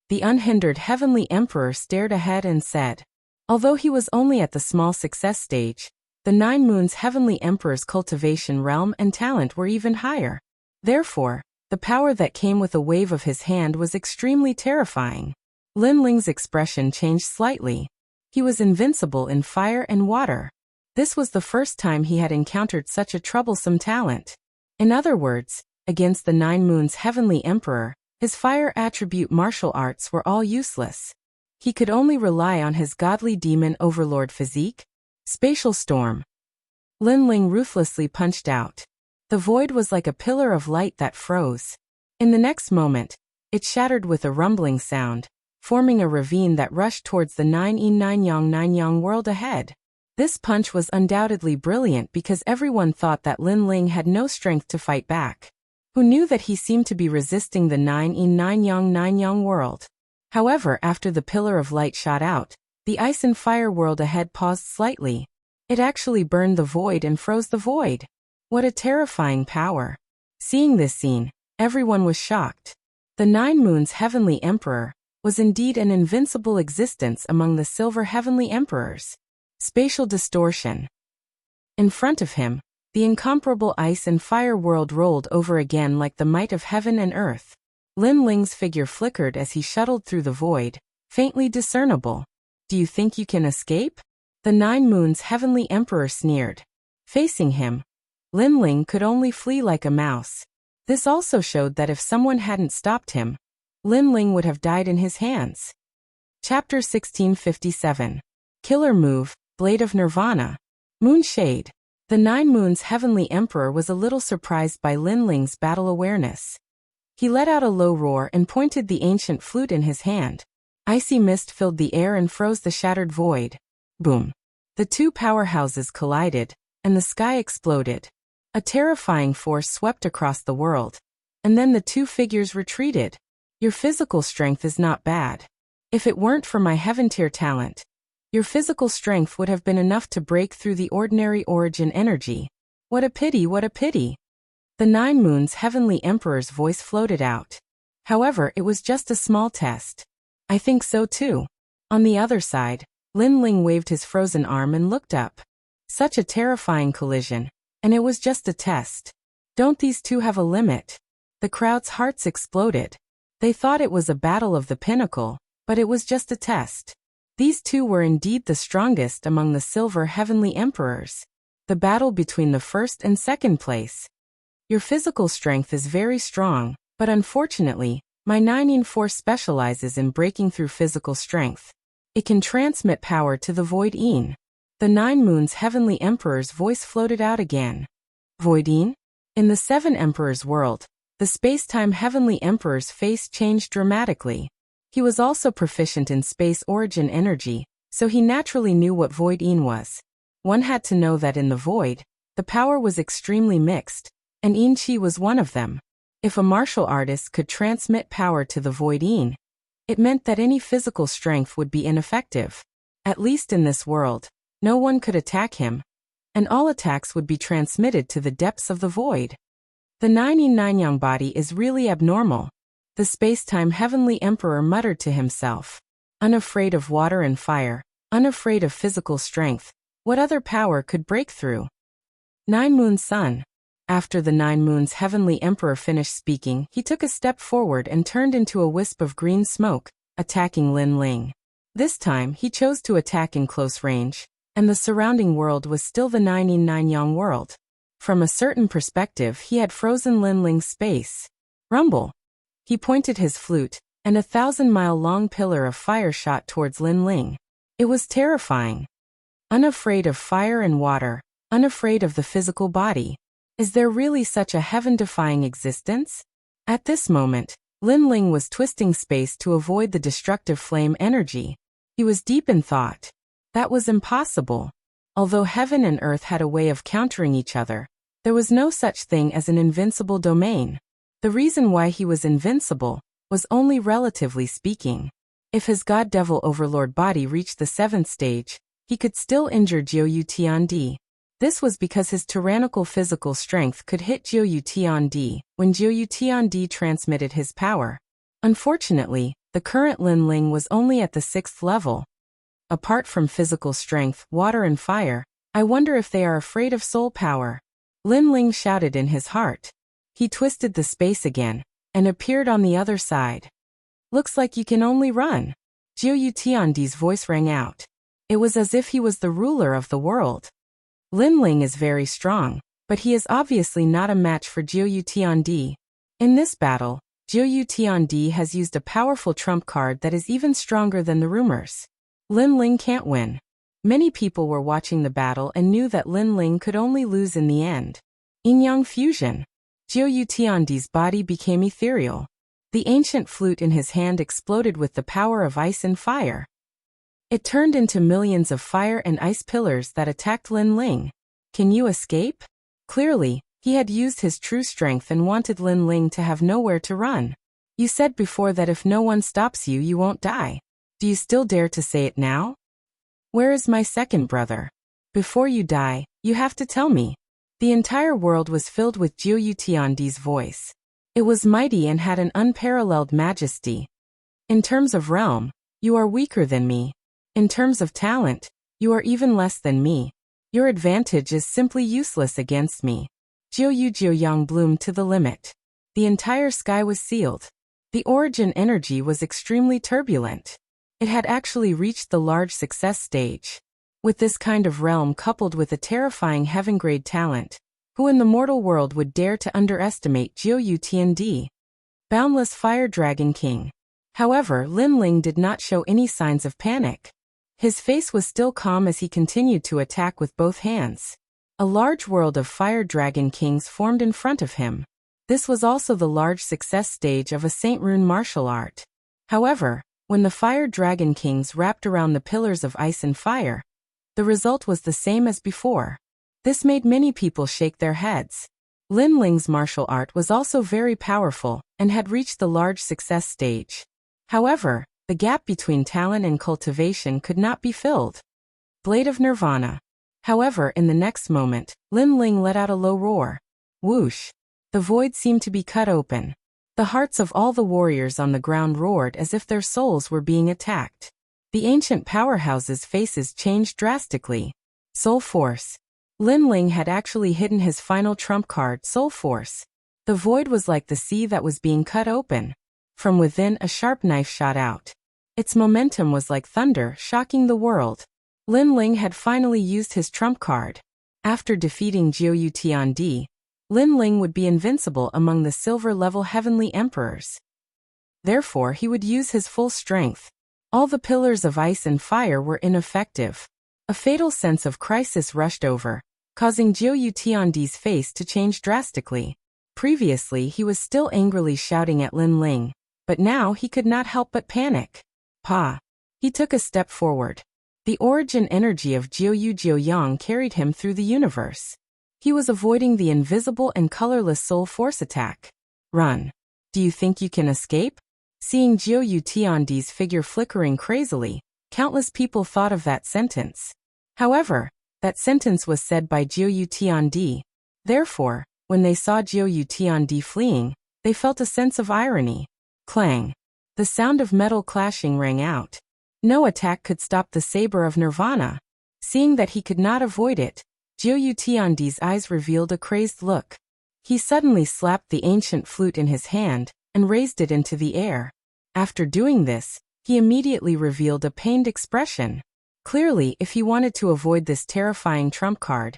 The unhindered heavenly emperor stared ahead and said. Although he was only at the small success stage, the 9 Moons' heavenly emperor's cultivation realm and talent were even higher. Therefore, the power that came with a wave of his hand was extremely terrifying. Lin Ling's expression changed slightly. He was invincible in fire and water. This was the first time he had encountered such a troublesome talent. In other words, against the 9 Moons' heavenly emperor, his fire attribute martial arts were all useless. He could only rely on his godly demon overlord physique. Spatial storm. Lin Ling ruthlessly punched out. The void was like a pillar of light that froze. In the next moment, it shattered with a rumbling sound, forming a ravine that rushed towards the 9 yin 9 yang world ahead. This punch was undoubtedly brilliant because everyone thought that Lin Ling had no strength to fight back. Who knew that he seemed to be resisting the 9 yin 9 yang world? However, after the pillar of light shot out, the ice and fire world ahead paused slightly. It actually burned the void and froze the void. What a terrifying power. Seeing this scene, everyone was shocked. The 9 Moons' heavenly emperor was indeed an invincible existence among the silver heavenly emperors. Spatial distortion. In front of him, the incomparable ice and fire world rolled over again like the might of heaven and earth. Lin Ling's figure flickered as he shuttled through the void, faintly discernible. Do you think you can escape? The 9 Moons Heavenly Emperor sneered. Facing him, Lin Ling could only flee like a mouse. This also showed that if someone hadn't stopped him, Lin Ling would have died in his hands. Chapter 1657. Killer Move, Blade of Nirvana. Moonshade. The 9 Moons Heavenly Emperor was a little surprised by Lin Ling's battle awareness. He let out a low roar and pointed the ancient flute in his hand. Icy mist filled the air and froze the shattered void. Boom. The two powerhouses collided, and the sky exploded. A terrifying force swept across the world. And then the two figures retreated. Your physical strength is not bad. If it weren't for my heaven-tier talent, your physical strength would have been enough to break through the ordinary origin energy. What a pity, what a pity. The 9 Moons Heavenly Emperor's voice floated out. However, it was just a small test. I think so too. On the other side, Lin Ling waved his frozen arm and looked up. Such a terrifying collision. And it was just a test. Don't these two have a limit? The crowd's hearts exploded. They thought it was a battle of the pinnacle, but it was just a test. These two were indeed the strongest among the Silver Heavenly Emperors. The battle between the first and second place. Your physical strength is very strong, but unfortunately, my 9 Force specializes in breaking through physical strength. It can transmit power to the Void-Een. The 9 Moons Heavenly Emperor's voice floated out again. Void-Een? In the 7 Emperors world, the space-time Heavenly Emperor's face changed dramatically. He was also proficient in space origin energy, so he naturally knew what Void-Een was. One had to know that in the void, the power was extremely mixed, and Een Chi was one of them. If a martial artist could transmit power to the Void-Een, it meant that any physical strength would be ineffective. At least in this world, no one could attack him, and all attacks would be transmitted to the depths of the void. The 9 Yang body is really abnormal. The space-time Heavenly Emperor muttered to himself. Unafraid of water and fire, unafraid of physical strength, what other power could break through? 9 Moons Sun. After the 9 Moons Heavenly Emperor finished speaking, he took a step forward and turned into a wisp of green smoke, attacking Lin Ling. This time, he chose to attack in close range, and the surrounding world was still the 9 Yang world. From a certain perspective, he had frozen Lin Ling's space. Rumble. He pointed his flute, and a 1,000-mile-long pillar of fire shot towards Lin Ling. It was terrifying. Unafraid of fire and water, unafraid of the physical body. Is there really such a heaven-defying existence? At this moment, Lin Ling was twisting space to avoid the destructive flame energy. He was deep in thought. That was impossible. Although heaven and earth had a way of countering each other, there was no such thing as an invincible domain. The reason why he was invincible was only relatively speaking. If his god-devil overlord body reached the 7th stage, he could still injure Jiu Tiandi. This was because his tyrannical physical strength could hit Jiu Tiandi when Jiu Tiandi transmitted his power. Unfortunately, the current Lin Ling was only at the 6th level. Apart from physical strength, water and fire, I wonder if they are afraid of soul power. Lin Ling shouted in his heart. He twisted the space again, and appeared on the other side. Looks like you can only run. Jiu Tiandi's voice rang out. It was as if he was the ruler of the world. Lin Ling is very strong, but he is obviously not a match for Jiu Tiandi. In this battle, Jiu Tiandi has used a powerful trump card that is even stronger than the rumors. Lin Ling can't win. Many people were watching the battle and knew that Lin Ling could only lose in the end. Yin-Yang fusion. Jiu Tiandi's body became ethereal. The ancient flute in his hand exploded with the power of ice and fire. It turned into millions of fire and ice pillars that attacked Lin Ling. Can you escape? Clearly, he had used his true strength and wanted Lin Ling to have nowhere to run. You said before that if no one stops you, you won't die. Do you still dare to say it now? Where is my second brother? Before you die, you have to tell me. The entire world was filled with Jiu Tiandi's voice. It was mighty and had an unparalleled majesty. In terms of realm, you are weaker than me. In terms of talent, you are even less than me. Your advantage is simply useless against me. Jiu Yang bloomed to the limit. The entire sky was sealed. The origin energy was extremely turbulent. It had actually reached the large success stage. With this kind of realm coupled with a terrifying heaven-grade talent, who in the mortal world would dare to underestimate Jiu Boundless Fire Dragon King? However, Lin Ling did not show any signs of panic. His face was still calm as he continued to attack with both hands. A large world of Fire Dragon Kings formed in front of him. This was also the large success stage of a Saint Rune martial art. However, when the Fire Dragon Kings wrapped around the pillars of ice and fire, the result was the same as before. This made many people shake their heads. Lin Ling's martial art was also very powerful and had reached the large success stage. However, the gap between talent and cultivation could not be filled. Blade of Nirvana. However, in the next moment, Lin Ling let out a low roar. Whoosh! The void seemed to be cut open. The hearts of all the warriors on the ground roared as if their souls were being attacked. The ancient powerhouses' faces changed drastically. Soul Force. Lin Ling had actually hidden his final trump card, Soul Force. The void was like the sea that was being cut open. From within, a sharp knife shot out. Its momentum was like thunder, shocking the world. Lin Ling had finally used his trump card. After defeating Jiu Tiandi, Lin Ling would be invincible among the silver-level heavenly emperors. Therefore, he would use his full strength. All the pillars of ice and fire were ineffective. A fatal sense of crisis rushed over, causing Jiu Tiandi's face to change drastically. Previously, he was still angrily shouting at Lin Ling, but now he could not help but panic. Pa! He took a step forward. The origin energy of Jiuyang carried him through the universe. He was avoiding the invisible and colorless soul force attack. Run. Do you think you can escape? Seeing Jiu Tiandi's figure flickering crazily, countless people thought of that sentence. However, that sentence was said by Jiu Tiandi. Therefore, when they saw Jiu Tiandi fleeing, they felt a sense of irony. Clang. The sound of metal clashing rang out. No attack could stop the saber of Nirvana. Seeing that he could not avoid it, Jiu Tiandi's eyes revealed a crazed look. He suddenly slapped the ancient flute in his hand and raised it into the air. After doing this, he immediately revealed a pained expression. Clearly, if he wanted to avoid this terrifying trump card,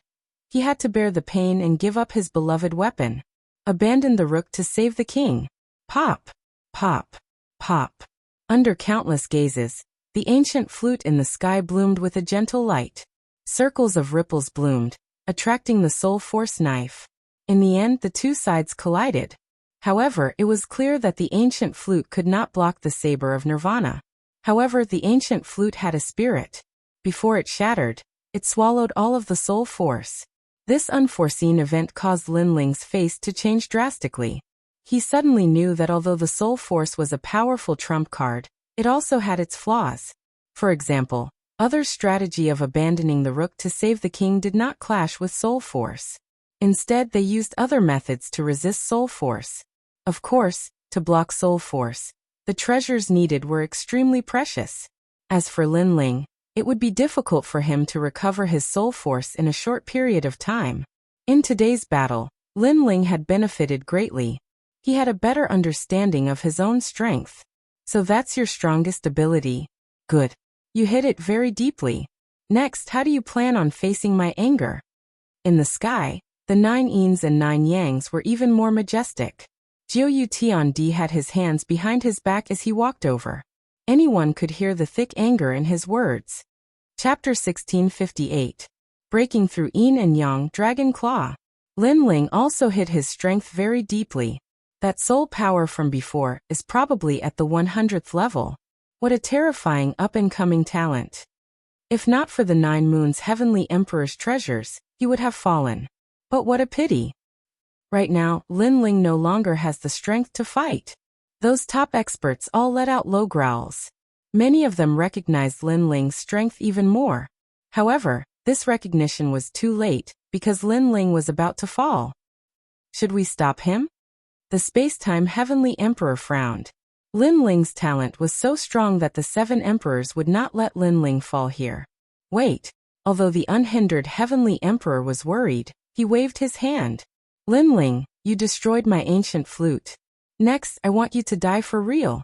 he had to bear the pain and give up his beloved weapon. Abandon the rook to save the king. Pop! Pop! Pop! Under countless gazes, the ancient flute in the sky bloomed with a gentle light. Circles of ripples bloomed, attracting the soul force knife. In the end, the two sides collided. However, it was clear that the ancient flute could not block the saber of Nirvana. However, the ancient flute had a spirit. Before it shattered, it swallowed all of the soul force. This unforeseen event caused Lin Ling's face to change drastically. He suddenly knew that although the soul force was a powerful trump card, it also had its flaws. For example, others' strategy of abandoning the rook to save the king did not clash with soul force. Instead, they used other methods to resist soul force. Of course, to block soul force, the treasures needed were extremely precious. As for Lin Ling, it would be difficult for him to recover his soul force in a short period of time. In today's battle, Lin Ling had benefited greatly. He had a better understanding of his own strength. So that's your strongest ability. Good. You hit it very deeply. Next, how do you plan on facing my anger? In the sky, the 9 yins and 9 yangs were even more majestic. Jiu Tiandi had his hands behind his back as he walked over. Anyone could hear the thick anger in his words. Chapter 1658. Breaking through Yin and Yang Dragon Claw. Lin Ling also hid his strength very deeply. That soul power from before is probably at the 100th level. What a terrifying up-and-coming talent. If not for the 9 moons heavenly emperor's treasures, he would have fallen. But what a pity. Right now, Lin Ling no longer has the strength to fight. Those top experts all let out low growls. Many of them recognized Lin Ling's strength even more. However, this recognition was too late, because Lin Ling was about to fall. Should we stop him? The space-time heavenly emperor frowned. Lin Ling's talent was so strong that the 7 emperors would not let Lin Ling fall here. Wait. Although the unhindered heavenly emperor was worried, he waved his hand. Lin Ling, you destroyed my ancient flute. Next, I want you to die for real.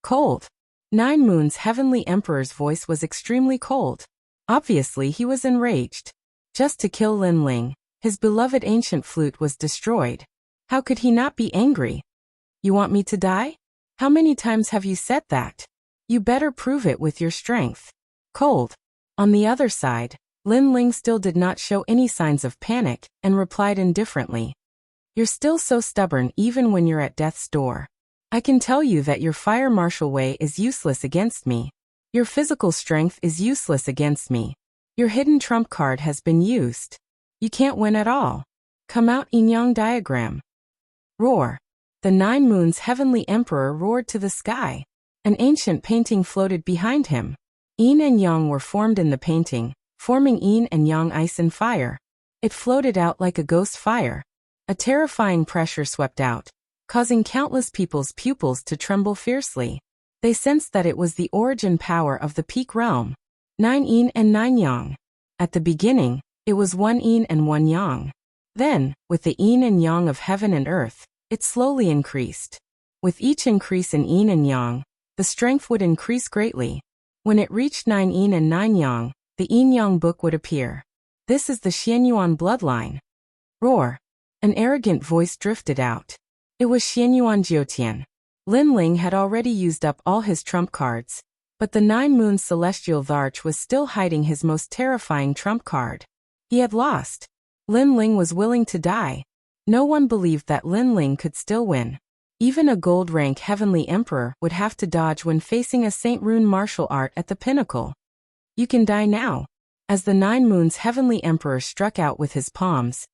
Cold. Nine Moon's heavenly emperor's voice was extremely cold. Obviously, he was enraged. Just to kill Lin Ling, his beloved ancient flute was destroyed. How could he not be angry? You want me to die? How many times have you said that? You better prove it with your strength. Cold. On the other side, Lin Ling still did not show any signs of panic and replied indifferently. You're still so stubborn even when you're at death's door. I can tell you that your fire martial way is useless against me. Your physical strength is useless against me. Your hidden trump card has been used. You can't win at all. Come out, Yin Yang diagram. Roar. The Nine Moons' heavenly emperor roared to the sky. An ancient painting floated behind him. Yin and Yang were formed in the painting, forming Yin and Yang ice and fire. It floated out like a ghost fire. A terrifying pressure swept out, causing countless people's pupils to tremble fiercely. They sensed that it was the origin power of the peak realm. 9 Yin and 9 Yang. At the beginning, it was 1 Yin and 1 Yang. Then, with the Yin and Yang of heaven and earth, it slowly increased. With each increase in Yin and Yang, the strength would increase greatly. When it reached 9 Yin and 9 Yang, the Yin Yang book would appear. This is the Xianyuan bloodline. Roar. An arrogant voice drifted out. It was Xianyuan Jiutian. Lin Ling had already used up all his trump cards, but the Nine Moons Celestial Varch was still hiding his most terrifying trump card. He had lost. Lin Ling was willing to die. No one believed that Lin Ling could still win. Even a gold-rank heavenly emperor would have to dodge when facing a Saint Rune martial art at the pinnacle. You can die now. As the Nine Moons heavenly emperor struck out with his palms,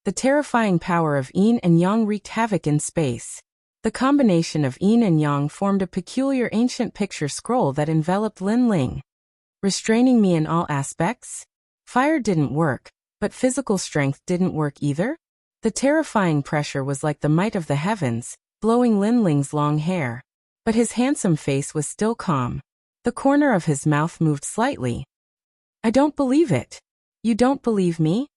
the terrifying power of Yin and Yang wreaked havoc in space. The combination of Yin and Yang formed a peculiar ancient picture scroll that enveloped Lin Ling. Restraining me in all aspects? Fire didn't work, but physical strength didn't work either? The terrifying pressure was like the might of the heavens, blowing Lin Ling's long hair. But his handsome face was still calm. The corner of his mouth moved slightly. I don't believe it. You don't believe me?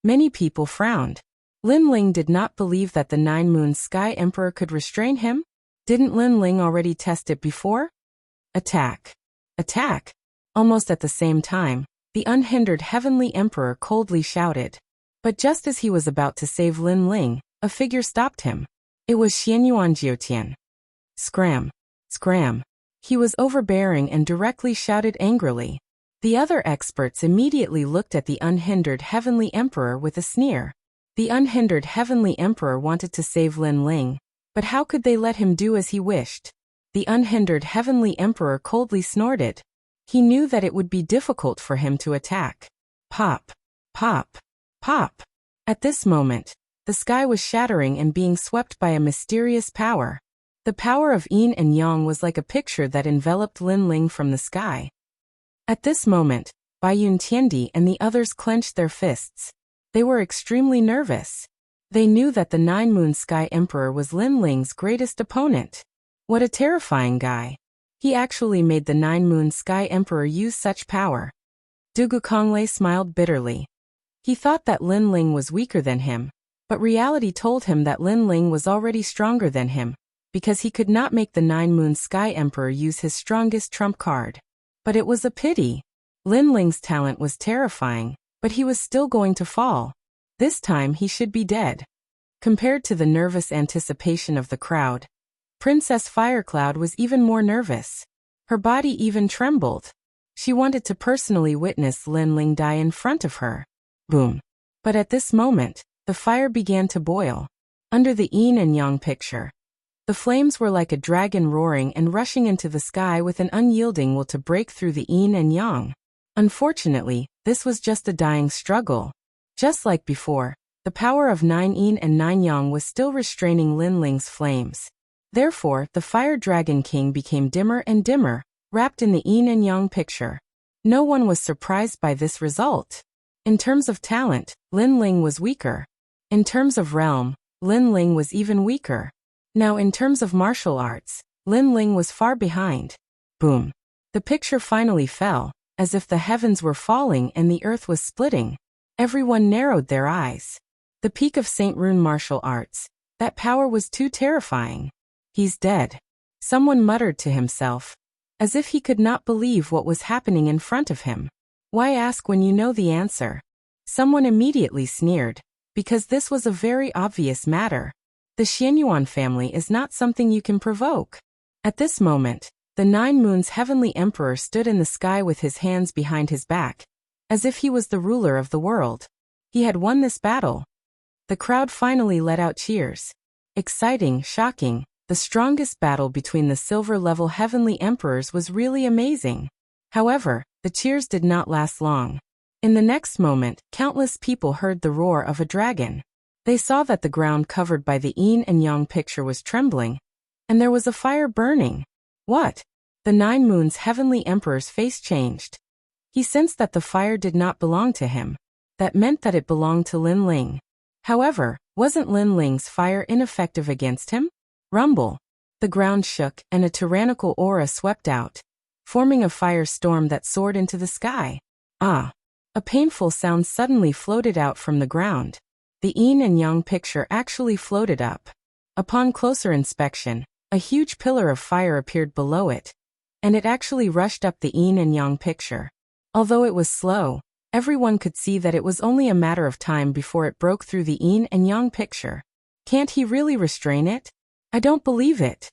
Many people frowned. Lin Ling did not believe that the Nine Moons Sky Emperor could restrain him. Didn't Lin Ling already test it before? Attack. Attack. Almost at the same time, the unhindered Heavenly Emperor coldly shouted. But just as he was about to save Lin Ling, a figure stopped him. It was Xianyuan Jiutian. Scram. Scram. He was overbearing and directly shouted angrily. The other experts immediately looked at the unhindered Heavenly Emperor with a sneer. The unhindered Heavenly Emperor wanted to save Lin Ling, but how could they let him do as he wished? The unhindered Heavenly Emperor coldly snorted. He knew that it would be difficult for him to attack. Pop. Pop. Pop. At this moment, the sky was shattering and being swept by a mysterious power. The power of Yin and Yang was like a picture that enveloped Lin Ling from the sky. At this moment, Baiyun Tiandi and the others clenched their fists. They were extremely nervous. They knew that the Nine Moon Sky Emperor was Lin Ling's greatest opponent. What a terrifying guy. He actually made the Nine Moon Sky Emperor use such power. Dugu Konglei smiled bitterly. He thought that Lin Ling was weaker than him, but reality told him that Lin Ling was already stronger than him, because he could not make the Nine Moon Sky Emperor use his strongest trump card. But it was a pity. Lin Ling's talent was terrifying, but he was still going to fall. This time he should be dead. Compared to the nervous anticipation of the crowd, Princess Firecloud was even more nervous. Her body even trembled. She wanted to personally witness Lin Ling die in front of her. Boom. But at this moment, the fire began to boil. Under the Yin and Yang picture, the flames were like a dragon roaring and rushing into the sky with an unyielding will to break through the Yin and Yang. Unfortunately, this was just a dying struggle. Just like before, the power of 9 Yin and 9 Yang was still restraining Lin Ling's flames. Therefore, the Fire Dragon King became dimmer and dimmer, wrapped in the Yin and Yang picture. No one was surprised by this result. In terms of talent, Lin Ling was weaker. In terms of realm, Lin Ling was even weaker. Now in terms of martial arts, Lin Ling was far behind. Boom. The picture finally fell, as if the heavens were falling and the earth was splitting. Everyone narrowed their eyes. The peak of Saint Rune martial arts. That power was too terrifying. He's dead. Someone muttered to himself, as if he could not believe what was happening in front of him. Why ask when you know the answer? Someone immediately sneered, because this was a very obvious matter. The Xianyuan family is not something you can provoke. At this moment, the 9 Moons Heavenly Emperor stood in the sky with his hands behind his back, as if he was the ruler of the world. He had won this battle. The crowd finally let out cheers. Exciting, shocking, the strongest battle between the silver-level Heavenly Emperors was really amazing. However, the cheers did not last long. In the next moment, countless people heard the roar of a dragon. They saw that the ground covered by the yin and yang picture was trembling, and there was a fire burning. What? The 9 Moons Heavenly Emperor's face changed. He sensed that the fire did not belong to him. That meant that it belonged to Lin Ling. However, wasn't Lin Ling's fire ineffective against him? Rumble. The ground shook and a tyrannical aura swept out, forming a firestorm that soared into the sky. Ah! A painful sound suddenly floated out from the ground. The yin and yang picture actually floated up. Upon closer inspection, a huge pillar of fire appeared below it, and it actually rushed up the yin and yang picture. Although it was slow, everyone could see that it was only a matter of time before it broke through the yin and yang picture. Can't he really restrain it? I don't believe it.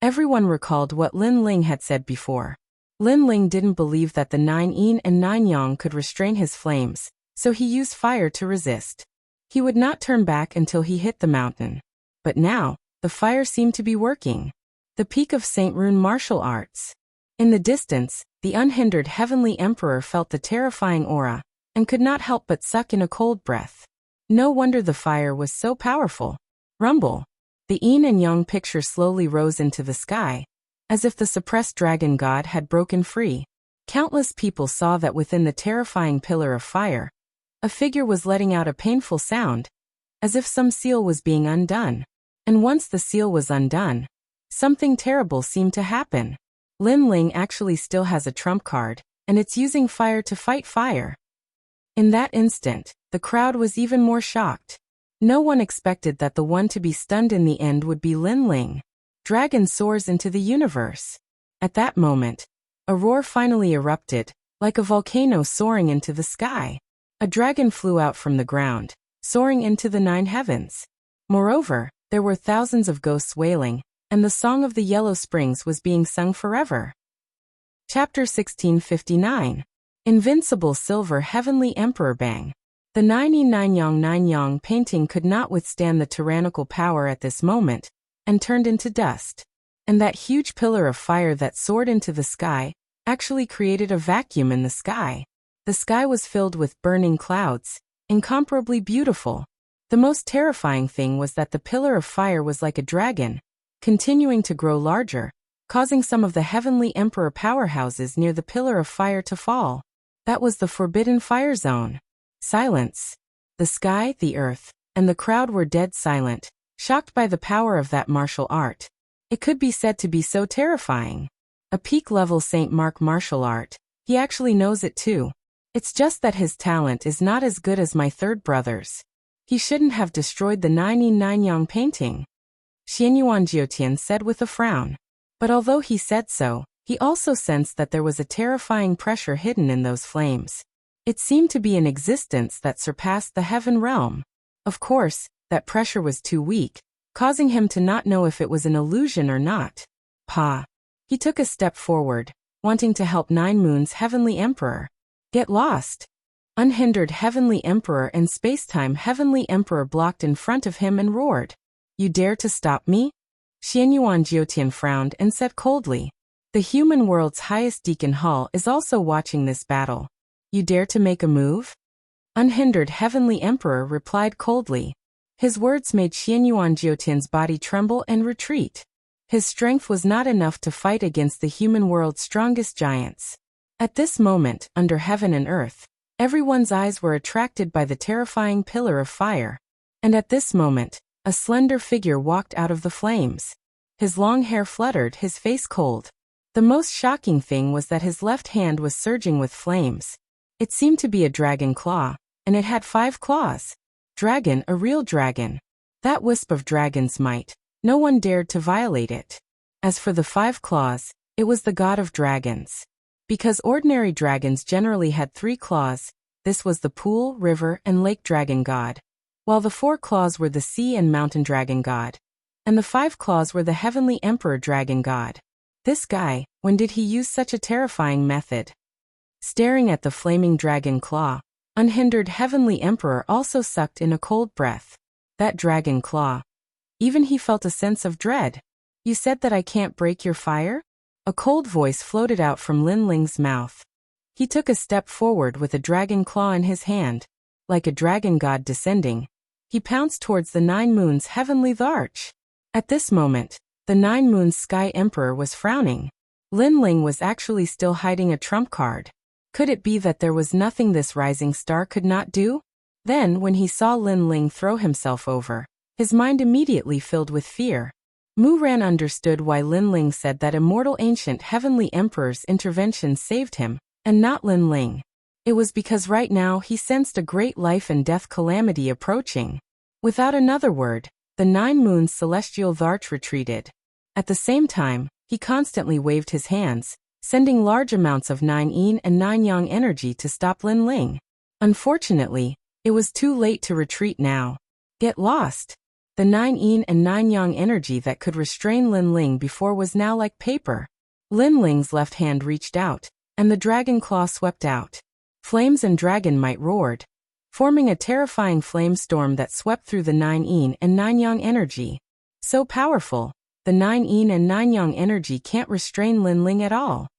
Everyone recalled what Lin Ling had said before. Lin Ling didn't believe that the 9 yin and 9 yang could restrain his flames, so he used fire to resist. He would not turn back until he hit the mountain. But now, the fire seemed to be working. The peak of Saint Rune martial arts. In the distance, the unhindered Heavenly Emperor felt the terrifying aura, and could not help but suck in a cold breath. No wonder the fire was so powerful. Rumble. The yin and yang picture slowly rose into the sky, as if the suppressed dragon god had broken free. Countless people saw that within the terrifying pillar of fire, a figure was letting out a painful sound, as if some seal was being undone. And once the seal was undone, something terrible seemed to happen. Lin Ling actually still has a trump card, and it's using fire to fight fire. In that instant, the crowd was even more shocked. No one expected that the one to be stunned in the end would be Lin Ling. Dragon soars into the universe. At that moment, a roar finally erupted, like a volcano soaring into the sky. A dragon flew out from the ground, soaring into the 9 heavens. Moreover, there were thousands of ghosts wailing, and the song of the Yellow Springs was being sung forever. Chapter 1659. Invincible Silver Heavenly Emperor Bang. The 9 yin 9 yang painting could not withstand the tyrannical power at this moment, and turned into dust. And that huge pillar of fire that soared into the sky actually created a vacuum in the sky. The sky was filled with burning clouds, incomparably beautiful. The most terrifying thing was that the pillar of fire was like a dragon, continuing to grow larger, causing some of the Heavenly Emperor powerhouses near the pillar of fire to fall. That was the forbidden fire zone. Silence. The sky, the earth, and the crowd were dead silent, shocked by the power of that martial art. It could be said to be so terrifying. A peak-level Saint Mark martial art. He actually knows it too. It's just that his talent is not as good as my third brother's. He shouldn't have destroyed the 9 yin 9 yang painting, Xianyuan Jiotian said with a frown. But although he said so, he also sensed that there was a terrifying pressure hidden in those flames. It seemed to be an existence that surpassed the heaven realm. Of course, that pressure was too weak, causing him to not know if it was an illusion or not. Pa. He took a step forward, wanting to help 9 Moons Heavenly Emperor. Get lost. Unhindered Heavenly Emperor and Spacetime Heavenly Emperor blocked in front of him and roared. You dare to stop me? Xianyuan Jiotian frowned and said coldly. The human world's highest Deacon Hall is also watching this battle. You dare to make a move? Unhindered Heavenly Emperor replied coldly. His words made Xianyuan Jiotian's body tremble and retreat. His strength was not enough to fight against the human world's strongest giants. At this moment, under heaven and earth, everyone's eyes were attracted by the terrifying pillar of fire. And at this moment, a slender figure walked out of the flames. His long hair fluttered, his face cold. The most shocking thing was that his left hand was surging with flames. It seemed to be a dragon claw, and it had 5 claws. Dragon, a real dragon. That wisp of dragon's might. No one dared to violate it. As for the 5 claws, it was the god of dragons. Because ordinary dragons generally had 3 claws, this was the pool, river, and lake dragon god, while the 4 claws were the sea and mountain dragon god, and the 5 claws were the heavenly emperor dragon god. This guy, when did he use such a terrifying method? Staring at the flaming dragon claw, unhindered heavenly emperor also sucked in a cold breath. That dragon claw. Even he felt a sense of dread. You said that I can't break your fire? A cold voice floated out from Lin Ling's mouth. He took a step forward with a dragon claw in his hand. Like a dragon god descending, he pounced towards the 9 moons heavenly arch. At this moment, the 9 moons sky emperor was frowning. Lin Ling was actually still hiding a trump card. Could it be that there was nothing this rising star could not do? Then, when he saw Lin Ling throw himself over, his mind immediately filled with fear. Mu Ran understood why Lin Ling said that immortal ancient heavenly emperor's intervention saved him, and not Lin Ling. It was because right now he sensed a great life and death calamity approaching. Without another word, the 9 moons celestial arch retreated. At the same time, he constantly waved his hands, sending large amounts of 9 yin and 9 yang energy to stop Lin Ling. Unfortunately, it was too late to retreat now. Get lost. The 9 yin and 9 yang energy that could restrain Lin Ling before was now like paper. Lin Ling's left hand reached out, and the dragon claw swept out. Flames and dragon might roared, forming a terrifying flame storm that swept through the 9 yin and 9 yang energy. So powerful, the 9 yin and 9 yang energy can't restrain Lin Ling at all.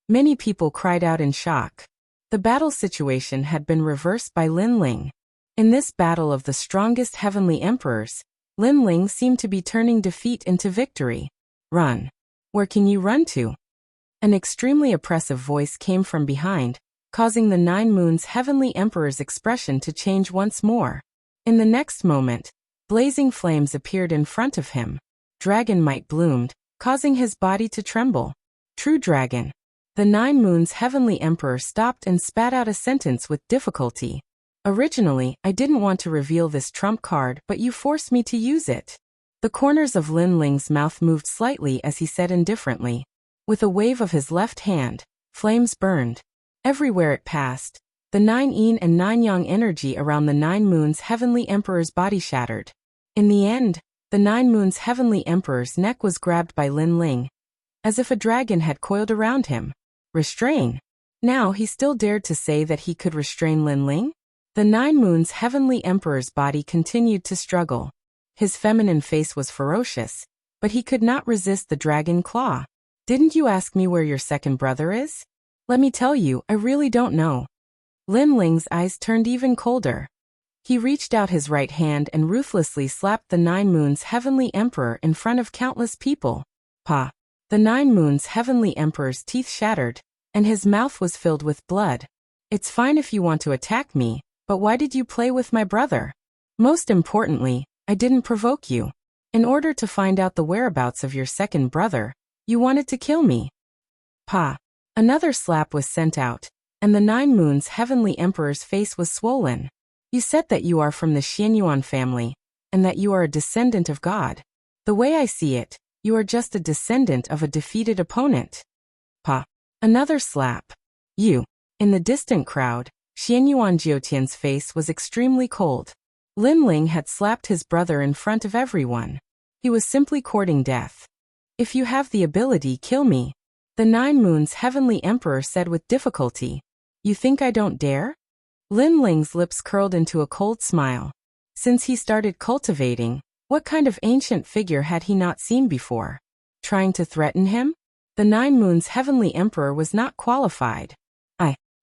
Many people cried out in shock. The battle situation had been reversed by Lin Ling. In this battle of the strongest heavenly emperors, Lin Ling seemed to be turning defeat into victory. Run. Where can you run to? An extremely oppressive voice came from behind, causing the 9 moons heavenly emperor's expression to change once more. In the next moment, blazing flames appeared in front of him. Dragon might bloomed, causing his body to tremble. True dragon. The 9 moons heavenly emperor stopped and spat out a sentence with difficulty. Originally, I didn't want to reveal this trump card, but you forced me to use it. The corners of Lin Ling's mouth moved slightly as he said indifferently. With a wave of his left hand, flames burned. Everywhere it passed, the 9 yin and 9 yang energy around the 9 moons heavenly emperor's body shattered. In the end, the 9 moons heavenly emperor's neck was grabbed by Lin Ling, as if a dragon had coiled around him. Restrain. Now he still dared to say that he could restrain Lin Ling? The 9 moons heavenly emperor's body continued to struggle. His feminine face was ferocious, but he could not resist the dragon claw. Didn't you ask me where your second brother is? Let me tell you, I really don't know. Lin Ling's eyes turned even colder. He reached out his right hand and ruthlessly slapped the 9 moons heavenly emperor in front of countless people. Pa. The 9 moons heavenly emperor's teeth shattered, and his mouth was filled with blood. It's fine if you want to attack me, but why did you play with my brother? Most importantly, I didn't provoke you. In order to find out the whereabouts of your second brother, you wanted to kill me. Pa. Another slap was sent out, and the 9 moons heavenly emperor's face was swollen. You said that you are from the Xianyuan family, and that you are a descendant of God. The way I see it, you are just a descendant of a defeated opponent. Pa. Another slap. You. In the distant crowd, Xianyuan Jiutian's face was extremely cold. Lin Ling had slapped his brother in front of everyone. He was simply courting death. If you have the ability, kill me. The 9 moons heavenly emperor said with difficulty. You think I don't dare? Lin Ling's lips curled into a cold smile. Since he started cultivating, what kind of ancient figure had he not seen before? Trying to threaten him? The 9 moons heavenly emperor was not qualified.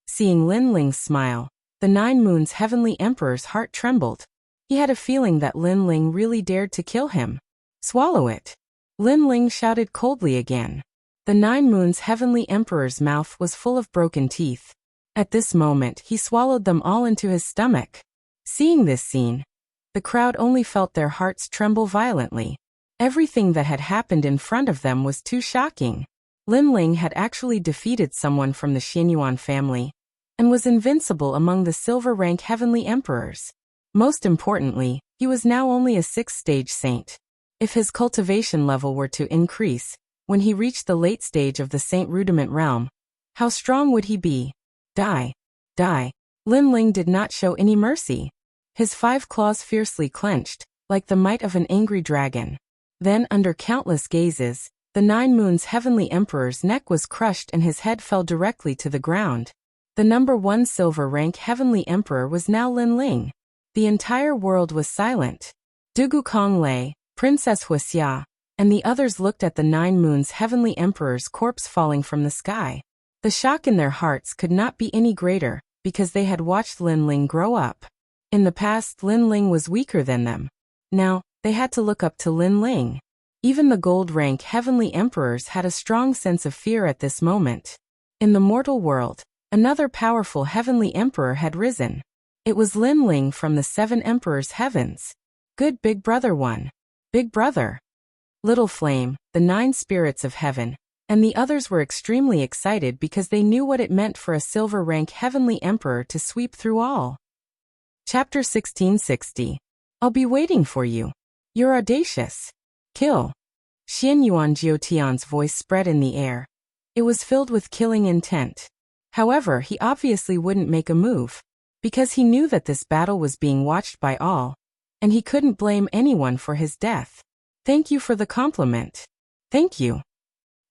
Seeing Lin Ling's smile, the 9 moons heavenly emperor's heart trembled. He had a feeling that Lin Ling really dared to kill him. Swallow it. Lin Ling shouted coldly again. The 9 moons heavenly emperor's mouth was full of broken teeth. At this moment he swallowed them all into his stomach. Seeing this scene, the crowd only felt their hearts tremble violently. Everything that had happened in front of them was too shocking. Lin Ling had actually defeated someone from the Xianyuan family, and was invincible among the silver-rank heavenly emperors. Most importantly, he was now only a 6th-stage saint. If his cultivation level were to increase, when he reached the late stage of the Saint Rudiment realm, how strong would he be? Die. Die. Lin Ling did not show any mercy. His 5 claws fiercely clenched, like the might of an angry dragon. Then, under countless gazes, the 9 Moons Heavenly Emperor's neck was crushed and his head fell directly to the ground. The number 1 silver rank Heavenly Emperor was now Lin Ling. The entire world was silent. Dugu Kong Lei, Princess Wuxia, and the others looked at the 9 Moons Heavenly Emperor's corpse falling from the sky. The shock in their hearts could not be any greater, because they had watched Lin Ling grow up. In the past, Lin Ling was weaker than them. Now, they had to look up to Lin Ling. Even the gold rank Heavenly Emperors had a strong sense of fear at this moment. In the mortal world, another powerful Heavenly Emperor had risen. It was Lin Ling from the 7 Emperors' heavens. Good Big Brother one. Big Brother. Little Flame, the 9 spirits of heaven, and the others were extremely excited because they knew what it meant for a silver rank Heavenly Emperor to sweep through all. Chapter 1660. I'll be waiting for you. You're audacious. Kill. Xian Yuan Jiotian's voice spread in the air. It was filled with killing intent. However, he obviously wouldn't make a move, because he knew that this battle was being watched by all, and he couldn't blame anyone for his death. Thank you for the compliment. Thank you.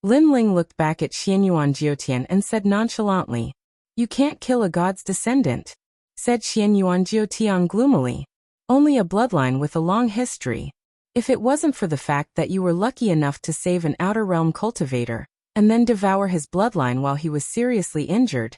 Lin Ling looked back at Xian Yuan Jiotian and said nonchalantly, You can't kill a god's descendant, said Xian Yuan Jiotian gloomily. Only a bloodline with a long history. If it wasn't for the fact that you were lucky enough to save an outer realm cultivator, and then devour his bloodline while he was seriously injured,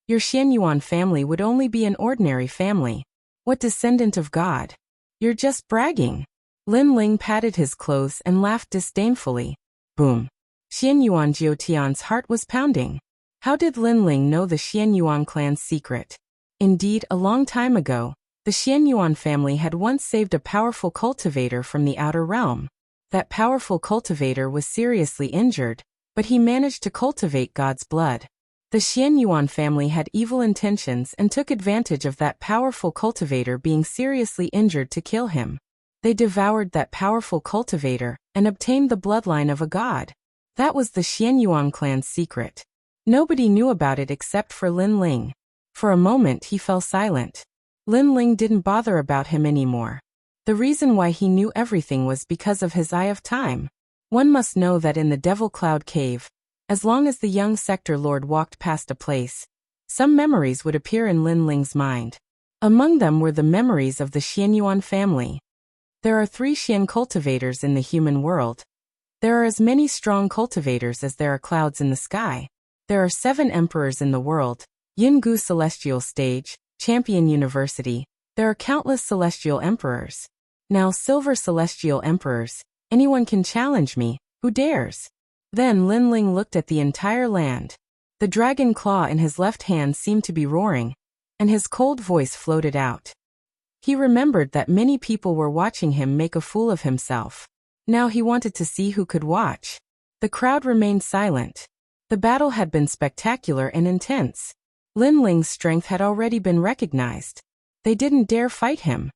your Xian Yuan family would only be an ordinary family. What descendant of God? You're just bragging. Lin Ling patted his clothes and laughed disdainfully. Boom. Xian Yuan Jiotian's heart was pounding. How did Lin Ling know the Xian Yuan clan's secret? Indeed, a long time ago, the Xian Yuan family had once saved a powerful cultivator from the outer realm. That powerful cultivator was seriously injured, but he managed to cultivate God's blood. The Xian Yuan family had evil intentions and took advantage of that powerful cultivator being seriously injured to kill him. They devoured that powerful cultivator and obtained the bloodline of a god. That was the Xian Yuan clan's secret. Nobody knew about it except for Lin Ling. For a moment he fell silent. Lin Ling didn't bother about him anymore. The reason why he knew everything was because of his Eye of Time. One must know that in the Devil Cloud Cave, as long as the young sector lord walked past a place, some memories would appear in Lin Ling's mind. Among them were the memories of the Xian Yuan family. There are 3 Xian cultivators in the human world. There are as many strong cultivators as there are clouds in the sky. There are 7 emperors in the world. Yingu Celestial Stage, Champion University. There are countless celestial emperors. Now silver celestial emperors. Anyone can challenge me. Who dares? Then Lin Ling looked at the entire land. The dragon claw in his left hand seemed to be roaring, and his cold voice floated out. He remembered that many people were watching him make a fool of himself. Now he wanted to see who could watch. The crowd remained silent. The battle had been spectacular and intense. Lin Ling's strength had already been recognized. They didn't dare fight him.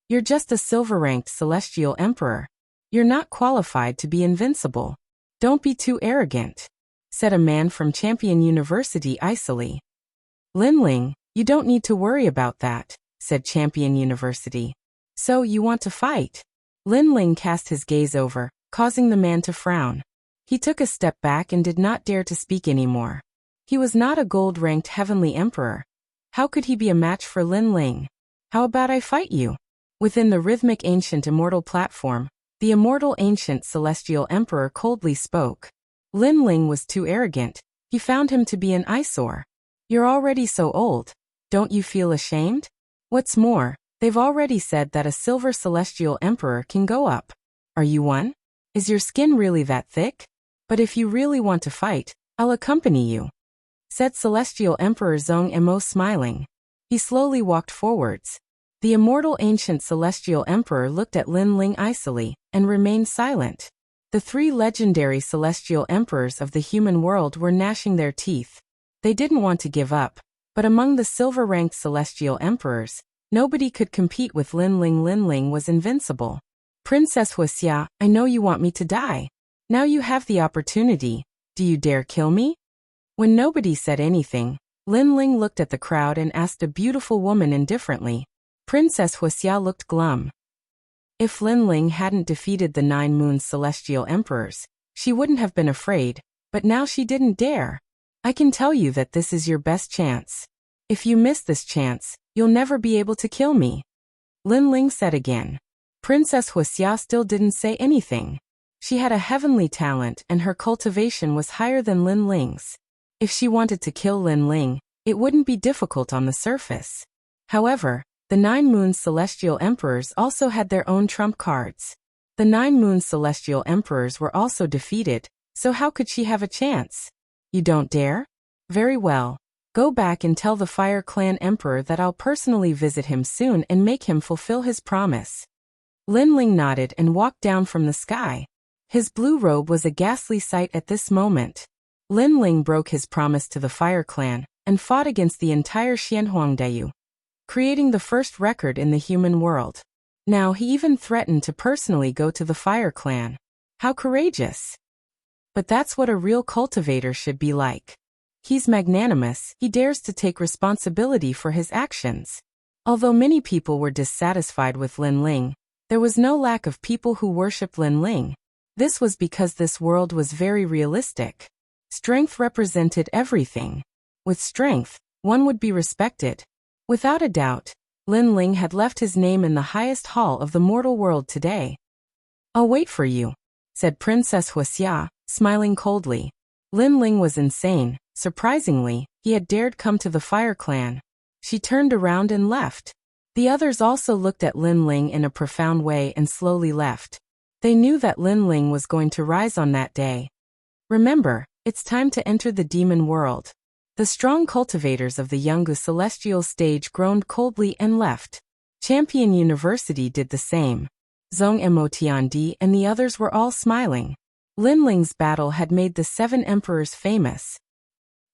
You're just a silver-ranked celestial emperor. You're not qualified to be invincible. Don't be too arrogant, said a man from Champion University icily. Lin Ling, you don't need to worry about that, said Champion University. So you want to fight? Lin Ling cast his gaze over, causing the man to frown. He took a step back and did not dare to speak anymore. He was not a gold-ranked Heavenly Emperor. How could he be a match for Lin Ling? How about I fight you? Within the rhythmic ancient immortal platform, the immortal ancient celestial emperor coldly spoke. Lin Ling was too arrogant. He found him to be an eyesore. You're already so old. Don't you feel ashamed? What's more, they've already said that a silver celestial emperor can go up. Are you one? Is your skin really that thick? But if you really want to fight, I'll accompany you, said Celestial Emperor Zhong Emo smiling. He slowly walked forwards. The immortal ancient celestial emperor looked at Lin Ling icily, and remained silent. The 3 legendary celestial emperors of the human world were gnashing their teeth. They didn't want to give up, but among the silver-ranked celestial emperors, nobody could compete with Lin Ling. Lin Ling was invincible. Princess Wuxia, I know you want me to die. Now you have the opportunity. Do you dare kill me? When nobody said anything, Lin Ling looked at the crowd and asked a beautiful woman indifferently. Princess Wuxia looked glum. If Lin Ling hadn't defeated the 9 Moons celestial emperors, she wouldn't have been afraid, but now she didn't dare. I can tell you that this is your best chance. If you miss this chance, you'll never be able to kill me. Lin Ling said again. Princess Wuxia still didn't say anything. She had a heavenly talent and her cultivation was higher than Lin Ling's. If she wanted to kill Lin Ling, it wouldn't be difficult on the surface. However, the 9 Moons celestial emperors also had their own trump cards. The 9 Moons celestial emperors were also defeated, so how could she have a chance? You don't dare? Very well. Go back and tell the Fire Clan Emperor that I'll personally visit him soon and make him fulfill his promise. Lin Ling nodded and walked down from the sky. His blue robe was a ghastly sight at this moment. Lin Ling broke his promise to the Fire Clan and fought against the entire Xianhuangdayu, creating the first record in the human world. Now he even threatened to personally go to the Fire Clan. How courageous! But that's what a real cultivator should be like. He's magnanimous, he dares to take responsibility for his actions. Although many people were dissatisfied with Lin Ling, there was no lack of people who worshipped Lin Ling. This was because this world was very realistic. Strength represented everything. With strength, one would be respected. Without a doubt, Lin Ling had left his name in the highest hall of the mortal world today. I'll wait for you, said Princess Wuxia, smiling coldly. Lin Ling was insane. Surprisingly, he had dared come to the Fire Clan. She turned around and left. The others also looked at Lin Ling in a profound way and slowly left. They knew that Lin Ling was going to rise on that day. Remember, it's time to enter the demon world. The strong cultivators of the Yanggu celestial stage groaned coldly and left. Champion University did the same. Zhong Emotiandi and the others were all smiling. Lin Ling's battle had made the 7 emperors famous.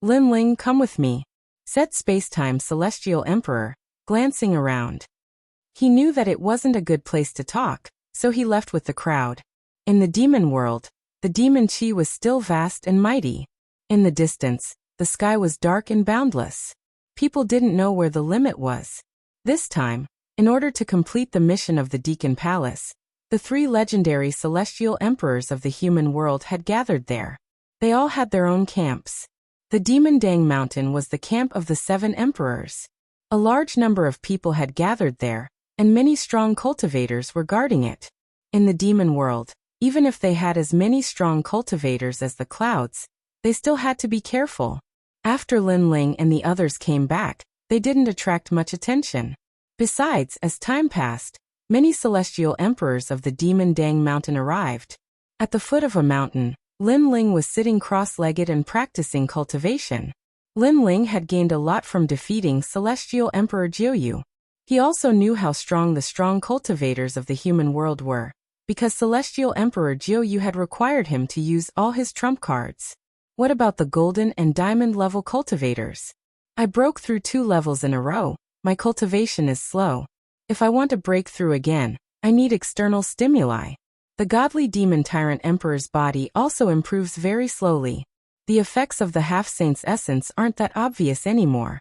Lin Ling, come with me, said Spacetime Celestial Emperor, glancing around. He knew that it wasn't a good place to talk, so he left with the crowd. In the demon world, the demon chi was still vast and mighty. In the distance, the sky was dark and boundless. People didn't know where the limit was. This time, in order to complete the mission of the Deacon Palace, the 3 legendary celestial emperors of the human world had gathered there. They all had their own camps. The Demon Dang Mountain was the camp of the 7 emperors. A large number of people had gathered there, and many strong cultivators were guarding it. In the demon world, even if they had as many strong cultivators as the clouds, they still had to be careful. After Lin Ling and the others came back, they didn't attract much attention. Besides, as time passed, many celestial emperors of the Demon Dang Mountain arrived. At the foot of a mountain, Lin Ling was sitting cross-legged and practicing cultivation. Lin Ling had gained a lot from defeating Celestial Emperor Jiuyu. He also knew how strong the strong cultivators of the human world were, because Celestial Emperor Jiuyu had required him to use all his trump cards. What about the golden and diamond level cultivators? I broke through 2 levels in a row. My cultivation is slow. If I want to break through again, I need external stimuli. The godly demon tyrant emperor's body also improves very slowly. The effects of the half-saint's essence aren't that obvious anymore,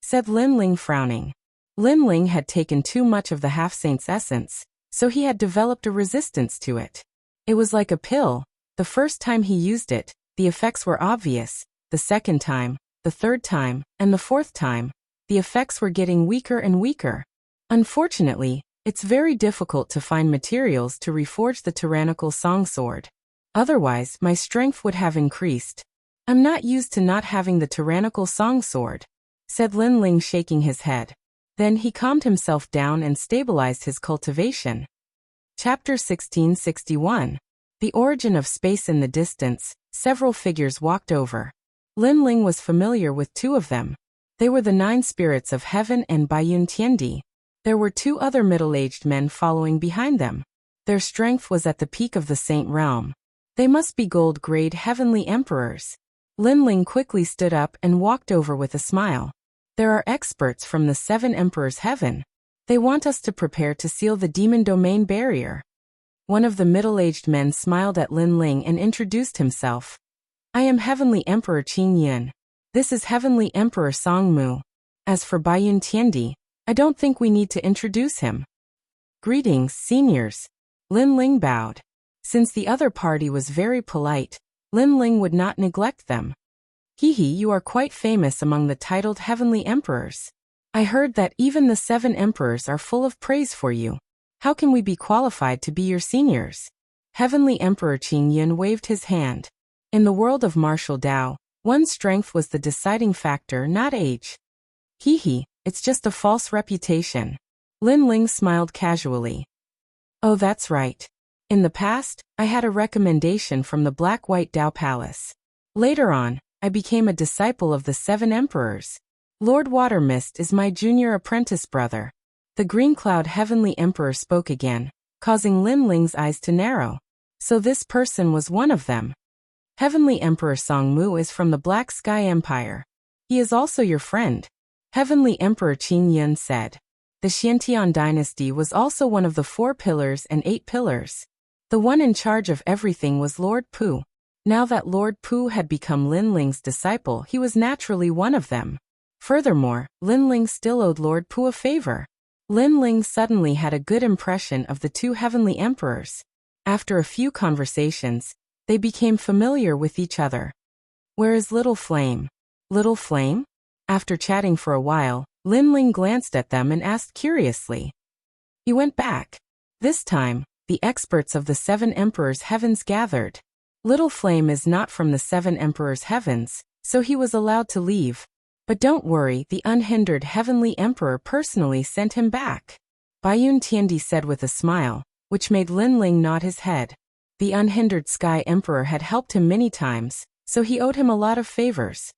said Lin Ling, frowning. Lin Ling had taken too much of the half-saint's essence, so he had developed a resistance to it. It was like a pill. The first time he used it, the effects were obvious. The second time, the third time, and the fourth time, the effects were getting weaker and weaker. Unfortunately, it's very difficult to find materials to reforge the tyrannical song sword. Otherwise, my strength would have increased. I'm not used to not having the tyrannical song sword, said Lin Ling, shaking his head. Then he calmed himself down and stabilized his cultivation. Chapter 1661. The origin of space. In the distance, several figures walked over. Lin Ling was familiar with 2 of them. They were the 9 spirits of heaven and Baiyun Tiandi. There were 2 other middle-aged men following behind them. Their strength was at the peak of the saint realm. They must be gold-grade heavenly emperors. Lin Ling quickly stood up and walked over with a smile. There are experts from the 7 emperors' heaven. They want us to prepare to seal the demon domain barrier. One of the middle-aged men smiled at Lin Ling and introduced himself. I am Heavenly Emperor Qin Yun. This is Heavenly Emperor Song Mu. As for Baiyun Tiandi, I don't think we need to introduce him. Greetings, seniors. Lin Ling bowed. Since the other party was very polite, Lin Ling would not neglect them. You are quite famous among the titled Heavenly Emperors. I heard that even the 7 emperors are full of praise for you. How can we be qualified to be your seniors? Heavenly Emperor Qin Yun waved his hand. In the world of martial Dao, one's strength was the deciding factor, not age. It's just a false reputation. Lin Ling smiled casually. Oh, that's right. In the past, I had a recommendation from the Black-White Dao Palace. Later on, I became a disciple of the 7 emperors. Lord Watermist is my junior apprentice brother. The Green Cloud Heavenly Emperor spoke again, causing Lin Ling's eyes to narrow. So this person was one of them. Heavenly Emperor Song Mu is from the Black Sky Empire. He is also your friend. Heavenly Emperor Qin Yun said. The Xiantian dynasty was also one of the 4 pillars and 8 pillars. The one in charge of everything was Lord Pu. Now that Lord Pu had become Lin Ling's disciple, he was naturally one of them. Furthermore, Lin Ling still owed Lord Pu a favor. Lin Ling suddenly had a good impression of the 2 heavenly emperors. After a few conversations, they became familiar with each other. Where is Little Flame? Little Flame? After chatting for a while, Lin Ling glanced at them and asked curiously. He went back. This time, the experts of the 7 emperors' heavens gathered. Little Flame is not from the 7 emperors' heavens, so he was allowed to leave. But don't worry, the unhindered Heavenly Emperor personally sent him back. Baiyun Tiandi said with a smile, which made Lin Ling nod his head. The unhindered Sky Emperor had helped him many times, so he owed him a lot of favors.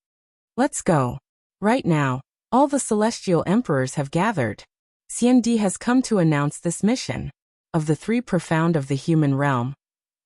Let's go. Right now, all the celestial emperors have gathered. Xiandi has come to announce this mission. Of the 3 profound of the human realm,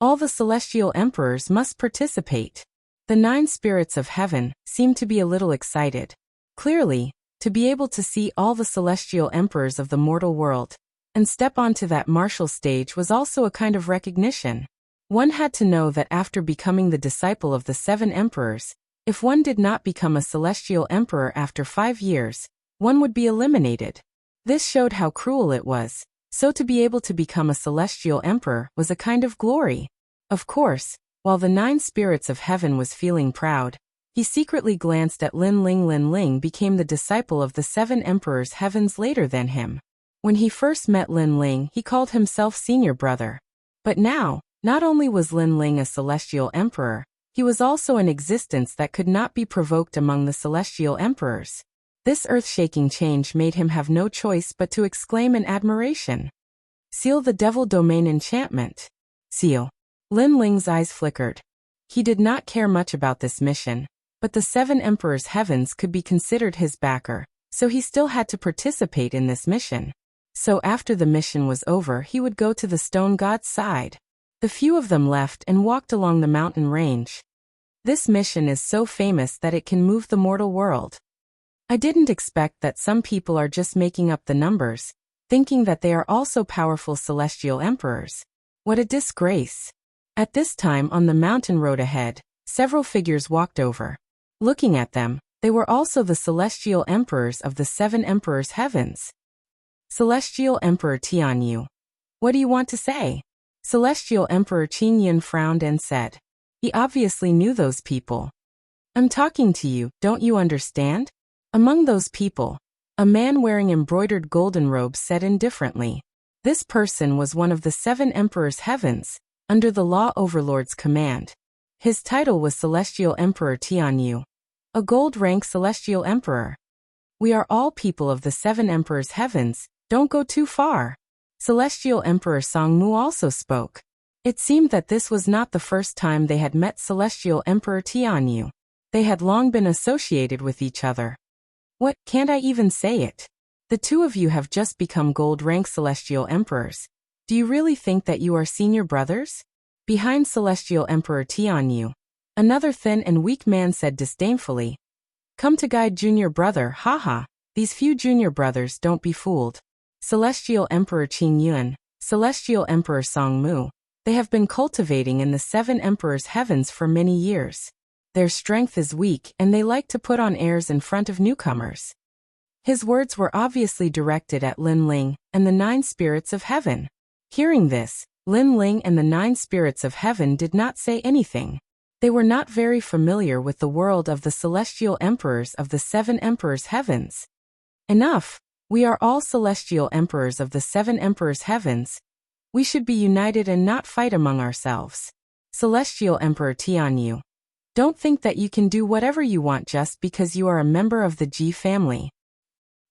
all the celestial emperors must participate. The 9 spirits of heaven seemed to be a little excited. Clearly, to be able to see all the celestial emperors of the mortal world and step onto that martial stage was also a kind of recognition. One had to know that after becoming the disciple of the 7 emperors, if one did not become a celestial emperor after 5 years, one would be eliminated. This showed how cruel it was. So to be able to become a celestial emperor was a kind of glory. Of course, while the 9 spirits of heaven was feeling proud, he secretly glanced at Lin Ling. Lin Ling became the disciple of the 7 emperors' heavens later than him. When he first met Lin Ling, he called himself senior brother. But now, not only was Lin Ling a celestial emperor, he was also an existence that could not be provoked among the celestial emperors. This earth-shaking change made him have no choice but to exclaim in admiration. Seal the Devil Domain enchantment. Seal. Lin Ling's eyes flickered. He did not care much about this mission, but the 7 emperors' heavens could be considered his backer, so he still had to participate in this mission. So after the mission was over, he would go to the stone god's side. The few of them left and walked along the mountain range. This mission is so famous that it can move the mortal world. I didn't expect that some people are just making up the numbers, thinking that they are also powerful celestial emperors. What a disgrace. At this time on the mountain road ahead, several figures walked over. Looking at them, they were also the celestial emperors of the 7 emperors' heavens. Celestial Emperor Tianyu. What do you want to say? Celestial Emperor Qin Yun frowned and said. He obviously knew those people. I'm talking to you, don't you understand? Among those people, a man wearing embroidered golden robes said indifferently. This person was one of the 7 emperors' heavens, under the Law Overlord's command. His title was Celestial Emperor Tianyu, a gold-rank celestial emperor. We are all people of the 7 emperors' heavens, don't go too far. Celestial Emperor Songmu also spoke. It seemed that this was not the first time they had met Celestial Emperor Tianyu. They had long been associated with each other. What, can't I even say it? The 2 of you have just become gold-rank celestial emperors. Do you really think that you are senior brothers? Behind Celestial Emperor Tianyu, another thin and weak man said disdainfully. Come to guide junior brother, haha. These few junior brothers don't be fooled. Celestial Emperor Qin Yun, Celestial Emperor Songmu. They have been cultivating in the 7 Emperors' heavens for many years. Their strength is weak and they like to put on airs in front of newcomers. His words were obviously directed at Lin Ling and the 9 spirits of heaven. Hearing this, Lin Ling and the 9 spirits of heaven did not say anything. They were not very familiar with the world of the celestial emperors of the 7 emperors' heavens. Enough! We are all celestial emperors of the 7 emperors' heavens. We should be united and not fight among ourselves. Celestial Emperor Tianyu. Don't think that you can do whatever you want just because you are a member of the Ji family.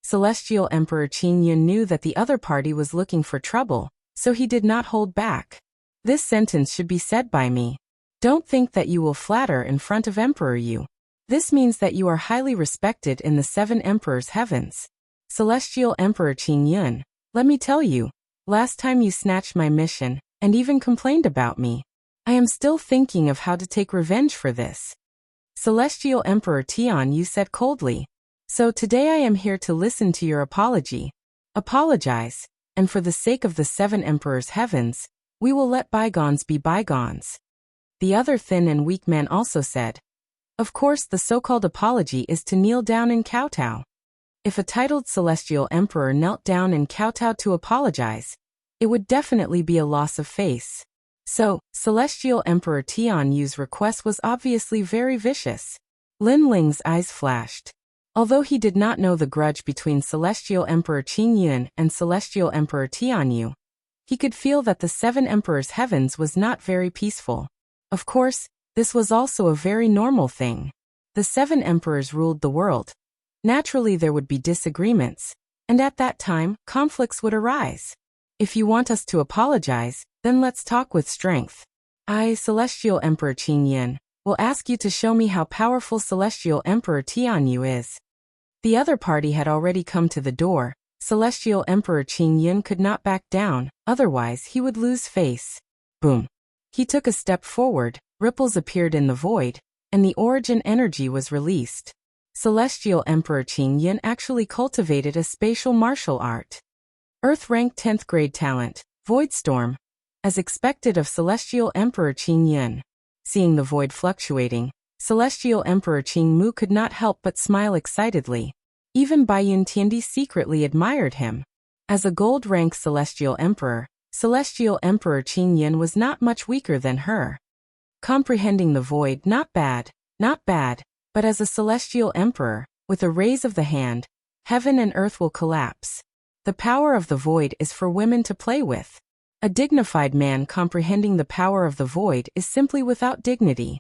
Celestial Emperor Qin Yun knew that the other party was looking for trouble, so he did not hold back. This sentence should be said by me. Don't think that you will flatter in front of Emperor Yu. This means that you are highly respected in the 7 emperors' heavens. Celestial Emperor Qin Yun, let me tell you, last time you snatched my mission, and even complained about me. I am still thinking of how to take revenge for this. Celestial Emperor Tian Yu said coldly. So today I am here to listen to your apology. Apologize, and for the sake of the 7 emperors' heavens, we will let bygones be bygones. The other thin and weak man also said. Of course the so-called apology is to kneel down and kowtow. If a titled celestial emperor knelt down and kowtowed to apologize, it would definitely be a loss of face. So, Celestial Emperor Tian Yu's request was obviously very vicious. Lin Ling's eyes flashed. Although he did not know the grudge between Celestial Emperor Qin Yun and Celestial Emperor Tian Yu, he could feel that the 7 emperors' heavens was not very peaceful. Of course, this was also a very normal thing. The 7 emperors ruled the world. Naturally there would be disagreements, and at that time, conflicts would arise. If you want us to apologize, then let's talk with strength. I, Celestial Emperor Qin Yun, will ask you to show me how powerful Celestial Emperor Tian Yu is. The other party had already come to the door. Celestial Emperor Qin Yun could not back down, otherwise he would lose face. Boom. He took a step forward, ripples appeared in the void, and the origin energy was released. Celestial Emperor Qin Yun actually cultivated a spatial martial art. Earth rank 10th grade talent, Void Storm. As expected of Celestial Emperor Qin Yun. Seeing the void fluctuating, Celestial Emperor Qing Mu could not help but smile excitedly. Even Baiyun Tiandi secretly admired him. As a gold-rank Celestial Emperor, Celestial Emperor Qin Yun was not much weaker than her. Comprehending the void, not bad, but as a Celestial Emperor, with a raise of the hand, heaven and earth will collapse. The power of the void is for women to play with. A dignified man comprehending the power of the void is simply without dignity.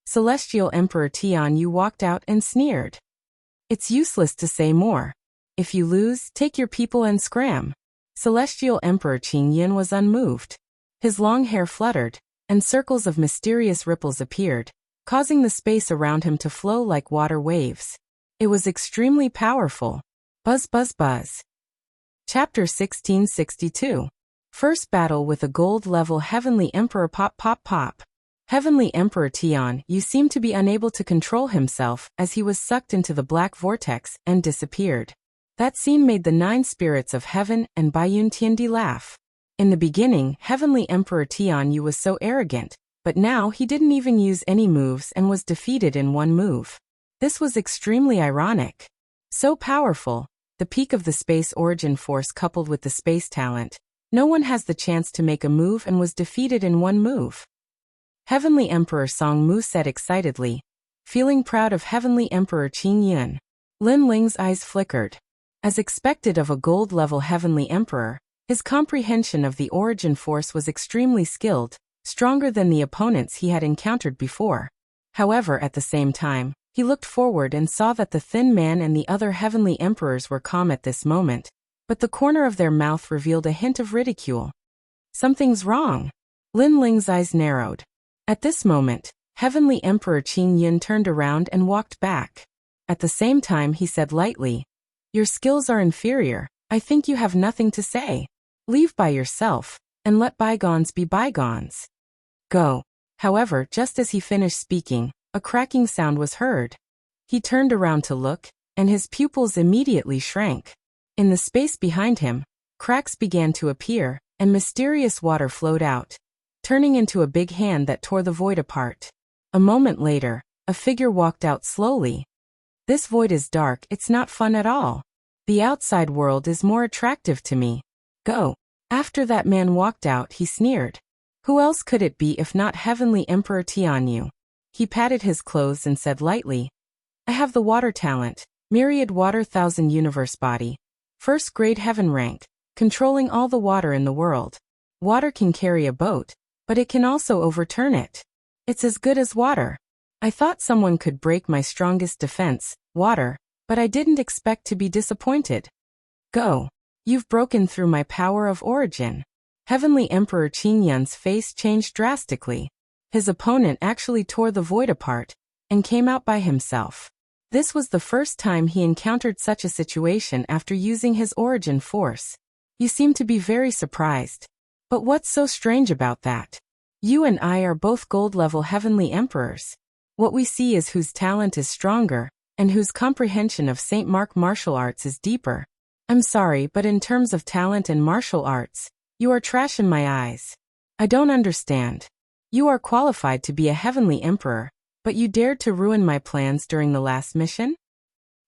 Celestial Emperor Tian Yu walked out and sneered. It's useless to say more. If you lose, take your people and scram. Celestial Emperor Qin Yin was unmoved. His long hair fluttered, and circles of mysterious ripples appeared, causing the space around him to flow like water waves. It was extremely powerful. Buzz buzz buzz. Chapter 1662. First battle with a gold-level Heavenly Emperor. Pop pop pop. Heavenly Emperor Tian Yu seemed to be unable to control himself as he was sucked into the black vortex and disappeared. That scene made the 9 spirits of heaven and Baiyun Tiandi laugh. In the beginning, Heavenly Emperor Tian Yu was so arrogant, but now he didn't even use any moves and was defeated in one move. This was extremely ironic. So powerful, the peak of the space origin force coupled with the space talent. No one has the chance to make a move and was defeated in one move. Heavenly Emperor Song Mu said excitedly, feeling proud of Heavenly Emperor Qin Yun. Lin Ling's eyes flickered. As expected of a gold-level Heavenly Emperor, his comprehension of the origin force was extremely skilled, stronger than the opponents he had encountered before. However, at the same time, he looked forward and saw that the thin man and the other Heavenly Emperors were calm at this moment. But the corner of their mouth revealed a hint of ridicule. Something's wrong. Lin Ling's eyes narrowed. At this moment, Heavenly Emperor Qin Yun turned around and walked back. At the same time he said lightly, "Your skills are inferior, I think you have nothing to say. Leave by yourself, and let bygones be bygones. Go." However, just as he finished speaking, a cracking sound was heard. He turned around to look, and his pupils immediately shrank. In the space behind him, cracks began to appear, and mysterious water flowed out, turning into a big hand that tore the void apart. A moment later, a figure walked out slowly. This void is dark, it's not fun at all. The outside world is more attractive to me. Go. After that man walked out, he sneered. Who else could it be if not Heavenly Emperor Tianyu? He patted his clothes and said lightly, I have the water talent, myriad water thousand universe body. First grade heaven rank, controlling all the water in the world. Water can carry a boat, but it can also overturn it. It's as good as water. I thought someone could break my strongest defense, water, but I didn't expect to be disappointed. Go. You've broken through my power of origin. Heavenly Emperor Qingyun's face changed drastically. His opponent actually tore the void apart and came out by himself. This was the first time he encountered such a situation after using his origin force. You seem to be very surprised. But what's so strange about that? You and I are both gold-level Heavenly Emperors. What we see is whose talent is stronger, and whose comprehension of St. Mark martial arts is deeper. I'm sorry, but in terms of talent and martial arts, you are trash in my eyes. I don't understand. You are qualified to be a Heavenly Emperor, but you dared to ruin my plans during the last mission?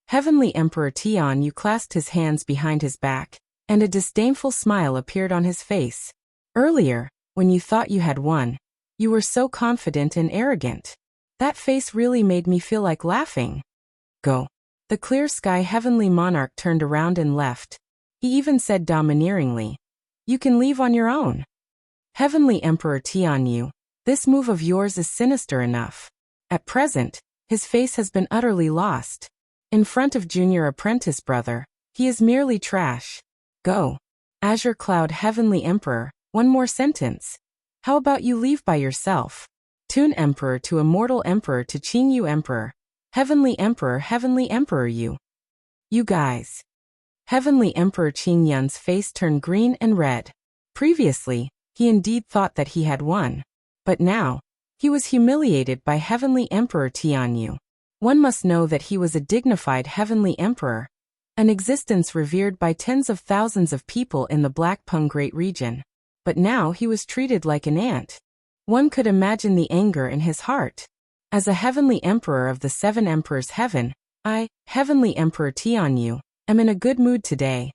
Heavenly Emperor Tianyu clasped his hands behind his back, and a disdainful smile appeared on his face. Earlier, when you thought you had won, you were so confident and arrogant. That face really made me feel like laughing. Go. The clear sky Heavenly Monarch turned around and left. He even said domineeringly, You can leave on your own. Heavenly Emperor Tianyu, this move of yours is sinister enough. At present, his face has been utterly lost. In front of junior apprentice brother, he is merely trash. Go. Azure Cloud Heavenly Emperor, one more sentence. How about you leave by yourself? Toon Emperor to Immortal Emperor to Qingyu Emperor. Heavenly Emperor you. You guys. Heavenly Emperor Qingyun's face turned green and red. Previously, he indeed thought that he had won. But now, he was humiliated by Heavenly Emperor Tianyu. One must know that he was a dignified Heavenly Emperor, an existence revered by tens of thousands of people in the Blackpung Great Region. But now he was treated like an ant. One could imagine the anger in his heart. As a Heavenly Emperor of the Seven Emperors Heaven, I, Heavenly Emperor Tianyu, am in a good mood today.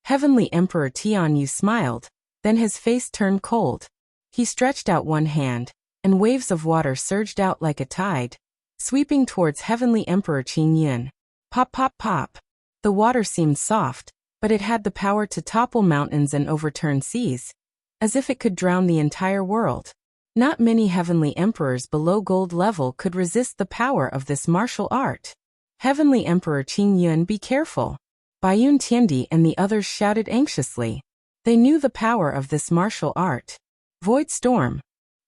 Heavenly Emperor Tianyu smiled, then his face turned cold. He stretched out one hand, and waves of water surged out like a tide, sweeping towards Heavenly Emperor Qingyun. Pop pop pop. The water seemed soft, but it had the power to topple mountains and overturn seas, as if it could drown the entire world. Not many Heavenly Emperors below gold level could resist the power of this martial art. Heavenly Emperor Qingyun, be careful. Baiyun Tiandi and the others shouted anxiously. They knew the power of this martial art. Void Storm.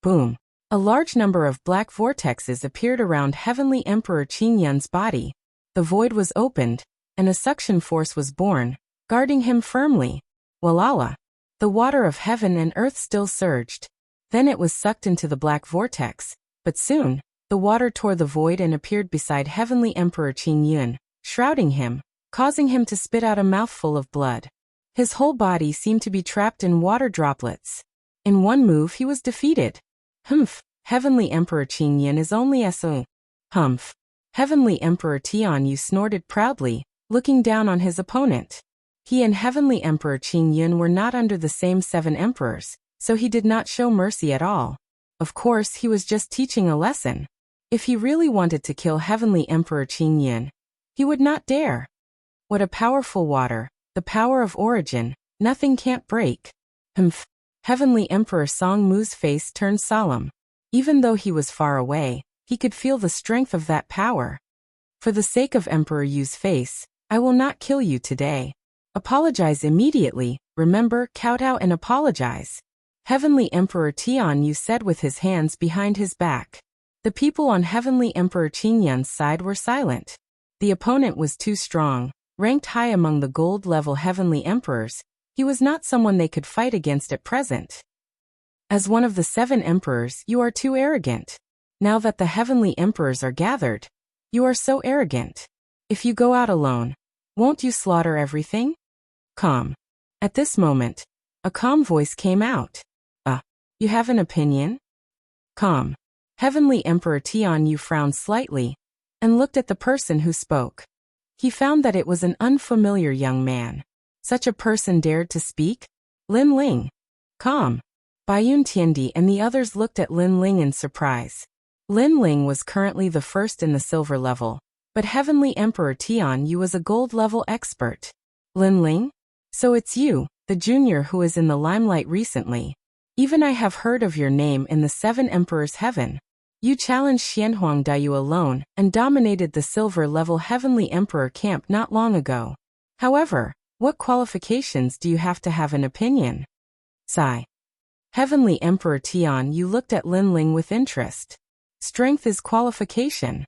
Boom. A large number of black vortexes appeared around Heavenly Emperor Qingyun's body. The void was opened, and a suction force was born, guarding him firmly. Walala. The water of heaven and earth still surged. Then it was sucked into the black vortex, but soon, the water tore the void and appeared beside Heavenly Emperor Qingyun, shrouding him, causing him to spit out a mouthful of blood. His whole body seemed to be trapped in water droplets. In one move he was defeated. Humph, Heavenly Emperor Qingyun is only a humph. Heavenly Emperor Tianyu snorted proudly, looking down on his opponent. He and Heavenly Emperor Qingyun were not under the same seven emperors, so he did not show mercy at all. Of course, he was just teaching a lesson. If he really wanted to kill Heavenly Emperor Qingyun, he would not dare. What a powerful water, the power of origin, nothing can't break. Humph. Heavenly Emperor Song Mu's face turned solemn. Even though he was far away, he could feel the strength of that power. For the sake of Emperor Yu's face, I will not kill you today. Apologize immediately, remember, kowtow and apologize. Heavenly Emperor Tianyu said with his hands behind his back. The people on Heavenly Emperor Qingyun's side were silent. The opponent was too strong. Ranked high among the gold-level Heavenly Emperors, he was not someone they could fight against at present. As one of the seven emperors, you are too arrogant. Now that the Heavenly Emperors are gathered, you are so arrogant. If you go out alone, won't you slaughter everything? Calm. At this moment, A calm voice came out. You have an opinion? Calm. Heavenly Emperor Tian Yu frowned slightly and looked at the person who spoke. He found that it was an unfamiliar young man. Such a person dared to speak? Lin Ling. Calm. Baiyun Tiandi and the others looked at Lin Ling in surprise. Lin Ling was currently the first in the silver level, but Heavenly Emperor Tian Yu was a gold level expert. Lin Ling? So it's you, the junior who is in the limelight recently. Even I have heard of your name in the Seven Emperors' Heaven. You challenged Xianhuang Daiyu alone and dominated the silver-level Heavenly Emperor camp not long ago. However, what qualifications do you have to have an opinion? Sigh. Heavenly Emperor Tian Yu looked at Lin Ling with interest. Strength is qualification.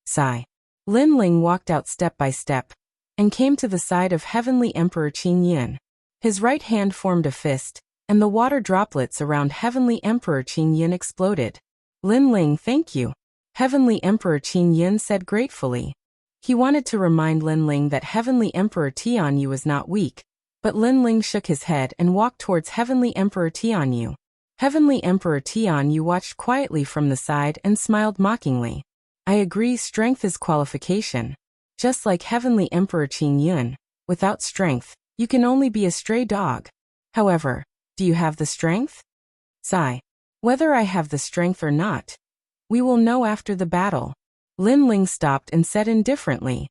Sigh. Lin Ling walked out step by step and came to the side of Heavenly Emperor Qin Yin. His right hand formed a fist, and the water droplets around Heavenly Emperor Qin Yin exploded. Lin Ling, thank you. Heavenly Emperor Qin Yin said gratefully. He wanted to remind Lin Ling that Heavenly Emperor Tian Yu was not weak, but Lin Ling shook his head and walked towards Heavenly Emperor Tian Yu. Heavenly Emperor Tian Yu watched quietly from the side and smiled mockingly. I agree, strength is qualification. Just like Heavenly Emperor Qin Yin, without strength, you can only be a stray dog. However, do you have the strength? Sigh. Whether I have the strength or not, we will know after the battle. Lin Ling stopped and said indifferently.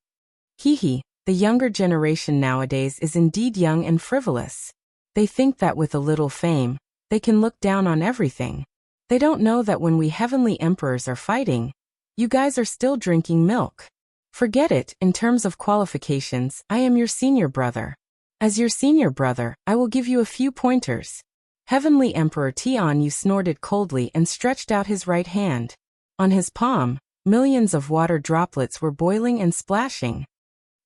The younger generation nowadays is indeed young and frivolous. They think that with a little fame, they can look down on everything. They don't know that when we Heavenly Emperors are fighting, you guys are still drinking milk. Forget it, in terms of qualifications, I am your senior brother. As your senior brother, I will give you a few pointers. Heavenly Emperor Tian Yu snorted coldly and stretched out his right hand. On his palm, millions of water droplets were boiling and splashing.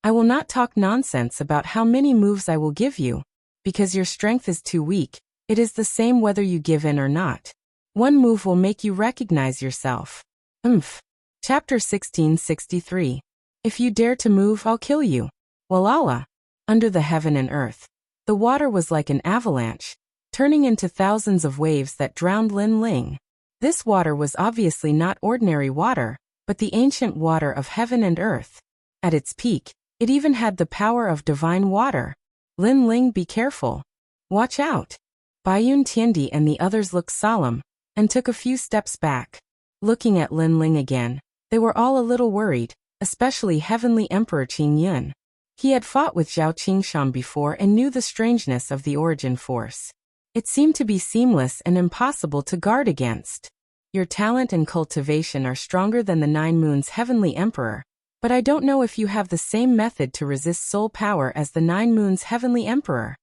I will not talk nonsense about how many moves I will give you, because your strength is too weak. It is the same whether you give in or not. One move will make you recognize yourself. Chapter 1663. If you dare to move, I'll kill you. Walala. Under the heaven and earth, the water was like an avalanche, turning into thousands of waves that drowned Lin Ling. This water was obviously not ordinary water, but the ancient water of heaven and earth. At its peak, it even had the power of divine water. Lin Ling, be careful. Watch out. Baiyun Tiandi and the others looked solemn and took a few steps back. Looking at Lin Ling again, they were all a little worried, especially Heavenly Emperor Qin Yin. He had fought with Zhao Qingshan before and knew the strangeness of the origin force. It seemed to be seamless and impossible to guard against. Your talent and cultivation are stronger than the 9 Moons Heavenly Emperor, but I don't know if you have the same method to resist soul power as the 9 Moons Heavenly Emperor.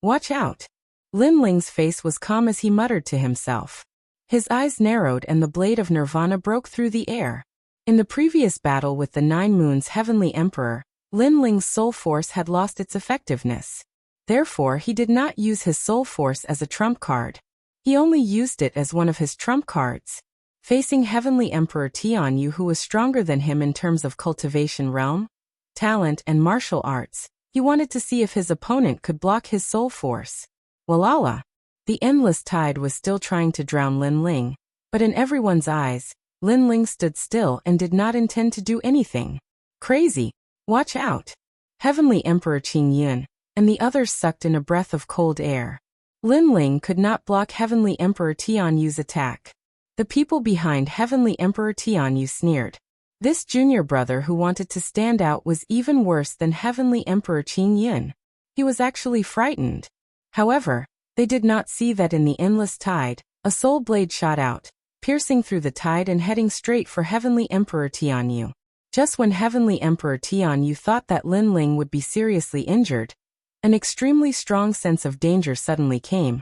Watch out. Lin Ling's face was calm as he muttered to himself. His eyes narrowed and the blade of Nirvana broke through the air. In the previous battle with the 9 Moons Heavenly Emperor, Lin Ling's soul force had lost its effectiveness. Therefore, he did not use his soul force as a trump card. He only used it as one of his trump cards. Facing Heavenly Emperor Tian Yu, who was stronger than him in terms of cultivation realm, talent and martial arts, he wanted to see if his opponent could block his soul force. Walala. The endless tide was still trying to drown Lin Ling, but in everyone's eyes, Lin Ling stood still and did not intend to do anything. Crazy. Watch out. Heavenly Emperor Qin Yin and the others sucked in a breath of cold air. Lin Ling could not block Heavenly Emperor Tian Yu's attack. The people behind Heavenly Emperor Tian Yu sneered. This junior brother who wanted to stand out was even worse than Heavenly Emperor Qin Yin. He was actually frightened. However, they did not see that in the endless tide, a soul blade shot out, piercing through the tide and heading straight for Heavenly Emperor Tian Yu. Just when Heavenly Emperor Tian Yu thought that Lin Ling would be seriously injured, an extremely strong sense of danger suddenly came,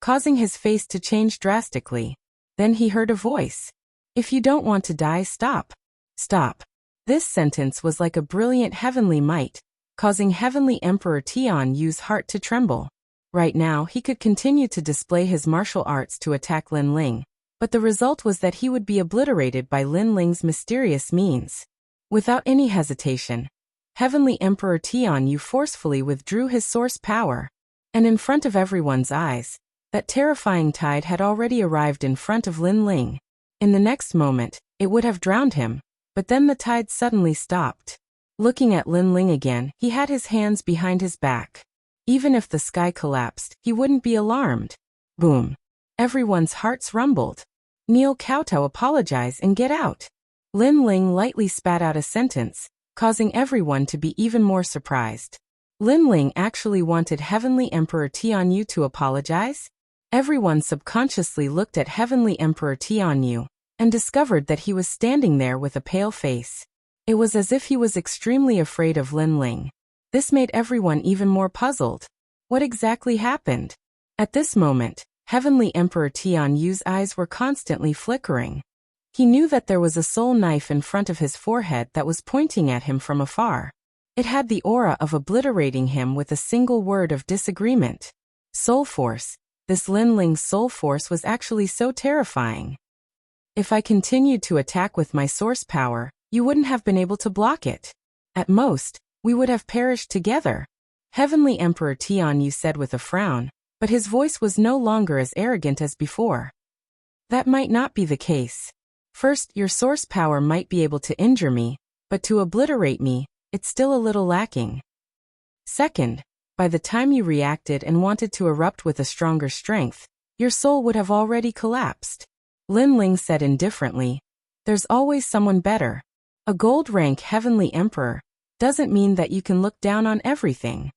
causing his face to change drastically. Then he heard a voice. If you don't want to die, stop. Stop. This sentence was like a brilliant heavenly might, causing Heavenly Emperor Tian Yu's heart to tremble. Right now, he could continue to display his martial arts to attack Lin Ling, but the result was that he would be obliterated by Lin Ling's mysterious means. Without any hesitation, Heavenly Emperor Tian Yu forcefully withdrew his source power. And in front of everyone's eyes, that terrifying tide had already arrived in front of Lin Ling. In the next moment, it would have drowned him, but then the tide suddenly stopped. Looking at Lin Ling again, he had his hands behind his back. Even if the sky collapsed, he wouldn't be alarmed. Boom. Everyone's hearts rumbled. Kneel, kowtow, apologize, and get out. Lin Ling lightly spat out a sentence, causing everyone to be even more surprised. Lin Ling actually wanted Heavenly Emperor Tianyu to apologize? Everyone subconsciously looked at Heavenly Emperor Tianyu and discovered that he was standing there with a pale face. It was as if he was extremely afraid of Lin Ling. This made everyone even more puzzled. What exactly happened? At this moment, Heavenly Emperor Tianyu's eyes were constantly flickering. He knew that there was a soul knife in front of his forehead that was pointing at him from afar. It had the aura of obliterating him with a single word of disagreement. Soul force. This Lin Ling's soul force was actually so terrifying. If I continued to attack with my source power, you wouldn't have been able to block it. At most, we would have perished together. Heavenly Emperor Tianyu said with a frown, but his voice was no longer as arrogant as before. That might not be the case. First, your source power might be able to injure me, but to obliterate me, it's still a little lacking. Second, by the time you reacted and wanted to erupt with a stronger strength, your soul would have already collapsed. Lin Ling said indifferently, there's always someone better. A gold-rank Heavenly Emperor doesn't mean that you can look down on everything.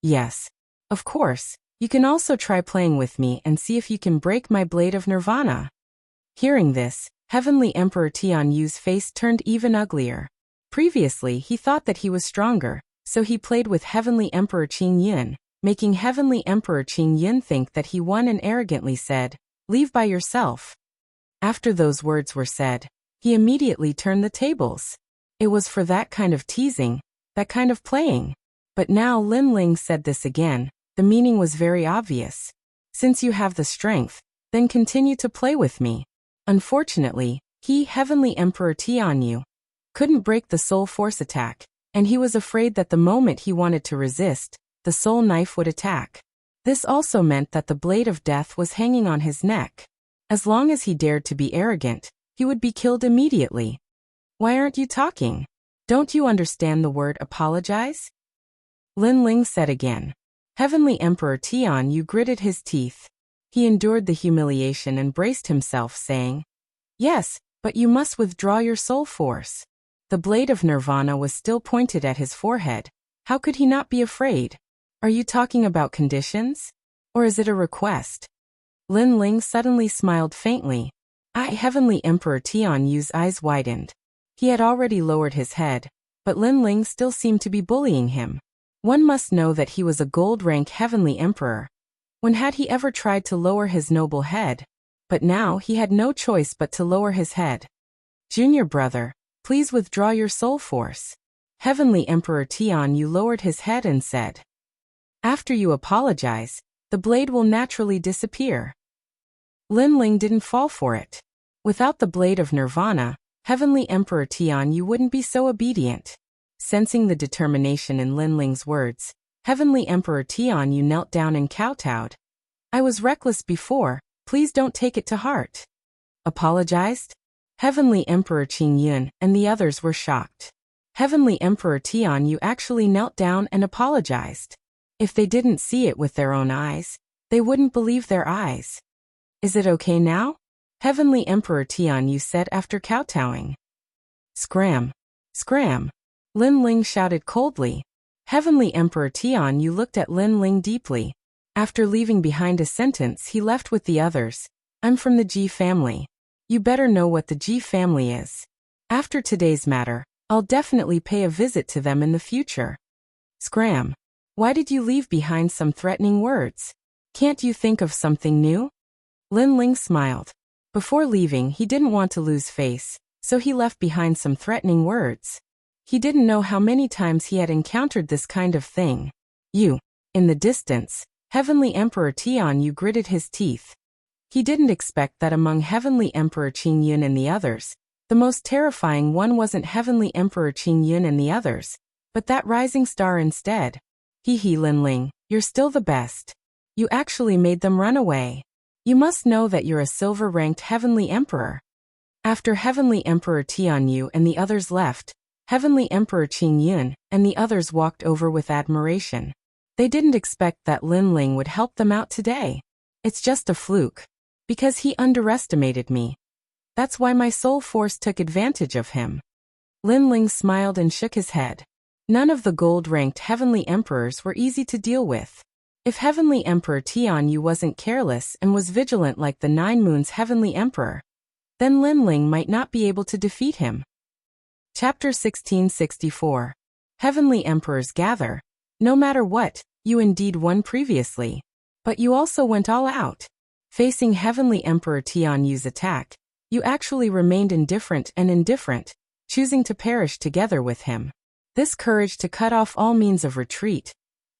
Yes, of course, you can also try playing with me and see if you can break my blade of nirvana. Hearing this, Heavenly Emperor Tianyu's face turned even uglier. Previously, he thought that he was stronger, so he played with Heavenly Emperor Qingyun, making Heavenly Emperor Qingyun think that he won and arrogantly said, "Leave by yourself." After those words were said, he immediately turned the tables. It was for that kind of teasing, that kind of playing. But now Lin Ling said this again, the meaning was very obvious. Since you have the strength, then continue to play with me. Unfortunately, he, Heavenly Emperor Tianyu, couldn't break the soul force attack, and he was afraid that the moment he wanted to resist, the soul knife would attack. This also meant that the blade of death was hanging on his neck. As long as he dared to be arrogant, he would be killed immediately. Why aren't you talking? Don't you understand the word apologize? Lin Ling said again. Heavenly Emperor Tianyu gritted his teeth. He endured the humiliation and braced himself, saying, "Yes, but you must withdraw your soul force." The blade of nirvana was still pointed at his forehead. How could he not be afraid? Are you talking about conditions? Or is it a request? Lin Ling suddenly smiled faintly. Heavenly Emperor Tianyu's eyes widened. He had already lowered his head, but Lin Ling still seemed to be bullying him. One must know that he was a gold-rank Heavenly Emperor. When had he ever tried to lower his noble head? But now he had no choice but to lower his head. Junior brother, please withdraw your soul force. Heavenly Emperor Tianyu lowered his head and said, "After you apologize, the blade will naturally disappear." Lin Ling didn't fall for it. Without the blade of nirvana, Heavenly Emperor Tianyu wouldn't be so obedient. Sensing the determination in Lin Ling's words, Heavenly Emperor Tianyu knelt down and kowtowed. "I was reckless before, please don't take it to heart." Apologized? Heavenly Emperor Qingyun and the others were shocked. Heavenly Emperor Tianyu actually knelt down and apologized. If they didn't see it with their own eyes, they wouldn't believe their eyes. "Is it okay now?" Heavenly Emperor Tianyu said after kowtowing. "Scram! Scram!" Lin Ling shouted coldly. Heavenly Emperor Tianyu looked at Lin Ling deeply. After leaving behind a sentence he left with the others. "I'm from the Ji family. You better know what the Ji family is. After today's matter, I'll definitely pay a visit to them in the future." Scram! Why did you leave behind some threatening words? Can't you think of something new? Lin Ling smiled. Before leaving he didn't want to lose face, so he left behind some threatening words. He didn't know how many times he had encountered this kind of thing. In the distance, Heavenly Emperor Tianyu gritted his teeth. He didn't expect that among Heavenly Emperor Qingyun and the others, the most terrifying one wasn't Heavenly Emperor Qingyun and the others, but that rising star instead. Lin Ling, You're still the best. You actually made them run away. You must know that you're a silver-ranked Heavenly Emperor. After Heavenly Emperor Tianyu and the others left, Heavenly Emperor Qingyun and the others walked over with admiration. They didn't expect that Lin Ling would help them out today. It's just a fluke. Because he underestimated me. That's why my soul force took advantage of him. Lin Ling smiled and shook his head. None of the gold-ranked Heavenly Emperors were easy to deal with. If Heavenly Emperor Tianyu wasn't careless and was vigilant like the Nine Moons Heavenly Emperor, then Lin Ling might not be able to defeat him. Chapter 1664. Heavenly Emperors gather. No matter what, you indeed won previously. But you also went all out. Facing Heavenly Emperor Tianyu's attack, you actually remained indifferent, choosing to perish together with him. This courage to cut off all means of retreat.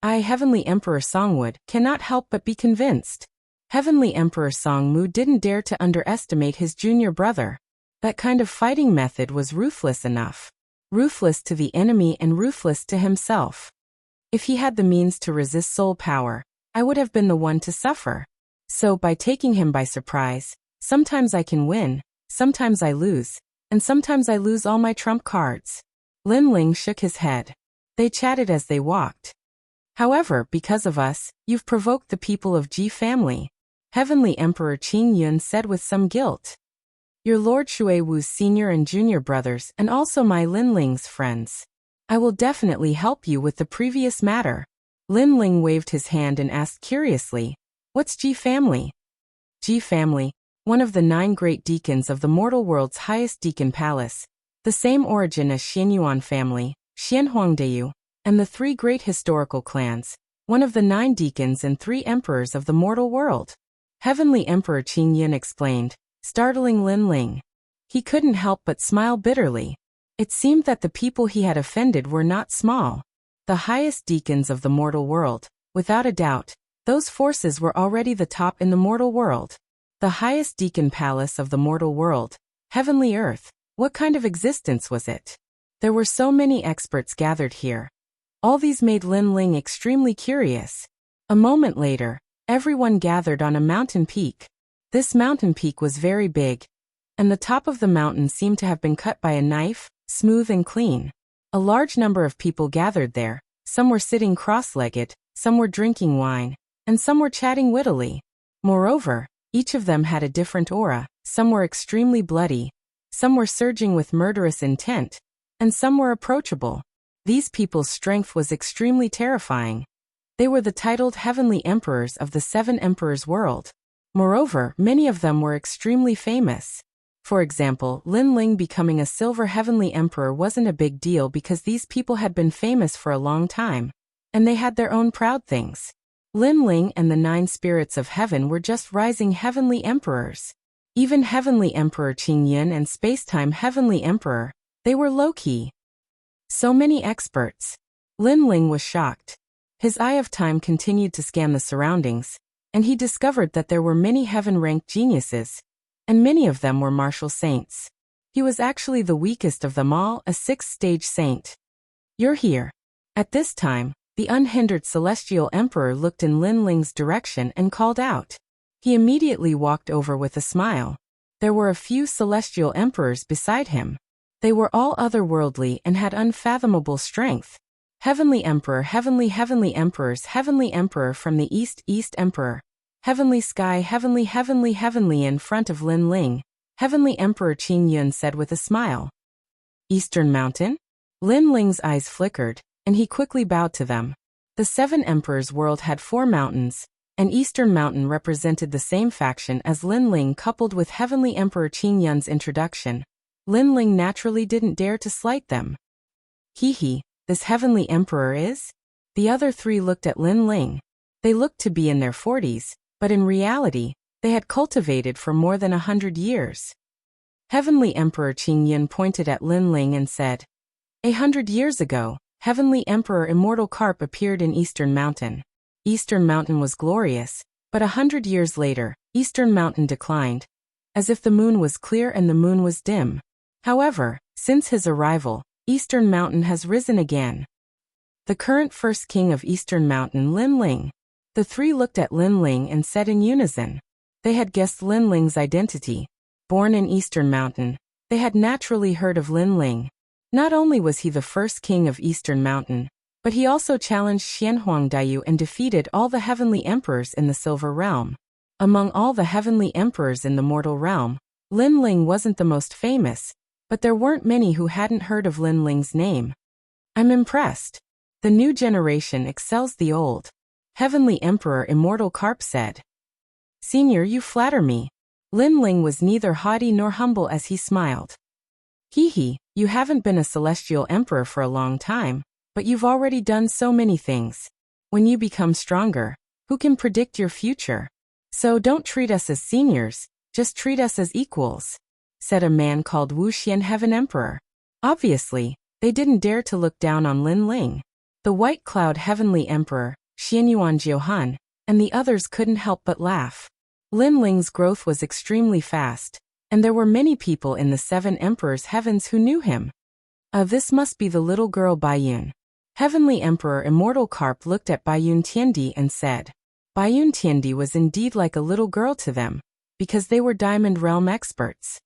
I, Heavenly Emperor Songwood, cannot help but be convinced. Heavenly Emperor Songmu didn't dare to underestimate his junior brother. That kind of fighting method was ruthless enough. Ruthless to the enemy and ruthless to himself. If he had the means to resist soul power, I would have been the one to suffer. So by taking him by surprise, sometimes I can win, sometimes I lose, and sometimes I lose all my trump cards. Lin Ling shook his head. They chatted as they walked. However, because of us, you've provoked the people of Ji family. Heavenly Emperor Qingyun said with some guilt. Your Lord Shuiwu's senior and junior brothers and also my Lin Ling's friends. I will definitely help you with the previous matter. Lin Ling waved his hand and asked curiously, what's Ji family? Ji family, one of the 9 great deacons of the mortal world's highest deacon palace, the same origin as Xianyuan family, Xianhuangdeyu, and the 3 great historical clans, one of the 9 deacons and 3 emperors of the mortal world. Heavenly Emperor Qingyun explained, startling Lin Ling. He couldn't help but smile bitterly. It seemed that the people he had offended were not small. The highest deacons of the mortal world, without a doubt, those forces were already the top in the mortal world. The highest deacon palace of the mortal world, Heavenly Earth, what kind of existence was it? There were so many experts gathered here. All these made Lin Ling extremely curious. A moment later, everyone gathered on a mountain peak. This mountain peak was very big, and the top of the mountain seemed to have been cut by a knife, smooth and clean. A large number of people gathered there. Some were sitting cross-legged, some were drinking wine, and some were chatting wittily. Moreover, each of them had a different aura. Some were extremely bloody, some were surging with murderous intent, and some were approachable. These people's strength was extremely terrifying. They were the titled Heavenly Emperors of the 7 Emperors world. Moreover, many of them were extremely famous. For example, Lin Ling becoming a Silver Heavenly Emperor wasn't a big deal because these people had been famous for a long time, and they had their own proud things. Lin Ling and the 9 spirits of heaven were just rising Heavenly Emperors. Even Heavenly Emperor Qingyun and Spacetime Heavenly Emperor, they were low-key. So many experts. Lin Ling was shocked. His eye of time continued to scan the surroundings, and he discovered that there were many heaven-ranked geniuses, and many of them were martial saints. He was actually the weakest of them all, a 6th-stage saint. You're here. At this time, the unhindered Celestial Emperor looked in Lin Ling's direction and called out. He immediately walked over with a smile. There were a few Celestial Emperors beside him. They were all otherworldly and had unfathomable strength. Heavenly Emperor, Heavenly Emperors, Heavenly Emperor from the East, East Emperor. Heavenly Sky, Heavenly in front of Lin Ling. Heavenly Emperor Qingyun said with a smile. Eastern Mountain? Lin Ling's eyes flickered, and he quickly bowed to them. The 7 Emperors' world had 4 mountains, and Eastern Mountain represented the same faction as Lin Ling coupled with Heavenly Emperor Qingyun's introduction. Lin Ling naturally didn't dare to slight them. Hee, this Heavenly Emperor is? The other 3 looked at Lin Ling. They looked to be in their 40s, but in reality, they had cultivated for more than 100 years. Heavenly Emperor Qingyun pointed at Lin Ling and said, 100 years ago, Heavenly Emperor Immortal Carp appeared in Eastern Mountain. Eastern Mountain was glorious, but 100 years later, Eastern Mountain declined, as if the moon was clear and the moon was dim. However, since his arrival, Eastern Mountain has risen again. the current first king of Eastern Mountain, Lin Ling. The three looked at Lin Ling and said in unison. They had guessed Lin Ling's identity. Born in Eastern Mountain, they had naturally heard of Lin Ling. Not only was he the first king of Eastern Mountain, but he also challenged Xianhuang Daiyu and defeated all the heavenly emperors in the Silver Realm. Among all the heavenly emperors in the mortal realm, Lin Ling wasn't the most famous, but there weren't many who hadn't heard of Lin Ling's name. I'm impressed. The new generation excels the old. Heavenly Emperor Immortal Carp said. Senior, you flatter me. Lin Ling was neither haughty nor humble as he smiled. Hee, you haven't been a celestial emperor for a long time, but you've already done so many things. When you become stronger, who can predict your future? So don't treat us as seniors, just treat us as equals, said a man called Wuxia, Heaven Emperor. Obviously, they didn't dare to look down on Lin Ling. The White Cloud Heavenly Emperor, Xianyuan Jiuhan, and the others couldn't help but laugh. Lin Ling's growth was extremely fast, and there were many people in the Seven Emperors' heavens who knew him. This must be the little girl Baiyun. Heavenly Emperor Immortal Carp looked at Baiyun Tiandi and said. Baiyun Tiandi was indeed like a little girl to them, because they were Diamond Realm experts.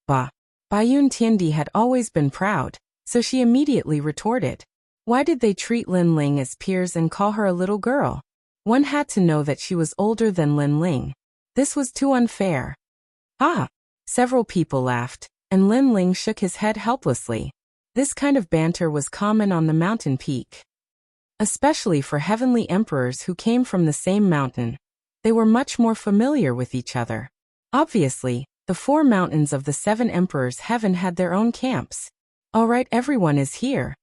Baiyun Tiandi had always been proud, so she immediately retorted. Why did they treat Lin Ling as peers and call her a little girl? One had to know that she was older than Lin Ling. This was too unfair. Several people laughed, and Lin Ling shook his head helplessly. This kind of banter was common on the mountain peak. Especially for heavenly emperors who came from the same mountain. They were much more familiar with each other. Obviously, the 4 mountains of the 7 emperors' heaven had their own camps. All right, everyone is here.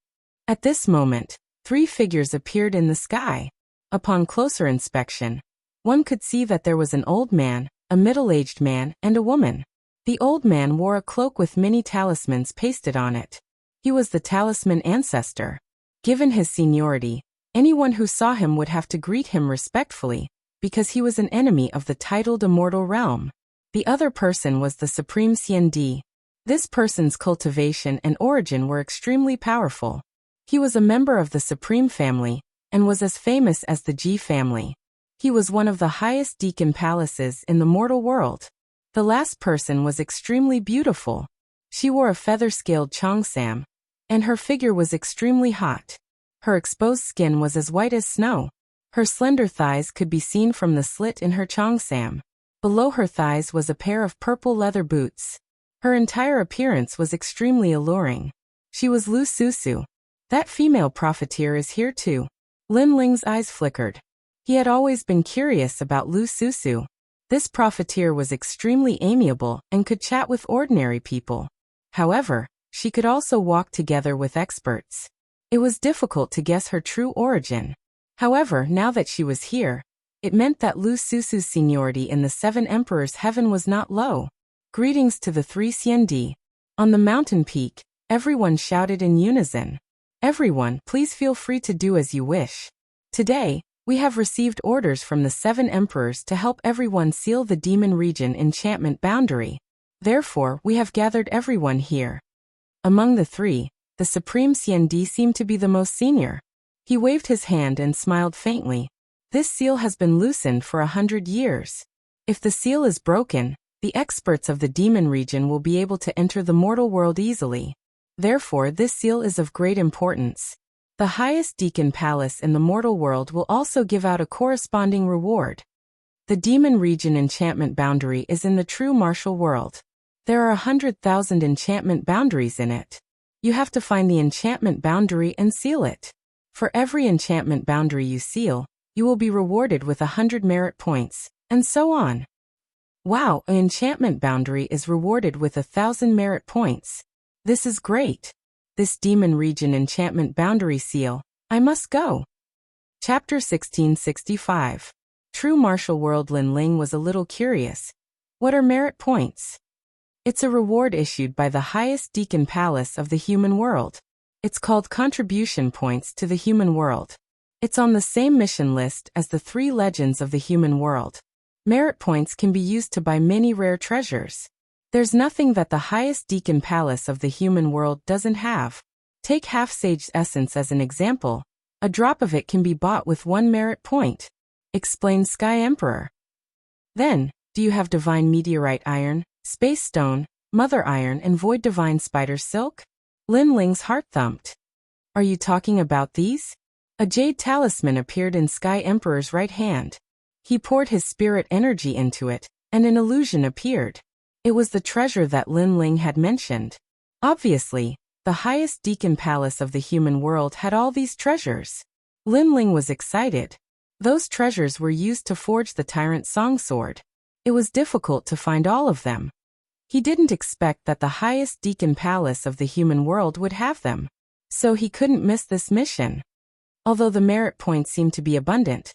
At this moment, 3 figures appeared in the sky. Upon closer inspection, one could see that there was an old man, a middle-aged man, and a woman. The old man wore a cloak with many talismans pasted on it. He was the talisman ancestor. Given his seniority, anyone who saw him would have to greet him respectfully, because he was an enemy of the titled immortal realm. The other person was the Supreme Xiandi. This person's cultivation and origin were extremely powerful. He was a member of the Supreme family, and was as famous as the Ji family. He was one of the highest deacon palaces in the mortal world. The last person was extremely beautiful. She wore a feather-scaled cheongsam, and her figure was extremely hot. Her exposed skin was as white as snow. Her slender thighs could be seen from the slit in her cheongsam. Below her thighs was a pair of purple leather boots. Her entire appearance was extremely alluring. She was Lu Susu. That female profiteer is here too. Lin Ling's eyes flickered. He had always been curious about Lu Susu. This profiteer was extremely amiable and could chat with ordinary people. However, she could also walk together with experts. It was difficult to guess her true origin. However, now that she was here, it meant that Lu Susu's seniority in the 7 Emperors' heaven was not low. Greetings to the 3 Xiandi. On the mountain peak, everyone shouted in unison. Everyone, please feel free to do as you wish. Today, we have received orders from the 7 Emperors to help everyone seal the Demon Region enchantment boundary. Therefore, we have gathered everyone here. Among the 3, the Supreme Xiandi seemed to be the most senior. He waved his hand and smiled faintly. This seal has been loosened for 100 years. If the seal is broken, the experts of the Demon Region will be able to enter the mortal world easily. Therefore, this seal is of great importance. The highest Deacon Palace in the mortal world will also give out a corresponding reward. The Demon Region enchantment boundary is in the true martial world. There are 100,000 enchantment boundaries in it. You have to find the enchantment boundary and seal it. For every enchantment boundary you seal, you will be rewarded with 100 merit points, and so on. Wow, an enchantment boundary is rewarded with 1,000 merit points. This is great. This Demon Region enchantment boundary seal, I must go. Chapter 1665. True martial world. Lin Ling was a little curious. What are merit points? It's a reward issued by the highest Deacon Palace of the human world. It's called contribution points to the human world. It's on the same mission list as the 3 legends of the human world. Merit points can be used to buy many rare treasures. There's nothing that the highest Deacon Palace of the human world doesn't have. Take half-sage essence as an example. A drop of it can be bought with 1 merit point, explained Sky Emperor. Then, do you have divine meteorite iron, space stone, mother iron and void divine spider silk? Lin Ling's heart thumped. Are you talking about these? A jade talisman appeared in Sky Emperor's right hand. He poured his spirit energy into it, and an illusion appeared. It was the treasure that Lin Ling had mentioned. Obviously, the highest deacon palace of the human world had all these treasures. Lin Ling was excited. Those treasures were used to forge the tyrant song sword. It was difficult to find all of them. He didn't expect that the highest deacon palace of the human world would have them. So he couldn't miss this mission. Although the merit points seem to be abundant,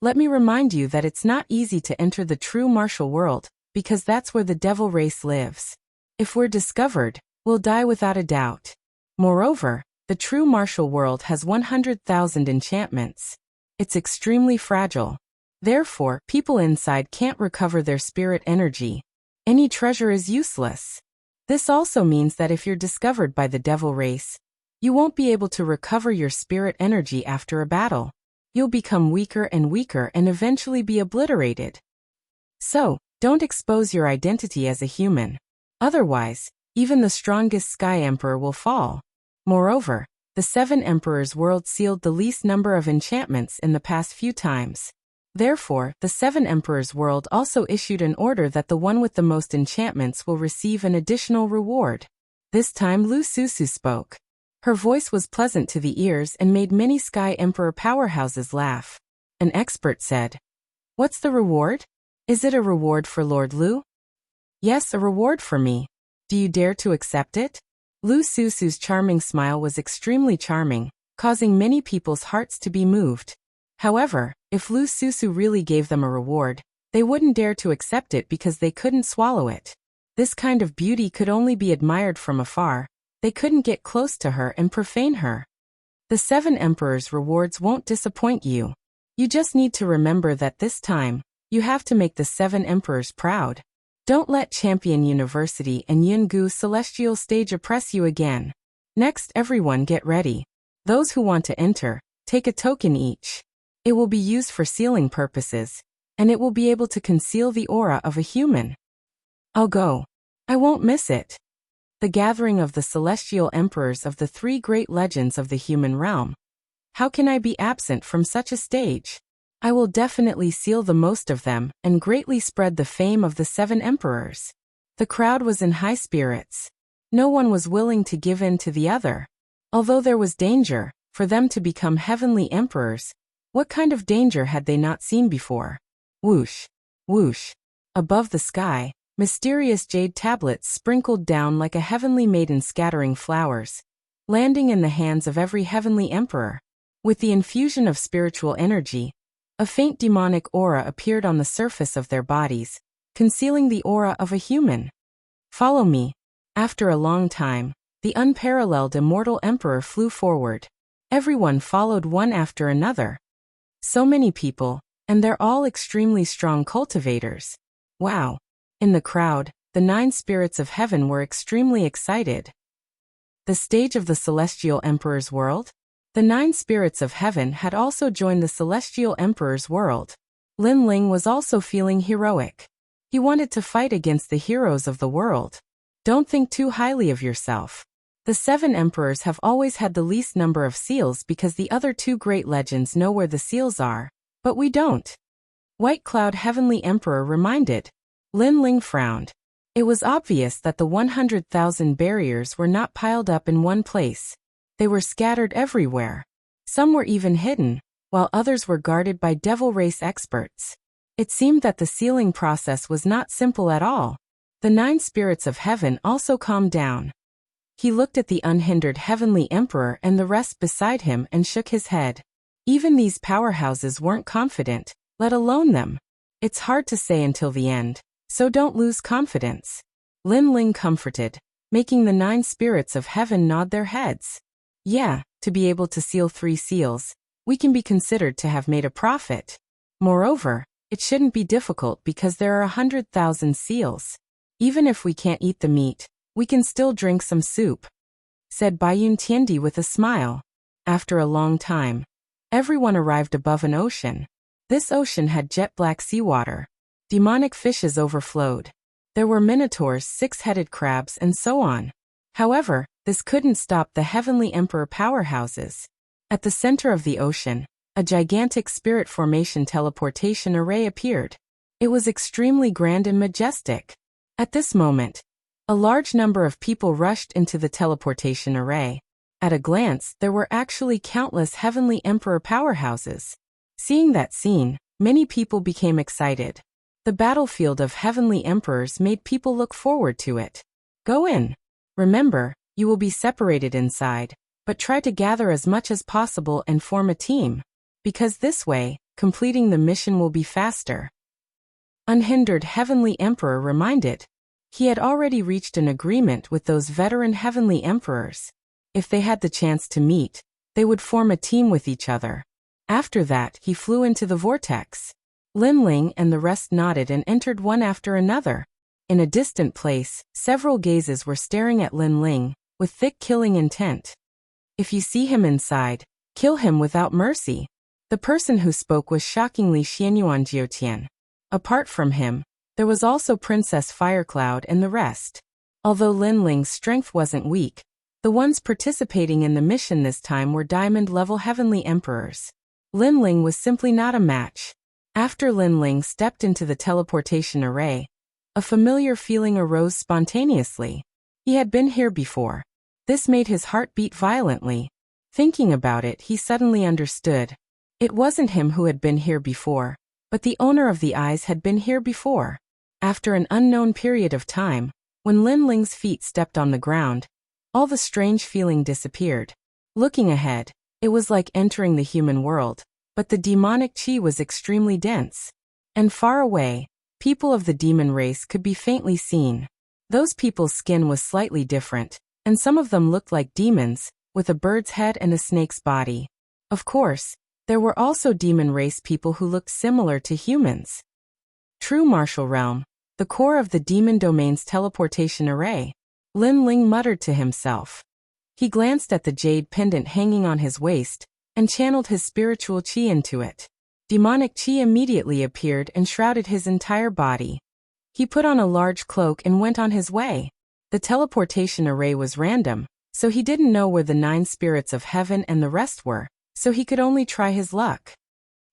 let me remind you that it's not easy to enter the true martial world, because that's where the devil race lives. If we're discovered, we'll die without a doubt. Moreover, the true martial world has 100,000 enchantments. It's extremely fragile. Therefore, people inside can't recover their spirit energy. Any treasure is useless. This also means that if you're discovered by the devil race, you won't be able to recover your spirit energy after a battle. You'll become weaker and weaker and eventually be obliterated. So, don't expose your identity as a human. Otherwise, even the strongest Sky Emperor will fall. Moreover, the 7 Emperors' world sealed the least number of enchantments in the past few times. Therefore, the 7 Emperors' world also issued an order that the one with the most enchantments will receive an additional reward. This time Lu Susu spoke. Her voice was pleasant to the ears and made many Sky Emperor powerhouses laugh. An expert said, "What's the reward? Is it a reward for Lord Lu?" "Yes, a reward for me. Do you dare to accept it?" Lu Susu's charming smile was extremely charming, causing many people's hearts to be moved. However, if Lu Susu really gave them a reward, they wouldn't dare to accept it because they couldn't swallow it. This kind of beauty could only be admired from afar. They couldn't get close to her and profane her. The 7 Emperors' rewards won't disappoint you. You just need to remember that this time, you have to make the 7 Emperors proud. Don't let Champion University and Yungu Celestial Stage oppress you again. Next, everyone get ready. Those who want to enter, take a token each. It will be used for sealing purposes, and it will be able to conceal the aura of a human. I'll go. I won't miss it. The gathering of the celestial emperors of the 3 great legends of the human realm. How can I be absent from such a stage? I will definitely seal the most of them and greatly spread the fame of the 7 emperors. The crowd was in high spirits. No one was willing to give in to the other. Although there was danger for them to become heavenly emperors, what kind of danger had they not seen before? Whoosh, whoosh. Above the sky, mysterious jade tablets sprinkled down like a heavenly maiden scattering flowers, landing in the hands of every heavenly emperor. With the infusion of spiritual energy, a faint demonic aura appeared on the surface of their bodies, concealing the aura of a human. Follow me. After a long time, the unparalleled immortal emperor flew forward. Everyone followed one after another. So many people, and they're all extremely strong cultivators. Wow. In the crowd, the 9 spirits of heaven were extremely excited. The stage of the celestial emperor's world? The 9 spirits of heaven had also joined the celestial emperor's world. Lin Ling was also feeling heroic. He wanted to fight against the heroes of the world. Don't think too highly of yourself. The 7 emperors have always had the least number of seals because the other 2 great legends know where the seals are, but we don't. White Cloud Heavenly Emperor reminded. Lin Ling frowned. It was obvious that the 100,000 barriers were not piled up in one place. They were scattered everywhere. Some were even hidden, while others were guarded by devil race experts. It seemed that the sealing process was not simple at all. The 9 spirits of heaven also calmed down. He looked at the unhindered heavenly emperor and the rest beside him and shook his head. Even these powerhouses weren't confident, let alone them. It's hard to say until the end, so don't lose confidence. Lin Ling comforted, making the 9 spirits of heaven nod their heads. Yeah, to be able to seal 3 seals, we can be considered to have made a profit. Moreover, it shouldn't be difficult because there are 100,000 seals. Even if we can't eat the meat, we can still drink some soup, said Baiyun Tiandi with a smile. After a long time, Everyone arrived above an ocean. This ocean had jet-black seawater. Demonic fishes overflowed. There were minotaurs, six-headed crabs, and so on. However, this couldn't stop the heavenly emperor powerhouses. At the center of the ocean, a gigantic spirit formation teleportation array appeared. It was extremely grand and majestic. At this moment, a large number of people rushed into the teleportation array. At a glance, there were actually countless heavenly emperor powerhouses. Seeing that scene, many people became excited. The battlefield of heavenly emperors made people look forward to it. Go in. Remember, you will be separated inside, but try to gather as much as possible and form a team, because this way, completing the mission will be faster. Unhindered Heavenly Emperor reminded. He had already reached an agreement with those veteran Heavenly Emperors. If they had the chance to meet, they would form a team with each other. After that, he flew into the vortex. Lin Ling and the rest nodded and entered one after another. In a distant place, several gazes were staring at Lin Ling, with thick killing intent. If you see him inside, kill him without mercy. The person who spoke was shockingly Xianyuan Jiutian. Apart from him, there was also Princess Firecloud and the rest. Although Lin Ling's strength wasn't weak, the ones participating in the mission this time were diamond-level heavenly emperors. Lin Ling was simply not a match. After Lin Ling stepped into the teleportation array, a familiar feeling arose spontaneously. He had been here before. This made his heart beat violently. Thinking about it, he suddenly understood. It wasn't him who had been here before, but the owner of the eyes had been here before. After an unknown period of time, when Lin Ling's feet stepped on the ground, all the strange feeling disappeared. Looking ahead, it was like entering the human world, but the demonic chi was extremely dense. And far away, people of the demon race could be faintly seen. Those people's skin was slightly different, and some of them looked like demons, with a bird's head and a snake's body. Of course, there were also demon race people who looked similar to humans. True martial realm, the core of the demon domain's teleportation array. Lin Ling muttered to himself. He glanced at the jade pendant hanging on his waist, and channeled his spiritual chi into it. Demonic chi immediately appeared and shrouded his entire body. He put on a large cloak and went on his way. The teleportation array was random, so he didn't know where the 9 spirits of heaven and the rest were, so he could only try his luck.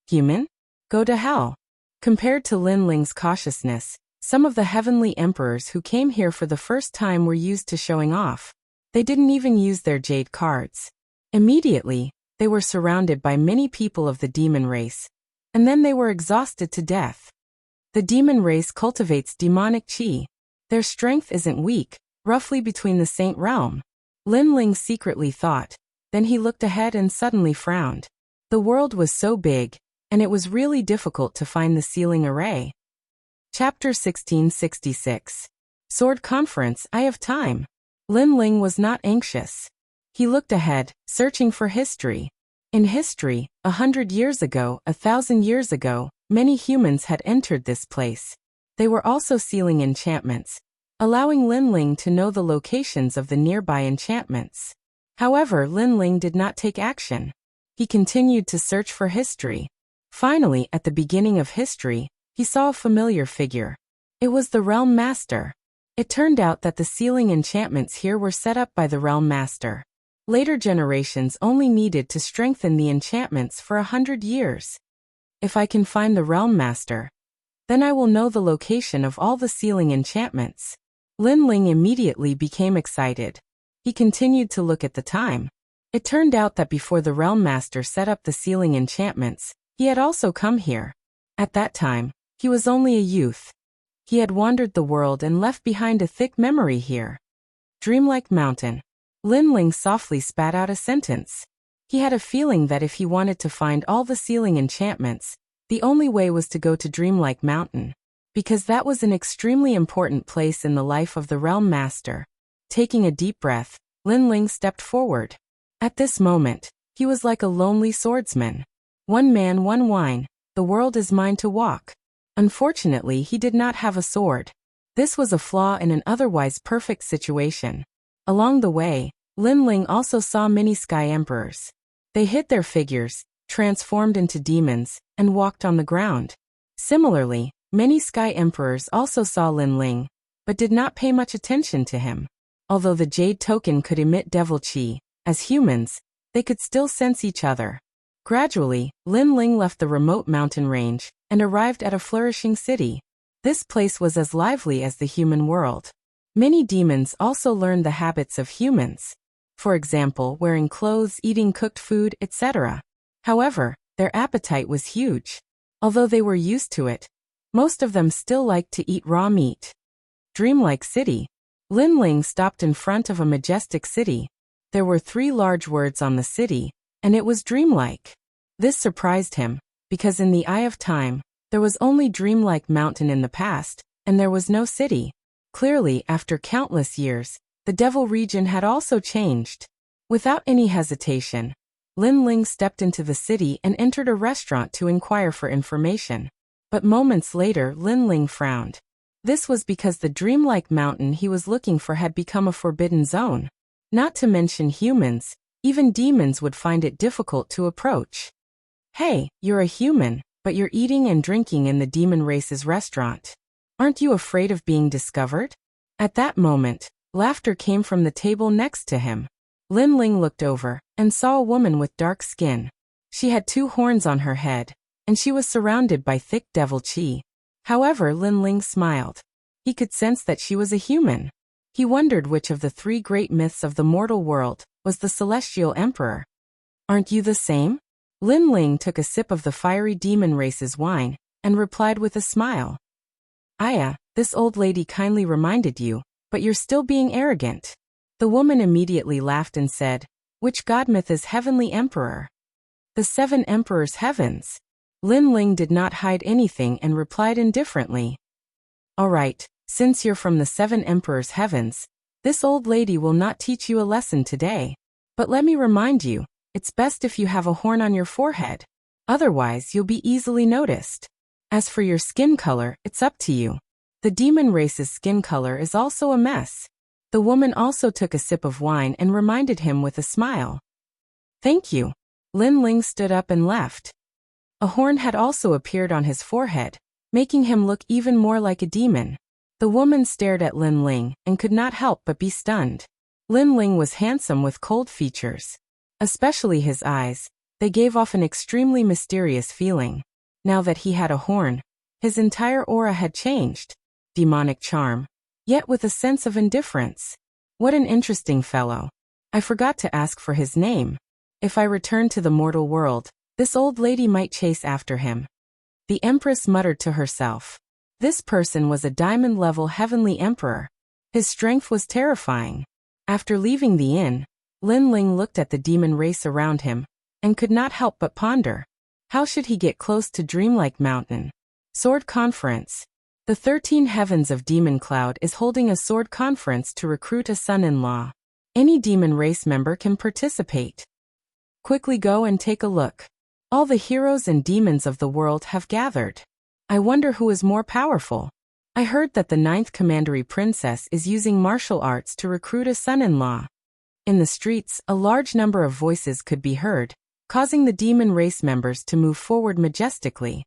Human? Go to hell. Compared to Lin Ling's cautiousness, some of the heavenly emperors who came here for the first time were used to showing off. They didn't even use their jade cards. Immediately, they were surrounded by many people of the demon race, and then they were exhausted to death. The demon race cultivates demonic chi. Their strength isn't weak, roughly between the saint realm. Lin Ling secretly thought. Then he looked ahead and suddenly frowned. The world was so big, and it was really difficult to find the sealing array. Chapter 1666. Sword Conference. I have time. Lin Ling was not anxious. He looked ahead, searching for history. In history, 100 years ago, 1,000 years ago, many humans had entered this place. They were also sealing enchantments, allowing Lin Ling to know the locations of the nearby enchantments. However, Lin Ling did not take action. He continued to search for history. Finally, at the beginning of history, he saw a familiar figure. It was the Realm Master. It turned out that the sealing enchantments here were set up by the Realm Master. Later generations only needed to strengthen the enchantments for 100 years. If I can find the Realm Master, then I will know the location of all the sealing enchantments. Lin Ling immediately became excited. He continued to look at the time. It turned out that before the Realm Master set up the sealing enchantments, he had also come here. At that time, he was only a youth. He had wandered the world and left behind a thick memory here. Dreamlike Mountain. Lin Ling softly spat out a sentence. He had a feeling that if he wanted to find all the sealing enchantments, the only way was to go to Dreamlike Mountain, because that was an extremely important place in the life of the Realm Master. Taking a deep breath, Lin Ling stepped forward. At this moment, he was like a lonely swordsman. One man, one wine, the world is mine to walk. Unfortunately, he did not have a sword. This was a flaw in an otherwise perfect situation. Along the way, Lin Ling also saw many Sky Emperors. They hid their figures, transformed into demons, and walked on the ground. Similarly, many sky emperors also saw Lin Ling, but did not pay much attention to him. Although the jade token could emit devil chi, as humans, they could still sense each other. Gradually, Lin Ling left the remote mountain range and arrived at a flourishing city. This place was as lively as the human world. Many demons also learned the habits of humans. For example, wearing clothes, eating cooked food, etc. However, their appetite was huge. Although they were used to it, most of them still liked to eat raw meat. Dreamlike city. Lin Ling stopped in front of a majestic city. There were 3 large words on the city, and it was dreamlike. This surprised him, because in the eye of time, there was only dreamlike mountain in the past, and there was no city. Clearly, after countless years, the devil region had also changed. Without any hesitation, Lin Ling stepped into the city and entered a restaurant to inquire for information. But moments later, Lin Ling frowned. This was because the dreamlike mountain he was looking for had become a forbidden zone. Not to mention humans, even demons would find it difficult to approach. Hey, you're a human, but you're eating and drinking in the demon race's restaurant. Aren't you afraid of being discovered? At that moment, laughter came from the table next to him. Lin Ling looked over and saw a woman with dark skin. She had 2 horns on her head, and she was surrounded by thick devil chi. However, Lin Ling smiled. He could sense that she was a human. He wondered which of the 3 great myths of the mortal world was the celestial emperor. Aren't you the same? Lin Ling took a sip of the fiery demon race's wine and replied with a smile. Aya, this old lady kindly reminded you, but you're still being arrogant. The woman immediately laughed and said, which god myth is heavenly emperor? The 7 emperors' heavens. Lin Ling did not hide anything and replied indifferently. All right, since you're from the 7 emperors' heavens, this old lady will not teach you a lesson today. But let me remind you, it's best if you have a horn on your forehead. Otherwise, you'll be easily noticed. As for your skin color, it's up to you. The demon race's skin color is also a mess. The woman also took a sip of wine and reminded him with a smile. Thank you. Lin Ling stood up and left. A horn had also appeared on his forehead, making him look even more like a demon. The woman stared at Lin Ling and could not help but be stunned. Lin Ling was handsome with cold features. Especially his eyes, they gave off an extremely mysterious feeling. Now that he had a horn, his entire aura had changed. Demonic charm, yet with a sense of indifference. What an interesting fellow. I forgot to ask for his name. If I return to the mortal world, this old lady might chase after him. The Empress muttered to herself. This person was a diamond-level heavenly emperor. His strength was terrifying. After leaving the inn, Lin Ling looked at the demon race around him, and could not help but ponder. How should he get close to Dreamlike Mountain? Sword Conference. The 13 Heavens of Demon Cloud is holding a sword conference to recruit a son-in-law. Any demon race member can participate. Quickly go and take a look. All the heroes and demons of the world have gathered. I wonder who is more powerful. I heard that the 9th Commandery Princess is using martial arts to recruit a son-in-law. In the streets, a large number of voices could be heard, causing the demon race members to move forward majestically.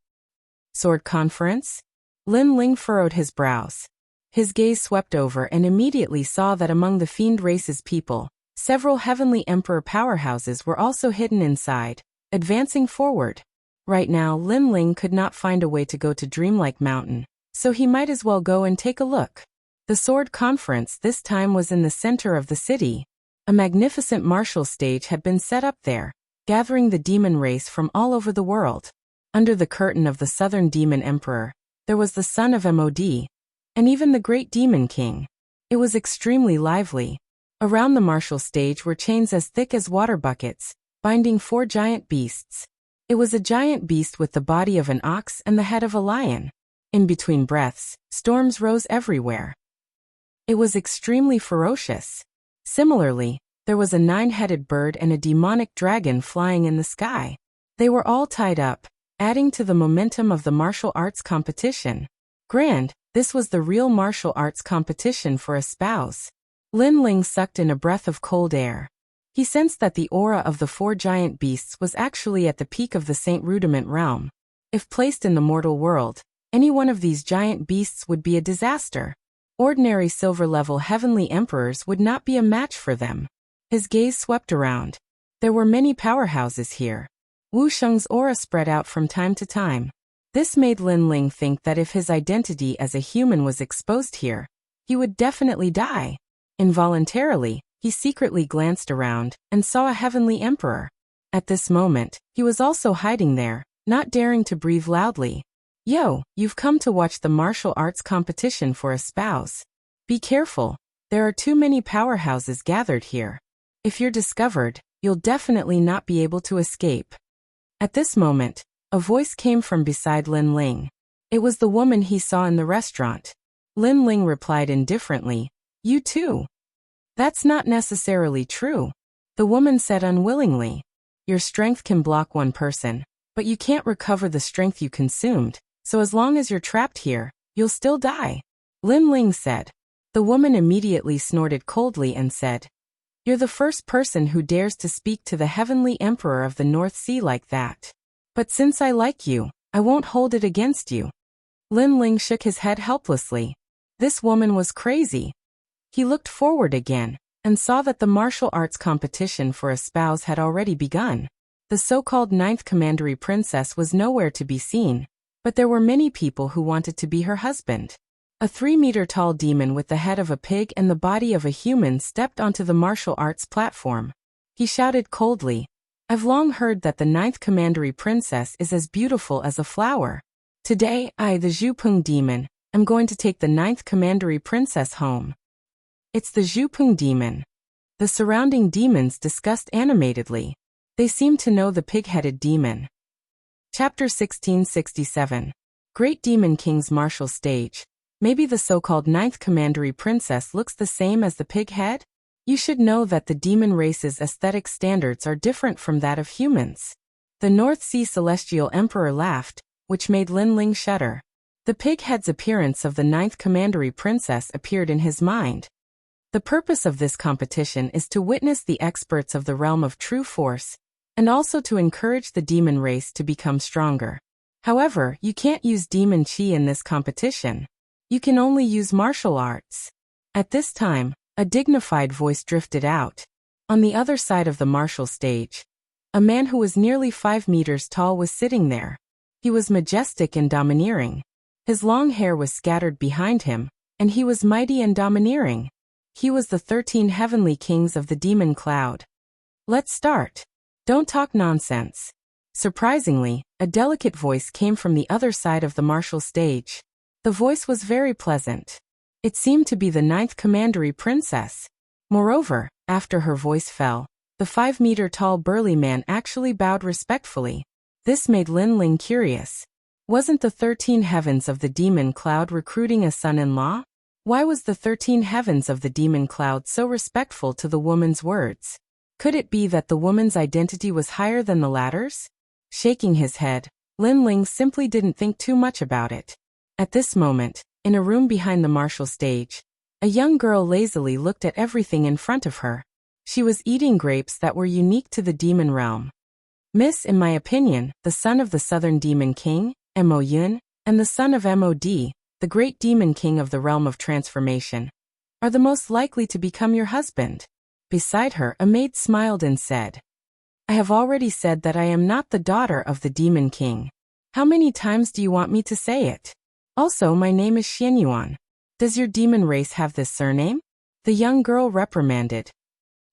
Sword Conference? Lin Ling furrowed his brows. His gaze swept over and immediately saw that among the fiend race's people, several heavenly emperor powerhouses were also hidden inside, advancing forward. Right now, Lin Ling could not find a way to go to Dreamlike Mountain, so he might as well go and take a look. The Sword Conference this time was in the center of the city. A magnificent martial stage had been set up there, gathering the demon race from all over the world. Under the curtain of the Southern Demon Emperor, there was the son of Mod, and even the Great Demon King. It was extremely lively. Around the martial stage were chains as thick as water buckets, binding 4 giant beasts. It was a giant beast with the body of an ox and the head of a lion. In between breaths, storms rose everywhere. It was extremely ferocious. Similarly, there was a 9-headed bird and a demonic dragon flying in the sky. They were all tied up, adding to the momentum of the martial arts competition. Grand, this was the real martial arts competition for a spouse. Lin Ling sucked in a breath of cold air. He sensed that the aura of the 4 giant beasts was actually at the peak of the Saint Rudiment realm. If placed in the mortal world, any one of these giant beasts would be a disaster. Ordinary silver-level heavenly emperors would not be a match for them. His gaze swept around. There were many powerhouses here. Wu Sheng's aura spread out from time to time. This made Lin Ling think that if his identity as a human was exposed here, he would definitely die. Involuntarily, he secretly glanced around and saw a heavenly emperor. At this moment, he was also hiding there, not daring to breathe loudly. Yo, you've come to watch the martial arts competition for a spouse. Be careful, there are too many powerhouses gathered here. If you're discovered, you'll definitely not be able to escape. At this moment, a voice came from beside Lin Ling. It was the woman he saw in the restaurant. Lin Ling replied indifferently, "You too." "That's not necessarily true," the woman said unwillingly. "Your strength can block one person, but you can't recover the strength you consumed, so as long as you're trapped here, you'll still die," Lin Ling said. The woman immediately snorted coldly and said, "You're the first person who dares to speak to the heavenly emperor of the North Sea like that. But since I like you, I won't hold it against you." Lin Ling shook his head helplessly. This woman was crazy. He looked forward again, and saw that the martial arts competition for a spouse had already begun. The so-called 9th Commandery Princess was nowhere to be seen, but there were many people who wanted to be her husband. A 3-meter-tall demon with the head of a pig and the body of a human stepped onto the martial arts platform. He shouted coldly, "I've long heard that the 9th Commandery Princess is as beautiful as a flower. Today, I, the Zhupeng demon, am going to take the 9th Commandery Princess home." "It's the Zhupeng demon." The surrounding demons discussed animatedly. They seemed to know the pig-headed demon. Chapter 1667. Great Demon King's Martial Stage. Maybe the so-called 9th Commandery Princess looks the same as the pig head? You should know that the demon race's aesthetic standards are different from that of humans. The North Sea Celestial Emperor laughed, which made Lin Ling shudder. The pig head's appearance of the 9th Commandery Princess appeared in his mind. The purpose of this competition is to witness the experts of the realm of true force, and also to encourage the demon race to become stronger. However, you can't use demon chi in this competition. You can only use martial arts. At this time, a dignified voice drifted out. On the other side of the martial stage, a man who was nearly 5 meters tall was sitting there. He was majestic and domineering. His long hair was scattered behind him, and he was mighty and domineering. He was the 13 heavenly kings of the demon cloud. "Let's start. Don't talk nonsense." Surprisingly, a delicate voice came from the other side of the martial stage. The voice was very pleasant. It seemed to be the 9th Commandery Princess. Moreover, after her voice fell, the 5-meter-tall burly man actually bowed respectfully. This made Lin Ling curious. Wasn't the 13 heavens of the demon cloud recruiting a son-in-law? Why was the 13 heavens of the demon cloud so respectful to the woman's words? Could it be that the woman's identity was higher than the latter's? Shaking his head, Lin Ling simply didn't think too much about it. At this moment, in a room behind the martial stage, a young girl lazily looked at everything in front of her. She was eating grapes that were unique to the demon realm. "Miss, in my opinion, the son of the Southern Demon King, Mo Yun, and the son of Mod, the great demon king of the realm of transformation, are the most likely to become your husband." Beside her, a maid smiled and said, "I have already said that I am not the daughter of the demon king. How many times do you want me to say it? Also, my name is Xianyuan. Does your demon race have this surname?" The young girl reprimanded.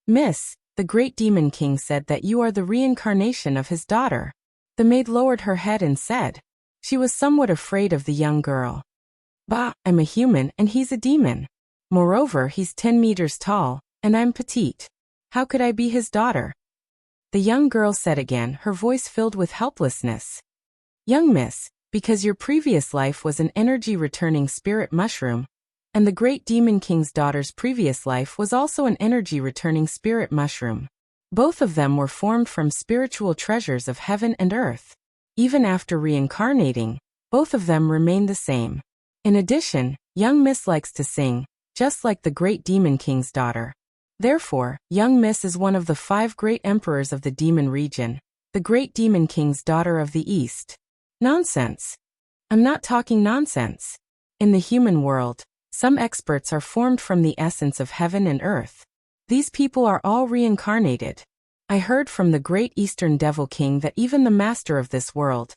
"Miss, the great demon king said that you are the reincarnation of his daughter." The maid lowered her head and said. She was somewhat afraid of the young girl. "Bah, I'm a human and he's a demon. Moreover, he's 10 meters tall, and I'm petite. How could I be his daughter?" The young girl said again, her voice filled with helplessness. "Young miss, because your previous life was an energy-returning spirit mushroom, and the great demon king's daughter's previous life was also an energy-returning spirit mushroom. Both of them were formed from spiritual treasures of heaven and earth. Even after reincarnating, both of them remain the same. In addition, young miss likes to sing, just like the great demon king's daughter. Therefore, young Miss is one of the 5 great emperors of the demon region, the great demon king's daughter of the East. Nonsense. I'm not talking nonsense. In the human world, some experts are formed from the essence of heaven and earth. These people are all reincarnated. I heard from the great Eastern Devil King that even the master of this world,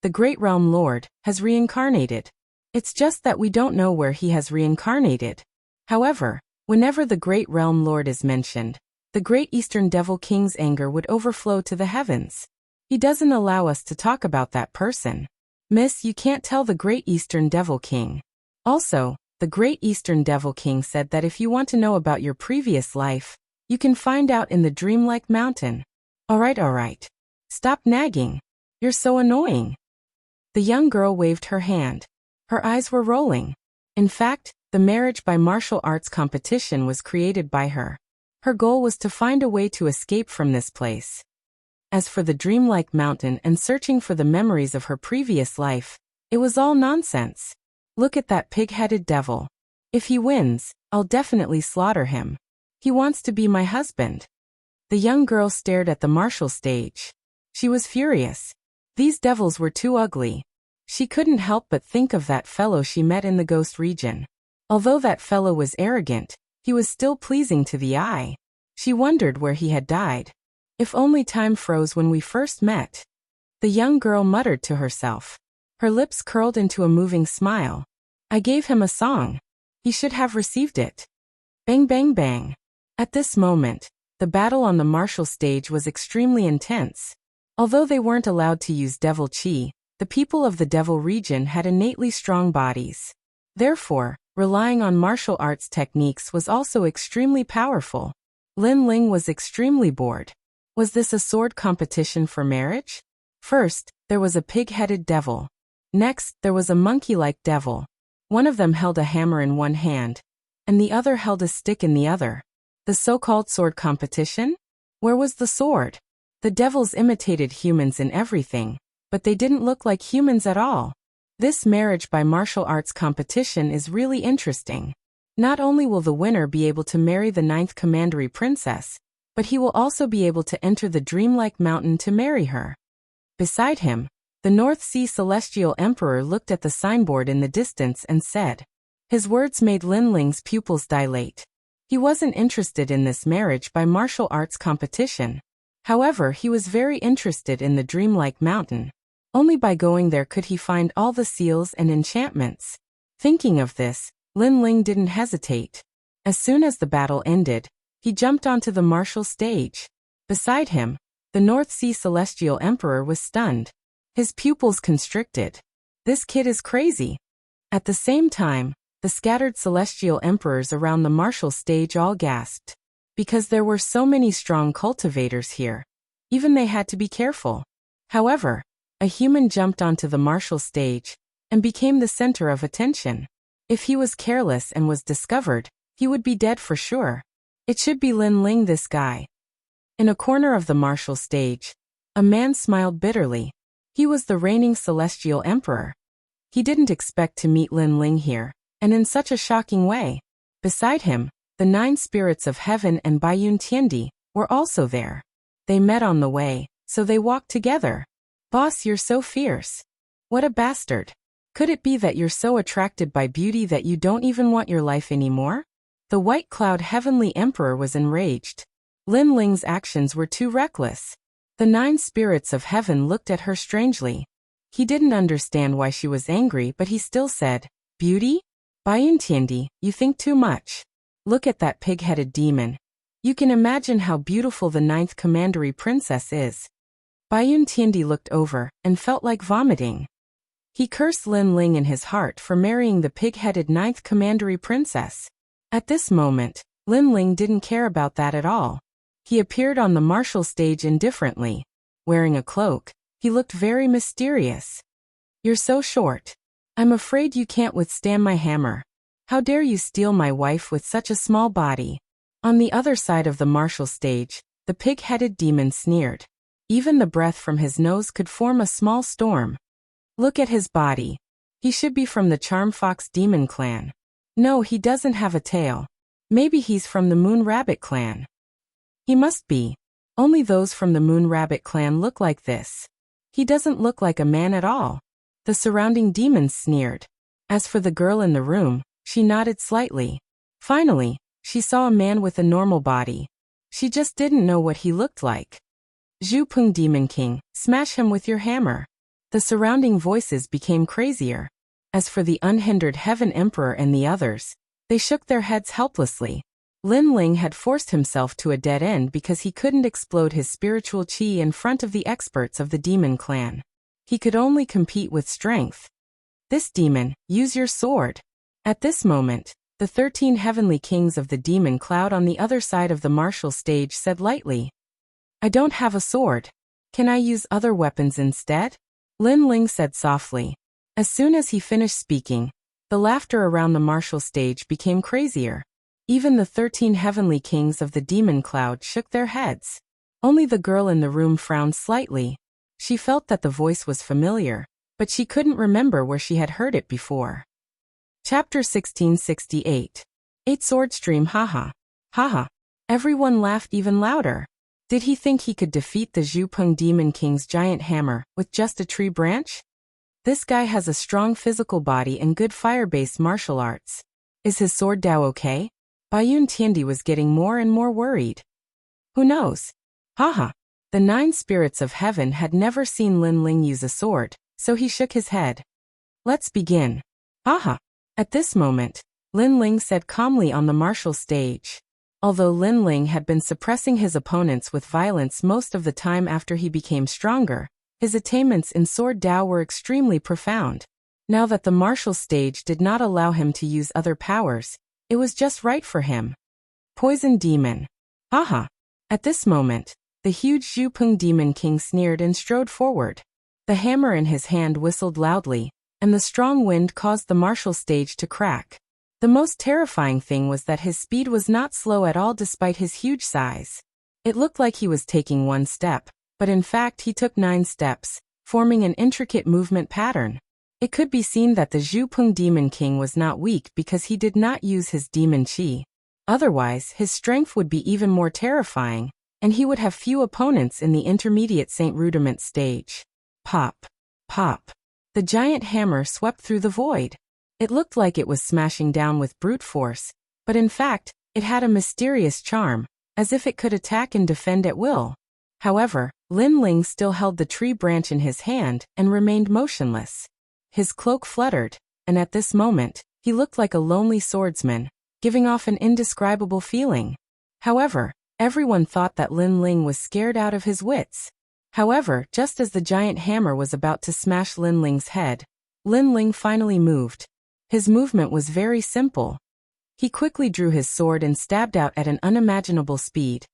the great realm lord, has reincarnated. It's just that we don't know where he has reincarnated. However, whenever the great realm lord is mentioned, the great Eastern Devil King's anger would overflow to the heavens. He doesn't allow us to talk about that person. Miss, you can't tell the great Eastern Devil King. Also, the great Eastern Devil King said that if you want to know about your previous life, you can find out in the dreamlike mountain. Alright. Stop nagging. You're so annoying. The young girl waved her hand. Her eyes were rolling. In fact, the marriage by martial arts competition was created by her. Her goal was to find a way to escape from this place. As for the dreamlike mountain and searching for the memories of her previous life, it was all nonsense. Look at that pig-headed devil. If he wins, I'll definitely slaughter him. He wants to be my husband. The young girl stared at the martial stage. She was furious. These devils were too ugly. She couldn't help but think of that fellow she met in the ghost region. Although that fellow was arrogant, he was still pleasing to the eye. She wondered where he had died. If only time froze when we first met. The young girl muttered to herself. Her lips curled into a moving smile. I gave him a song. He should have received it. Bang bang bang. At this moment, the battle on the martial stage was extremely intense. Although they weren't allowed to use devil chi, the people of the devil region had innately strong bodies. Therefore, relying on martial arts techniques was also extremely powerful. Lin Ling was extremely bored. Was this a sword competition for marriage? First, there was a pig-headed devil. Next, there was a monkey-like devil. One of them held a hammer in one hand, and the other held a stick in the other. The so-called sword competition? Where was the sword? The devils imitated humans in everything, but they didn't look like humans at all. This marriage by martial arts competition is really interesting. Not only will the winner be able to marry the 9th commandery princess, but he will also be able to enter the dreamlike mountain to marry her. Beside him, the North Sea Celestial Emperor looked at the signboard in the distance and said. His words made Lin Ling's pupils dilate. He wasn't interested in this marriage by martial arts competition. However, he was very interested in the dreamlike mountain. Only by going there could he find all the seals and enchantments. Thinking of this, Lin Ling didn't hesitate. As soon as the battle ended, he jumped onto the martial stage. Beside him, the North Sea Celestial Emperor was stunned. His pupils constricted. This kid is crazy. At the same time, the scattered celestial emperors around the martial stage all gasped. Because there were so many strong cultivators here. Even they had to be careful. However, a human jumped onto the martial stage and became the center of attention. If he was careless and was discovered, he would be dead for sure. It should be Lin Ling, this guy. In a corner of the martial stage, a man smiled bitterly. He was the reigning celestial emperor. He didn't expect to meet Lin Ling here, and in such a shocking way. Beside him, the 9 spirits of heaven and Baiyun Tiandi were also there. They met on the way, so they walked together. Boss, you're so fierce. What a bastard. Could it be that you're so attracted by beauty that you don't even want your life anymore? The White Cloud Heavenly Emperor was enraged. Lin Ling's actions were too reckless. The 9 spirits of heaven looked at her strangely. He didn't understand why she was angry, but he still said, Beauty? Baiyun Tiandi, you think too much. Look at that pig-headed demon. You can imagine how beautiful the 9th commandery princess is. Baiyun Tiandi looked over and felt like vomiting. He cursed Lin Ling in his heart for marrying the pig-headed 9th commandery princess. At this moment, Lin Ling didn't care about that at all. He appeared on the martial stage indifferently. Wearing a cloak, he looked very mysterious. You're so short. I'm afraid you can't withstand my hammer. How dare you steal my wife with such a small body? On the other side of the martial stage, the pig-headed demon sneered. Even the breath from his nose could form a small storm. Look at his body. He should be from the Charm Fox Demon clan. No, he doesn't have a tail. Maybe he's from the Moon Rabbit clan. He must be. Only those from the Moon Rabbit clan look like this. He doesn't look like a man at all. The surrounding demons sneered. As for the girl in the room, she nodded slightly. Finally, she saw a man with a normal body. She just didn't know what he looked like. Zhu Peng Demon King, smash him with your hammer. The surrounding voices became crazier. As for the unhindered Heaven Emperor and the others, they shook their heads helplessly. Lin Ling had forced himself to a dead end because he couldn't explode his spiritual qi in front of the experts of the demon clan. He could only compete with strength. This demon, use your sword. At this moment, the 13 heavenly kings of the demon cloud on the other side of the martial stage said lightly, I don't have a sword. Can I use other weapons instead? Lin Ling said softly. As soon as he finished speaking, the laughter around the martial stage became crazier. Even the 13 heavenly kings of the demon cloud shook their heads. Only the girl in the room frowned slightly. She felt that the voice was familiar, but she couldn't remember where she had heard it before. Chapter 1668. 8 Sword Stream. Haha. Haha. Everyone laughed even louder. Did he think he could defeat the Zhu Peng Demon King's giant hammer with just a tree branch? This guy has a strong physical body and good fire-based martial arts. Is his sword Dao okay? Baiyun Tiandi was getting more and more worried. Who knows? Haha. The 9 spirits of heaven had never seen Lin Ling use a sword, so he shook his head. Let's begin. Haha. At this moment, Lin Ling said calmly on the martial stage. Although Lin Ling had been suppressing his opponents with violence most of the time after he became stronger, his attainments in Sword Dao were extremely profound. Now that the martial stage did not allow him to use other powers, it was just right for him. Poison Demon. Haha. At this moment, the huge Zhu Peng Demon King sneered and strode forward. The hammer in his hand whistled loudly, and the strong wind caused the martial stage to crack. The most terrifying thing was that his speed was not slow at all despite his huge size. It looked like he was taking 1 step, but in fact he took 9 steps, forming an intricate movement pattern. It could be seen that the Zhu Peng Demon King was not weak because he did not use his demon qi. Otherwise, his strength would be even more terrifying, and he would have few opponents in the intermediate Saint Rudiment stage. Pop. Pop. The giant hammer swept through the void. It looked like it was smashing down with brute force, but in fact, it had a mysterious charm, as if it could attack and defend at will. However, Lin Ling still held the tree branch in his hand and remained motionless. His cloak fluttered, and at this moment, he looked like a lonely swordsman, giving off an indescribable feeling. However, everyone thought that Lin Ling was scared out of his wits. However, just as the giant hammer was about to smash Lin Ling's head, Lin Ling finally moved. His movement was very simple. He quickly drew his sword and stabbed out at an unimaginable speed,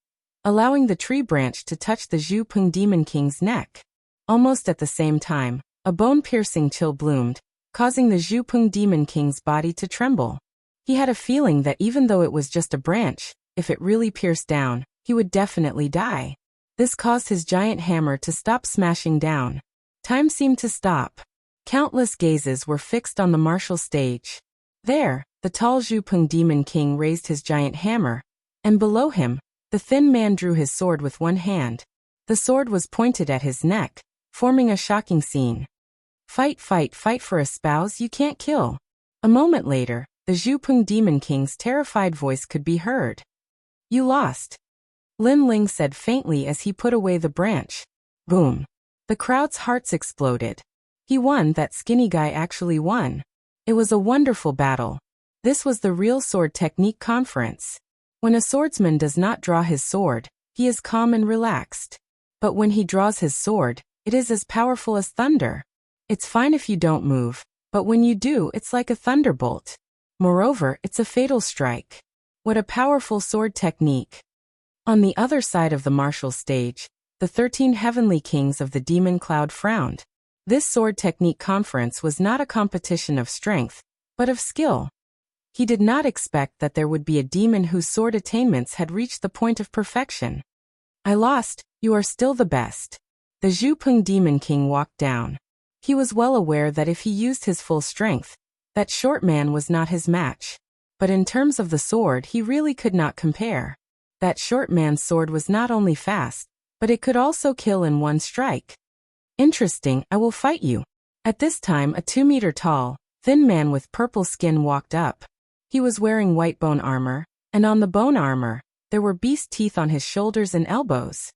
allowing the tree branch to touch the Zhu Peng Demon King's neck. Almost at the same time, a bone-piercing chill bloomed, causing the Zhu Peng Demon King's body to tremble. He had a feeling that even though it was just a branch, if it really pierced down, he would definitely die. This caused his giant hammer to stop smashing down. Time seemed to stop. Countless gazes were fixed on the martial stage. There, the tall Zhu Peng Demon King raised his giant hammer, and below him, the thin man drew his sword with one hand. The sword was pointed at his neck, forming a shocking scene. Fight, fight, fight for a spouse you can't kill. A moment later, the Zhu Peng Demon King's terrified voice could be heard. You lost. Lin Ling said faintly as he put away the branch. Boom. The crowd's hearts exploded. He won. That skinny guy actually won. It was a wonderful battle. This was the real sword technique conference. When a swordsman does not draw his sword, he is calm and relaxed. But when he draws his sword, it is as powerful as thunder. It's fine if you don't move, but when you do, it's like a thunderbolt. Moreover, it's a fatal strike. What a powerful sword technique. On the other side of the martial stage, the 13 heavenly kings of the demon cloud frowned. This sword technique conference was not a competition of strength, but of skill. He did not expect that there would be a demon whose sword attainments had reached the point of perfection. I lost, you are still the best. The Zhu Peng Demon King walked down. He was well aware that if he used his full strength, that short man was not his match. But in terms of the sword, he really could not compare. That short man's sword was not only fast, but it could also kill in one strike. Interesting, I will fight you. At this time a 2-meter tall, thin man with purple skin walked up. He was wearing white bone armor, and on the bone armor, there were beast teeth on his shoulders and elbows.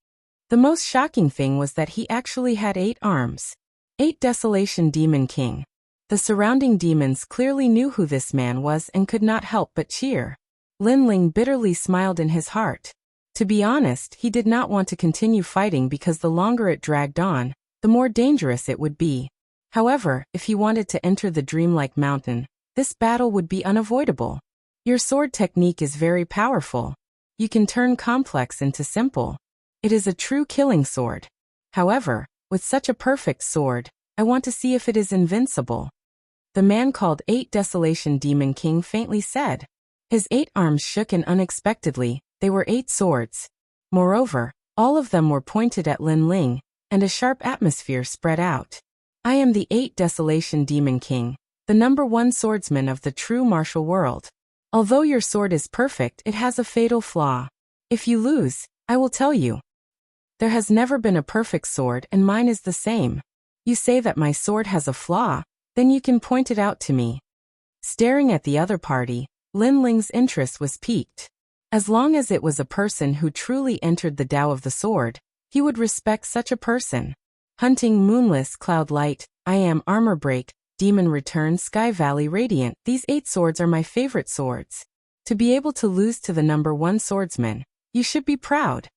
The most shocking thing was that he actually had 8 arms. 8 Desolation Demon King. The surrounding demons clearly knew who this man was and could not help but cheer. Lin Ling bitterly smiled in his heart. To be honest, he did not want to continue fighting because the longer it dragged on, the more dangerous it would be. However, if he wanted to enter the dreamlike mountain, this battle would be unavoidable. Your sword technique is very powerful. You can turn complex into simple. It is a true killing sword. However, with such a perfect sword, I want to see if it is invincible. The man called 8 Desolation Demon King faintly said. His 8 arms shook and unexpectedly, they were 8 swords. Moreover, all of them were pointed at Lin Ling, and a sharp atmosphere spread out. I am the 8 Desolation Demon King, the #1 swordsman of the true martial world. Although your sword is perfect, it has a fatal flaw. If you lose, I will tell you. There has never been a perfect sword and mine is the same. You say that my sword has a flaw, then you can point it out to me. Staring at the other party, Lin Ling's interest was piqued. As long as it was a person who truly entered the Tao of the sword, he would respect such a person. Hunting Moonless Cloud Light, I Am Armor Break, Demon Return Sky Valley Radiant, these 8 swords are my favorite swords. To be able to lose to the #1 swordsman, you should be proud.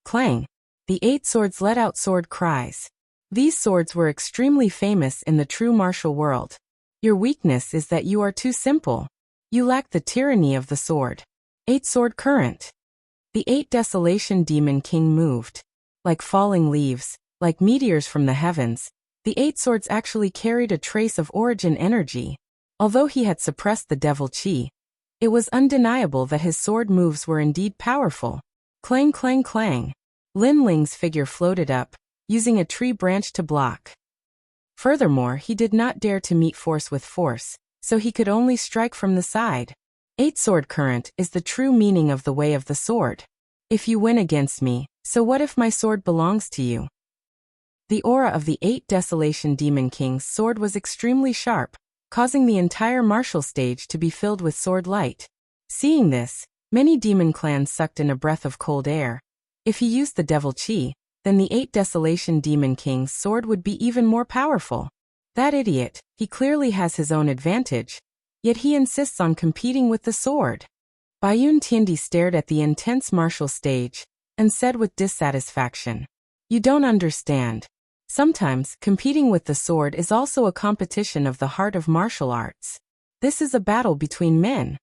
Clang. The 8 swords let out sword cries. These swords were extremely famous in the true martial world. Your weakness is that you are too simple. You lack the tyranny of the sword. 8 Sword Current. The 8 Desolation Demon King moved. Like falling leaves, like meteors from the heavens, the 8 swords actually carried a trace of origin energy. Although he had suppressed the devil chi, it was undeniable that his sword moves were indeed powerful. Clang clang clang. Lin Ling's figure floated up, using a tree branch to block. Furthermore, he did not dare to meet force with force, so he could only strike from the side. 8 Sword Current is the true meaning of the way of the sword. If you win against me, so what if my sword belongs to you? The aura of the 8 Desolation Demon King's sword was extremely sharp, causing the entire martial stage to be filled with sword light. Seeing this, many demon clans sucked in a breath of cold air. If he used the devil chi, then the 8 Desolation Demon King's sword would be even more powerful. That idiot, he clearly has his own advantage, yet he insists on competing with the sword. Bayun Tiandi stared at the intense martial stage, and said with dissatisfaction, "You don't understand. Sometimes, competing with the sword is also a competition of the heart of martial arts. This is a battle between men."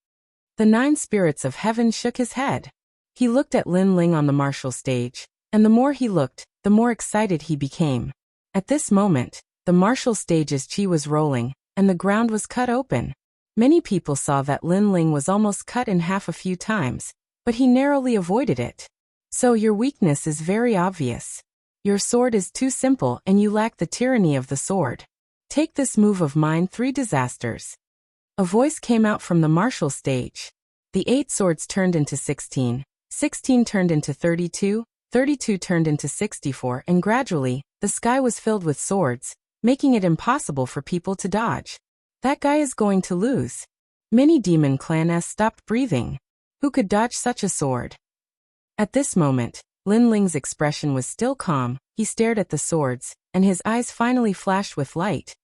The 9 spirits of heaven shook his head. He looked at Lin Ling on the martial stage, and the more he looked, the more excited he became. At this moment, the martial stage's chi was rolling, and the ground was cut open. Many people saw that Lin Ling was almost cut in half a few times, but he narrowly avoided it. So your weakness is very obvious. Your sword is too simple and you lack the tyranny of the sword. Take this move of mine, 3 disasters. A voice came out from the martial stage. The 8 swords turned into 16, 16 turned into 32, 32 turned into 64, and gradually, the sky was filled with swords, making it impossible for people to dodge. That guy is going to lose. Many demon clans stopped breathing. Who could dodge such a sword? At this moment, Lin Ling's expression was still calm. He stared at the swords, and his eyes finally flashed with light.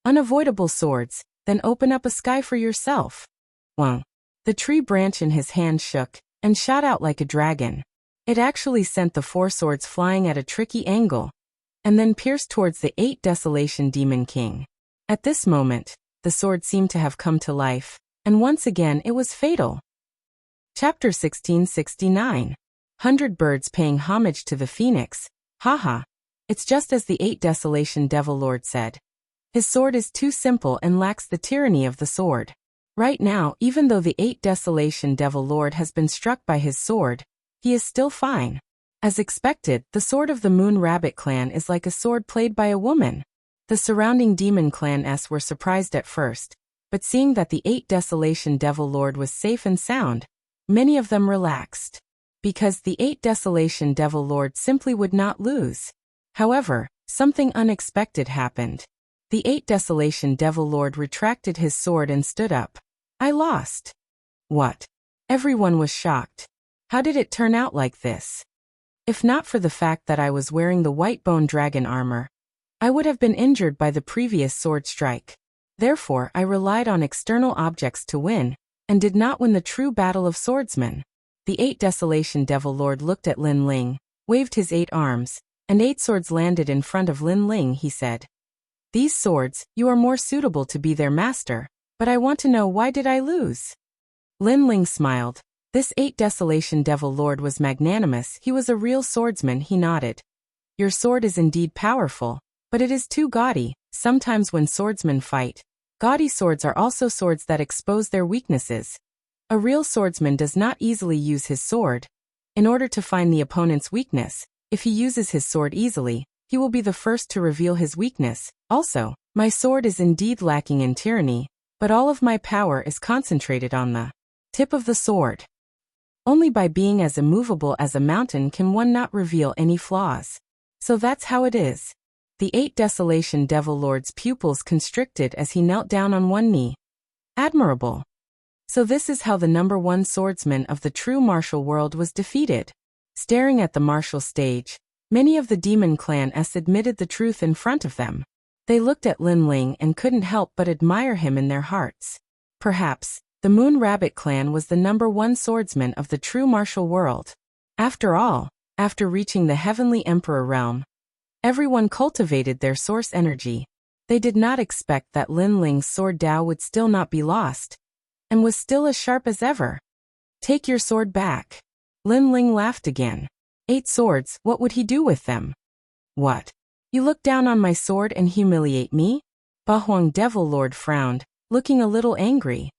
Unavoidable swords, then open up a sky for yourself. Wang. The tree branch in his hand shook, and shot out like a dragon. It actually sent the 4 swords flying at a tricky angle, and then pierced towards the 8 Desolation Demon King. At this moment, the sword seemed to have come to life, and once again it was fatal. Chapter 1669. 100 Birds Paying Homage to the Phoenix. Haha. It's just as the 8 Desolation Devil Lord said. His sword is too simple and lacks the tyranny of the sword. Right now, even though the 8 Desolation Devil Lord has been struck by his sword, he is still fine. As expected, the sword of the Moon Rabbit clan is like a sword played by a woman. The surrounding demon clans were surprised at first, But seeing that the 8 Desolation Devil Lord was safe and sound, many of them relaxed. Because the 8 Desolation Devil Lord simply would not lose. However, something unexpected happened. The 8 Desolation Devil Lord retracted his sword and stood up. I lost. What? Everyone was shocked. How did it turn out like this? If not for the fact that I was wearing the white bone dragon armor, I would have been injured by the previous sword strike. Therefore, I relied on external objects to win, and did not win the true battle of swordsmen. The 8 Desolation Devil Lord looked at Lin Ling, waved his 8 arms, and 8 swords landed in front of Lin Ling. He said, "These swords, you are more suitable to be their master, but I want to know, why did I lose?" Lin Ling smiled. This 8 Desolation Devil Lord was magnanimous. He was a real swordsman. He nodded. Your sword is indeed powerful, but it is too gaudy. Sometimes when swordsmen fight, gaudy swords are also swords that expose their weaknesses. A real swordsman does not easily use his sword. In order to find the opponent's weakness, if he uses his sword easily, he will be the first to reveal his weakness. Also, my sword is indeed lacking in tyranny, but all of my power is concentrated on the tip of the sword. Only by being as immovable as a mountain can one not reveal any flaws. So that's how it is. The 8 Desolation Devil Lord's pupils constricted as he knelt down on one knee. Admirable. So this is how the #1 swordsman of the true martial world was defeated. Staring at the martial stage, many of the demon clan admitted the truth in front of them. They looked at Lin Ling and couldn't help but admire him in their hearts. Perhaps, the Moon Rabbit clan was the #1 swordsman of the true martial world. After all, after reaching the Heavenly Emperor realm, everyone cultivated their source energy. They did not expect that Lin Ling's sword Dao would still not be lost, and was still as sharp as ever. Take your sword back. Lin Ling laughed again. 8 swords, what would he do with them? What? You look down on my sword and humiliate me? Ba Huang Devil Lord frowned, looking a little angry.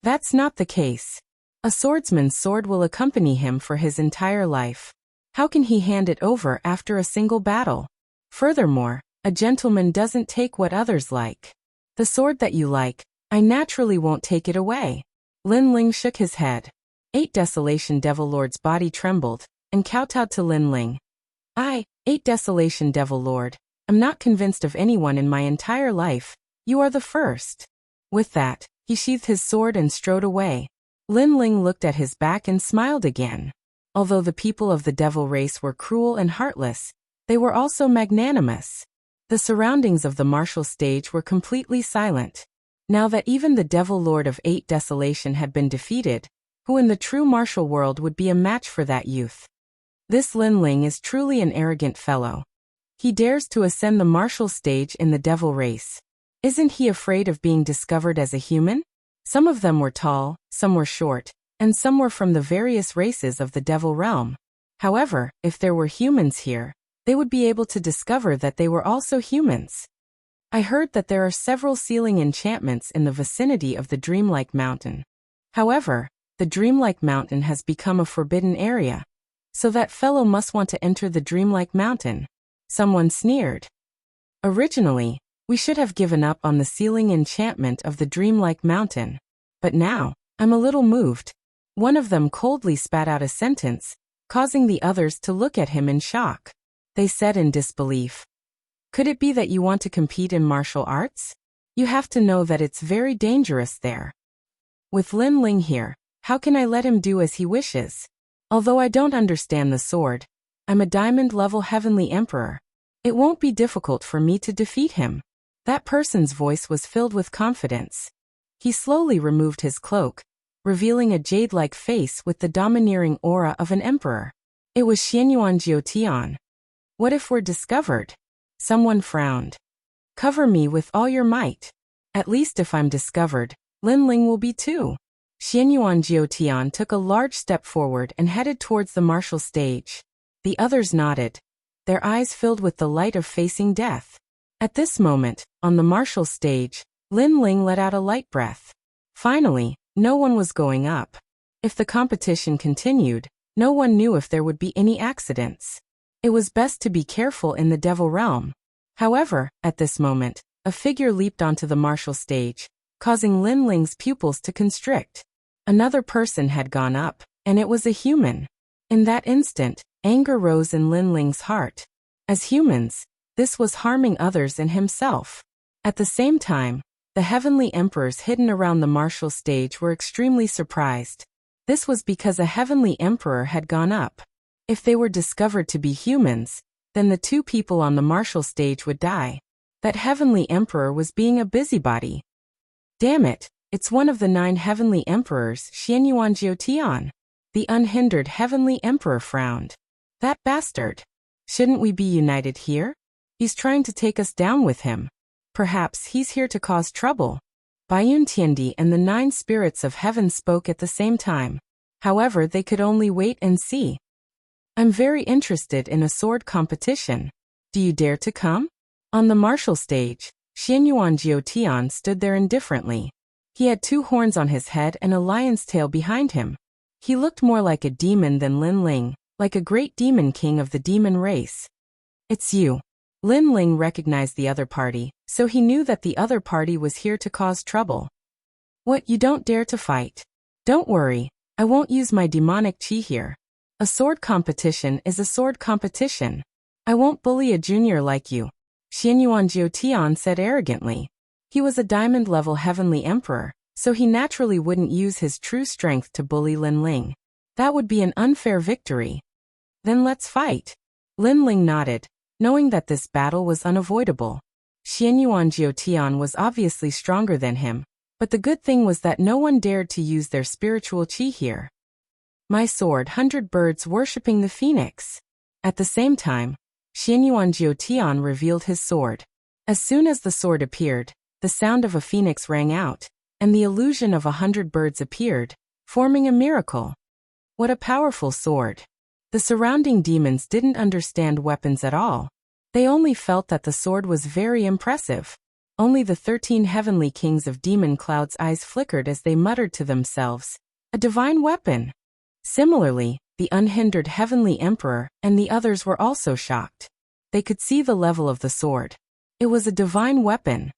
That's not the case. A swordsman's sword will accompany him for his entire life. How can he hand it over after a single battle? Furthermore, a gentleman doesn't take what others like. The sword that you like, I naturally won't take it away. Lin Ling shook his head. 8 Desolation Devil Lord's body trembled, and kowtowed to Lin Ling. I, 8 Desolation Devil Lord, am not convinced of anyone in my entire life. You are the first. With that, he sheathed his sword and strode away. Lin Ling looked at his back and smiled again. Although the people of the devil race were cruel and heartless, they were also magnanimous. The surroundings of the martial stage were completely silent. Now that even the Devil Lord of 8 Desolation had been defeated, who in the true martial world would be a match for that youth? This Lin Ling is truly an arrogant fellow. He dares to ascend the martial stage in the devil race. Isn't he afraid of being discovered as a human? Some of them were tall, some were short, and some were from the various races of the devil realm. However, if there were humans here, they would be able to discover that they were also humans. I heard that there are several sealing enchantments in the vicinity of the Dreamlike Mountain. However, the Dreamlike Mountain has become a forbidden area. So that fellow must want to enter the Dreamlike Mountain. Someone sneered. Originally, we should have given up on the sealing enchantment of the Dreamlike Mountain. But now, I'm a little moved. One of them coldly spat out a sentence, causing the others to look at him in shock. They said in disbelief. Could it be that you want to compete in martial arts? You have to know that it's very dangerous there. With Lin Ling here, how can I let him do as he wishes? Although I don't understand the sword, I'm a diamond-level Heavenly Emperor. It won't be difficult for me to defeat him. That person's voice was filled with confidence. He slowly removed his cloak, revealing a jade-like face with the domineering aura of an emperor. It was Xianyuan Jiutian. What if we're discovered? Someone frowned. Cover me with all your might. At least if I'm discovered, Lin Ling will be too. Xianyuan Jiutian took a large step forward and headed towards the martial stage. The others nodded, their eyes filled with the light of facing death. At this moment, on the martial stage, Lin Ling let out a light breath. Finally, no one was going up. If the competition continued, no one knew if there would be any accidents. It was best to be careful in the devil realm. However, at this moment, a figure leaped onto the martial stage. causing Lin Ling's pupils to constrict. Another person had gone up, and it was a human. In that instant, anger rose in Lin Ling's heart. As humans, this was harming others and himself. At the same time, the heavenly emperors hidden around the martial stage were extremely surprised. This was because a heavenly emperor had gone up. If they were discovered to be humans, then the two people on the martial stage would die. That heavenly emperor was being a busybody. Damn it, it's one of the 9 heavenly emperors, Xianyuan Jiutian. The unhindered heavenly emperor frowned. That bastard. Shouldn't we be united here? He's trying to take us down with him. Perhaps he's here to cause trouble. Baiyun Tiandi and the 9 spirits of heaven spoke at the same time. However, they could only wait and see. I'm very interested in a sword competition. Do you dare to come? On the martial stage, Xianyuan Jiutian stood there indifferently. He had 2 horns on his head and a lion's tail behind him. He looked more like a demon than Lin Ling, like a great demon king of the demon race. It's you. Lin Ling recognized the other party, so he knew that the other party was here to cause trouble. What, you don't dare to fight? Don't worry, I won't use my demonic chi here. A sword competition is a sword competition. I won't bully a junior like you, Xianyuan Jiutian said arrogantly. He was a diamond-level heavenly emperor, so he naturally wouldn't use his true strength to bully Lin Ling. That would be an unfair victory. Then let's fight. Lin Ling nodded, knowing that this battle was unavoidable. Xianyuan Jiutian was obviously stronger than him, but the good thing was that no one dared to use their spiritual chi here. My sword, 100 birds worshipping the phoenix. At the same time, Xianyuan Jiutian revealed his sword. As soon as the sword appeared, the sound of a phoenix rang out, and the illusion of 100 birds appeared, forming a miracle. What a powerful sword. The surrounding demons didn't understand weapons at all. They only felt that the sword was very impressive. Only the 13 heavenly kings of demon clouds' eyes flickered as they muttered to themselves, a divine weapon. Similarly, the unhindered heavenly emperor and the others were also shocked. They could see the level of the sword. It was a divine weapon.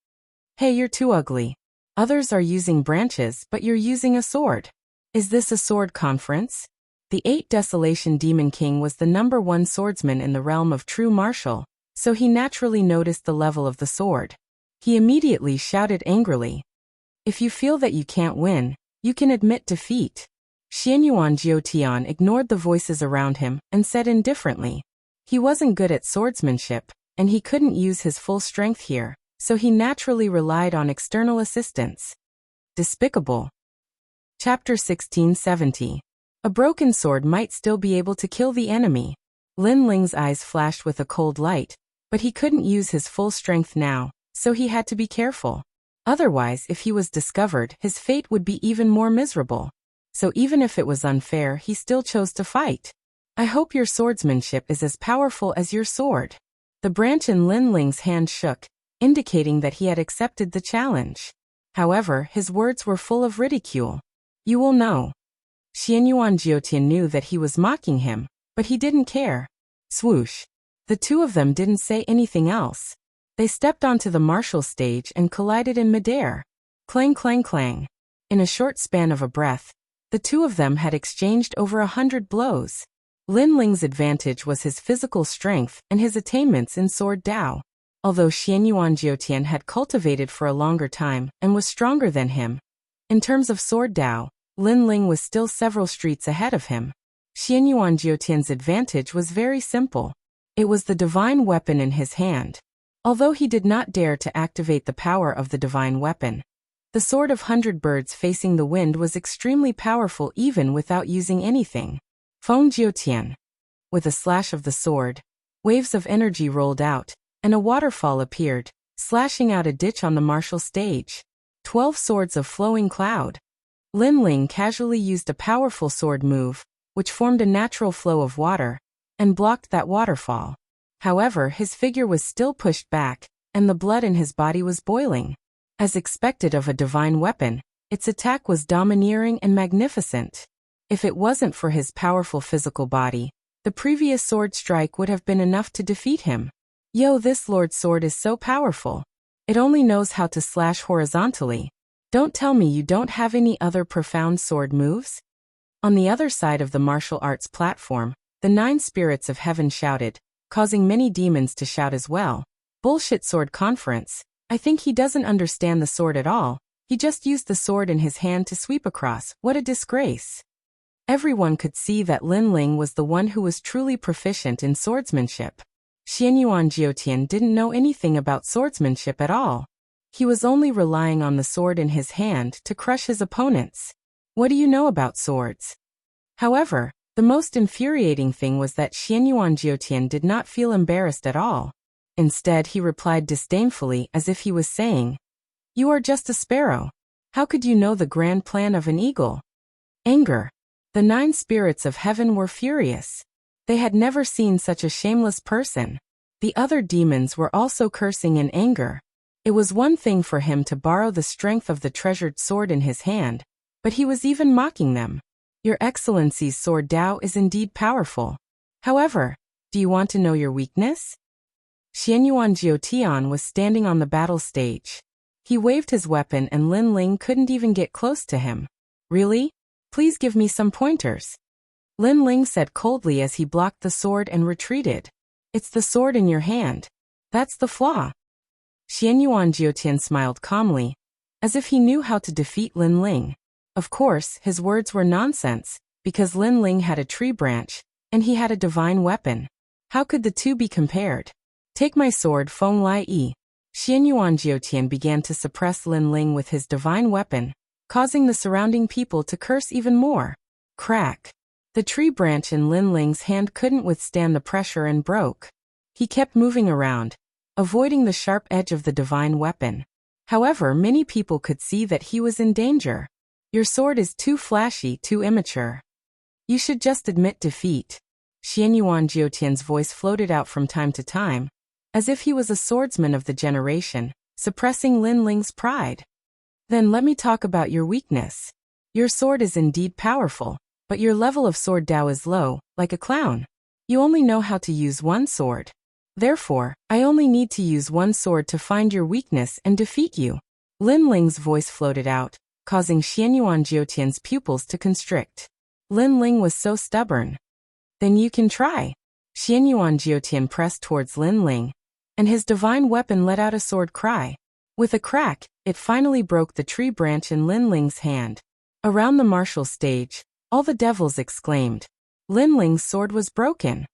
Hey, you're too ugly. Others are using branches, but you're using a sword. Is this a sword conference? The 8 Desolation Demon King was the #1 swordsman in the realm of true martial, so he naturally noticed the level of the sword. He immediately shouted angrily. If you feel that you can't win, you can admit defeat. Xianyuan Jiutian ignored the voices around him and said indifferently. He wasn't good at swordsmanship, and he couldn't use his full strength here, so he naturally relied on external assistance. Despicable. Chapter 1670. A broken sword might still be able to kill the enemy. Lin Ling's eyes flashed with a cold light, but he couldn't use his full strength now, so he had to be careful. Otherwise, if he was discovered, his fate would be even more miserable. So even if it was unfair, he still chose to fight. I hope your swordsmanship is as powerful as your sword. The branch in Lin Ling's hand shook, indicating that he had accepted the challenge. However, his words were full of ridicule. You will know. Xianyuan Jiutian knew that he was mocking him, but he didn't care. Swoosh. The two of them didn't say anything else. They stepped onto the martial stage and collided in midair. Clang clang clang. In a short span of a breath, the two of them had exchanged over 100 blows. Lin Ling's advantage was his physical strength and his attainments in sword Dao. Although Xianyuan Jiutian had cultivated for a longer time and was stronger than him, in terms of sword Dao, Lin Ling was still several streets ahead of him. Xianyuan Jiutian's advantage was very simple. It was the divine weapon in his hand. Although he did not dare to activate the power of the divine weapon, the sword of 100 birds facing the wind was extremely powerful even without using anything. Feng Jiutian. With a slash of the sword, waves of energy rolled out, and a waterfall appeared, slashing out a ditch on the martial stage. 12 swords of flowing cloud. Lin Ling casually used a powerful sword move, which formed a natural flow of water, and blocked that waterfall. However, his figure was still pushed back, and the blood in his body was boiling. As expected of a divine weapon, its attack was domineering and magnificent. If it wasn't for his powerful physical body, the previous sword strike would have been enough to defeat him. Yo, this Lord's sword is so powerful. It only knows how to slash horizontally. Don't tell me you don't have any other profound sword moves? On the other side of the martial arts platform, the 9 spirits of heaven shouted, causing many demons to shout as well. Bullshit sword conference. I think he doesn't understand the sword at all. He just used the sword in his hand to sweep across. What a disgrace. Everyone could see that Lin Ling was the one who was truly proficient in swordsmanship. Xianyuan Jiotian didn't know anything about swordsmanship at all. He was only relying on the sword in his hand to crush his opponents. What do you know about swords? However, the most infuriating thing was that Xianyuan Jiotian did not feel embarrassed at all. Instead, he replied disdainfully as if he was saying, "You are just a sparrow. How could you know the grand plan of an eagle?" Anger. The 9 spirits of heaven were furious. They had never seen such a shameless person. The other demons were also cursing in anger. It was one thing for him to borrow the strength of the treasured sword in his hand, but he was even mocking them. Your Excellency's sword Dao is indeed powerful. However, do you want to know your weakness? Xianyuan Jiotian was standing on the battle stage. He waved his weapon and Lin Ling couldn't even get close to him. Really? Please give me some pointers. Lin Ling said coldly as he blocked the sword and retreated. It's the sword in your hand. That's the flaw. Xianyuan Jiotian smiled calmly, as if he knew how to defeat Lin Ling. Of course, his words were nonsense, because Lin Ling had a tree branch, and he had a divine weapon. How could the two be compared? Take my sword, Feng Lai Yi. Xianyuan Jiotian began to suppress Lin Ling with his divine weapon, causing the surrounding people to curse even more. Crack. The tree branch in Lin Ling's hand couldn't withstand the pressure and broke. He kept moving around, avoiding the sharp edge of the divine weapon. However, many people could see that he was in danger. Your sword is too flashy, too immature. You should just admit defeat. Xianyuan Jiotian's voice floated out from time to time, as if he was a swordsman of the generation, suppressing Lin Ling's pride. Then let me talk about your weakness. Your sword is indeed powerful, but your level of sword Dao is low, like a clown. You only know how to use one sword. Therefore, I only need to use one sword to find your weakness and defeat you. Lin Ling's voice floated out, causing Xianyuan Jiotian's pupils to constrict. Lin Ling was so stubborn. Then you can try. Xianyuan Jiotian pressed towards Lin Ling, and his divine weapon let out a sword cry. With a crack, it finally broke the tree branch in Lin Ling's hand. Around the martial stage, all the devils exclaimed. Lin Ling's sword was broken.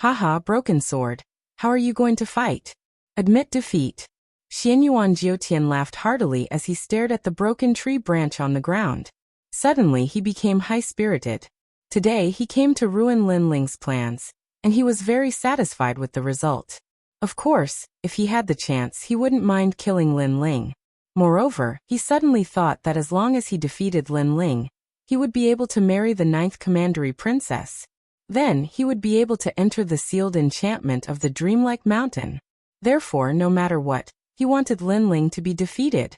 Haha, broken sword. How are you going to fight? Admit defeat. Xianyuan Jiotian laughed heartily as he stared at the broken tree branch on the ground. Suddenly he became high-spirited. Today he came to ruin Lin Ling's plans, and he was very satisfied with the result. Of course, if he had the chance he wouldn't mind killing Lin Ling. Moreover, he suddenly thought that as long as he defeated Lin Ling, he would be able to marry the 9th Commandery Princess. Then he would be able to enter the sealed enchantment of the dreamlike mountain. Therefore, no matter what, he wanted Lin Ling to be defeated.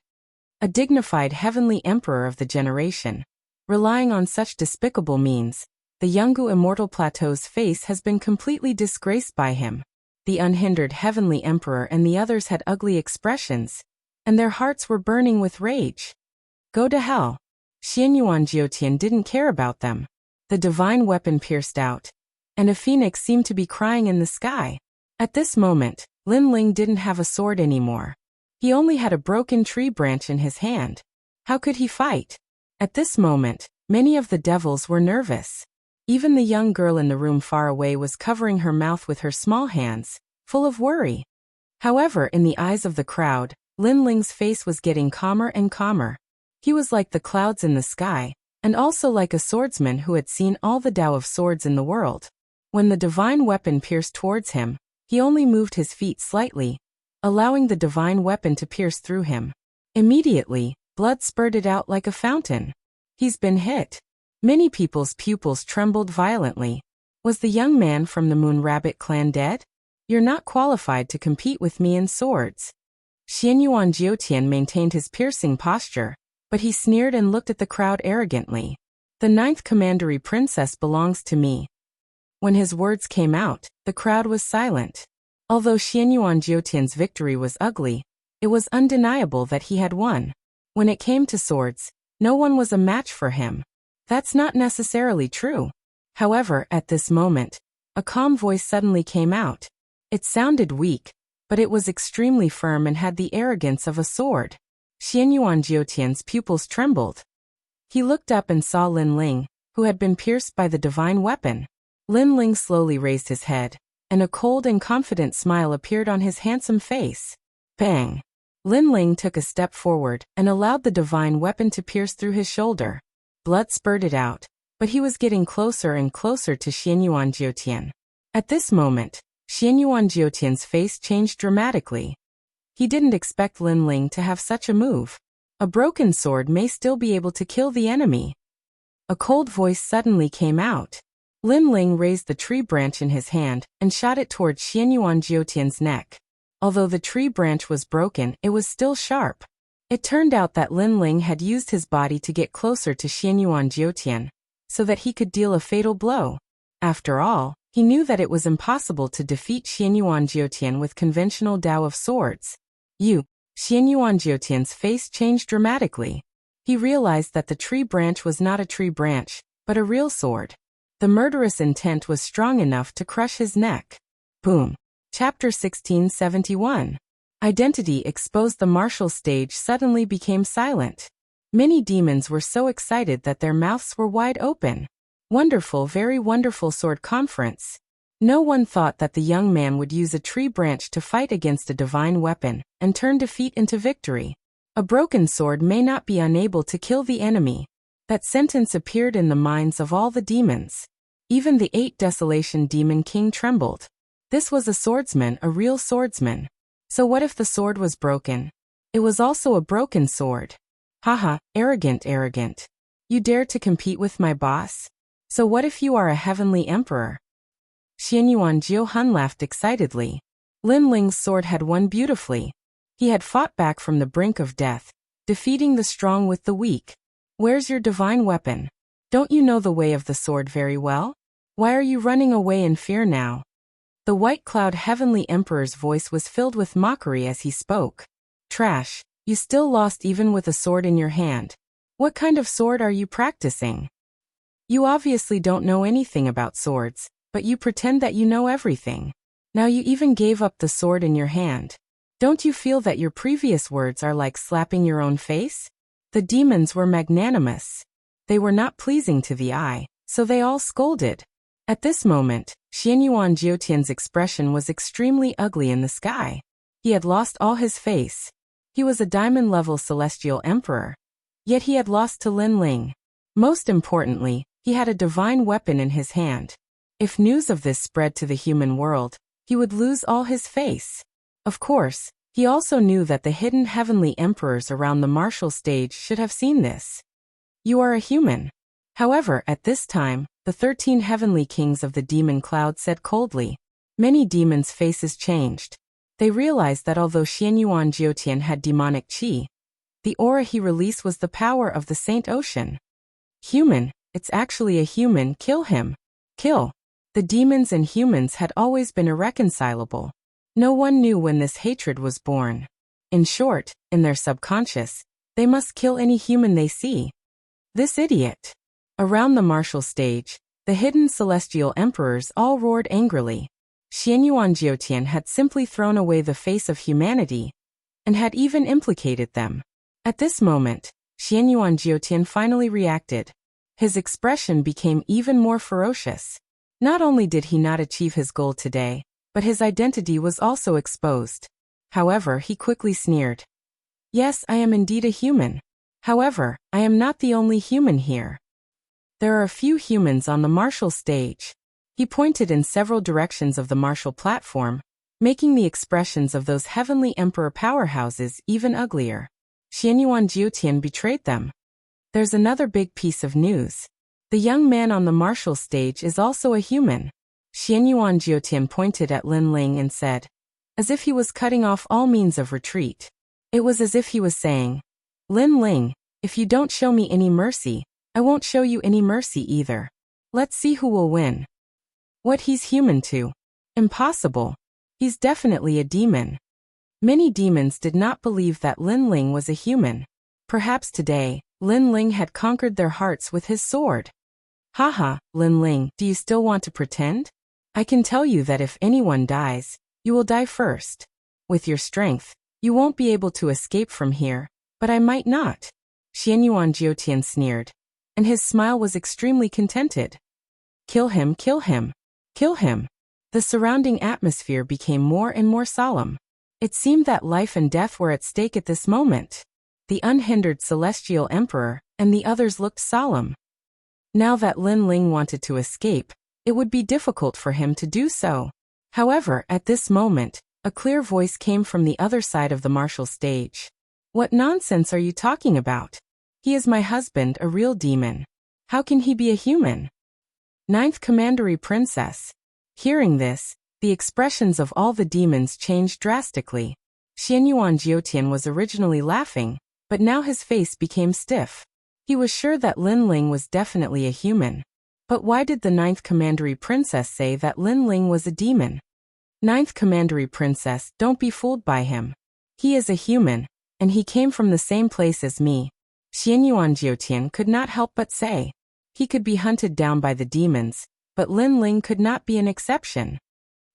A dignified heavenly emperor of the generation. Relying on such despicable means, the Yungu Immortal Plateau's face has been completely disgraced by him. The unhindered heavenly emperor and the others had ugly expressions, and their hearts were burning with rage. Go to hell. Xianyuan Jiotian didn't care about them. The divine weapon pierced out, and a phoenix seemed to be crying in the sky. At this moment, Lin Ling didn't have a sword anymore. He only had a broken tree branch in his hand. How could he fight? At this moment, many of the devils were nervous. Even the young girl in the room far away was covering her mouth with her small hands, full of worry. However, in the eyes of the crowd, Lin Ling's face was getting calmer and calmer. He was like the clouds in the sky, and also like a swordsman who had seen all the Tao of swords in the world. When the divine weapon pierced towards him, he only moved his feet slightly, allowing the divine weapon to pierce through him. Immediately, blood spurted out like a fountain. He's been hit. Many people's pupils trembled violently. Was the young man from the Moon Rabbit clan dead? You're not qualified to compete with me in swords. Xianyuan Jiotian maintained his piercing posture, but he sneered and looked at the crowd arrogantly. The 9th Commandery Princess belongs to me. When his words came out, the crowd was silent. Although Xianyuan Jiotian's victory was ugly, it was undeniable that he had won. When it came to swords, no one was a match for him. That's not necessarily true. However, at this moment, a calm voice suddenly came out. It sounded weak, but it was extremely firm and had the arrogance of a sword. Xianyuan Jiotian's pupils trembled. He looked up and saw Lin Ling, who had been pierced by the divine weapon. Lin Ling slowly raised his head, and a cold and confident smile appeared on his handsome face. Bang! Lin Ling took a step forward and allowed the divine weapon to pierce through his shoulder. Blood spurted out, but he was getting closer and closer to Xianyuan Jiotian. At this moment, Xianyuan Jiotian's face changed dramatically. He didn't expect Lin Ling to have such a move. A broken sword may still be able to kill the enemy. A cold voice suddenly came out. Lin Ling raised the tree branch in his hand and shot it toward Xianyuan Jiotian's neck. Although the tree branch was broken, it was still sharp. It turned out that Lin Ling had used his body to get closer to Xianyuan Jiotian, so that he could deal a fatal blow. After all, he knew that it was impossible to defeat Xianyuan Jiotian with conventional Dao of swords. Xianyuan Jiotian's face changed dramatically. He realized that the tree branch was not a tree branch, but a real sword. The murderous intent was strong enough to crush his neck. Boom. Chapter 1671. Identity exposed. The martial stage suddenly became silent. Many demons were so excited that their mouths were wide open. Wonderful, very wonderful sword conference. No one thought that the young man would use a tree branch to fight against a divine weapon and turn defeat into victory. A broken sword may not be unable to kill the enemy. That sentence appeared in the minds of all the demons. Even the 8 Desolation Demon King trembled. This was a swordsman, a real swordsman. So what if the sword was broken? It was also a broken sword. Haha, arrogant, arrogant. You dare to compete with my boss? So what if you are a heavenly emperor? Xianyuan Jiuhun laughed excitedly. Lin Ling's sword had won beautifully. He had fought back from the brink of death, defeating the strong with the weak. Where's your divine weapon? Don't you know the way of the sword very well? Why are you running away in fear now? The White Cloud Heavenly Emperor's voice was filled with mockery as he spoke. Trash, you still lost even with a sword in your hand. What kind of sword are you practicing? You obviously don't know anything about swords, but you pretend that you know everything. Now you even gave up the sword in your hand. Don't you feel that your previous words are like slapping your own face? The demons were magnanimous. They were not pleasing to the eye, so they all scolded. At this moment, Xianyuan Jiotian's expression was extremely ugly in the sky. He had lost all his face. He was a diamond-level celestial emperor. Yet he had lost to Lin Ling. Most importantly, he had a divine weapon in his hand. If news of this spread to the human world, he would lose all his face. Of course, he also knew that the hidden heavenly emperors around the martial stage should have seen this. You are a human. However, at this time, the 13 heavenly kings of the demon cloud said coldly. Many demons' faces changed. They realized that although Xianyuan Jiotian had demonic qi, the aura he released was the power of the Saint Ocean. Human, it's actually a human, kill him. Kill. The demons and humans had always been irreconcilable. No one knew when this hatred was born. In short, in their subconscious, they must kill any human they see. This idiot. Around the martial stage, the hidden celestial emperors all roared angrily. Xianyuan Jiotian had simply thrown away the face of humanity, and had even implicated them. At this moment, Xianyuan Jiotian finally reacted. His expression became even more ferocious. Not only did he not achieve his goal today, but his identity was also exposed. However, he quickly sneered. Yes, I am indeed a human. However, I am not the only human here. There are a few humans on the martial stage. He pointed in several directions of the martial platform, making the expressions of those heavenly emperor powerhouses even uglier. Xianyuan Jiotian betrayed them. There's another big piece of news. The young man on the martial stage is also a human. Xianyuan Jiotian pointed at Lin Ling and said, as if he was cutting off all means of retreat. It was as if he was saying, Lin Ling, if you don't show me any mercy, I won't show you any mercy either. Let's see who will win. What he's human to? Impossible. He's definitely a demon. Many demons did not believe that Lin Ling was a human. Perhaps today, Lin Ling had conquered their hearts with his sword. Haha, Lin Ling, do you still want to pretend? I can tell you that if anyone dies, you will die first. With your strength, you won't be able to escape from here, but I might not. Xianyuan Jiutian sneered, and his smile was extremely contented. Kill him, kill him, kill him. The surrounding atmosphere became more and more solemn. It seemed that life and death were at stake at this moment. The unhindered celestial emperor and the others looked solemn. Now that Lin Ling wanted to escape, it would be difficult for him to do so. However, at this moment, a clear voice came from the other side of the martial stage. What nonsense are you talking about? He is my husband, a real demon. How can he be a human? Ninth Commandery Princess. Hearing this, the expressions of all the demons changed drastically. Xianyuan Jiutian was originally laughing, but now his face became stiff. He was sure that Lin Ling was definitely a human. But why did the Ninth Commandery Princess say that Lin Ling was a demon? Ninth Commandery Princess, don't be fooled by him. He is a human, and he came from the same place as me. Xianyuan Jiutian could not help but say. He could be hunted down by the demons, but Lin Ling could not be an exception.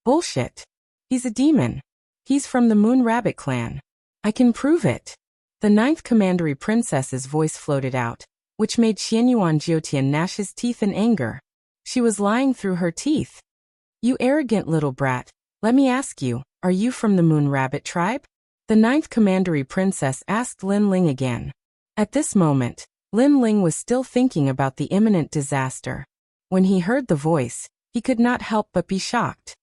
Bullshit. He's a demon. He's from the Moon Rabbit clan. I can prove it. The Ninth Commandery Princess's voice floated out, which made Xianyuan Jiutian gnash his teeth in anger. She was lying through her teeth. You arrogant little brat, let me ask you, are you from the Moon Rabbit tribe? The Ninth Commandery Princess asked Lin Ling again. At this moment, Lin Ling was still thinking about the imminent disaster. When he heard the voice, he could not help but be shocked.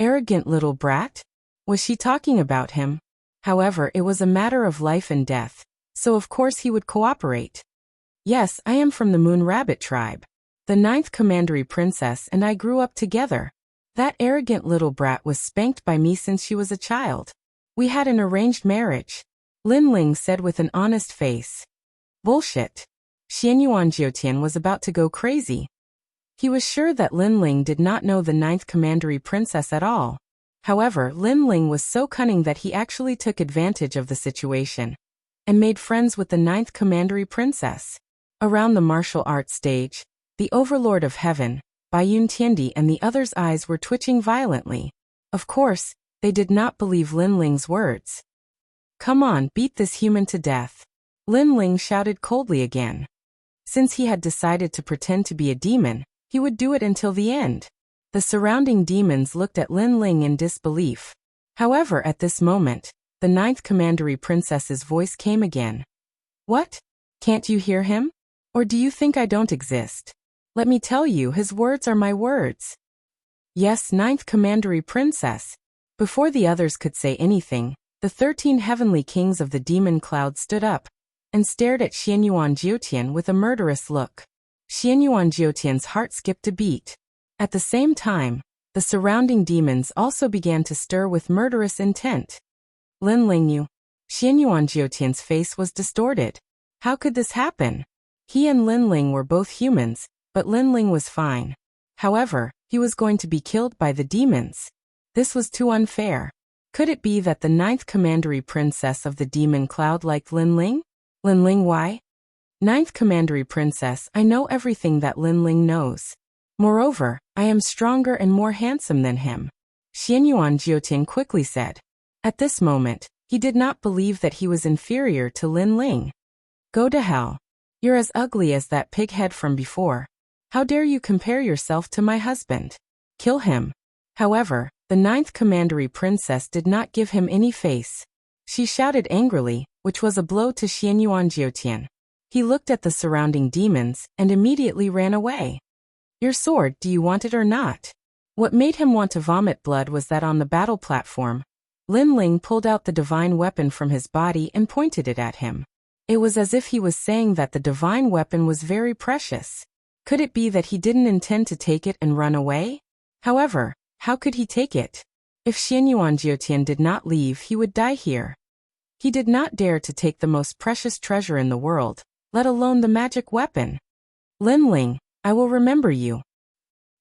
Arrogant little brat? Was she talking about him? However, it was a matter of life and death, so of course he would cooperate. Yes, I am from the Moon Rabbit tribe. The Ninth Commandery Princess and I grew up together. That arrogant little brat was spanked by me since she was a child. We had an arranged marriage. Lin Ling said with an honest face. Bullshit. Xianyuan Jiutian was about to go crazy. He was sure that Lin Ling did not know the Ninth Commandery Princess at all. However, Lin Ling was so cunning that he actually took advantage of the situation and made friends with the Ninth Commandery Princess. Around the martial arts stage, the Overlord of Heaven, Baiyun Tiandi, and the others' eyes were twitching violently. Of course, they did not believe Lin Ling's words. Come on, beat this human to death. Lin Ling shouted coldly again. Since he had decided to pretend to be a demon, he would do it until the end. The surrounding demons looked at Lin Ling in disbelief. However, at this moment, the Ninth Commandery Princess's voice came again. What? Can't you hear him? Or do you think I don't exist? Let me tell you, his words are my words. Yes, Ninth Commandery Princess. Before the others could say anything, the 13 heavenly kings of the demon cloud stood up and stared at Xianyuan Jiutian with a murderous look. Xianyuan Jiutian's heart skipped a beat. At the same time, the surrounding demons also began to stir with murderous intent. Lin Ling knew. Xianyuan Jiutian's face was distorted. How could this happen? He and Lin Ling were both humans, but Lin Ling was fine. However, he was going to be killed by the demons. This was too unfair. Could it be that the Ninth Commandery Princess of the Demon Cloud liked Lin Ling? Lin Ling, why? Ninth Commandery Princess, I know everything that Lin Ling knows. Moreover, I am stronger and more handsome than him. Xianyuan Jiutian quickly said. At this moment, he did not believe that he was inferior to Lin Ling. Go to hell. You're as ugly as that pig head from before. How dare you compare yourself to my husband? Kill him. However, the Ninth Commandery Princess did not give him any face. She shouted angrily, which was a blow to Xianyuan Jiutian. He looked at the surrounding demons and immediately ran away. Your sword, do you want it or not? What made him want to vomit blood was that on the battle platform, Lin Ling pulled out the divine weapon from his body and pointed it at him. It was as if he was saying that the divine weapon was very precious. Could it be that he didn't intend to take it and run away? However, how could he take it? If Xianyuan Jiutian did not leave, he would die here. He did not dare to take the most precious treasure in the world, let alone the magic weapon. Lin Ling, I will remember you.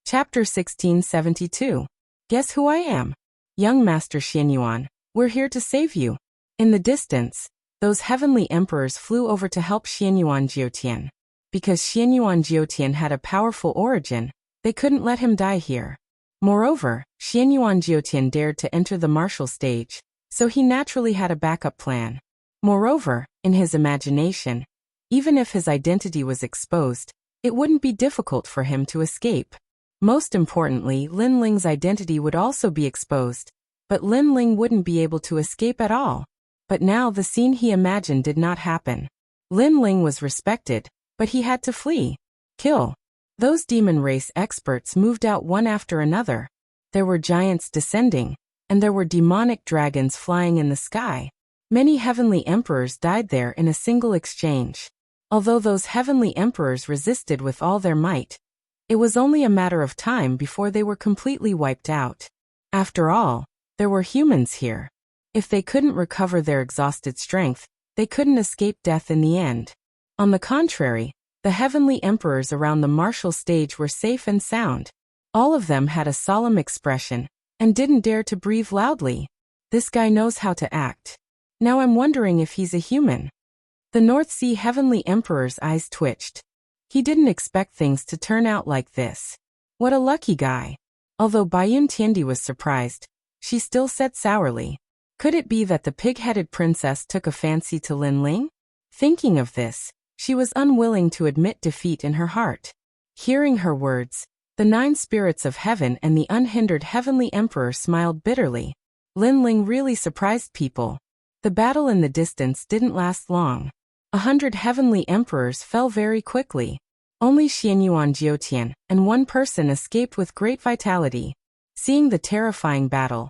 Chapter 1672. Guess who I am? Young Master Xianyuan, we're here to save you. In the distance, those heavenly emperors flew over to help Xianyuan Jiutian. Because Xianyuan Jiutian had a powerful origin, they couldn't let him die here. Moreover, Xianyuan Jiutian dared to enter the martial stage, so he naturally had a backup plan. Moreover, in his imagination, even if his identity was exposed, it wouldn't be difficult for him to escape. Most importantly, Lin Ling's identity would also be exposed, but Lin Ling wouldn't be able to escape at all. But now the scene he imagined did not happen. Lin Ling was respected, but he had to flee. Kill. Those demon race experts moved out one after another. There were giants descending, and there were demonic dragons flying in the sky. Many heavenly emperors died there in a single exchange. Although those heavenly emperors resisted with all their might, it was only a matter of time before they were completely wiped out. After all, there were humans here. If they couldn't recover their exhausted strength, they couldn't escape death in the end. On the contrary, the heavenly emperors around the martial stage were safe and sound. All of them had a solemn expression, and didn't dare to breathe loudly. This guy knows how to act. Now I'm wondering if he's a human. The North Sea heavenly emperor's eyes twitched. He didn't expect things to turn out like this. What a lucky guy. Although Baiyun Tiandi was surprised, she still said sourly, could it be that the pig-headed princess took a fancy to Lin Ling? Thinking of this, she was unwilling to admit defeat in her heart. Hearing her words, the 9 spirits of heaven and the unhindered heavenly emperor smiled bitterly. Lin Ling really surprised people. The battle in the distance didn't last long. 100 heavenly emperors fell very quickly. Only Xianyuan Jiutian and one person escaped with great vitality. Seeing the terrifying battle,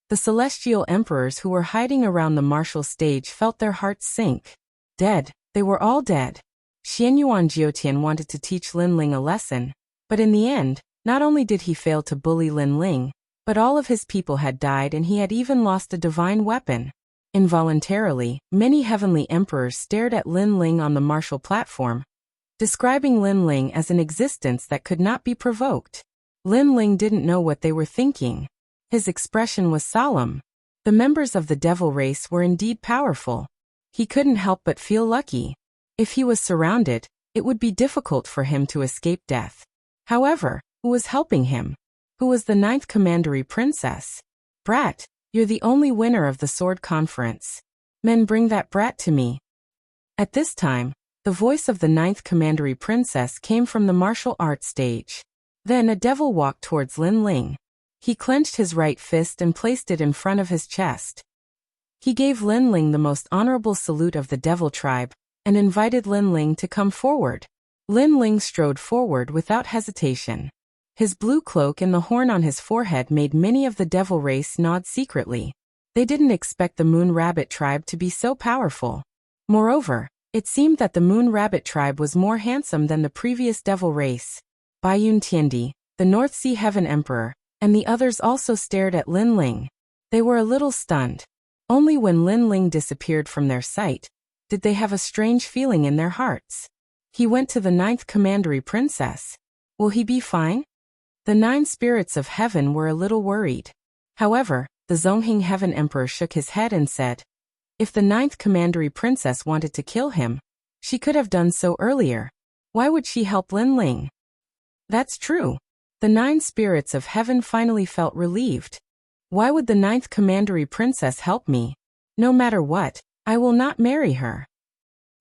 the celestial emperors who were hiding around the martial stage felt their hearts sink. Dead, they were all dead. Xianyuan Jiutian wanted to teach Lin Ling a lesson, but in the end, not only did he fail to bully Lin Ling, but all of his people had died and he had even lost a divine weapon. Involuntarily, many heavenly emperors stared at Lin Ling on the martial platform, describing Lin Ling as an existence that could not be provoked. Lin Ling didn't know what they were thinking. His expression was solemn. The members of the devil race were indeed powerful. He couldn't help but feel lucky. If he was surrounded, it would be difficult for him to escape death. However, who was helping him? Who was the 9th commandery princess? Brat, you're the only winner of the sword conference. Men, bring that brat to me. At this time, the voice of the 9th commandery princess came from the martial arts stage. Then a devil walked towards Lin Ling. He clenched his right fist and placed it in front of his chest. He gave Lin Ling the most honorable salute of the devil tribe, and invited Lin Ling to come forward. Lin Ling strode forward without hesitation. His blue cloak and the horn on his forehead made many of the devil race nod secretly. They didn't expect the Moon Rabbit tribe to be so powerful. Moreover, it seemed that the Moon Rabbit tribe was more handsome than the previous devil race. Baiyun Tiandi, the North Sea Heaven Emperor, and the others also stared at Lin Ling. They were a little stunned. Only when Lin Ling disappeared from their sight did they have a strange feeling in their hearts. He went to the 9th commandery princess. Will he be fine? The 9 spirits of heaven were a little worried. However, the Zonghing Heaven Emperor shook his head and said, if the 9th commandery princess wanted to kill him, she could have done so earlier. Why would she help Lin Ling? That's true. The 9 spirits of heaven finally felt relieved. Why would the 9th commandery princess help me? No matter what, I will not marry her.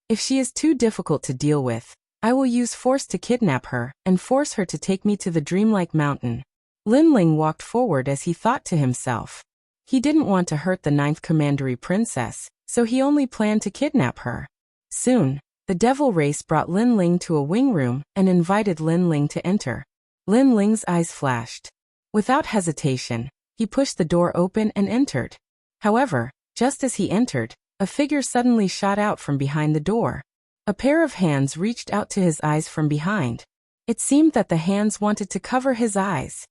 If she is too difficult to deal with, I will use force to kidnap her and force her to take me to the dreamlike mountain. Lin Ling walked forward as he thought to himself. He didn't want to hurt the 9th commandery princess, so he only planned to kidnap her. Soon, the devil race brought Lin Ling to a wing room and invited Lin Ling to enter. Lin Ling's eyes flashed. Without hesitation, he pushed the door open and entered. However, just as he entered, a figure suddenly shot out from behind the door. A pair of hands reached out to his eyes from behind. It seemed that the hands wanted to cover his eyes.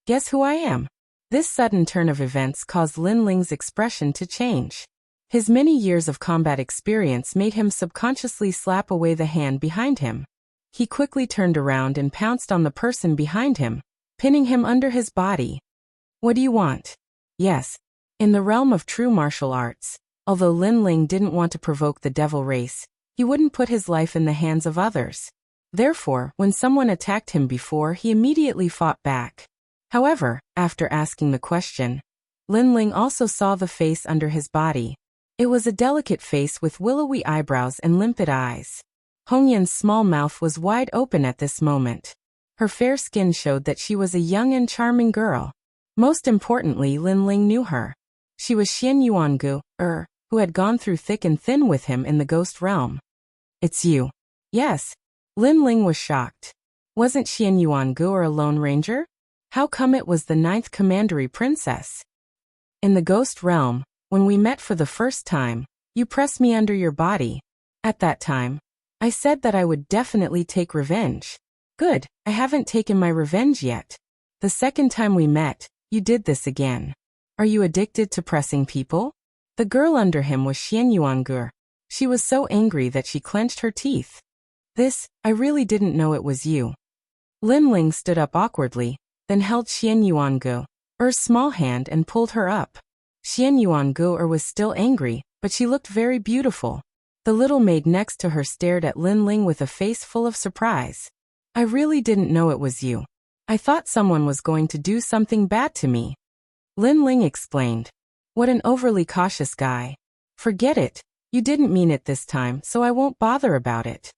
Guess who I am? This sudden turn of events caused Lin Ling's expression to change. His many years of combat experience made him subconsciously slap away the hand behind him. He quickly turned around and pounced on the person behind him, pinning him under his body. What do you want? Yes. In the realm of true martial arts, Although Lin Ling didn't want to provoke the devil race, he wouldn't put his life in the hands of others. Therefore, when someone attacked him before, he immediately fought back. However, after asking the question, Lin Ling also saw the face under his body. It was a delicate face with willowy eyebrows and limpid eyes. Hongyan's small mouth was wide open at this moment. Her fair skin showed that she was a young and charming girl. Most importantly, Lin Ling knew her. She was Xian Yuangu, who had gone through thick and thin with him in the ghost realm. It's you. Yes. Lin Ling was shocked. Wasn't Xian Yuangu a lone ranger? How come it was the 9th commandery princess? In the ghost realm, when we met for the first time, you pressed me under your body. At that time, I said that I would definitely take revenge. Good, I haven't taken my revenge yet. The second time we met, you did this again. Are you addicted to pressing people? The girl under him was Xian Yuangu. She was so angry that she clenched her teeth. I really didn't know it was you. Lin Ling stood up awkwardly, then held Xian Yuangu's small hand and pulled her up. Xian Yuangu was still angry, but she looked very beautiful. The little maid next to her stared at Lin Ling with a face full of surprise. I really didn't know it was you. I thought someone was going to do something bad to me. Lin Ling explained. What an overly cautious guy. Forget it. You didn't mean it this time, so I won't bother about it.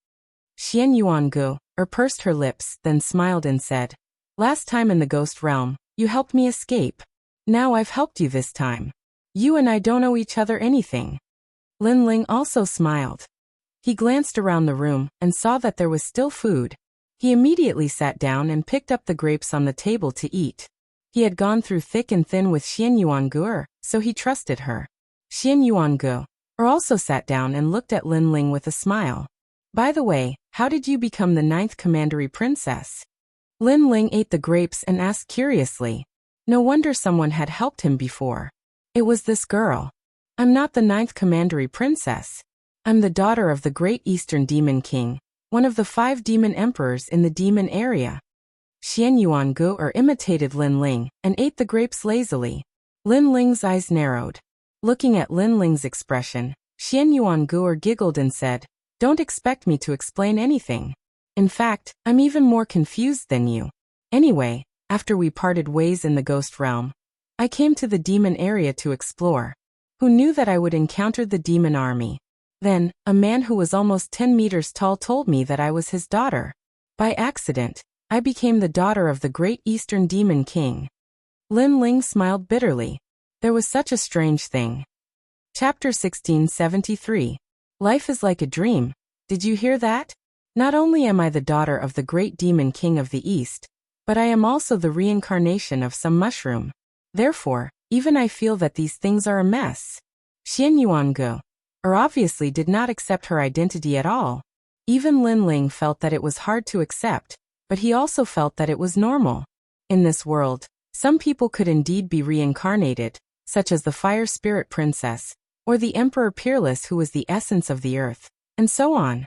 Xian Yuangu pursed her lips, then smiled and said, Last time in the ghost realm, you helped me escape. Now I've helped you this time. You and I don't owe each other anything. Lin Ling also smiled. He glanced around the room and saw that there was still food. He immediately sat down and picked up the grapes on the table to eat. He had gone through thick and thin with Xian Yuangu, so he trusted her. Xian Yuangu also sat down and looked at Lin Ling with a smile. By the way, how did you become the 9th commandery princess? Lin Ling ate the grapes and asked curiously. No wonder someone had helped him before. It was this girl. I'm not the 9th commandery princess. I'm the daughter of the great Eastern Demon King, one of the 5 demon emperors in the demon area. Xian Yuangu imitated Lin Ling and ate the grapes lazily. Lin Ling's eyes narrowed. Looking at Lin Ling's expression, Xian Yuangu giggled and said, Don't expect me to explain anything. In fact, I'm even more confused than you. Anyway, after we parted ways in the ghost realm, I came to the demon area to explore. Who knew that I would encounter the demon army? Then, a man who was almost 10 meters tall told me that I was his daughter. By accident, I became the daughter of the great Eastern Demon King. Lin Ling smiled bitterly. There was such a strange thing. Chapter 1673. Life is like a dream. Did you hear that? Not only am I the daughter of the great Demon King of the East, but I am also the reincarnation of some mushroom. Therefore, even I feel that these things are a mess. Xian Yuangu obviously did not accept her identity at all. Even Lin Ling felt that it was hard to accept, but he also felt that it was normal. In this world, some people could indeed be reincarnated, such as the Fire Spirit Princess, or the Emperor Peerless who was the essence of the earth, and so on.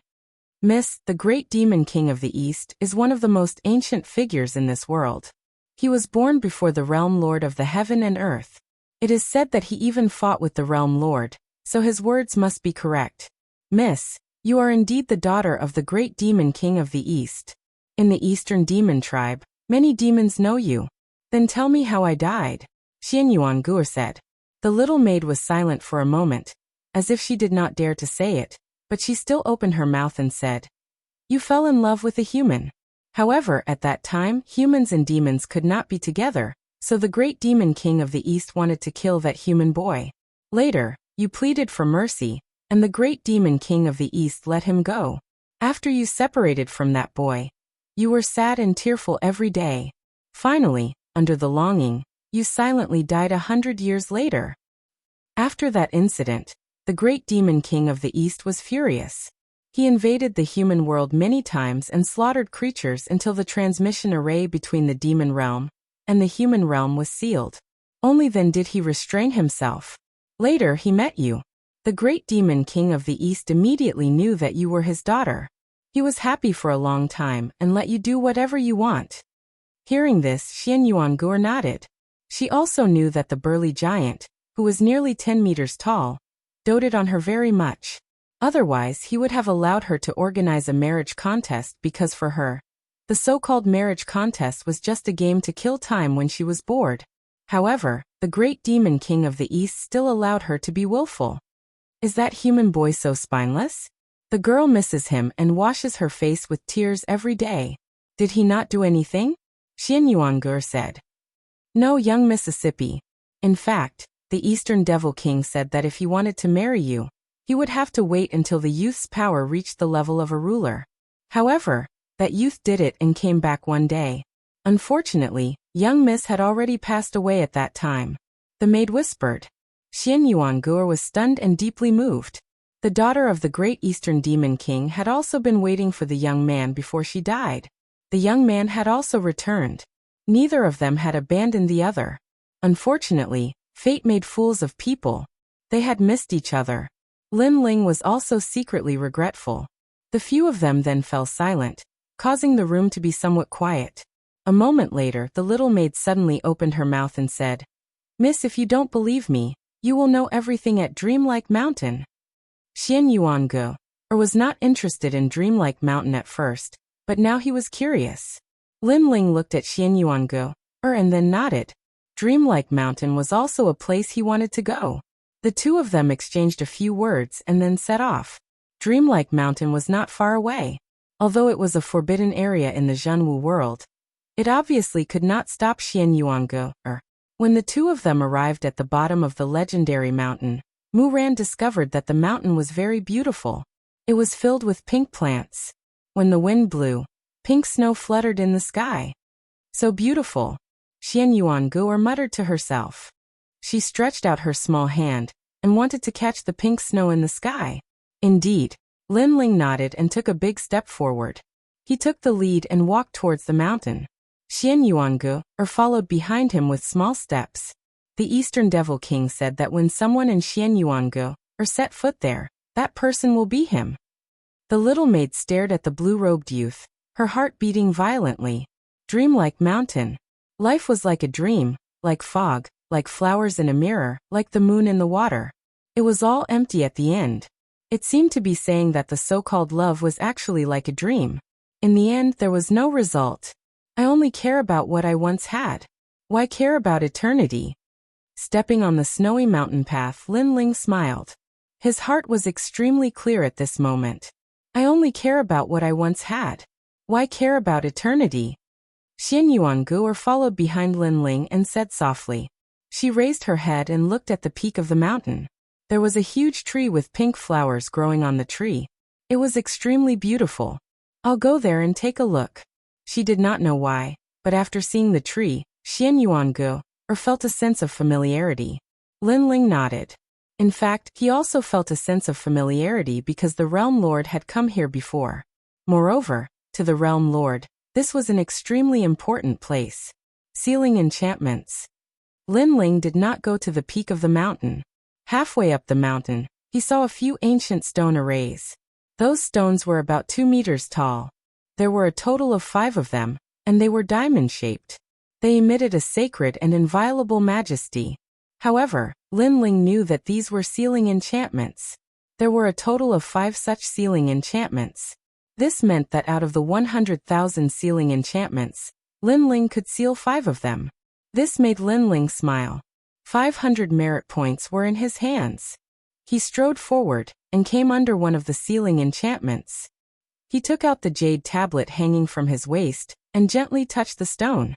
The great Demon King of the East, is one of the most ancient figures in this world. He was born before the Realm Lord of the heaven and earth. It is said that he even fought with the Realm Lord, so his words must be correct. You are indeed the daughter of the great Demon King of the East. In the Eastern Demon tribe, many demons know you. Then tell me how I died. Xian Yuangu said. The little maid was silent for a moment, as if she did not dare to say it, but she still opened her mouth and said, You fell in love with a human. However, at that time, humans and demons could not be together, so the great Demon King of the East wanted to kill that human boy. Later, you pleaded for mercy, and the great Demon King of the East let him go. After you separated from that boy, you were sad and tearful every day. Finally, under the longing, you silently died 100 years later. After that incident, the great Demon King of the East was furious. He invaded the human world many times and slaughtered creatures until the transmission array between the demon realm and the human realm was sealed. Only then did he restrain himself. Later he met you. The great Demon King of the East immediately knew that you were his daughter. He was happy for a long time and let you do whatever you want. Hearing this, Xian Yuangu nodded. She also knew that the burly giant, who was nearly 10 meters tall, doted on her very much. Otherwise, he would have allowed her to organize a marriage contest because for her, the so-called marriage contest was just a game to kill time when she was bored. However, the great demon king of the East still allowed her to be willful. Is that human boy so spineless? The girl misses him and washes her face with tears every day. Did he not do anything? Xian Yuangur said. No, young Mississippi. In fact, the Eastern Devil King said that if he wanted to marry you, he would have to wait until the youth's power reached the level of a ruler. However, that youth did it and came back one day. Unfortunately, young Miss had already passed away at that time. The maid whispered. Xian Yuangur was stunned and deeply moved. The daughter of the great Eastern Demon King had also been waiting for the young man before she died. The young man had also returned. Neither of them had abandoned the other. Unfortunately, fate made fools of people. They had missed each other. Lin Ling was also secretly regretful. The few of them then fell silent, causing the room to be somewhat quiet. A moment later, the little maid suddenly opened her mouth and said, Miss, if you don't believe me, you will know everything at Dreamlike Mountain. Xian Yuangu was not interested in Dreamlike Mountain at first, but now he was curious. Lin Ling looked at Xian Yuangu and then nodded. Dreamlike Mountain was also a place he wanted to go. The two of them exchanged a few words and then set off. Dreamlike Mountain was not far away. Although it was a forbidden area in the Zhenwu world, it obviously could not stop Xian Yuangu. When the two of them arrived at the bottom of the legendary mountain, Mu Ran discovered that the mountain was very beautiful. It was filled with pink plants. When the wind blew, pink snow fluttered in the sky. So beautiful, Xian Yuangu muttered to herself. She stretched out her small hand and wanted to catch the pink snow in the sky. Indeed, Lin Ling nodded and took a big step forward. He took the lead and walked towards the mountain. Xian Yuangu followed behind him with small steps. The Eastern Devil King said that when someone in Xian Yuangu set foot there, that person will be him. The little maid stared at the blue-robed youth, her heart beating violently. Dreamlike Mountain. Life was like a dream, like fog, like flowers in a mirror, like the moon in the water. It was all empty at the end. It seemed to be saying that the so-called love was actually like a dream. In the end, there was no result. I only care about what I once had. Why care about eternity? Stepping on the snowy mountain path, Lin Ling smiled. His heart was extremely clear at this moment. I only care about what I once had. Why care about eternity? Xian Yuangu followed behind Lin Ling and said softly. She raised her head and looked at the peak of the mountain. There was a huge tree with pink flowers growing on the tree. It was extremely beautiful. I'll go there and take a look. She did not know why, but after seeing the tree, Xian Yuangu felt a sense of familiarity. Lin Ling nodded. In fact, he also felt a sense of familiarity because the Realm Lord had come here before. Moreover, to the Realm Lord, this was an extremely important place. Sealing enchantments. Lin Ling did not go to the peak of the mountain. Halfway up the mountain, he saw a few ancient stone arrays. Those stones were about 2 meters tall. There were a total of 5 of them, and they were diamond-shaped. They emitted a sacred and inviolable majesty. However, Lin Ling knew that these were sealing enchantments. There were a total of 5 such sealing enchantments. This meant that out of the 100,000 sealing enchantments, Lin Ling could seal 5 of them. This made Lin Ling smile. 500 merit points were in his hands. He strode forward and came under one of the sealing enchantments. He took out the jade tablet hanging from his waist and gently touched the stone.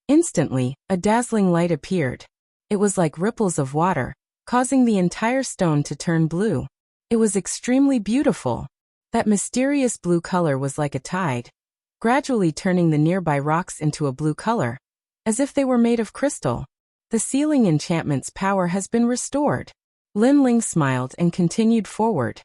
Instantly, a dazzling light appeared. It was like ripples of water, causing the entire stone to turn blue. It was extremely beautiful. That mysterious blue color was like a tide, gradually turning the nearby rocks into a blue color, as if they were made of crystal. The sealing enchantment's power has been restored. Lin Ling smiled and continued forward.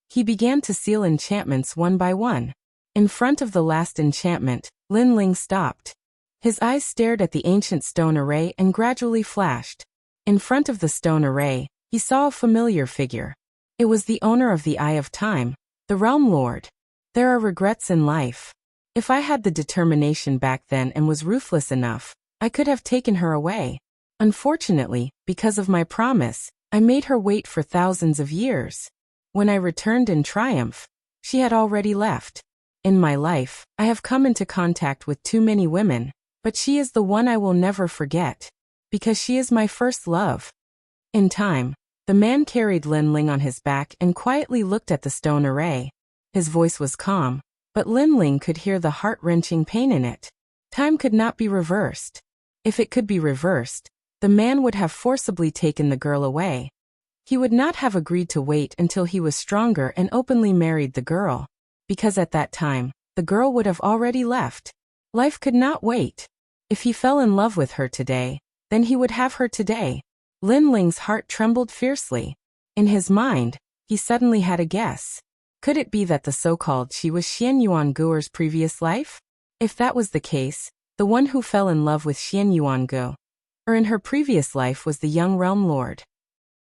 He began to seal enchantments one by one. In front of the last enchantment, Lin Ling stopped. His eyes stared at the ancient stone array and gradually flashed. In front of the stone array, he saw a familiar figure. It was the owner of the Eye of Time, the Realm Lord. There are regrets in life. If I had the determination back then and was ruthless enough, I could have taken her away. Unfortunately, because of my promise, I made her wait for thousands of years. When I returned in triumph, she had already left. In my life, I have come into contact with too many women, but she is the one I will never forget, because she is my first love. In time, the man carried Lin Ling on his back and quietly looked at the stone array. His voice was calm, but Lin Ling could hear the heart-wrenching pain in it. Time could not be reversed. If it could be reversed, the man would have forcibly taken the girl away. He would not have agreed to wait until he was stronger and openly married the girl, because at that time, the girl would have already left. Life could not wait. If he fell in love with her today, then he would have her today. Lin Ling's heart trembled fiercely. In his mind, he suddenly had a guess. Could it be that the so-called she was Xian Yuanguo's previous life? If that was the case, the one who fell in love with Xian Yuanguo, or in her previous life, was the young realm lord.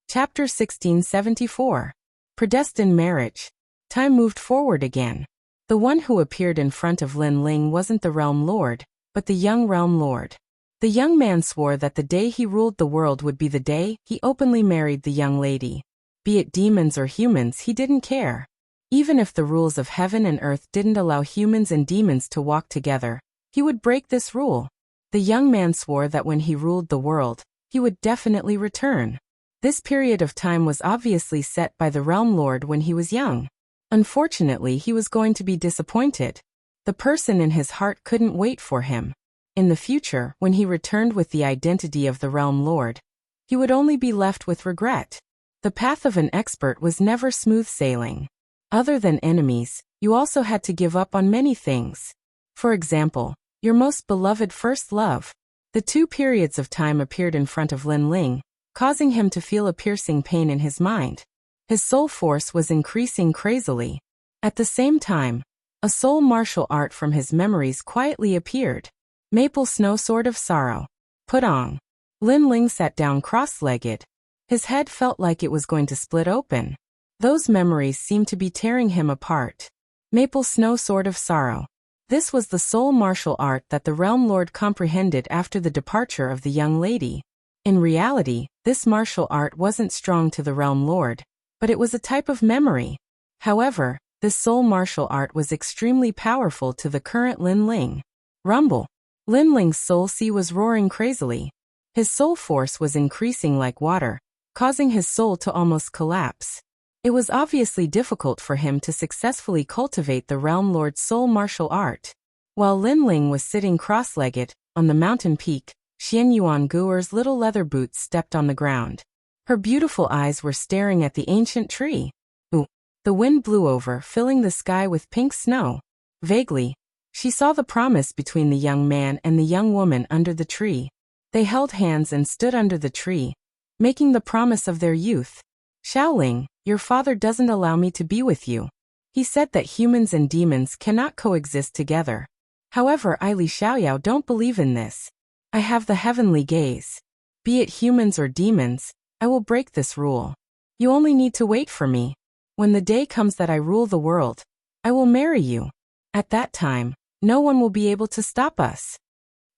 Chapter 1674. Predestined Marriage. Time moved forward again. The one who appeared in front of Lin Ling wasn't the realm lord, but the young realm lord. The young man swore that the day he ruled the world would be the day he openly married the young lady. Be it demons or humans, he didn't care. Even if the rules of heaven and earth didn't allow humans and demons to walk together, he would break this rule. The young man swore that when he ruled the world, he would definitely return. This period of time was obviously set by the realm lord when he was young. Unfortunately, he was going to be disappointed. The person in his heart couldn't wait for him. In the future, when he returned with the identity of the realm lord, he would only be left with regret. The path of an expert was never smooth sailing. Other than enemies, you also had to give up on many things. For example, your most beloved first love. The two periods of time appeared in front of Lin Ling, causing him to feel a piercing pain in his mind. His soul force was increasing crazily. At the same time, a soul martial art from his memories quietly appeared. Maple Snow Sword of Sorrow. Putong. Lin Ling sat down cross-legged. His head felt like it was going to split open. Those memories seemed to be tearing him apart. Maple Snow Sword of Sorrow. This was the soul martial art that the realm lord comprehended after the departure of the young lady. In reality, this martial art wasn't strong to the realm lord, but it was a type of memory. However, this soul martial art was extremely powerful to the current Lin Ling. Rumble. Lin Ling's soul sea was roaring crazily. His soul force was increasing like water, causing his soul to almost collapse. It was obviously difficult for him to successfully cultivate the realm lord's soul martial art. While Lin Ling was sitting cross-legged, on the mountain peak, Xian Yuanguo's little leather boots stepped on the ground. Her beautiful eyes were staring at the ancient tree. Ooh! The wind blew over, filling the sky with pink snow. Vaguely, she saw the promise between the young man and the young woman under the tree. They held hands and stood under the tree, making the promise of their youth. Xiaoling, your father doesn't allow me to be with you. He said that humans and demons cannot coexist together. However, I Li Xiaoyao don't believe in this. I have the heavenly gaze. Be it humans or demons, I will break this rule. You only need to wait for me. When the day comes that I rule the world, I will marry you. At that time, no one will be able to stop us.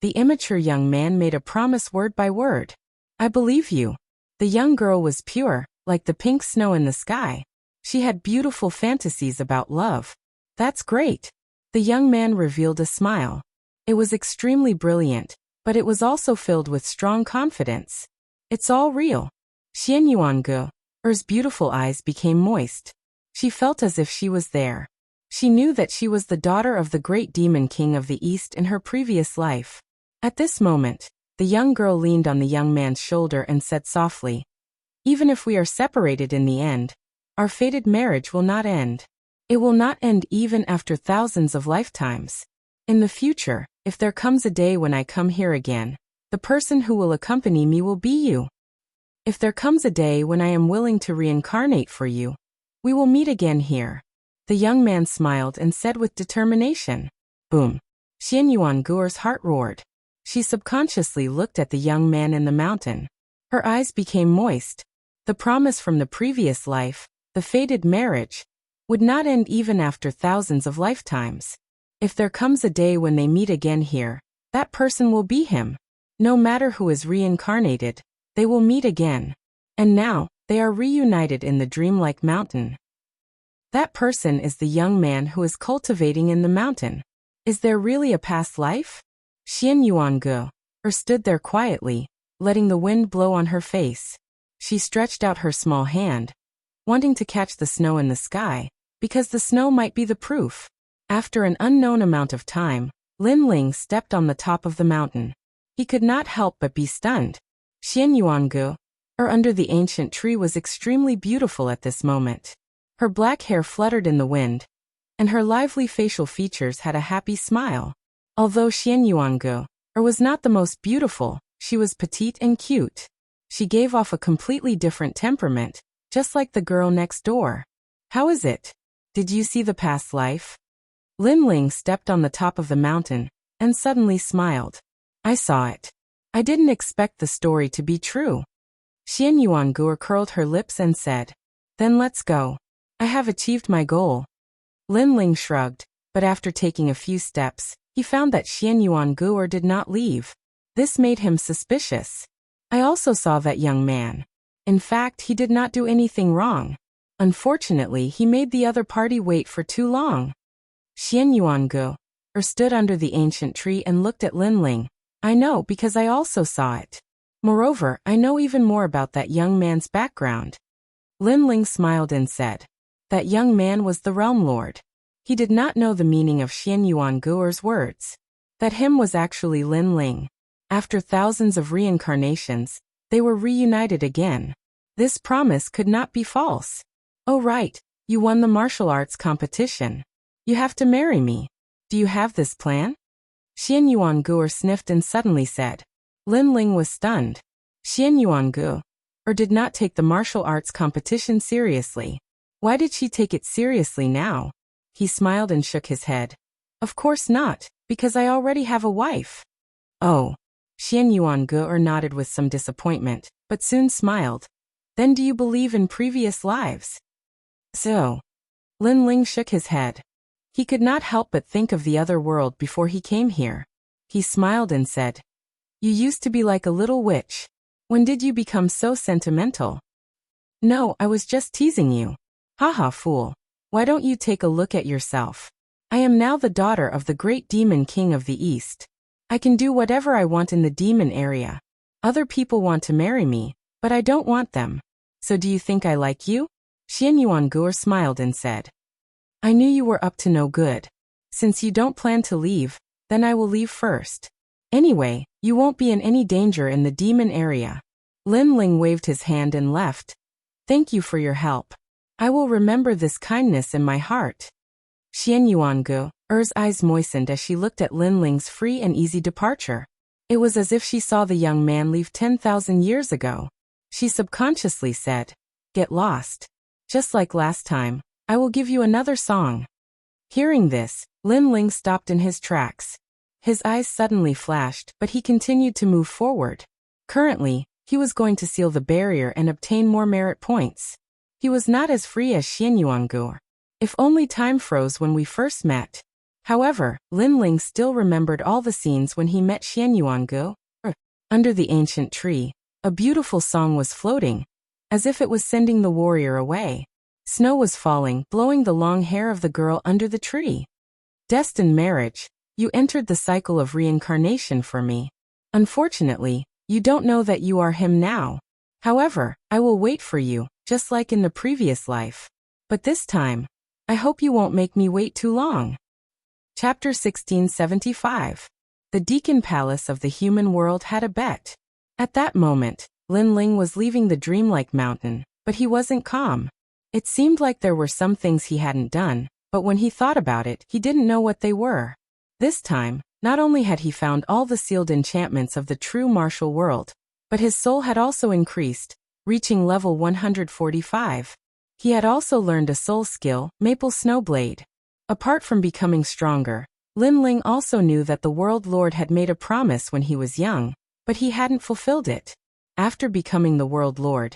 The immature young man made a promise word by word. I believe you. The young girl was pure, like the pink snow in the sky. She had beautiful fantasies about love. That's great. The young man revealed a smile. It was extremely brilliant, but it was also filled with strong confidence. It's all real. Xian Yuanguo's beautiful eyes became moist. She felt as if she was there. She knew that she was the daughter of the great demon king of the East in her previous life. At this moment, the young girl leaned on the young man's shoulder and said softly, "Even if we are separated in the end, our fated marriage will not end. It will not end even after thousands of lifetimes. In the future, if there comes a day when I come here again, the person who will accompany me will be you. If there comes a day when I am willing to reincarnate for you, we will meet again here." The young man smiled and said with determination. Boom. Xian Yuanguo's heart roared. She subconsciously looked at the young man in the mountain. Her eyes became moist. The promise from the previous life, the fated marriage, would not end even after thousands of lifetimes. If there comes a day when they meet again here, that person will be him. No matter who is reincarnated, they will meet again. And now, they are reunited in the dreamlike mountain. That person is the young man who is cultivating in the mountain. Is there really a past life? Xian Yuangu stood there quietly, letting the wind blow on her face. She stretched out her small hand, wanting to catch the snow in the sky, because the snow might be the proof. After an unknown amount of time, Lin Ling stepped on the top of the mountain. He could not help but be stunned. Xian Yuangu, under the ancient tree, was extremely beautiful at this moment. Her black hair fluttered in the wind, and her lively facial features had a happy smile. Although Xian Yuangu was not the most beautiful, she was petite and cute. She gave off a completely different temperament, just like the girl next door. How is it? Did you see the past life? Lin Ling stepped on the top of the mountain, and suddenly smiled. I saw it. I didn't expect the story to be true. Xian Yuangu curled her lips and said, Then let's go. I have achieved my goal. Lin Ling shrugged, but after taking a few steps, he found that Xian Yuangu did not leave. This made him suspicious. I also saw that young man. In fact, he did not do anything wrong. Unfortunately, he made the other party wait for too long. Xian Yuangu stood under the ancient tree and looked at Lin Ling. I know because I also saw it. Moreover, I know even more about that young man's background. Lin Ling smiled and said, That young man was the Realm Lord. He did not know the meaning of Xian Yuangu's words. That him was actually Lin Ling. After thousands of reincarnations, they were reunited again. This promise could not be false. Oh right, you won the martial arts competition. You have to marry me. Do you have this plan? Xian Yuangu sniffed and suddenly said. Lin Ling was stunned. Xian Yuangu did not take the martial arts competition seriously. Why did she take it seriously now? He smiled and shook his head. Of course not, because I already have a wife. Oh. Xian Yuangu nodded with some disappointment, but soon smiled. Then do you believe in previous lives? So. Lin Ling shook his head. He could not help but think of the other world before he came here. He smiled and said, You used to be like a little witch. When did you become so sentimental? No, I was just teasing you. Haha, fool. Why don't you take a look at yourself? I am now the daughter of the great demon king of the East. I can do whatever I want in the demon area. Other people want to marry me, but I don't want them. So do you think I like you? Xian Yuangu smiled and said, I knew you were up to no good. Since you don't plan to leave, then I will leave first. Anyway, you won't be in any danger in the demon area. Lin Ling waved his hand and left. Thank you for your help. I will remember this kindness in my heart. Xian Yuangu's eyes moistened as she looked at Lin Ling's free and easy departure. It was as if she saw the young man leave 10,000 years ago. She subconsciously said, Get lost. Just like last time, I will give you another song. Hearing this, Lin Ling stopped in his tracks. His eyes suddenly flashed, but he continued to move forward. Currently, he was going to seal the barrier and obtain more merit points. He was not as free as Xian Yuangu. If only time froze when we first met. However, Lin Ling still remembered all the scenes when he met Xian Yuangu. Under the ancient tree, a beautiful song was floating, as if it was sending the warrior away. Snow was falling, blowing the long hair of the girl under the tree. Destined marriage, you entered the cycle of reincarnation for me. Unfortunately, you don't know that you are him now. However, I will wait for you, just like in the previous life. But this time, I hope you won't make me wait too long. Chapter 1675. The Deacon Palace of the Human World had a bet. At that moment, Lin Ling was leaving the dreamlike mountain, but he wasn't calm. It seemed like there were some things he hadn't done, but when he thought about it, he didn't know what they were. This time, not only had he found all the sealed enchantments of the true martial world, but his soul had also increased, reaching level 145. He had also learned a soul skill, Maple Snowblade. Apart from becoming stronger, Lin Ling also knew that the World Lord had made a promise when he was young, but he hadn't fulfilled it. After becoming the World Lord,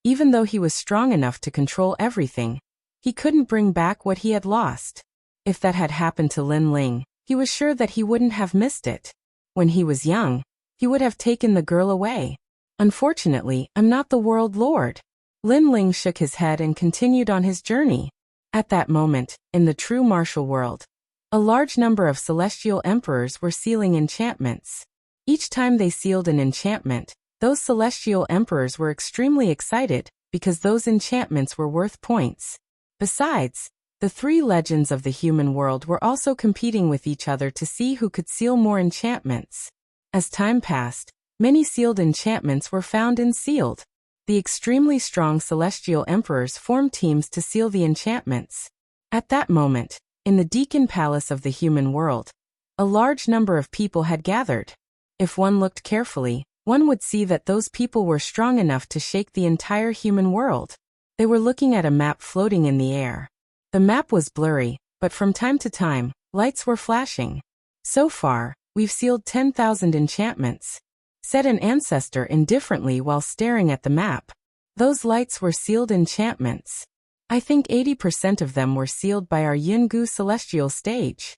even though he was strong enough to control everything, he couldn't bring back what he had lost. If that had happened to Lin Ling, he was sure that he wouldn't have missed it. When he was young, he would have taken the girl away. Unfortunately, I'm not the world lord. Lin Ling shook his head and continued on his journey. At that moment, in the true martial world, a large number of celestial emperors were sealing enchantments. Each time they sealed an enchantment, those celestial emperors were extremely excited, because those enchantments were worth points. Besides, the three legends of the human world were also competing with each other to see who could seal more enchantments. As time passed, many sealed enchantments were found and sealed. The extremely strong celestial emperors formed teams to seal the enchantments. At that moment, in the Deacon Palace of the human world, a large number of people had gathered. If one looked carefully, one would see that those people were strong enough to shake the entire human world. They were looking at a map floating in the air. The map was blurry, but from time to time, lights were flashing. So far, we've sealed 10,000 enchantments, said an ancestor indifferently while staring at the map. Those lights were sealed enchantments. I think 80% of them were sealed by our Yungu celestial stage,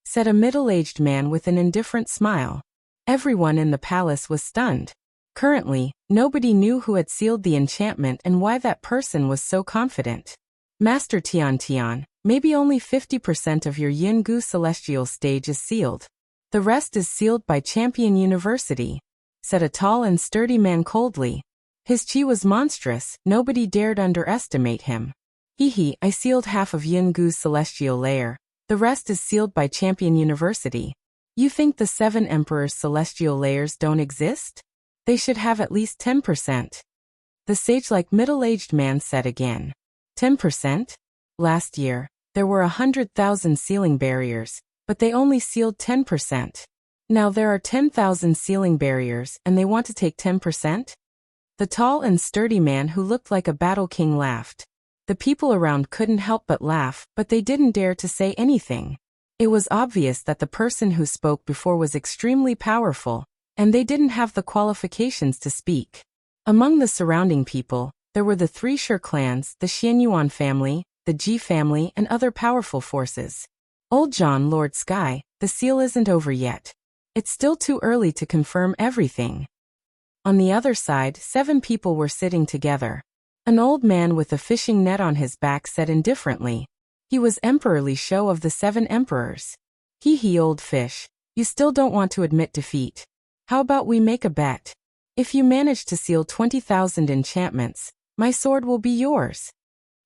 said a middle-aged man with an indifferent smile. Everyone in the palace was stunned. Currently, nobody knew who had sealed the enchantment and why that person was so confident. Master Tian, maybe only 50% of your Yungu celestial stage is sealed. The rest is sealed by Champion University, said a tall and sturdy man coldly. His chi was monstrous, nobody dared underestimate him. I sealed half of Yungu's celestial layer. The rest is sealed by Champion University. You think the 7 emperors' celestial layers don't exist? They should have at least 10%. The sage-like middle-aged man said again. 10%? Last year, there were 100,000 sealing barriers, but they only sealed 10%. Now there are 10,000 sealing barriers and they want to take 10%? The tall and sturdy man who looked like a battle king laughed. The people around couldn't help but laugh, but they didn't dare to say anything. It was obvious that the person who spoke before was extremely powerful, and they didn't have the qualifications to speak. Among the surrounding people, there were the 3 Shi clans, the Xianyuan family, the Ji family, and other powerful forces. Old John Lord Sky, the seal isn't over yet. It's still too early to confirm everything. On the other side, 7 people were sitting together. An old man with a fishing net on his back said indifferently. He was Emperor Li Shou of the 7 emperors. Old fish, you still don't want to admit defeat. How about we make a bet? If you manage to seal 20,000 enchantments, my sword will be yours,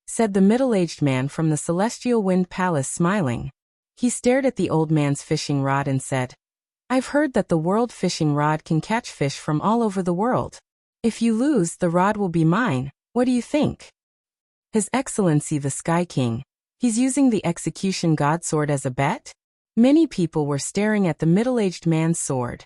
said the middle-aged man from the Celestial Wind Palace smiling. He stared at the old man's fishing rod and said, I've heard that the world fishing rod can catch fish from all over the world. If you lose, the rod will be mine. What do you think? His Excellency the Sky King, he's using the execution god sword as a bet? Many people were staring at the middle-aged man's sword.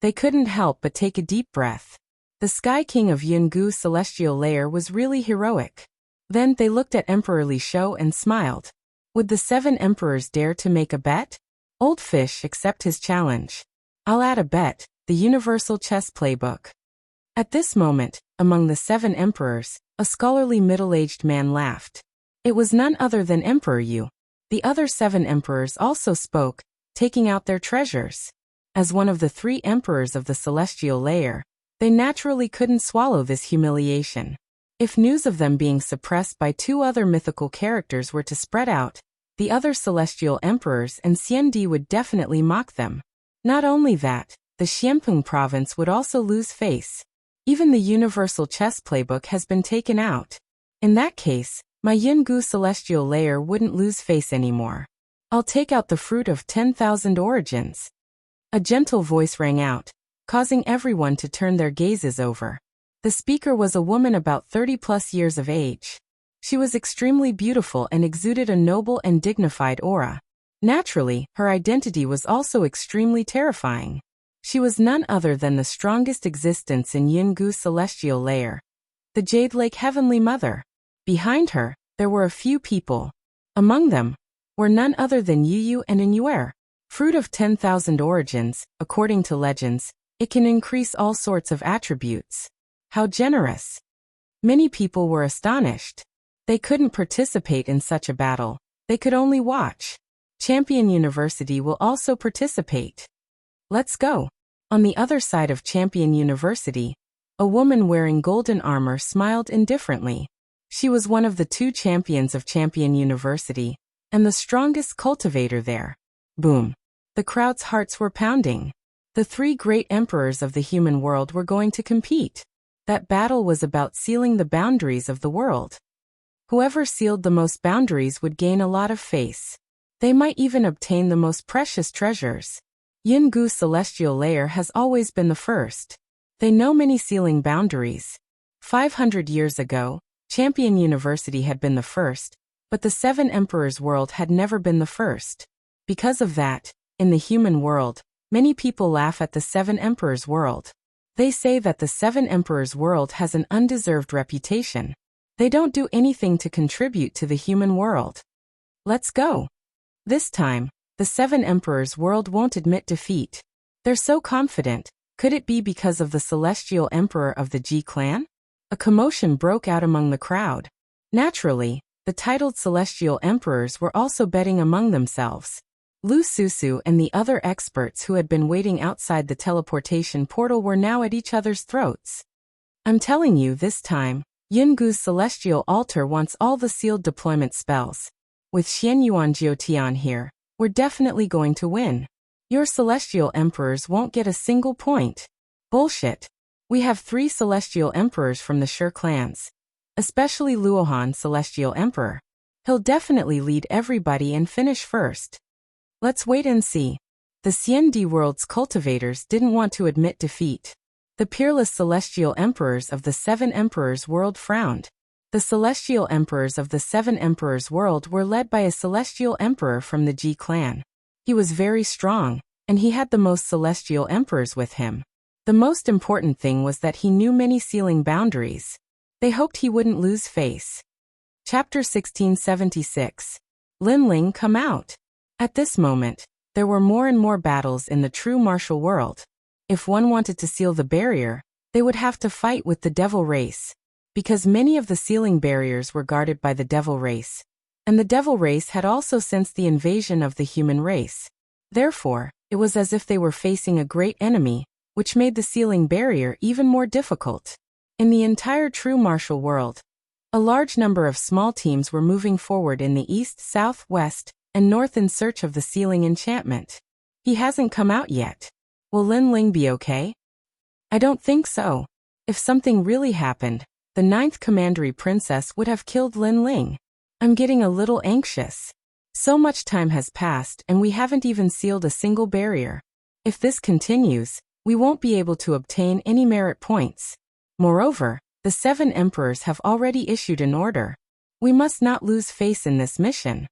They couldn't help but take a deep breath. The Sky King of Yungu's celestial layer was really heroic. Then they looked at Emperor Li Shou and smiled. Would the 7 emperors dare to make a bet? Old fish, accept his challenge. I'll add a bet, the universal chess playbook. At this moment, among the 7 emperors, a scholarly middle-aged man laughed. It was none other than Emperor Yu. The other 7 emperors also spoke, taking out their treasures. As one of the 3 emperors of the celestial layer, they naturally couldn't swallow this humiliation. If news of them being suppressed by 2 other mythical characters were to spread out, the other celestial emperors and Xiandi would definitely mock them. Not only that, the Xianpeng province would also lose face. Even the universal chess playbook has been taken out. In that case, my Yungu celestial layer wouldn't lose face anymore. I'll take out the fruit of 10,000 origins. A gentle voice rang out, causing everyone to turn their gazes over. The speaker was a woman about 30+ years of age. She was extremely beautiful and exuded a noble and dignified aura. Naturally, her identity was also extremely terrifying. She was none other than the strongest existence in Yungu's celestial layer, the Jade Lake Heavenly Mother. Behind her, there were a few people. Among them were none other than Yu and Inuer. Fruit of 10,000 origins, according to legends, it can increase all sorts of attributes. How generous! Many people were astonished. They couldn't participate in such a battle. They could only watch. Champion University will also participate. Let's go. On the other side of Champion University, A woman wearing golden armor smiled indifferently. She was one of the 2 champions of Champion University, and the strongest cultivator there. Boom. The crowd's hearts were pounding. The 3 great emperors of the human world were going to compete. That battle was about sealing the boundaries of the world. Whoever sealed the most boundaries would gain a lot of face. They might even obtain the most precious treasures. Yin-Gu's celestial layer has always been the first. They know many sealing boundaries. 500 years ago, Champion University had been the first, but the 7 Emperors' world had never been the first. Because of that, in the human world, many people laugh at the 7 Emperors' world. They say that the 7 Emperors' world has an undeserved reputation. They don't do anything to contribute to the human world. Let's go. This time, the 7 Emperors' world won't admit defeat. They're so confident. Could it be because of the celestial emperor of the Ji clan? A commotion broke out among the crowd. Naturally, the titled celestial emperors were also betting among themselves. Lu Susu and the other experts who had been waiting outside the teleportation portal were now at each other's throats. I'm telling you this time, Yin-Gu's celestial altar wants all the sealed deployment spells. With Xian Yuan Jiutian here, we're definitely going to win. Your celestial emperors won't get a single point. Bullshit. We have 3 celestial emperors from the Shi clans. Especially Luohan celestial emperor. He'll definitely lead everybody and finish first. Let's wait and see. The Xiandi world's cultivators didn't want to admit defeat. The peerless celestial emperors of the 7 emperors' world frowned. The celestial emperors of the 7 emperors' world were led by a celestial emperor from the Ji clan. He was very strong, and he had the most celestial emperors with him. The most important thing was that he knew many sealing boundaries. They hoped he wouldn't lose face. Chapter 1676. Lin Ling come out. At this moment, there were more and more battles in the true martial world. If one wanted to seal the barrier, they would have to fight with the devil race. Because many of the sealing barriers were guarded by the devil race. And the devil race had also sensed the invasion of the human race. Therefore, it was as if they were facing a great enemy, which made the sealing barrier even more difficult. In the entire true martial world, a large number of small teams were moving forward in the east, south, west, and north in search of the sealing enchantment. He hasn't come out yet. Will Lin Ling be okay? I don't think so. If something really happened, the 9th Commandery Princess would have killed Lin Ling. I'm getting a little anxious. So much time has passed and we haven't even sealed a single barrier. If this continues, we won't be able to obtain any merit points. Moreover, the 7 emperors have already issued an order. We must not lose face in this mission.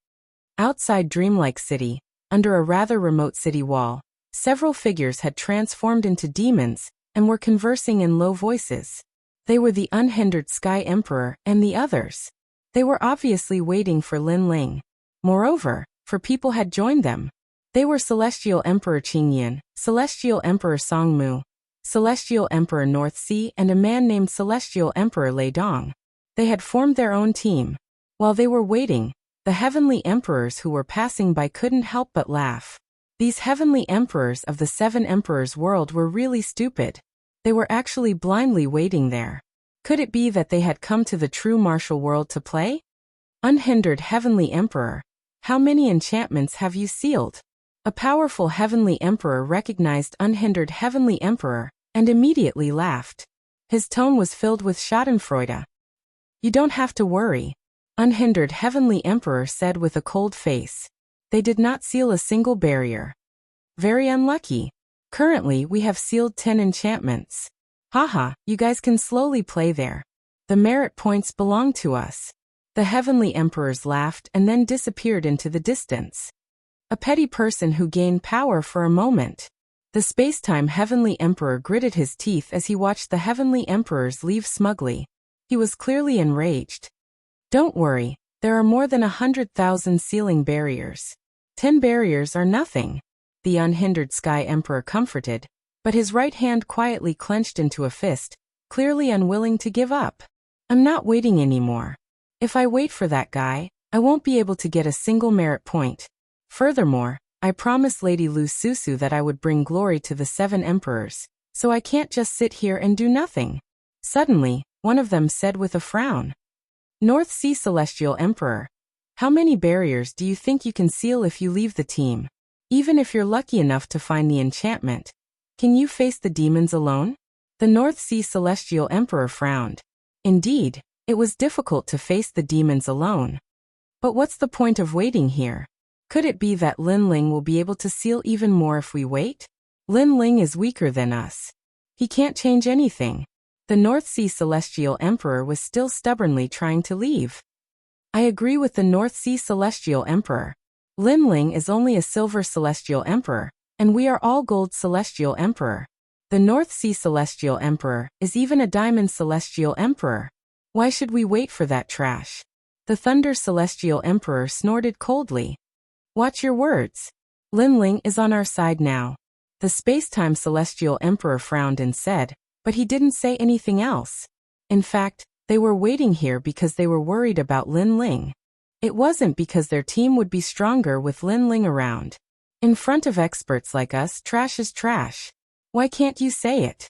Outside Dreamlike City, under a rather remote city wall, several figures had transformed into demons and were conversing in low voices. They were the unhindered Sky Emperor and the others. They were obviously waiting for Lin Ling. Moreover, people had joined them. They were Celestial Emperor Qingyan, Celestial Emperor Songmu, Celestial Emperor North Sea, and a man named Celestial Emperor Lei Dong. They had formed their own team. While they were waiting, the heavenly emperors who were passing by couldn't help but laugh. These heavenly emperors of the 7 emperors' world were really stupid. They were actually blindly waiting there. Could it be that they had come to the true martial world to play? Unhindered heavenly emperor, how many enchantments have you sealed? A powerful heavenly emperor recognized unhindered heavenly emperor and immediately laughed. His tone was filled with schadenfreude. You don't have to worry, unhindered heavenly emperor said with a cold face. They did not seal a single barrier. Very unlucky. Currently we have sealed 10 enchantments. Haha, you guys can slowly play there. The merit points belong to us. The heavenly emperors laughed and then disappeared into the distance. A petty person who gained power for a moment. The space-time heavenly emperor gritted his teeth as he watched the heavenly emperors leave smugly. He was clearly enraged. Don't worry, there are more than 100,000 sealing barriers. 10 barriers are nothing. The unhindered Sky Emperor comforted, but his right hand quietly clenched into a fist, clearly unwilling to give up. I'm not waiting anymore. If I wait for that guy, I won't be able to get a single merit point. Furthermore, I promised Lady Lu Susu that I would bring glory to the 7 emperors, so I can't just sit here and do nothing. Suddenly, one of them said with a frown, North Sea Celestial Emperor, how many barriers do you think you can seal if you leave the team? Even if you're lucky enough to find the enchantment, can you face the demons alone? The North Sea Celestial Emperor frowned. Indeed, it was difficult to face the demons alone. But what's the point of waiting here? Could it be that Lin Ling will be able to seal even more if we wait? Lin Ling is weaker than us. He can't change anything. The North Sea Celestial Emperor was still stubbornly trying to leave. I agree with the North Sea Celestial Emperor. Lin Ling is only a Silver Celestial Emperor, and we are all Gold Celestial Emperor. The North Sea Celestial Emperor is even a Diamond Celestial Emperor. Why should we wait for that trash? The Thunder Celestial Emperor snorted coldly. Watch your words. Lin Ling is on our side now. The Spacetime Celestial Emperor frowned and said, but he didn't say anything else. In fact, they were waiting here because they were worried about Lin Ling. It wasn't because their team would be stronger with Lin Ling around. In front of experts like us, trash is trash. Why can't you say it?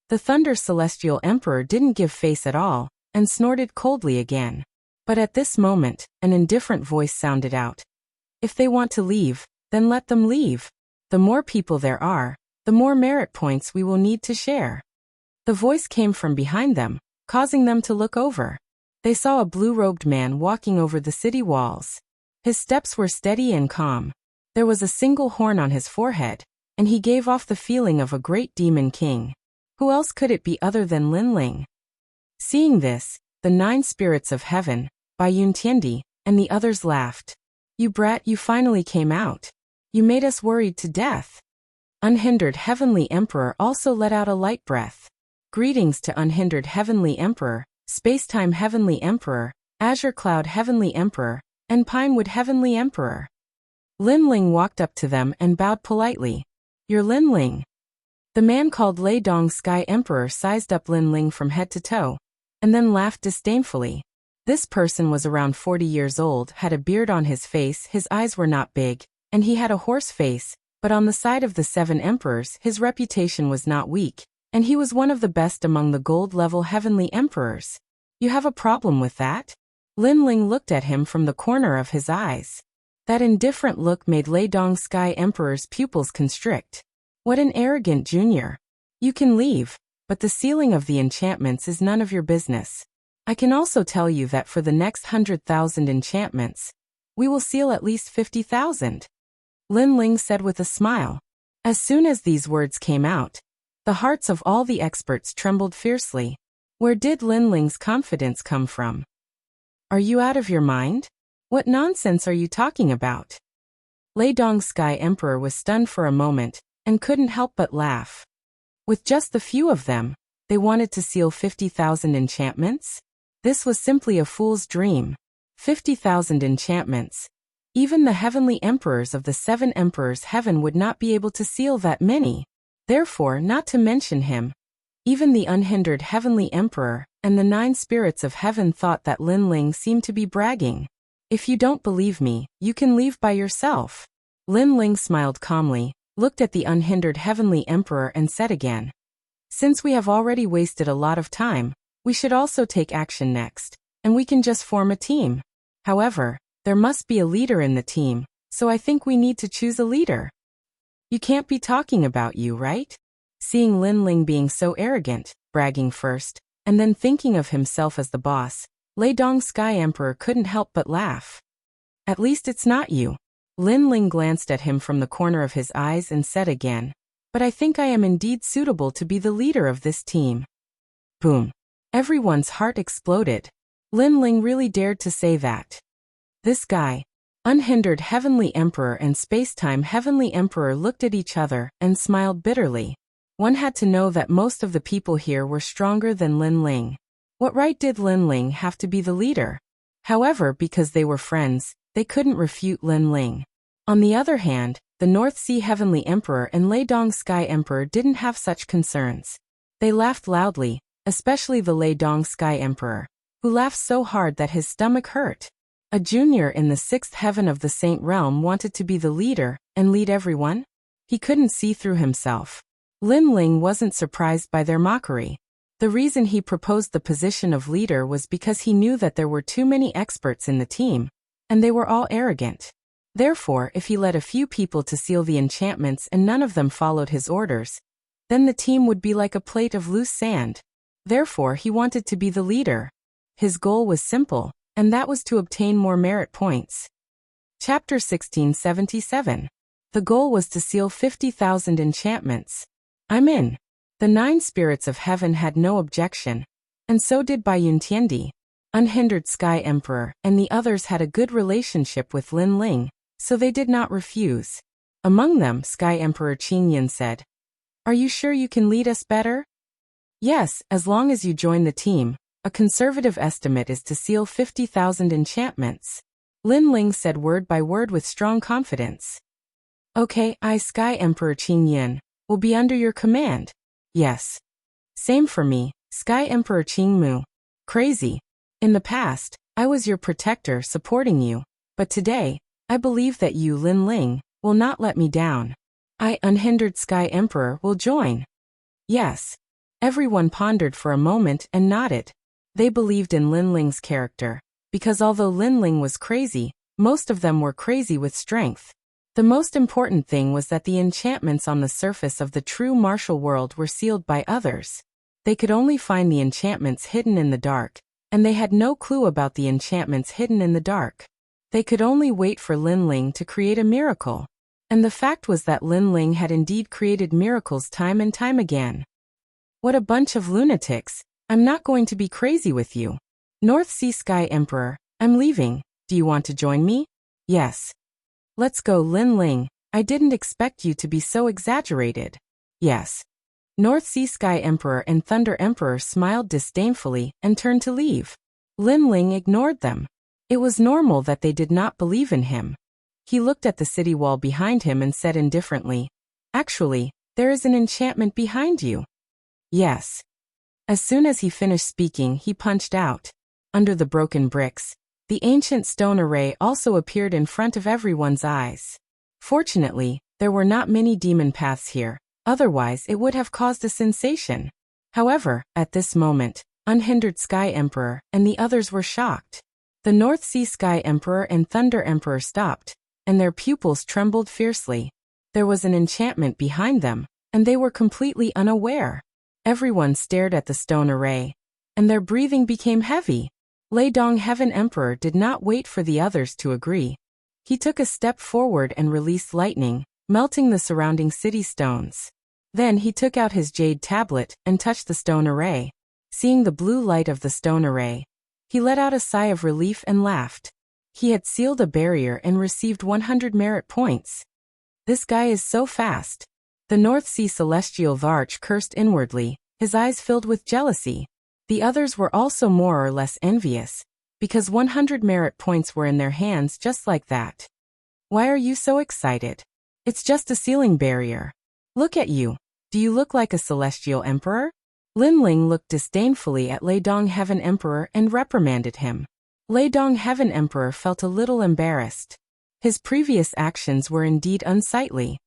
The Thunder Celestial Emperor didn't give face at all, and snorted coldly again. But at this moment, an indifferent voice sounded out. If they want to leave, then let them leave. The more people there are, the more merit points we will need to share. The voice came from behind them, causing them to look over. They saw a blue-robed man walking over the city walls. His steps were steady and calm. There was a single horn on his forehead, and he gave off the feeling of a great demon king. Who else could it be other than Lin Ling? Seeing this, the 9 spirits of heaven, Bai Yun Tiandi, and the others laughed. You brat, you finally came out. You made us worried to death. Unhindered Heavenly Emperor also let out a light breath. Greetings to Unhindered Heavenly Emperor, Spacetime Heavenly Emperor, Azure Cloud Heavenly Emperor, and Pinewood Heavenly Emperor. Lin Ling walked up to them and bowed politely. You're Lin Ling. The man called Lei Dong Sky Emperor sized up Lin Ling from head to toe, and then laughed disdainfully. This person was around 40 years old, had a beard on his face, his eyes were not big, and he had a horse face, but on the side of the 7 emperors his reputation was not weak, and he was one of the best among the gold-level heavenly emperors. You have a problem with that? Lin Ling looked at him from the corner of his eyes. That indifferent look made Lei Dong Sky Emperor's pupils constrict. What an arrogant junior. You can leave, but the sealing of the enchantments is none of your business. I can also tell you that for the next 100,000 enchantments, we will seal at least 50,000. Lin Ling said with a smile. As soon as these words came out, the hearts of all the experts trembled fiercely. Where did Lin Ling's confidence come from? Are you out of your mind? What nonsense are you talking about? Lei Dong Sky Emperor was stunned for a moment, and couldn't help but laugh. With just the few of them, they wanted to seal 50,000 enchantments? This was simply a fool's dream. 50,000 enchantments. Even the heavenly emperors of the 7 emperors' heaven would not be able to seal that many. Therefore, not to mention him, even the unhindered heavenly emperor and the 9 spirits of heaven thought that Lin Ling seemed to be bragging. If you don't believe me, you can leave by yourself. Lin Ling smiled calmly, looked at the unhindered heavenly emperor and said again, since we have already wasted a lot of time, we should also take action next, and we can just form a team. However, there must be a leader in the team, so I think we need to choose a leader. You can't be talking about you, right? Seeing Lin Ling being so arrogant, bragging first, and then thinking of himself as the boss, Lei Dong Sky Emperor couldn't help but laugh. At least it's not you. Lin Ling glanced at him from the corner of his eyes and said again, but I think I am indeed suitable to be the leader of this team. Boom. Everyone's heart exploded. Lin Ling really dared to say that. This guy, Unhindered Heavenly Emperor and Spacetime Heavenly Emperor looked at each other and smiled bitterly. One had to know that most of the people here were stronger than Lin Ling. What right did Lin Ling have to be the leader? However, because they were friends, they couldn't refute Lin Ling. On the other hand, the North Sea Heavenly Emperor and Lei Dong Sky Emperor didn't have such concerns. They laughed loudly, especially the Lei Dong Sky Emperor, who laughed so hard that his stomach hurt. A junior in the 6th heaven of the Saint Realm wanted to be the leader and lead everyone? He couldn't see through himself. Lin Ling wasn't surprised by their mockery. The reason he proposed the position of leader was because he knew that there were too many experts in the team, and they were all arrogant. Therefore, if he led a few people to seal the enchantments and none of them followed his orders, then the team would be like a plate of loose sand. Therefore, he wanted to be the leader. His goal was simple, and that was to obtain more merit points. Chapter 1677. The goal was to seal 50,000 enchantments. I'm in. The 9 spirits of heaven had no objection, and so did Bai Yuntiendi. Unhindered Sky Emperor and the others had a good relationship with Lin Ling, so they did not refuse. Among them, Sky Emperor Qingyan said, "Are you sure you can lead us better?" "Yes, as long as you join the team. A conservative estimate is to seal 50,000 enchantments." Lin Ling said word by word with strong confidence. "Okay, I, Sky Emperor Qingyan, will be under your command." "Yes. Same for me, Sky Emperor Qingmu." "Crazy. In the past, I was your protector supporting you, but today, I believe that you, Lin Ling, will not let me down. I, Unhindered Sky Emperor, will join." "Yes." Everyone pondered for a moment and nodded. They believed in Lin Ling's character, because although Lin Ling was crazy, most of them were crazy with strength. The most important thing was that the enchantments on the surface of the true martial world were sealed by others. They could only find the enchantments hidden in the dark, and they had no clue about the enchantments hidden in the dark. They could only wait for Lin Ling to create a miracle. And the fact was that Lin Ling had indeed created miracles time and time again. "What a bunch of lunatics. I'm not going to be crazy with you. North Sea Sky Emperor, I'm leaving. Do you want to join me?" "Yes." "Let's go, Lin Ling. I didn't expect you to be so exaggerated." "Yes." North Sea Sky Emperor and Thunder Emperor smiled disdainfully and turned to leave. Lin Ling ignored them. It was normal that they did not believe in him. He looked at the city wall behind him and said indifferently, "Actually, there is an enchantment behind you." "Yes." As soon as he finished speaking, he punched out. Under the broken bricks, the ancient stone array also appeared in front of everyone's eyes. Fortunately, there were not many demon paths here, otherwise it would have caused a sensation. However, at this moment, Unhindered Sky Emperor and the others were shocked. The North Sea Sky Emperor and Thunder Emperor stopped, and their pupils trembled fiercely. There was an enchantment behind them, and they were completely unaware. Everyone stared at the stone array, and their breathing became heavy. Leidong Heaven Emperor did not wait for the others to agree. He took a step forward and released lightning, melting the surrounding city stones. Then he took out his jade tablet and touched the stone array. Seeing the blue light of the stone array, he let out a sigh of relief and laughed. He had sealed a barrier and received 100 merit points. This guy is so fast. The North Sea Celestial Varch cursed inwardly, his eyes filled with jealousy. The others were also more or less envious, because 100 merit points were in their hands just like that. "Why are you so excited? It's just a sealing barrier. Look at you. Do you look like a celestial emperor?" Lin Ling looked disdainfully at Leidong Heaven Emperor and reprimanded him. Leidong Heaven Emperor felt a little embarrassed. His previous actions were indeed unsightly.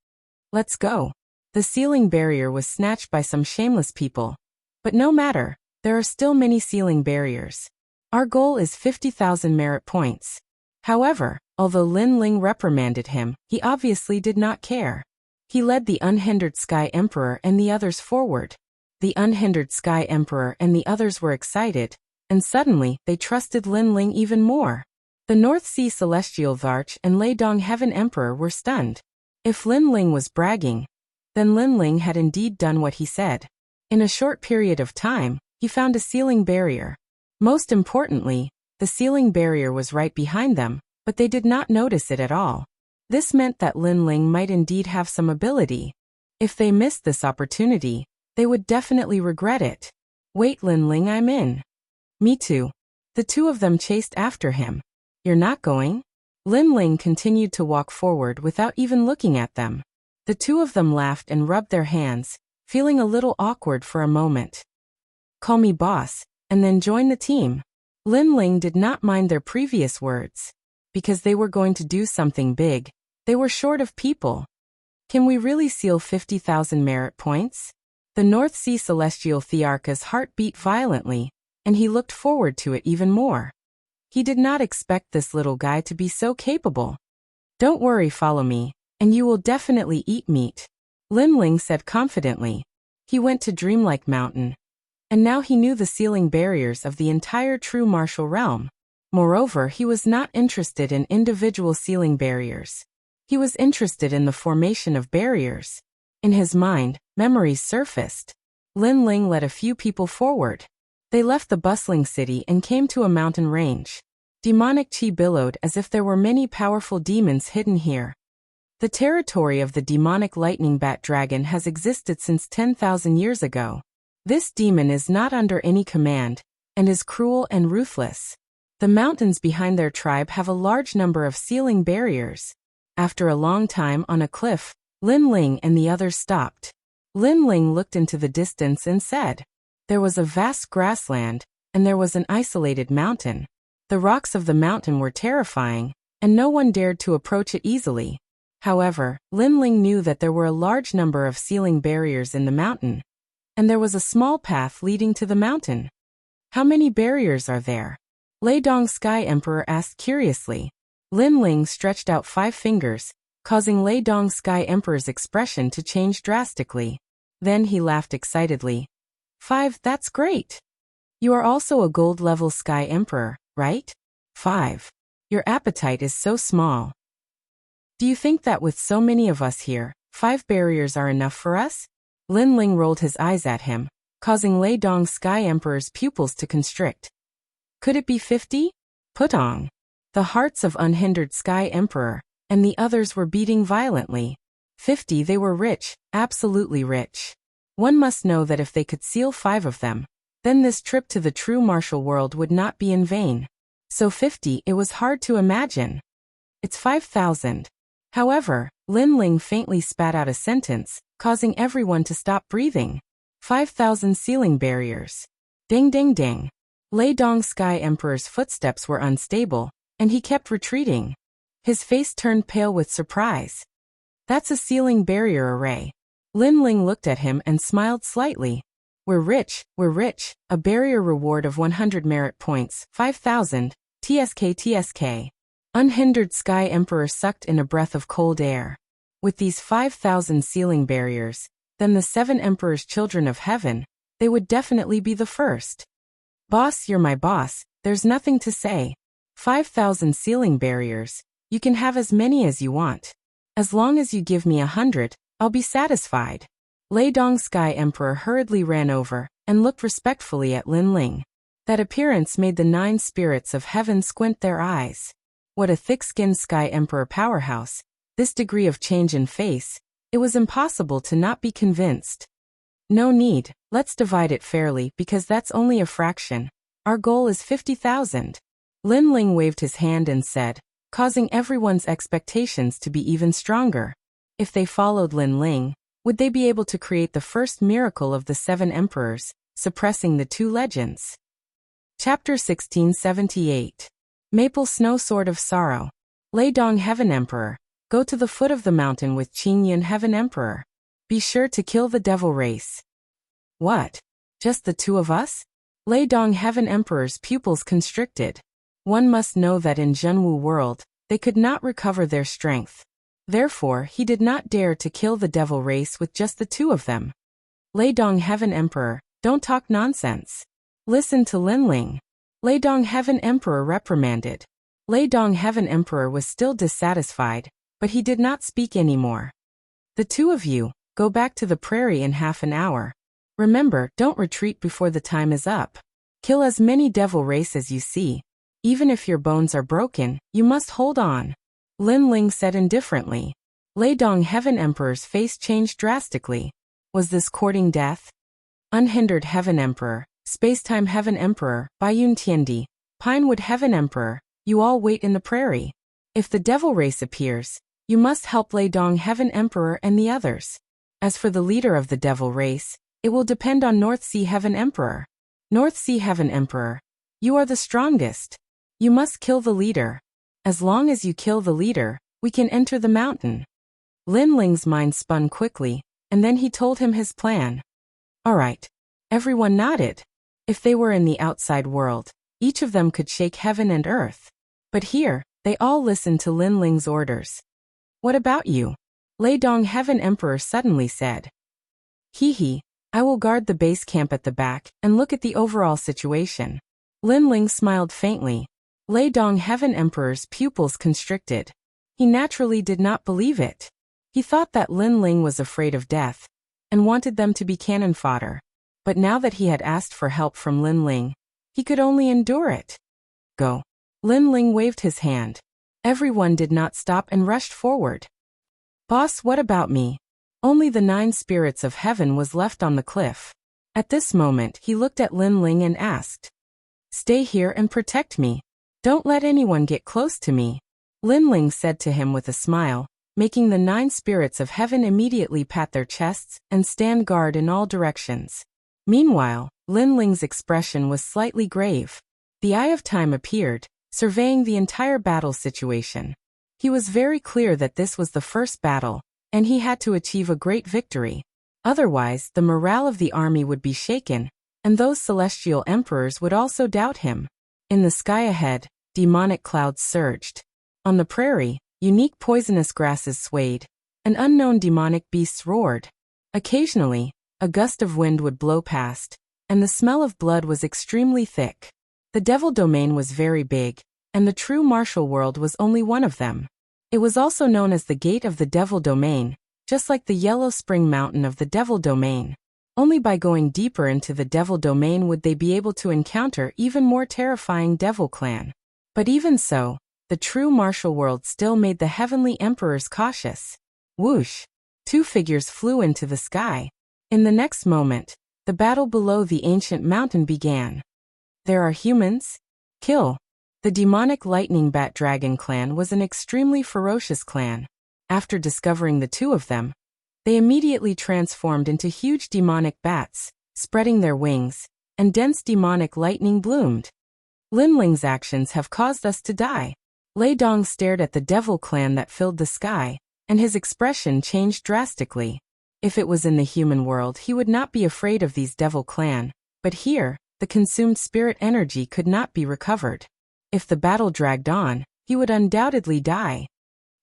"Let's go." The sealing barrier was snatched by some shameless people. But no matter, there are still many sealing barriers. Our goal is 50,000 merit points. However, although Lin Ling reprimanded him, he obviously did not care. He led the Unhindered Sky Emperor and the others forward. The Unhindered Sky Emperor and the others were excited, and suddenly they trusted Lin Ling even more. The North Sea Celestial Varch and Leidong Heaven Emperor were stunned. If Lin Ling was bragging, then Lin Ling had indeed done what he said. In a short period of time, he found a sealing barrier. Most importantly, the sealing barrier was right behind them, but they did not notice it at all. This meant that Lin Ling might indeed have some ability. If they missed this opportunity, they would definitely regret it. "Wait, Lin Ling, I'm in." "Me too." The two of them chased after him. "You're not going?" Lin Ling continued to walk forward without even looking at them. The two of them laughed and rubbed their hands, feeling a little awkward for a moment. "Call me boss, and then join the team." Lin Ling did not mind their previous words. Because they were going to do something big, they were short of people. "Can we really seal 50,000 merit points?" The North Sea Celestial Thearcha's heart beat violently, and he looked forward to it even more. He did not expect this little guy to be so capable. Don't worry, follow me, and you will definitely eat meat, Lin Ling said confidently. He went to Dreamlike Mountain, and now he knew the sealing barriers of the entire true martial realm. Moreover, he was not interested in individual sealing barriers. He was interested in the formation of barriers. In his mind, memories surfaced. Lin Ling led a few people forward. They left the bustling city and came to a mountain range. Demonic chi billowed as if there were many powerful demons hidden here. The territory of the demonic lightning bat dragon has existed since 10,000 years ago. This demon is not under any command, and is cruel and ruthless. The mountains behind their tribe have a large number of sealing barriers. After a long time on a cliff, Lin Ling and the others stopped. Lin Ling looked into the distance and said, there was a vast grassland, and there was an isolated mountain. The rocks of the mountain were terrifying, and no one dared to approach it easily. However, Lin Ling knew that there were a large number of sealing barriers in the mountain, and there was a small path leading to the mountain. How many barriers are there? Lei Dong Sky Emperor asked curiously. Lin Ling stretched out 5 fingers, causing Lei Dong Sky Emperor's expression to change drastically. Then he laughed excitedly. 5, that's great. You are also a gold-level Sky Emperor, right? 5. Your appetite is so small. Do you think that with so many of us here, 5 barriers are enough for us? Lin Ling rolled his eyes at him, causing Lei Dong Sky Emperor's pupils to constrict. Could it be 50? Putong. The hearts of Unhindered Sky Emperor, and the others were beating violently. 50, they were rich, absolutely rich. One must know that if they could seal 5 of them, then this trip to the true martial world would not be in vain. So 50, it was hard to imagine. It's 5,000. However, Lin Ling faintly spat out a sentence, causing everyone to stop breathing. 5,000 sealing barriers. Ding ding ding. Lei Dong Sky Emperor's footsteps were unstable, and he kept retreating. His face turned pale with surprise. That's a sealing barrier array. Lin Ling looked at him and smiled slightly. We're rich, a barrier reward of 100 merit points, 5,000, TSK. Unhindered Sky Emperor sucked in a breath of cold air. With these 5,000 sealing barriers, then the 7 Emperor's children of heaven, they would definitely be the first. Boss, you're my boss, there's nothing to say. 5,000 sealing barriers, you can have as many as you want. As long as you give me 100, I'll be satisfied. Lei Dong Sky Emperor hurriedly ran over and looked respectfully at Lin Ling. That appearance made the 9 spirits of heaven squint their eyes. What a thick-skinned Sky Emperor powerhouse. This degree of change in face, it was impossible to not be convinced. No need, let's divide it fairly because that's only a fraction. Our goal is 50,000. Lin Ling waved his hand and said, causing everyone's expectations to be even stronger. If they followed Lin Ling, would they be able to create the first miracle of the 7 emperors, suppressing the 2 legends? Chapter 1678. Maple Snow Sword of Sorrow. Lei Dong Heaven Emperor, go to the foot of the mountain with Qingyun Heaven Emperor. Be sure to kill the devil race. What? Just the 2 of us? Lei Dong Heaven Emperor's pupils constricted. One must know that in Zhenwu world, they could not recover their strength. Therefore, he did not dare to kill the devil race with just the 2 of them. Lei Dong Heaven Emperor, don't talk nonsense. Listen to Lin Ling. Lei Dong Heaven Emperor reprimanded. Lei Dong Heaven Emperor was still dissatisfied, but he did not speak anymore. The 2 of you, go back to the prairie in half an hour. Remember, don't retreat before the time is up. Kill as many devil race as you see. Even if your bones are broken, you must hold on. Lin Ling said indifferently. Lei Dong Heaven Emperor's face changed drastically. Was this courting death? Unhindered Heaven Emperor, Spacetime Heaven Emperor, Baiyun Tiandi, Pinewood Heaven Emperor, you all wait in the prairie. If the devil race appears, you must help Lei Dong Heaven Emperor and the others. As for the leader of the devil race, it will depend on North Sea Heaven Emperor. North Sea Heaven Emperor, you are the strongest. You must kill the leader. As long as you kill the leader, we can enter the mountain. Lin Ling's mind spun quickly, and then he told him his plan. All right. Everyone nodded. If they were in the outside world, each of them could shake heaven and earth. But here, they all listened to Lin Ling's orders. What about you? Lei Dong Heaven Emperor suddenly said. Hee, I will guard the base camp at the back and look at the overall situation. Lin Ling smiled faintly. Lei Dong Heaven Emperor's pupils constricted. He naturally did not believe it. He thought that Lin Ling was afraid of death and wanted them to be cannon fodder. But now that he had asked for help from Lin Ling, he could only endure it. Go. Lin Ling waved his hand. Everyone did not stop and rushed forward. Boss, what about me? Only the 9 spirits of heaven was left on the cliff. At this moment, he looked at Lin Ling and asked. Stay here and protect me. Don't let anyone get close to me. Lin Ling said to him with a smile, making the 9 spirits of heaven immediately pat their chests and stand guard in all directions. Meanwhile, Lin Ling's expression was slightly grave. The Eye of Time appeared, surveying the entire battle situation. He was very clear that this was the first battle, and he had to achieve a great victory. Otherwise, the morale of the army would be shaken, and those celestial emperors would also doubt him. In the sky ahead, demonic clouds surged. On the prairie, unique poisonous grasses swayed, and unknown demonic beasts roared. Occasionally, a gust of wind would blow past, and the smell of blood was extremely thick. The Devil Domain was very big, and the true martial world was only one of them. It was also known as the Gate of the Devil Domain, just like the Yellow Spring Mountain of the Devil Domain. Only by going deeper into the Devil Domain would they be able to encounter even more terrifying Devil Clan. But even so, the true martial world still made the heavenly emperors cautious. Whoosh! 2 figures flew into the sky. In the next moment, the battle below the ancient mountain began. There are humans? Kill! The demonic lightning bat dragon clan was an extremely ferocious clan. After discovering the 2 of them, they immediately transformed into huge demonic bats, spreading their wings, and dense demonic lightning bloomed. Lin Ling's actions have caused us to die. Lei Dong stared at the devil clan that filled the sky, and his expression changed drastically. If it was in the human world, he would not be afraid of these devil clan, but here, the consumed spirit energy could not be recovered. If the battle dragged on, he would undoubtedly die.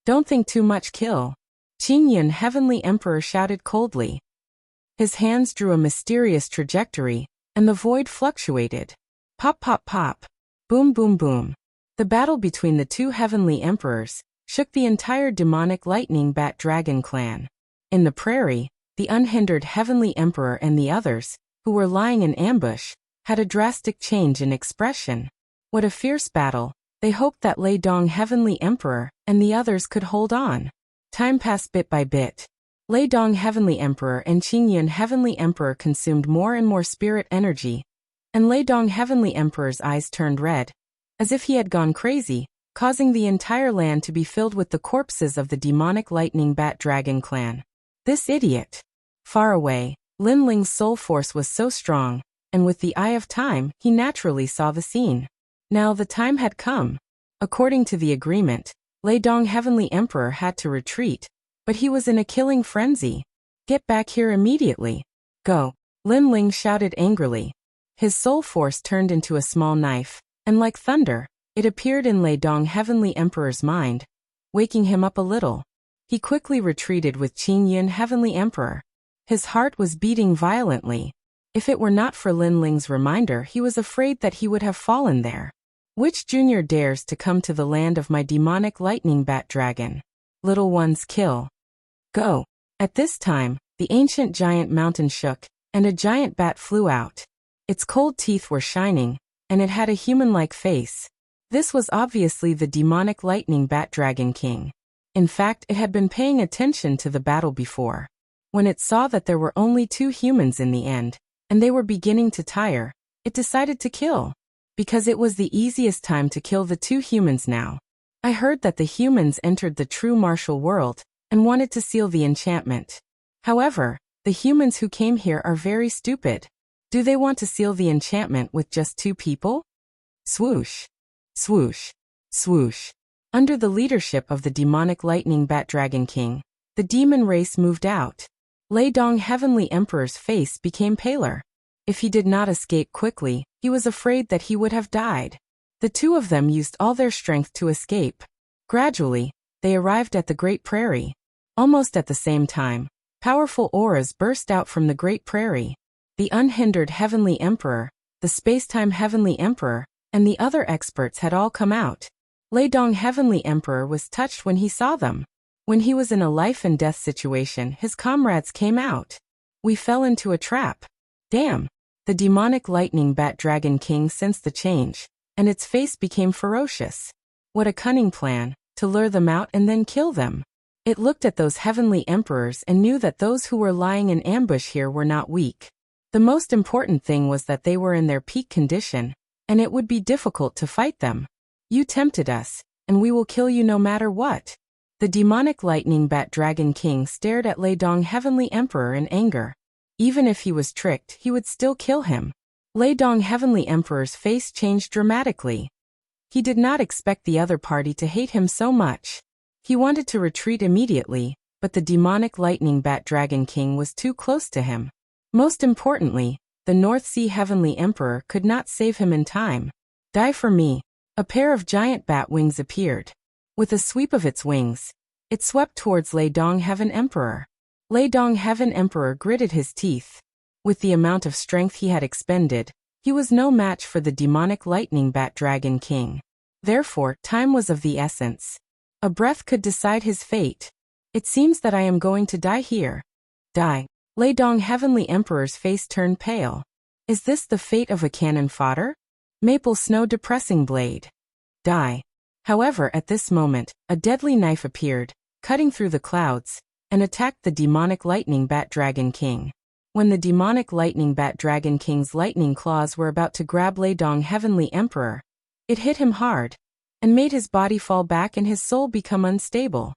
Don't think too much, kill. Qingyun Heavenly Emperor shouted coldly. His hands drew a mysterious trajectory, and the void fluctuated. Pop pop pop. Boom boom boom. The battle between the 2 heavenly emperors shook the entire demonic lightning bat dragon clan. In the prairie, the unhindered heavenly emperor and the others, who were lying in ambush, had a drastic change in expression. What a fierce battle! They hoped that Lei Dong Heavenly Emperor and the others could hold on. Time passed bit by bit. Lei Dong Heavenly Emperor and Qingyun Heavenly Emperor consumed more and more spirit energy, and Lei Dong Heavenly Emperor's eyes turned red, as if he had gone crazy, causing the entire land to be filled with the corpses of the demonic lightning bat dragon clan. This idiot! Far away, Lin Ling's soul force was so strong, and with the Eye of Time, he naturally saw the scene. Now the time had come. According to the agreement, Lei Dong Heavenly Emperor had to retreat, but he was in a killing frenzy. Get back here immediately. Go. Lin Ling shouted angrily. His soul force turned into a small knife, and like thunder, it appeared in Lei Dong Heavenly Emperor's mind, waking him up a little. He quickly retreated with Qingyun Heavenly Emperor. His heart was beating violently. If it were not for Lin Ling's reminder, he was afraid that he would have fallen there. Which junior dares to come to the land of my demonic lightning bat dragon? Little ones, kill. Go. At this time, the ancient giant mountain shook, and a giant bat flew out. Its cold teeth were shining, and it had a human-like face. This was obviously the demonic lightning bat dragon king. In fact, it had been paying attention to the battle before. When it saw that there were only 2 humans in the end, and they were beginning to tire, it decided to kill. Because it was the easiest time to kill the 2 humans now. I heard that the humans entered the true martial world, and wanted to seal the enchantment. However, the humans who came here are very stupid. Do they want to seal the enchantment with just 2 people? Swoosh. Swoosh. Swoosh. Under the leadership of the demonic lightning bat dragon king, the demon race moved out. Lei Dong Heavenly Emperor's face became paler. If he did not escape quickly, he was afraid that he would have died. The two of them used all their strength to escape. Gradually, they arrived at the Great Prairie. Almost at the same time, powerful auras burst out from the Great Prairie. The unhindered Heavenly Emperor, the Spacetime Heavenly Emperor, and the other experts had all come out. Lei Dong Heavenly Emperor was touched when he saw them. When he was in a life-and-death situation, his comrades came out. We fell into a trap. Damn! The demonic lightning bat dragon king sensed the change, and its face became ferocious. What a cunning plan, to lure them out and then kill them. It looked at those heavenly emperors and knew that those who were lying in ambush here were not weak. The most important thing was that they were in their peak condition, and it would be difficult to fight them. You tempted us, and we will kill you no matter what. The demonic lightning bat dragon king stared at Lei Dong Heavenly Emperor in anger. Even if he was tricked, he would still kill him. Lei Dong Heavenly Emperor's face changed dramatically. He did not expect the other party to hate him so much. He wanted to retreat immediately, but the demonic lightning bat dragon king was too close to him. Most importantly, the North Sea Heavenly Emperor could not save him in time. Die for me. A pair of giant bat wings appeared. With a sweep of its wings, it swept towards Lei Dong Heaven Emperor. Lei Dong Heaven Emperor gritted his teeth. With the amount of strength he had expended, he was no match for the demonic lightning bat dragon king. Therefore, time was of the essence. A breath could decide his fate. It seems that I am going to die here. Die. Lei Dong Heavenly Emperor's face turned pale. Is this the fate of a cannon fodder? Maple Snow Depressing Blade. Die. However, at this moment, a deadly knife appeared, cutting through the clouds, and attacked the demonic lightning bat dragon king. When the demonic lightning bat dragon king's lightning claws were about to grab Lei Dong Heavenly Emperor, it hit him hard, and made his body fall back and his soul become unstable.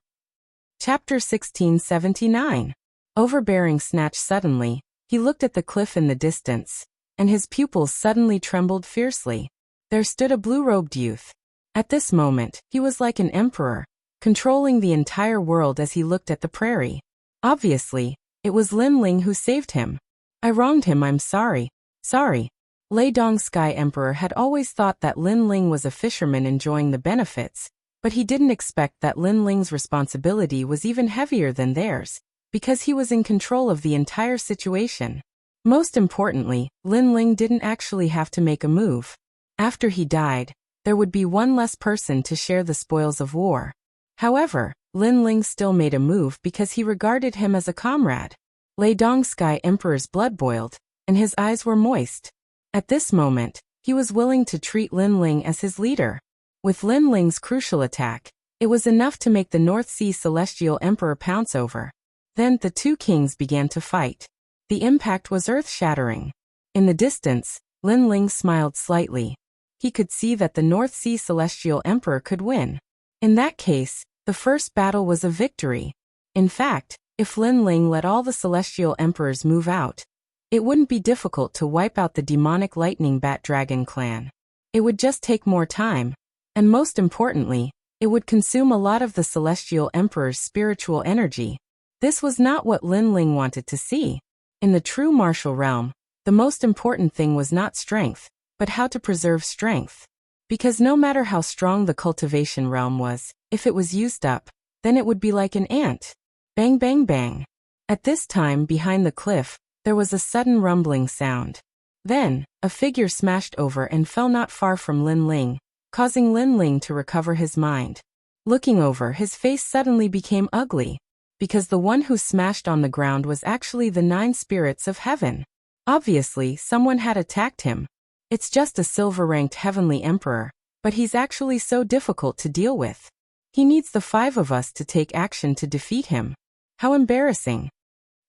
Chapter 1679. Overbearing snatch. Suddenly, he looked at the cliff in the distance, and his pupils suddenly trembled fiercely. There stood a blue-robed youth. At this moment, he was like an emperor, controlling the entire world as he looked at the prairie. Obviously, it was Lin Ling who saved him. I wronged him, I'm sorry. Sorry. Lei Dong Sky Emperor had always thought that Lin Ling was a fisherman enjoying the benefits, but he didn't expect that Lin Ling's responsibility was even heavier than theirs, because he was in control of the entire situation. Most importantly, Lin Ling didn't actually have to make a move. After he died, there would be one less person to share the spoils of war. However, Lin Ling still made a move because he regarded him as a comrade. Lei Dong Sky Emperor's blood boiled, and his eyes were moist. At this moment, he was willing to treat Lin Ling as his leader. With Lin Ling's crucial attack, it was enough to make the North Sea Celestial Emperor pounce over. Then the two kings began to fight. The impact was earth-shattering. In the distance, Lin Ling smiled slightly. He could see that the North Sea Celestial Emperor could win. In that case, the first battle was a victory. In fact, if Lin Ling let all the Celestial Emperors move out, it wouldn't be difficult to wipe out the demonic lightning bat dragon clan. It would just take more time, and most importantly, it would consume a lot of the Celestial Emperor's spiritual energy. This was not what Lin Ling wanted to see. In the true martial realm, the most important thing was not strength, but how to preserve strength. Because no matter how strong the cultivation realm was, if it was used up, then it would be like an ant. Bang bang bang. At this time, behind the cliff, there was a sudden rumbling sound. Then, a figure smashed over and fell not far from Lin Ling, causing Lin Ling to recover his mind. Looking over, his face suddenly became ugly, because the one who smashed on the ground was actually the 9 spirits of heaven. Obviously, someone had attacked him. It's just a silver-ranked heavenly emperor, but he's actually so difficult to deal with. He needs the 5 of us to take action to defeat him. How embarrassing.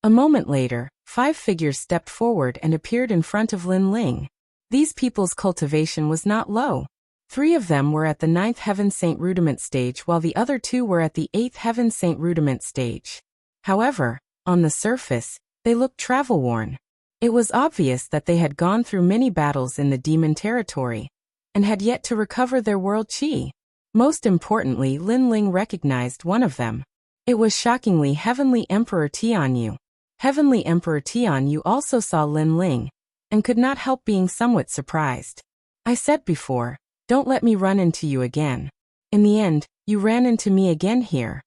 A moment later, 5 figures stepped forward and appeared in front of Lin Ling. These people's cultivation was not low. 3 of them were at the 9th Heaven Saint Rudiment stage while the other 2 were at the 8th Heaven Saint Rudiment stage. However, on the surface, they looked travel-worn. It was obvious that they had gone through many battles in the demon territory, and had yet to recover their world chi. Most importantly, Lin Ling recognized one of them. It was shockingly Heavenly Emperor Tianyu. Heavenly Emperor Tian Yu also saw Lin Ling, and could not help being somewhat surprised. I said before, don't let me run into you again. In the end, you ran into me again here.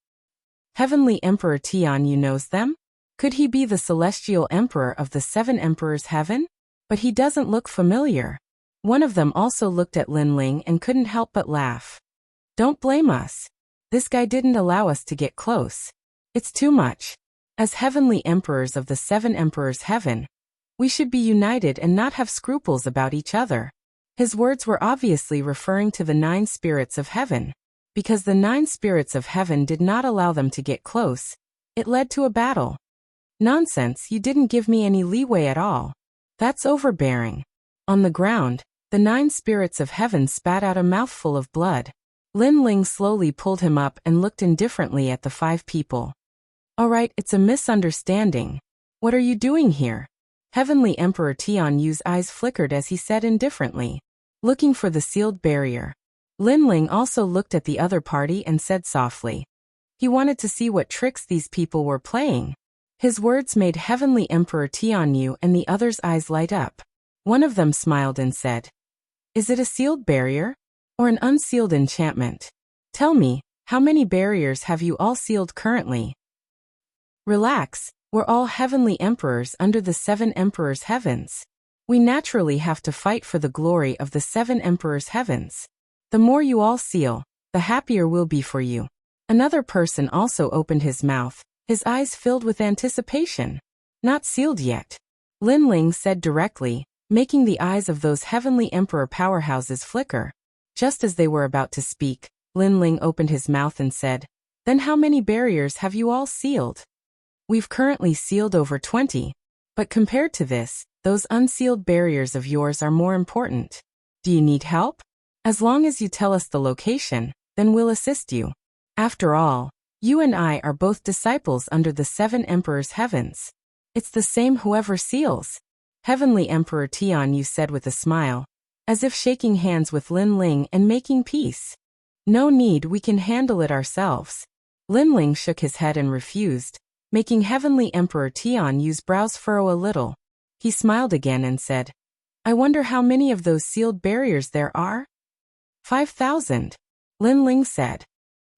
Heavenly Emperor Tian Yu knows them? Could he be the celestial emperor of the 7 emperors' heaven? But he doesn't look familiar. One of them also looked at Lin Ling and couldn't help but laugh. Don't blame us. This guy didn't allow us to get close. It's too much. As heavenly emperors of the 7 emperors' heaven, we should be united and not have scruples about each other. His words were obviously referring to the 9 spirits of heaven. Because the 9 spirits of heaven did not allow them to get close, it led to a battle. Nonsense, you didn't give me any leeway at all. That's overbearing. On the ground, the 9 spirits of heaven spat out a mouthful of blood. Lin Ling slowly pulled him up and looked indifferently at the 5 people. Alright, it's a misunderstanding. What are you doing here? Heavenly Emperor Tian Yu's eyes flickered as he said indifferently. Looking for the sealed barrier. Lin Ling also looked at the other party and said softly. He wanted to see what tricks these people were playing. His words made Heavenly Emperor Tian Yu and the others' eyes light up. One of them smiled and said, Is it a sealed barrier? Or an unsealed enchantment? Tell me, how many barriers have you all sealed currently? Relax, we're all heavenly emperors under the 7 emperors' heavens. We naturally have to fight for the glory of the 7 emperors' heavens. The more you all seal, the happier we'll be for you. Another person also opened his mouth, his eyes filled with anticipation. Not sealed yet. Lin Ling said directly, making the eyes of those heavenly emperor powerhouses flicker. Just as they were about to speak, Lin Ling opened his mouth and said, Then how many barriers have you all sealed? We've currently sealed over 20. But compared to this, those unsealed barriers of yours are more important. Do you need help? As long as you tell us the location, then we'll assist you. After all, you and I are both disciples under the 7 emperors' heavens. It's the same whoever seals. Heavenly Emperor Tian Yu said with a smile, as if shaking hands with Lin Ling and making peace. No need, we can handle it ourselves. Lin Ling shook his head and refused, making Heavenly Emperor Tian Yu's brows furrow a little. He smiled again and said, I wonder how many of those sealed barriers there are? 5,000. Lin Ling said.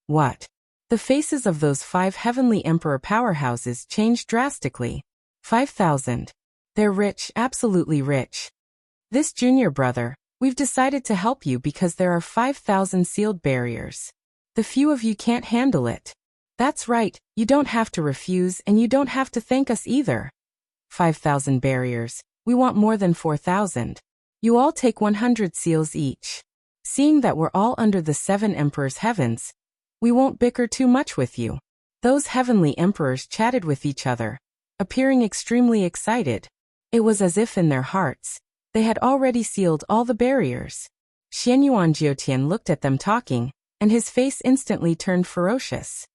What? The faces of those 5 heavenly emperor powerhouses changed drastically. 5,000. They're rich, absolutely rich. This junior brother, we've decided to help you because there are 5,000 sealed barriers. The few of you can't handle it. That's right, you don't have to refuse and you don't have to thank us either. 5,000 barriers, we want more than 4,000. You all take 100 seals each. Seeing that we're all under the 7 emperors' heavens, we won't bicker too much with you. Those heavenly emperors chatted with each other, appearing extremely excited. It was as if in their hearts, they had already sealed all the barriers. Xianyuan Jiutian looked at them talking, and his face instantly turned ferocious.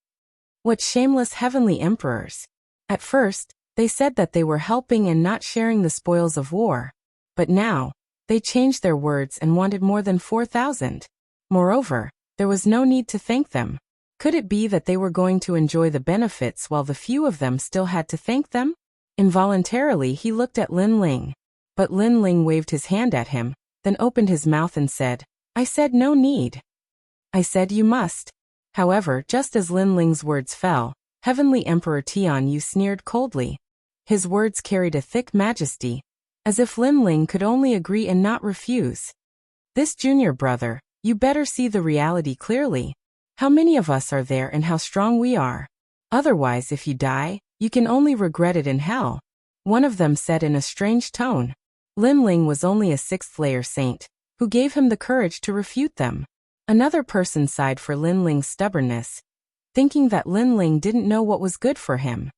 What shameless heavenly emperors! At first, they said that they were helping and not sharing the spoils of war. But now, they changed their words and wanted more than 4,000. Moreover, there was no need to thank them. Could it be that they were going to enjoy the benefits while the few of them still had to thank them? Involuntarily he looked at Lin Ling. But Lin Ling waved his hand at him, then opened his mouth and said, I said no need. I said you must. However, just as Lin Ling's words fell, Heavenly Emperor Tian Yu sneered coldly. His words carried a thick majesty, as if Lin Ling could only agree and not refuse. This junior brother, you better see the reality clearly. How many of us are there and how strong we are. Otherwise, if you die, you can only regret it in hell. One of them said in a strange tone. Lin Ling was only a 6th layer saint, who gave him the courage to refute them. Another person sighed for Lin Ling's stubbornness, thinking that Lin Ling didn't know what was good for him.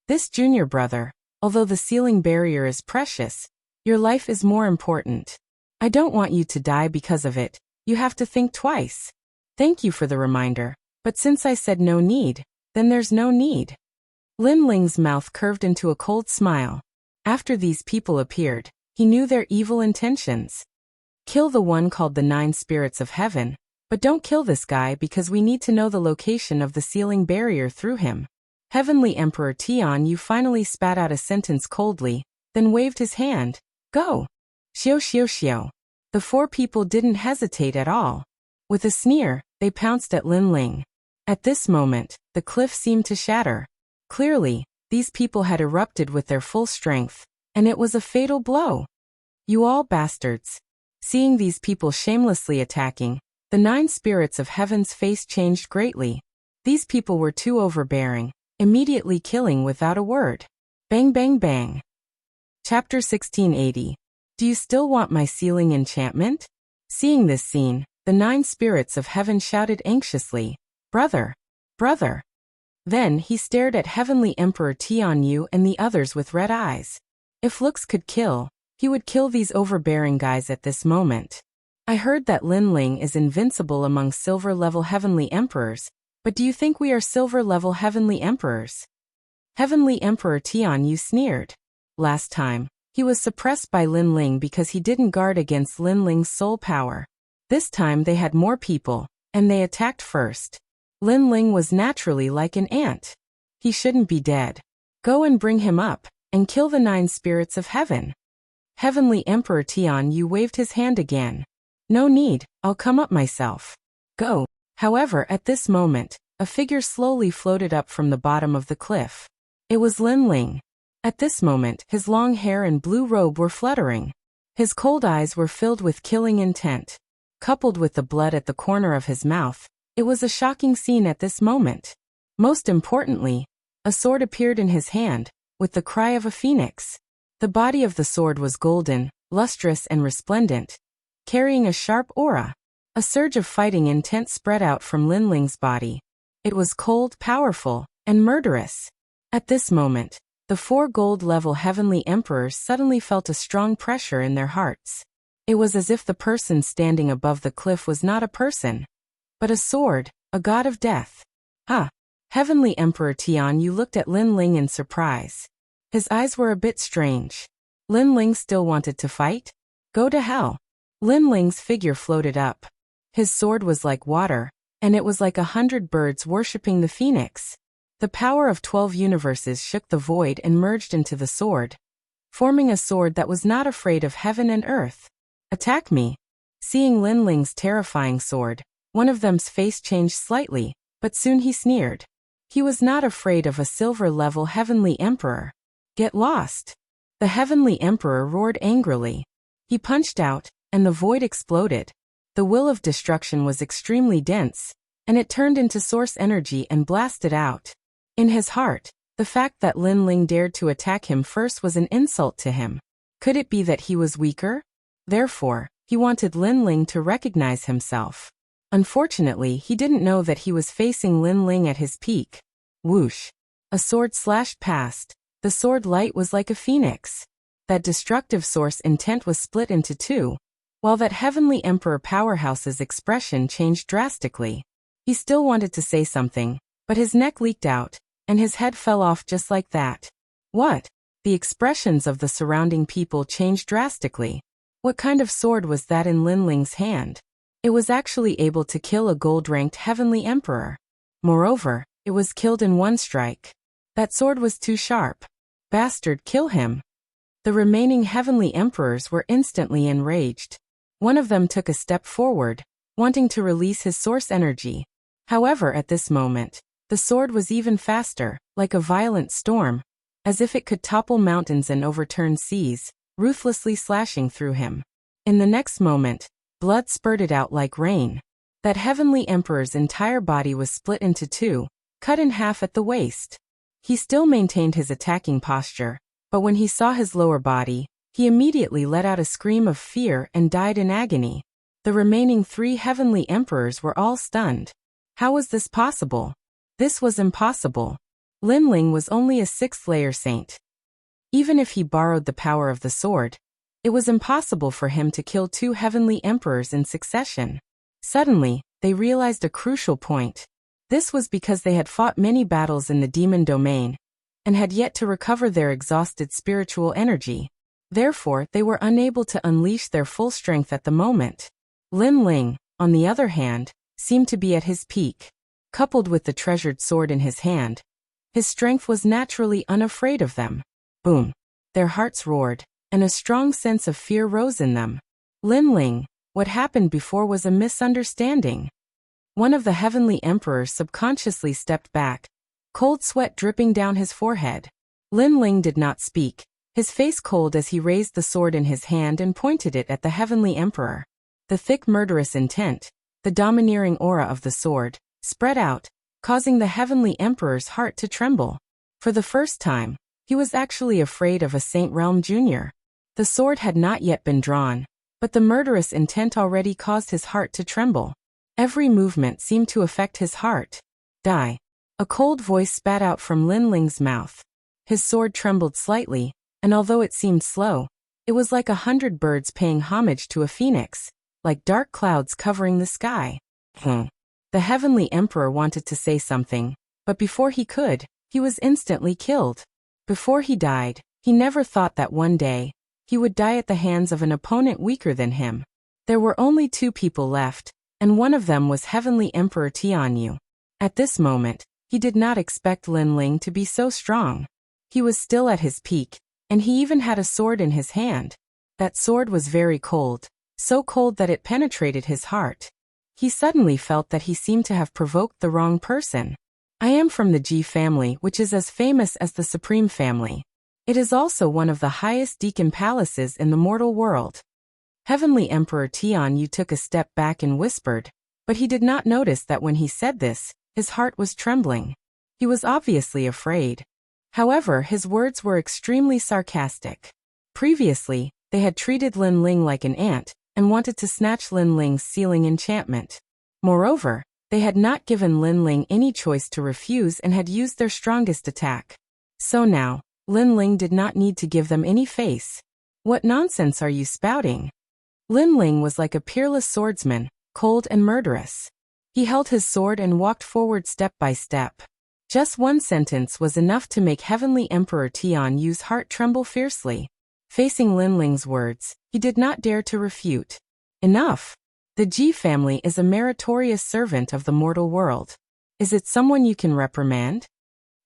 This junior brother, although the sealing barrier is precious, your life is more important. I don't want you to die because of it. You have to think twice. Thank you for the reminder, but since I said no need, then there's no need. Lin Ling's mouth curved into a cold smile. After these people appeared, he knew their evil intentions. Kill the one called the 9 spirits of heaven, but don't kill this guy because we need to know the location of the sealing barrier through him. Heavenly Emperor Tian Yu finally spat out a sentence coldly, then waved his hand. Go! Xiao xiao xiao. The four people didn't hesitate at all. With a sneer, they pounced at Lin Ling. At this moment, the cliff seemed to shatter. Clearly, these people had erupted with their full strength, and it was a fatal blow. You all bastards. Seeing these people shamelessly attacking, the 9 spirits of heaven's face changed greatly. These people were too overbearing, immediately killing without a word. Bang bang bang. Chapter 1680. Do you still want my sealing enchantment? Seeing this scene, the 9 spirits of heaven shouted anxiously, Brother! Brother! Then he stared at Heavenly Emperor Tian Yu and the others with red eyes. If looks could kill, he would kill these overbearing guys at this moment. I heard that Lin Ling is invincible among silver-level heavenly emperors, but do you think we are silver-level heavenly emperors? Heavenly Emperor Tian Yu sneered. Last time, he was suppressed by Lin Ling because he didn't guard against Lin Ling's soul power. This time they had more people, and they attacked first. Lin Ling was naturally like an ant. He shouldn't be dead. Go and bring him up, and kill the 9 spirits of heaven. Heavenly Emperor Tian Yu waved his hand again. No need, I'll come up myself. Go. However, at this moment, a figure slowly floated up from the bottom of the cliff. It was Lin Ling. At this moment, his long hair and blue robe were fluttering. His cold eyes were filled with killing intent. Coupled with the blood at the corner of his mouth, it was a shocking scene at this moment. Most importantly, a sword appeared in his hand, with the cry of a phoenix. The body of the sword was golden, lustrous and resplendent, carrying a sharp aura. A surge of fighting intent spread out from Lin Ling's body. It was cold, powerful, and murderous. At this moment, the 4 gold-level heavenly emperors suddenly felt a strong pressure in their hearts. It was as if the person standing above the cliff was not a person, but a sword, a god of death. Ah! Heavenly Emperor Tian Yu looked at Lin Ling in surprise. His eyes were a bit strange. Lin Ling still wanted to fight? Go to hell. Lin Ling's figure floated up. His sword was like water, and it was like 100 birds worshipping the phoenix. The power of 12 universes shook the void and merged into the sword, forming a sword that was not afraid of heaven and earth. Attack me. Seeing Lin Ling's terrifying sword, one of them's face changed slightly, but soon he sneered. He was not afraid of a silver-level heavenly emperor. Get lost. The heavenly emperor roared angrily. He punched out, and the void exploded. The will of destruction was extremely dense, and it turned into source energy and blasted out. In his heart, the fact that Lin Ling dared to attack him first was an insult to him. Could it be that he was weaker? Therefore, he wanted Lin Ling to recognize himself. Unfortunately, he didn't know that he was facing Lin Ling at his peak. Whoosh! A sword slashed past. The sword light was like a phoenix. That destructive source intent was split into 2, while that heavenly emperor powerhouse's expression changed drastically. He still wanted to say something, but his neck leaked out, and his head fell off just like that. What? The expressions of the surrounding people changed drastically. What kind of sword was that in Lin Ling's hand? It was actually able to kill a gold-ranked heavenly emperor. Moreover, it was killed in 1 strike. That sword was too sharp. Bastard, kill him. The remaining heavenly emperors were instantly enraged. One of them took a step forward, wanting to release his source energy. However, at this moment, the sword was even faster, like a violent storm, as if it could topple mountains and overturn seas, ruthlessly slashing through him. In the next moment, blood spurted out like rain. That heavenly emperor's entire body was split into 2, cut in half at the waist. He still maintained his attacking posture, but when he saw his lower body, he immediately let out a scream of fear and died in agony. The remaining 3 heavenly emperors were all stunned. How was this possible? This was impossible. Lin Ling was only a 6th-layer saint. Even if he borrowed the power of the sword, it was impossible for him to kill 2 heavenly emperors in succession. Suddenly, they realized a crucial point. This was because they had fought many battles in the demon domain, and had yet to recover their exhausted spiritual energy. Therefore, they were unable to unleash their full strength at the moment. Lin Ling, on the other hand, seemed to be at his peak. Coupled with the treasured sword in his hand, His strength was naturally unafraid of them. Boom! Their hearts roared, and a strong sense of fear rose in them. Lin Ling, what happened before was a misunderstanding. One of the heavenly emperors subconsciously stepped back, cold sweat dripping down his forehead. Lin Ling did not speak, his face cold as he raised the sword in his hand and pointed it at the heavenly emperor. The thick murderous intent, the domineering aura of the sword, spread out, causing the heavenly emperor's heart to tremble. For the first time, he was actually afraid of a Saint Realm Jr. The sword had not yet been drawn, but the murderous intent already caused his heart to tremble. Every movement seemed to affect his heart. Die. A cold voice spat out from Lin Ling's mouth. His sword trembled slightly, and although it seemed slow, it was like 100 birds paying homage to a phoenix, like dark clouds covering the sky. The heavenly emperor wanted to say something, but before he could, he was instantly killed. Before he died, he never thought that one day, he would die at the hands of an opponent weaker than him. There were only 2 people left, and one of them was Heavenly Emperor Tianyu. At this moment, he did not expect Lin Ling to be so strong. He was still at his peak, and he even had a sword in his hand. That sword was very cold, so cold that it penetrated his heart. He suddenly felt that he seemed to have provoked the wrong person. I am from the Ji family, which is as famous as the Supreme family. It is also one of the highest deacon palaces in the mortal world. Heavenly Emperor Tianyu took a step back and whispered, but he did not notice that when he said this, his heart was trembling. He was obviously afraid. However, his words were extremely sarcastic. Previously, they had treated Lin Ling like an ant, and wanted to snatch Lin Ling's sealing enchantment. Moreover, they had not given Lin Ling any choice to refuse and had used their strongest attack. So now, Lin Ling did not need to give them any face. What nonsense are you spouting? Lin Ling was like a peerless swordsman, cold and murderous. He held his sword and walked forward step by step. Just one sentence was enough to make Heavenly Emperor Tianyu's heart tremble fiercely. Facing Lin Ling's words, he did not dare to refute. Enough! The Ji family is a meritorious servant of the mortal world. Is it someone you can reprimand?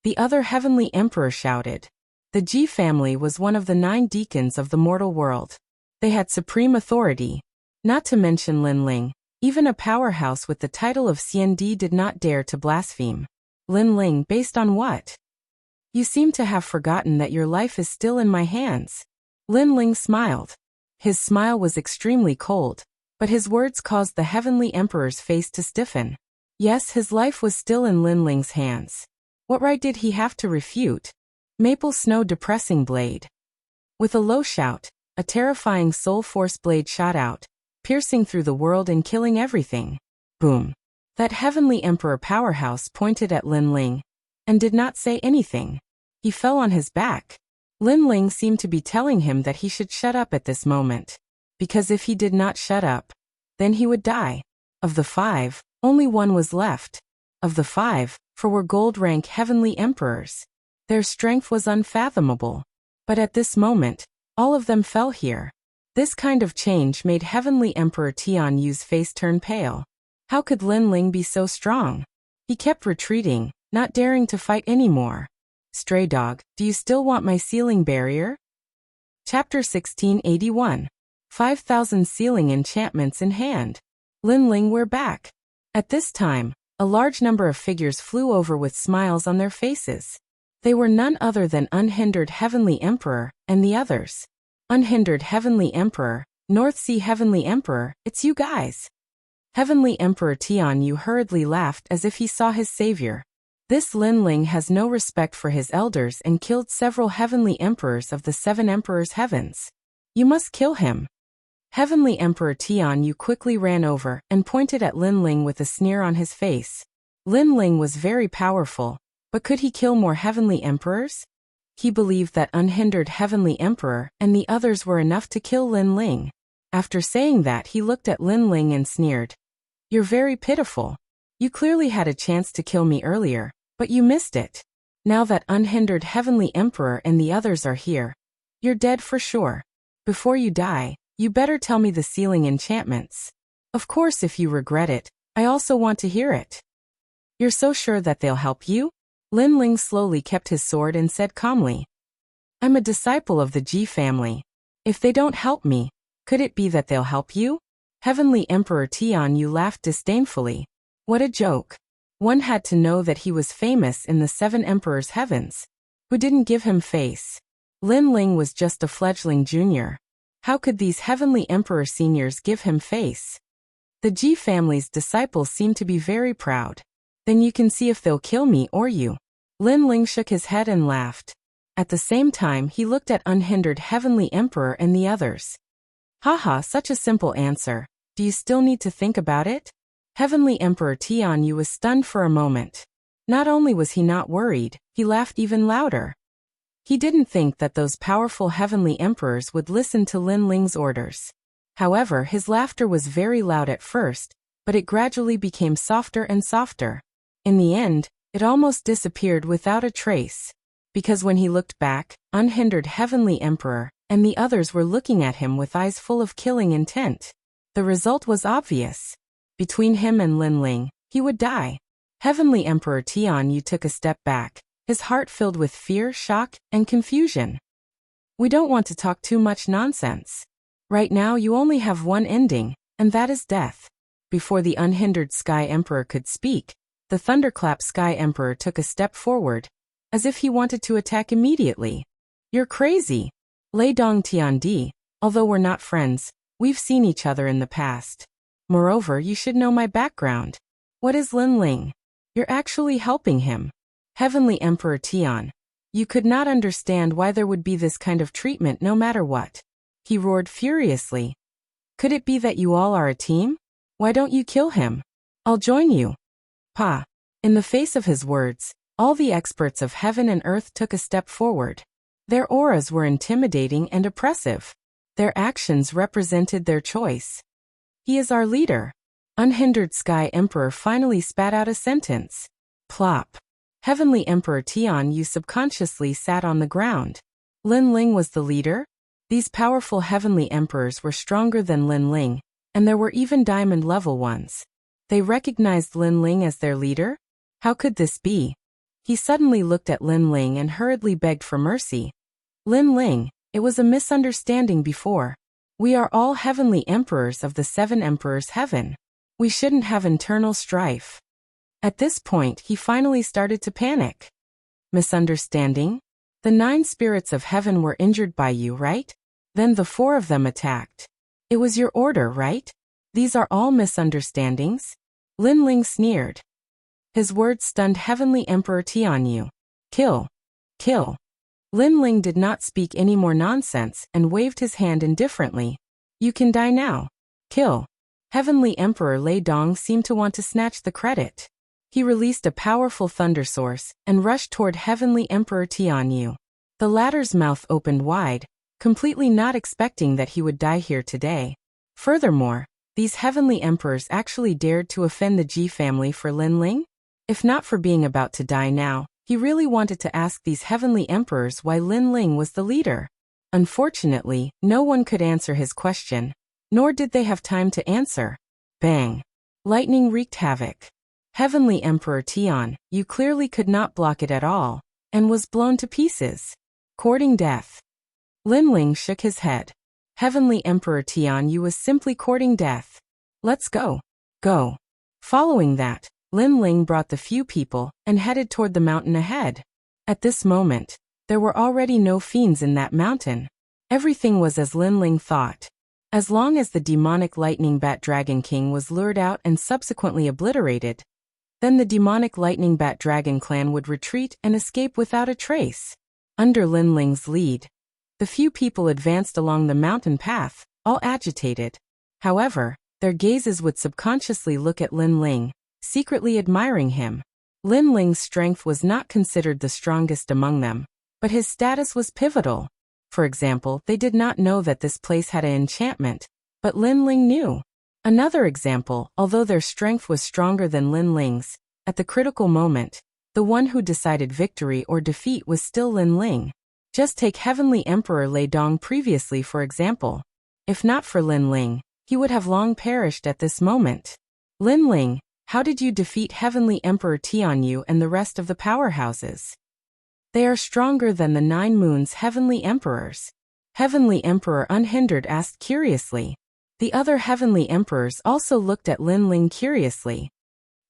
The other Heavenly Emperor shouted. The Ji family was one of the 9 deacons of the mortal world. They had supreme authority. Not to mention Lin Ling, even a powerhouse with the title of CND did not dare to blaspheme. Lin Ling, based on what? You seem to have forgotten that your life is still in my hands. Lin Ling smiled. His smile was extremely cold, but his words caused the Heavenly Emperor's face to stiffen. Yes, his life was still in Lin Ling's hands. What right did he have to refute? Maple Snow Depressing Blade. With a low shout, a terrifying soul force blade shot out, piercing through the world and killing everything. Boom. That Heavenly Emperor powerhouse pointed at Lin Ling, and did not say anything. He fell on his back. Lin Ling seemed to be telling him that he should shut up at this moment. Because if he did not shut up, then he would die. Of the 5, only one was left. Of the 5, 4 were gold-rank Heavenly Emperors. Their strength was unfathomable. But at this moment, all of them fell here. This kind of change made Heavenly Emperor Tianyu's face turn pale. How could Lin Ling be so strong? He kept retreating, not daring to fight anymore. Stray dog, do you still want my sealing barrier? Chapter 1681. 5,000 sealing enchantments in hand. Lin Ling, we're back. At this time, a large number of figures flew over with smiles on their faces. They were none other than Unhindered Heavenly Emperor, and the others. Unhindered Heavenly Emperor, North Sea Heavenly Emperor, it's you guys. Heavenly Emperor Tianyu hurriedly laughed as if he saw his savior. This Lin Ling has no respect for his elders and killed several Heavenly Emperors of the 7 Emperors' heavens. You must kill him. Heavenly Emperor Tianyu quickly ran over and pointed at Lin Ling with a sneer on his face. Lin Ling was very powerful, but could he kill more Heavenly Emperors? He believed that Unhindered Heavenly Emperor and the others were enough to kill Lin Ling. After saying that, he looked at Lin Ling and sneered. You're very pitiful. You clearly had a chance to kill me earlier, but you missed it. Now that Unhindered Heavenly Emperor and the others are here, you're dead for sure. Before you die, you better tell me the sealing enchantments. Of course, if you regret it, I also want to hear it. You're so sure that they'll help you? Lin Ling slowly kept his sword and said calmly, I'm a disciple of the Ji family. If they don't help me, could it be that they'll help you? Heavenly Emperor Tian Yu laughed disdainfully. What a joke. One had to know that he was famous in the 7 emperors' heavens. Who didn't give him face? Lin Ling was just a fledgling junior. How could these heavenly emperor seniors give him face? The Ji family's disciples seem to be very proud. Then you can see if they'll kill me or you. Lin Ling shook his head and laughed. At the same time, he looked at unhindered Heavenly Emperor and the others. Haha, such a simple answer. Do you still need to think about it? Heavenly Emperor Tian Yu was stunned for a moment. Not only was he not worried, he laughed even louder. He didn't think that those powerful heavenly emperors would listen to Lin Ling's orders. However, his laughter was very loud at first, but it gradually became softer and softer. In the end, it almost disappeared without a trace. Because when he looked back, unhindered Heavenly Emperor and the others were looking at him with eyes full of killing intent. The result was obvious. Between him and Lin Ling, he would die. Heavenly Emperor Tian Yu took a step back, his heart filled with fear, shock, and confusion. We don't want to talk too much nonsense. Right now you only have one ending, and that is death. Before the unhindered Sky Emperor could speak, the Thunderclap Sky Emperor took a step forward, as if he wanted to attack immediately. You're crazy. Lei Dong Tiandi, although we're not friends, we've seen each other in the past. Moreover, you should know my background. What is Lin Ling? You're actually helping him. Heavenly Emperor Tian, you could not understand why there would be this kind of treatment no matter what. He roared furiously. Could it be that you all are a team? Why don't you kill him? I'll join you. Pa. In the face of his words, all the experts of heaven and earth took a step forward. Their auras were intimidating and oppressive. Their actions represented their choice. He is our leader. Unhindered Sky Emperor finally spat out a sentence. Plop. Heavenly Emperor Tian Yu subconsciously sat on the ground. Lin Ling was the leader? These powerful heavenly emperors were stronger than Lin Ling, and there were even diamond-level ones. They recognized Lin Ling as their leader? How could this be? He suddenly looked at Lin Ling and hurriedly begged for mercy. Lin Ling, it was a misunderstanding before. We are all heavenly emperors of the 7 emperors' heaven. We shouldn't have internal strife. At this point, he finally started to panic. Misunderstanding? The 9 spirits of heaven were injured by you, right? Then the 4 of them attacked. It was your order, right? These are all misunderstandings? Lin Ling sneered. His words stunned Heavenly Emperor Tian Yu. Kill. Kill. Lin Ling did not speak any more nonsense and waved his hand indifferently. You can die now. Kill. Heavenly Emperor Lei Dong seemed to want to snatch the credit. He released a powerful thunder source and rushed toward Heavenly Emperor Tian Yu. The latter's mouth opened wide, completely not expecting that he would die here today. Furthermore, these heavenly emperors actually dared to offend the Ji family for Lin Ling? If not for being about to die now, he really wanted to ask these heavenly emperors why Lin Ling was the leader. Unfortunately, no one could answer his question, nor did they have time to answer. Bang! Lightning wreaked havoc. Heavenly Emperor Tian, you clearly could not block it at all, and was blown to pieces. Courting death. Lin Ling shook his head. Heavenly Emperor Tian Yu was simply courting death. Let's go. Go. Following that, Lin Ling brought the few people and headed toward the mountain ahead. At this moment, there were already no fiends in that mountain. Everything was as Lin Ling thought. As long as the demonic lightning bat dragon king was lured out and subsequently obliterated, then the demonic lightning bat dragon clan would retreat and escape without a trace. Under Lin Ling's lead, the few people advanced along the mountain path, all agitated. However, their gazes would subconsciously look at Lin Ling, secretly admiring him. Lin Ling's strength was not considered the strongest among them, but his status was pivotal. For example, they did not know that this place had an enchantment, but Lin Ling knew. Another example, although their strength was stronger than Lin Ling's, at the critical moment, the one who decided victory or defeat was still Lin Ling. Just take Heavenly Emperor Lei Dong previously for example. If not for Lin Ling, he would have long perished at this moment. Lin Ling, How did you defeat Heavenly Emperor Tianyu and the rest of the powerhouses? They are stronger than the 9 moons Heavenly Emperors. Heavenly Emperor Unhindered asked curiously. The other Heavenly Emperors also looked at Lin Ling curiously.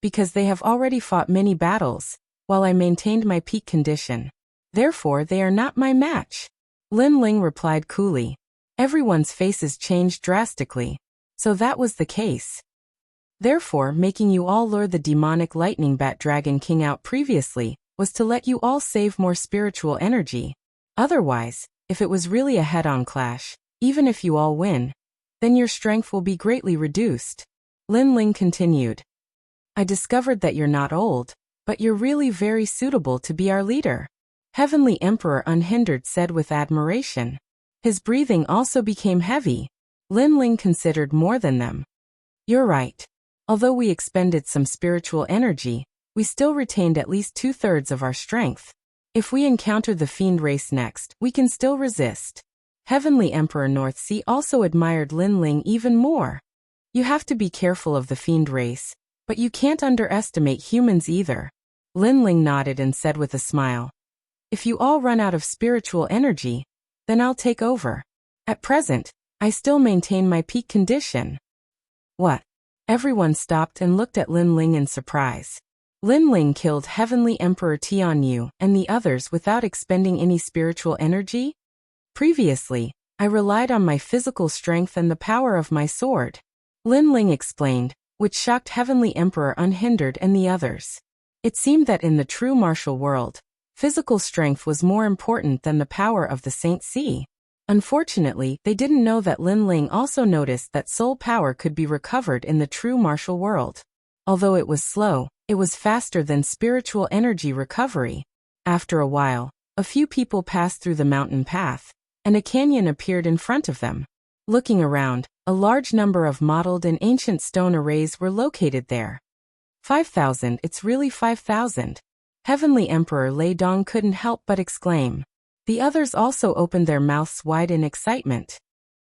Because they have already fought many battles, while I maintained my peak condition. Therefore they are not my match. Lin Ling replied coolly. Everyone's faces changed drastically. So that was the case. Therefore, making you all lure the demonic lightning bat dragon king out previously was to let you all save more spiritual energy. Otherwise, if it was really a head-on clash, even if you all win, then your strength will be greatly reduced. Lin Ling continued. I discovered that you're not old, but you're really very suitable to be our leader. Heavenly Emperor Unhindered said with admiration. His breathing also became heavy. Lin Ling considered more than them. You're right. Although we expended some spiritual energy, we still retained at least 2/3 of our strength. If we encounter the fiend race next, we can still resist. Heavenly Emperor North Sea also admired Lin Ling even more. You have to be careful of the fiend race, but you can't underestimate humans either. Lin Ling nodded and said with a smile. If you all run out of spiritual energy, then I'll take over. At present, I still maintain my peak condition. What? Everyone stopped and looked at Lin Ling in surprise. Lin Ling killed Heavenly Emperor Tianyu and the others without expending any spiritual energy? Previously, I relied on my physical strength and the power of my sword. Lin Ling explained, which shocked Heavenly Emperor Unhindered and the others. It seemed that in the true martial world, physical strength was more important than the power of the Saint Sea. Unfortunately, they didn't know that Lin Ling also noticed that soul power could be recovered in the true martial world. Although it was slow, it was faster than spiritual energy recovery. After a while, a few people passed through the mountain path, and a canyon appeared in front of them. Looking around, a large number of modeled and ancient stone arrays were located there. 5,000, it's really 5,000. Heavenly Emperor Lei Dong couldn't help but exclaim. The others also opened their mouths wide in excitement.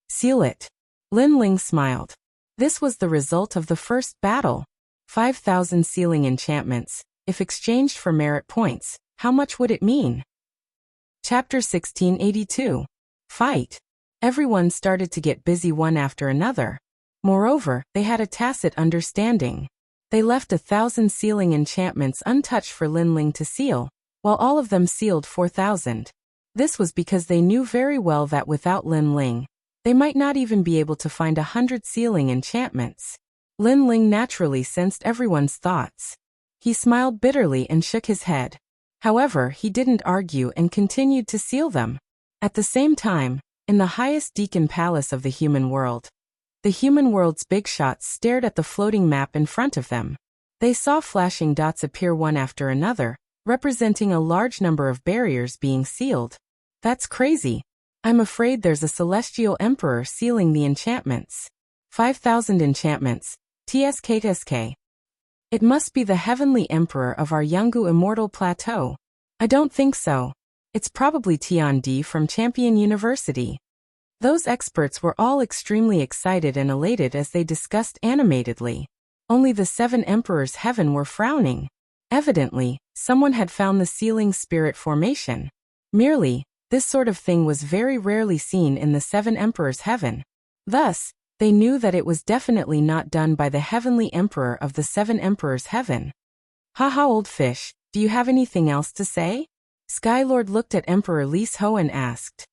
Seal it. Lin Ling smiled. This was the result of the first battle. 5,000 sealing enchantments. If exchanged for merit points, how much would it mean? Chapter 1682. Fight. Everyone started to get busy one after another. Moreover, they had a tacit understanding. They left 1,000 sealing enchantments untouched for Lin Ling to seal, while all of them sealed 4,000. This was because they knew very well that without Lin Ling, they might not even be able to find 100 sealing enchantments. Lin Ling naturally sensed everyone's thoughts. He smiled bitterly and shook his head. However, he didn't argue and continued to seal them. At the same time, in the highest Deacon Palace of the human world, the human world's big shots stared at the floating map in front of them. They saw flashing dots appear one after another, representing a large number of barriers being sealed. That's crazy. I'm afraid there's a celestial emperor sealing the enchantments. 5,000 enchantments. TSK. It must be the heavenly emperor of our Yanggu Immortal Plateau. I don't think so. It's probably Tian Di from Champion University. Those experts were all extremely excited and elated as they discussed animatedly. Only the 7 emperors heaven were frowning. Evidently, someone had found the sealing spirit formation. Merely, this sort of thing was very rarely seen in the 7 emperors heaven. Thus, they knew that it was definitely not done by the heavenly emperor of the 7 emperors heaven. Haha, old fish, do you have anything else to say? Skylord looked at Emperor Li Ho and asked.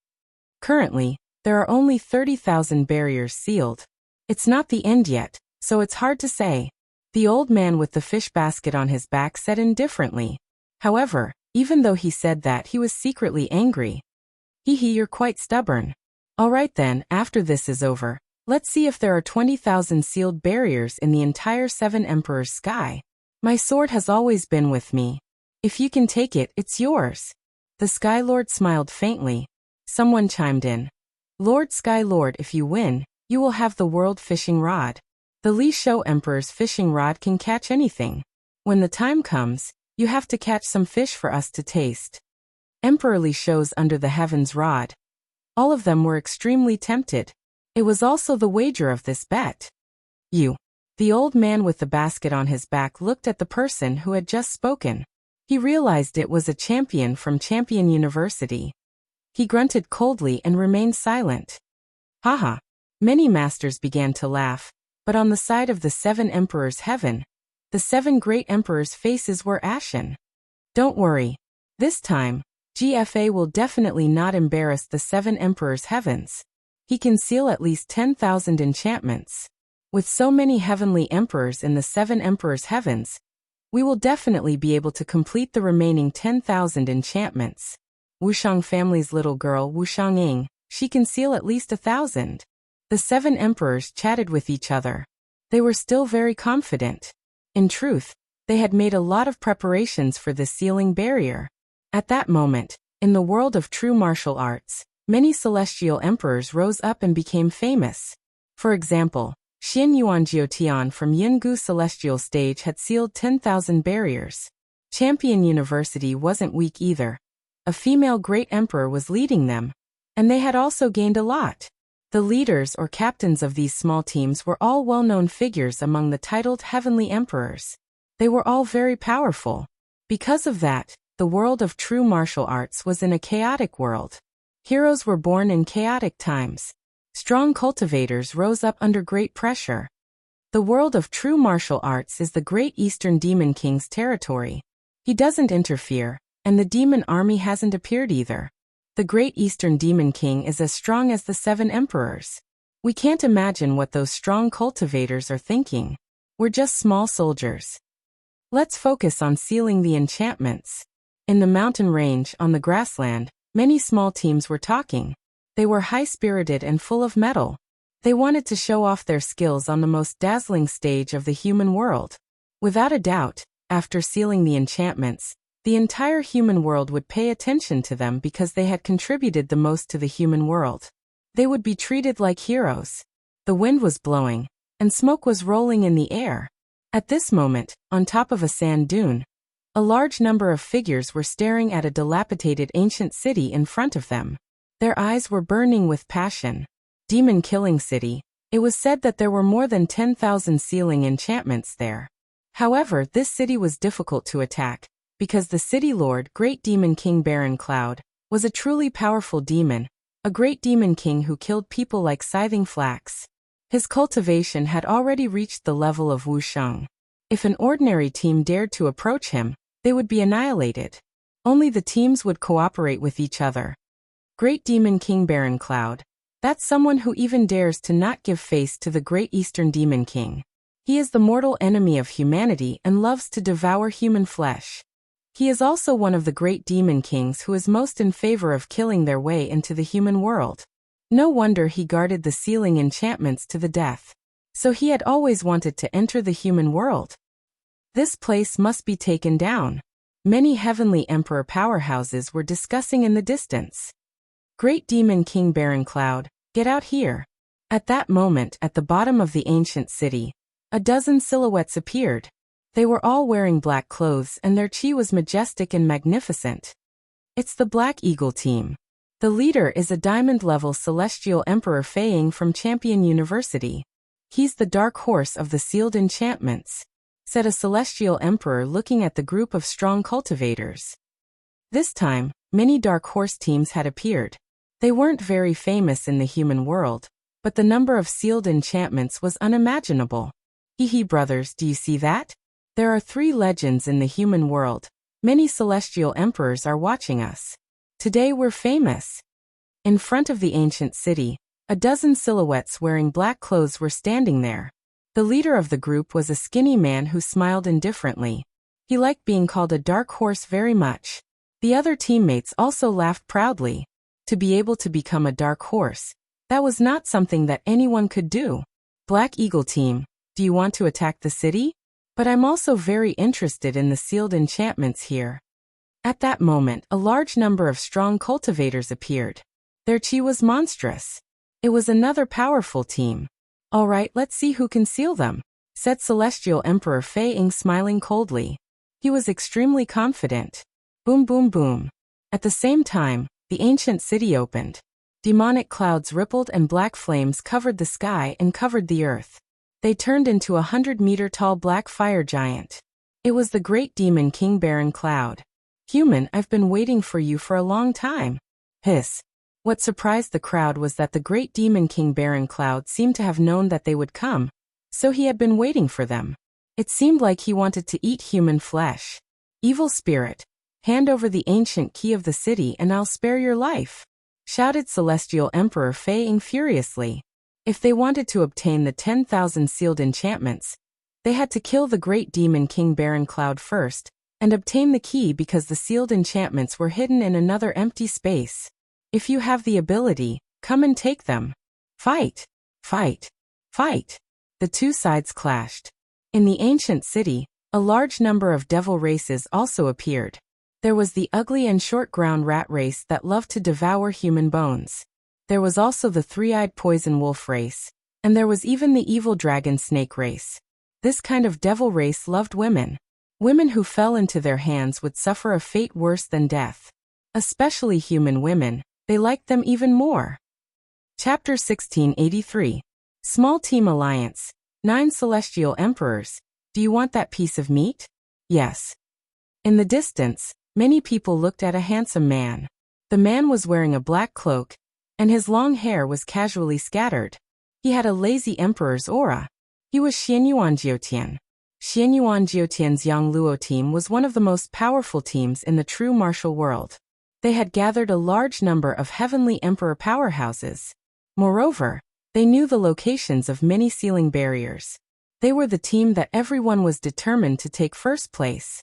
Currently, there are only 30,000 barriers sealed. It's not the end yet, so it's hard to say. The old man with the fish basket on his back said indifferently. However, even though he said that, he was secretly angry. You're quite stubborn. Alright then, after this is over, let's see if there are 20,000 sealed barriers in the entire 7 Emperors sky. My sword has always been with me. If you can take it, it's yours. The Sky Lord smiled faintly. Someone chimed in. Lord Sky Lord, if you win, you will have the world fishing rod. The Li Shou Emperor's fishing rod can catch anything. When the time comes, you have to catch some fish for us to taste. Emperor Li Shou's under the heavens rod. All of them were extremely tempted. It was also the wager of this bet. The The old man with the basket on his back looked at the person who had just spoken. He realized it was a champion from Champion University. He grunted coldly and remained silent. Haha. Many masters began to laugh, but on the side of the 7 emperors' heaven, the 7 great emperors' faces were ashen. Don't worry. This time, GFA will definitely not embarrass the 7 emperors' heavens. He can seal at least 10,000 enchantments. With so many heavenly emperors in the 7 emperors' heavens, we will definitely be able to complete the remaining 10,000 enchantments. Wuxiang family's little girl Wuxiang, she can seal at least 1,000. The 7 emperors chatted with each other. They were still very confident. In truth, they had made a lot of preparations for this sealing barrier. At that moment, in the world of true martial arts, many celestial emperors rose up and became famous. For example, Xin Yuanjiutian from Yungu Celestial Stage had sealed 10,000 barriers. Champion University wasn't weak either. A female great emperor was leading them, and they had also gained a lot. The leaders or captains of these small teams were all well-known figures among the titled heavenly emperors. They were all very powerful. Because of that, the world of true martial arts was in a chaotic world. Heroes were born in chaotic times. Strong cultivators rose up under great pressure. The world of true martial arts is the Great Eastern Demon King's territory. He doesn't interfere, and the demon army hasn't appeared either. The Great Eastern Demon King is as strong as the 7 emperors. We can't imagine what those strong cultivators are thinking. We're just small soldiers. Let's focus on sealing the enchantments. In the mountain range on the grassland, many small teams were talking. They were high-spirited and full of mettle. They wanted to show off their skills on the most dazzling stage of the human world. Without a doubt, after sealing the enchantments, the entire human world would pay attention to them because they had contributed the most to the human world. They would be treated like heroes. The wind was blowing, and smoke was rolling in the air. At this moment, on top of a sand dune, a large number of figures were staring at a dilapidated ancient city in front of them. Their eyes were burning with passion. Demon Killing City. It was said that there were more than 10,000 sealing enchantments there. However, this city was difficult to attack, because the city lord, Great Demon King Baron Cloud, was a truly powerful demon, a great demon king who killed people like scything flax. His cultivation had already reached the level of Wuxiang. If an ordinary team dared to approach him, they would be annihilated. Only the teams would cooperate with each other. Great Demon King Baron Cloud. That's someone who even dares to not give face to the Great Eastern Demon King. He is the mortal enemy of humanity and loves to devour human flesh. He is also one of the great demon kings who is most in favor of killing their way into the human world. No wonder he guarded the sealing enchantments to the death. So he had always wanted to enter the human world. This place must be taken down. Many heavenly emperor powerhouses were discussing in the distance. Great Demon King Baron Cloud, get out here. At that moment, at the bottom of the ancient city, a dozen silhouettes appeared. They were all wearing black clothes and their chi was majestic and magnificent. It's the Black Eagle team. The leader is a diamond-level celestial emperor Fei Ying from Champion University. He's the dark horse of the sealed enchantments, said a celestial emperor looking at the group of strong cultivators. This time, many dark horse teams had appeared. They weren't very famous in the human world, but the number of sealed enchantments was unimaginable. Hee brothers, do you see that? There are 3 legends in the human world. Many celestial emperors are watching us. Today we're famous. In front of the ancient city, a dozen silhouettes wearing black clothes were standing there. The leader of the group was a skinny man who smiled indifferently. He liked being called a dark horse very much. The other teammates also laughed proudly. To be able to become a dark horse, that was not something that anyone could do. Black Eagle team, do you want to attack the city? But I'm also very interested in the sealed enchantments here. At that moment, a large number of strong cultivators appeared. Their chi was monstrous. It was another powerful team. All right, let's see who can seal them, said Celestial Emperor Fei Ying smiling coldly. He was extremely confident. Boom boom boom. At the same time, the ancient city opened. Demonic clouds rippled and black flames covered the sky and covered the earth. They turned into a 100-meter-tall black fire giant. It was the great demon King Baron Cloud. Human, I've been waiting for you for a long time. Hiss. What surprised the crowd was that the great demon King Baron Cloud seemed to have known that they would come, so he had been waiting for them. It seemed like he wanted to eat human flesh. Evil spirit, hand over the ancient key of the city and I'll spare your life, shouted Celestial Emperor Fei Ying furiously. If they wanted to obtain the 10,000 sealed enchantments, they had to kill the great demon King Baron Cloud first, and obtain the key because the sealed enchantments were hidden in another empty space. If you have the ability, come and take them. Fight! Fight! Fight! The two sides clashed. In the ancient city, a large number of devil races also appeared. There was the ugly and short-ground rat race that loved to devour human bones. There was also the three-eyed poison wolf race, and there was even the evil dragon snake race. This kind of devil race loved women. Women who fell into their hands would suffer a fate worse than death. Especially human women, they liked them even more. Chapter 1683. Small Team Alliance. 9 Celestial Emperors. Do you want that piece of meat? Yes. In the distance, many people looked at a handsome man. The man was wearing a black cloak, and his long hair was casually scattered. He had a lazy emperor's aura. He was Xianyuan Jiotian. Xianyuan Jiotian's Yang Luo team was one of the most powerful teams in the true martial world. They had gathered a large number of heavenly emperor powerhouses. Moreover, they knew the locations of many sealing barriers. They were the team that everyone was determined to take first place.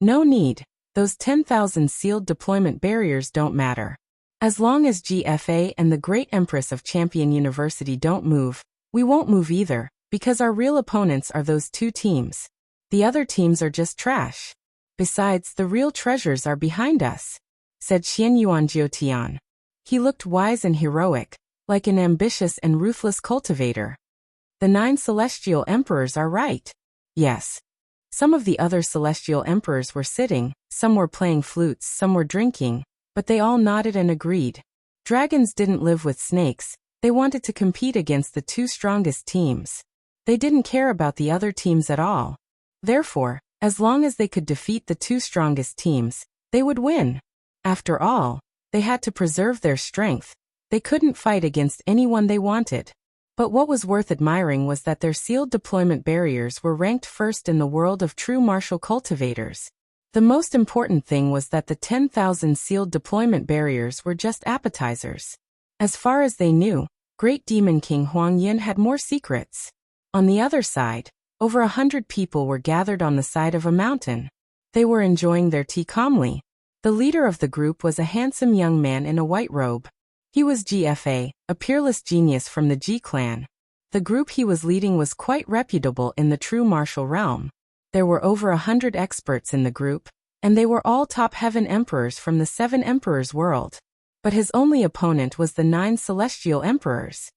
No need, those 10,000 sealed deployment barriers don't matter. As long as GFA and the Great Empress of Champion University don't move, we won't move either, because our real opponents are those two teams. The other teams are just trash. Besides, the real treasures are behind us, said Xianyuan Jiotian. He looked wise and heroic, like an ambitious and ruthless cultivator. The 9 Celestial Emperors are right. Yes. Some of the other Celestial Emperors were sitting, some were playing flutes, some were drinking, but they all nodded and agreed. Dragons didn't live with snakes, they wanted to compete against the two strongest teams. They didn't care about the other teams at all. Therefore, as long as they could defeat the two strongest teams, they would win. After all, they had to preserve their strength. They couldn't fight against anyone they wanted. But what was worth admiring was that their sealed deployment barriers were ranked first in the world of true martial cultivators. The most important thing was that the 10,000 sealed deployment barriers were just appetizers. As far as they knew, Great Demon King Huang Yin had more secrets. On the other side, over 100 people were gathered on the side of a mountain. They were enjoying their tea calmly. The leader of the group was a handsome young man in a white robe. He was GFA, a peerless genius from the G clan. The group he was leading was quite reputable in the true martial realm. There were over 100 experts in the group, and they were all top heaven emperors from the 7 emperors world. But his only opponent was the 9 celestial emperors.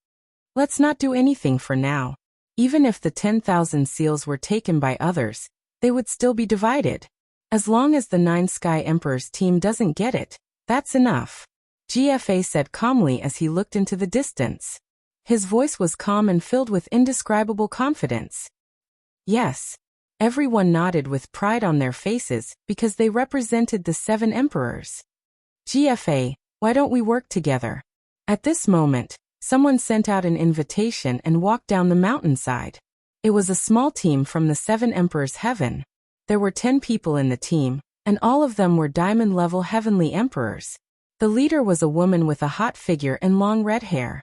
Let's not do anything for now. Even if the 10,000 seals were taken by others, they would still be divided. As long as the 9 sky emperors team doesn't get it, that's enough. GFA said calmly as he looked into the distance. His voice was calm and filled with indescribable confidence. Yes. Everyone nodded with pride on their faces because they represented the 7 emperors. GFA, why don't we work together? At this moment, someone sent out an invitation and walked down the mountainside. It was a small team from the 7 emperors heaven. There were 10 people in the team, and all of them were diamond-level heavenly emperors. The leader was a woman with a hot figure and long red hair.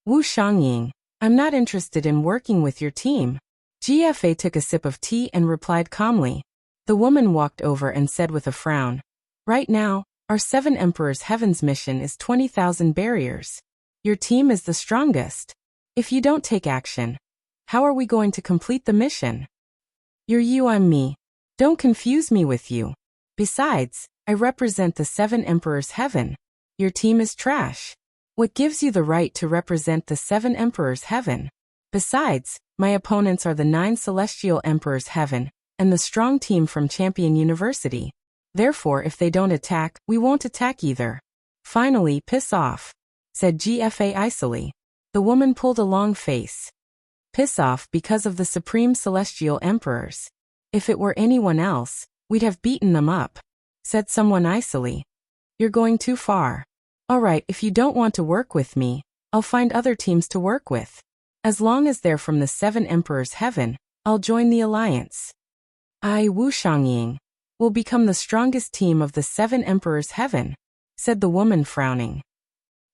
Wu Shangying, I'm not interested in working with your team. GFA took a sip of tea and replied calmly. The woman walked over and said with a frown, right now, our 7 emperors heaven's mission is 20,000 barriers. Your team is the strongest. If you don't take action, how are we going to complete the mission? You're you, I'm me. Don't confuse me with you. Besides, I represent the 7 emperors heaven. Your team is trash. What gives you the right to represent the 7 emperors heaven? Besides, my opponents are the 9 celestial emperors heaven, and the strong team from Champion University. Therefore, if they don't attack, we won't attack either. Finally, piss off, said GFA icily. The woman pulled a long face. Piss off because of the Supreme Celestial Emperors. If it were anyone else, we'd have beaten them up, said someone icily. You're going too far. Alright, if you don't want to work with me, I'll find other teams to work with. As long as they're from the 7 Emperors' heaven, I'll join the alliance. I, Wu Shangying, will become the strongest team of the 7 Emperors' heaven, said the woman frowning.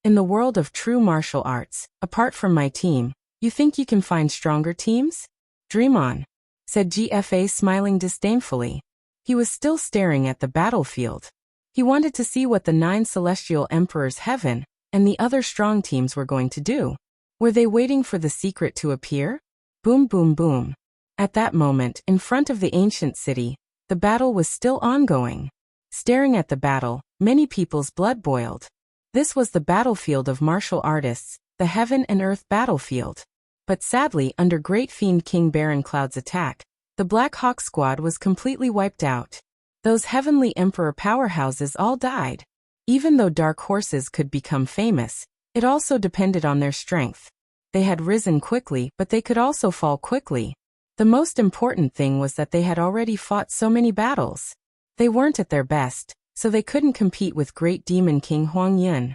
In the world of true martial arts, apart from my team, you think you can find stronger teams? Dream on, said GFA smiling disdainfully. He was still staring at the battlefield. He wanted to see what the 9 Celestial Emperors' heaven and the other strong teams were going to do. Were they waiting for the secret to appear? Boom, boom, boom. At that moment, in front of the ancient city, the battle was still ongoing. Staring at the battle, many people's blood boiled. This was the battlefield of martial artists, the heaven and earth battlefield. But sadly, under Great Fiend King Baron Cloud's attack, the Black Hawk squad was completely wiped out. Those heavenly emperor powerhouses all died. Even though dark horses could become famous, it also depended on their strength. They had risen quickly, but they could also fall quickly. The most important thing was that they had already fought so many battles. They weren't at their best, so they couldn't compete with Great Demon King Huang Yun.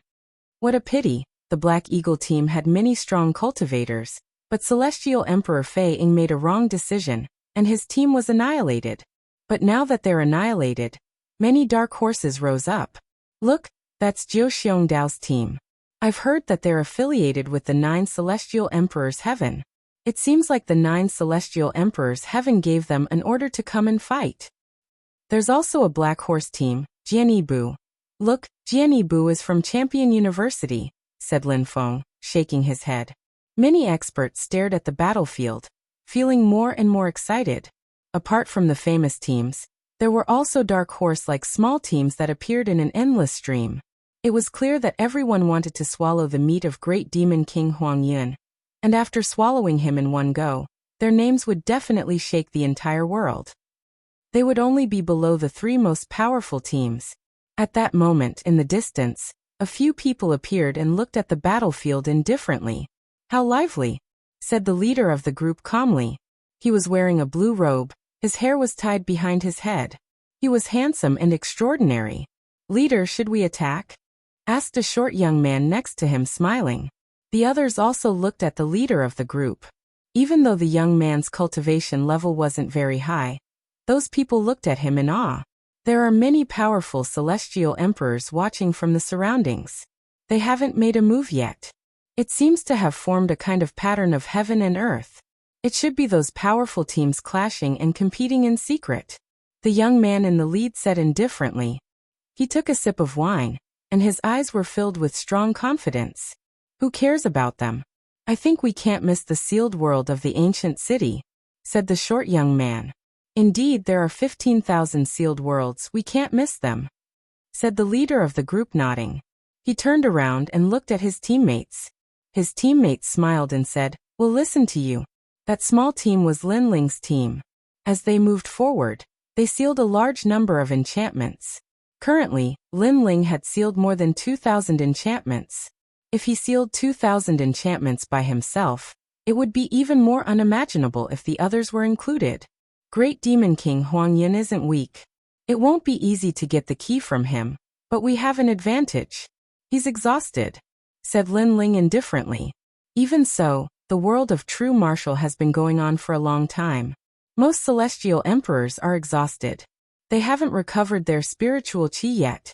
What a pity, the Black Eagle team had many strong cultivators, but Celestial Emperor Fei Ying made a wrong decision, and his team was annihilated. But now that they're annihilated, many dark horses rose up. Look, that's Jiu Xiongdao's team. I've heard that they're affiliated with the 9 Celestial Emperors' heaven. It seems like the 9 Celestial Emperors' heaven gave them an order to come and fight. There's also a black horse team, Jianibu. Look, Jianibu is from Champion University, said Lin Feng, shaking his head. Many experts stared at the battlefield, feeling more and more excited. Apart from the famous teams, there were also dark horse-like small teams that appeared in an endless stream. It was clear that everyone wanted to swallow the meat of Great Demon King Huang Yun, and after swallowing him in one go, their names would definitely shake the entire world. They would only be below the 3 most powerful teams. At that moment, in the distance, a few people appeared and looked at the battlefield indifferently. How lively, said the leader of the group calmly. He was wearing a blue robe, his hair was tied behind his head. He was handsome and extraordinary. Leader, should we attack? Asked a short young man next to him smiling. The others also looked at the leader of the group. Even though the young man's cultivation level wasn't very high, those people looked at him in awe. There are many powerful celestial emperors watching from the surroundings. They haven't made a move yet. It seems to have formed a kind of pattern of heaven and earth. It should be those powerful teams clashing and competing in secret. The young man in the lead said indifferently. He took a sip of wine, and his eyes were filled with strong confidence. Who cares about them? I think we can't miss the sealed world of the ancient city, said the short young man. Indeed, there are 15,000 sealed worlds, we can't miss them, said the leader of the group nodding. He turned around and looked at his teammates. His teammates smiled and said, "We'll listen to you." That small team was Lin Ling's team. As they moved forward, they sealed a large number of enchantments. Currently, Lin Ling had sealed more than 2,000 enchantments. If he sealed 2,000 enchantments by himself, it would be even more unimaginable if the others were included. Great Demon King Huang Yun isn't weak. It won't be easy to get the key from him, but we have an advantage. He's exhausted, said Lin Ling indifferently. Even so, the world of true martial has been going on for a long time. Most celestial emperors are exhausted. They haven't recovered their spiritual qi yet.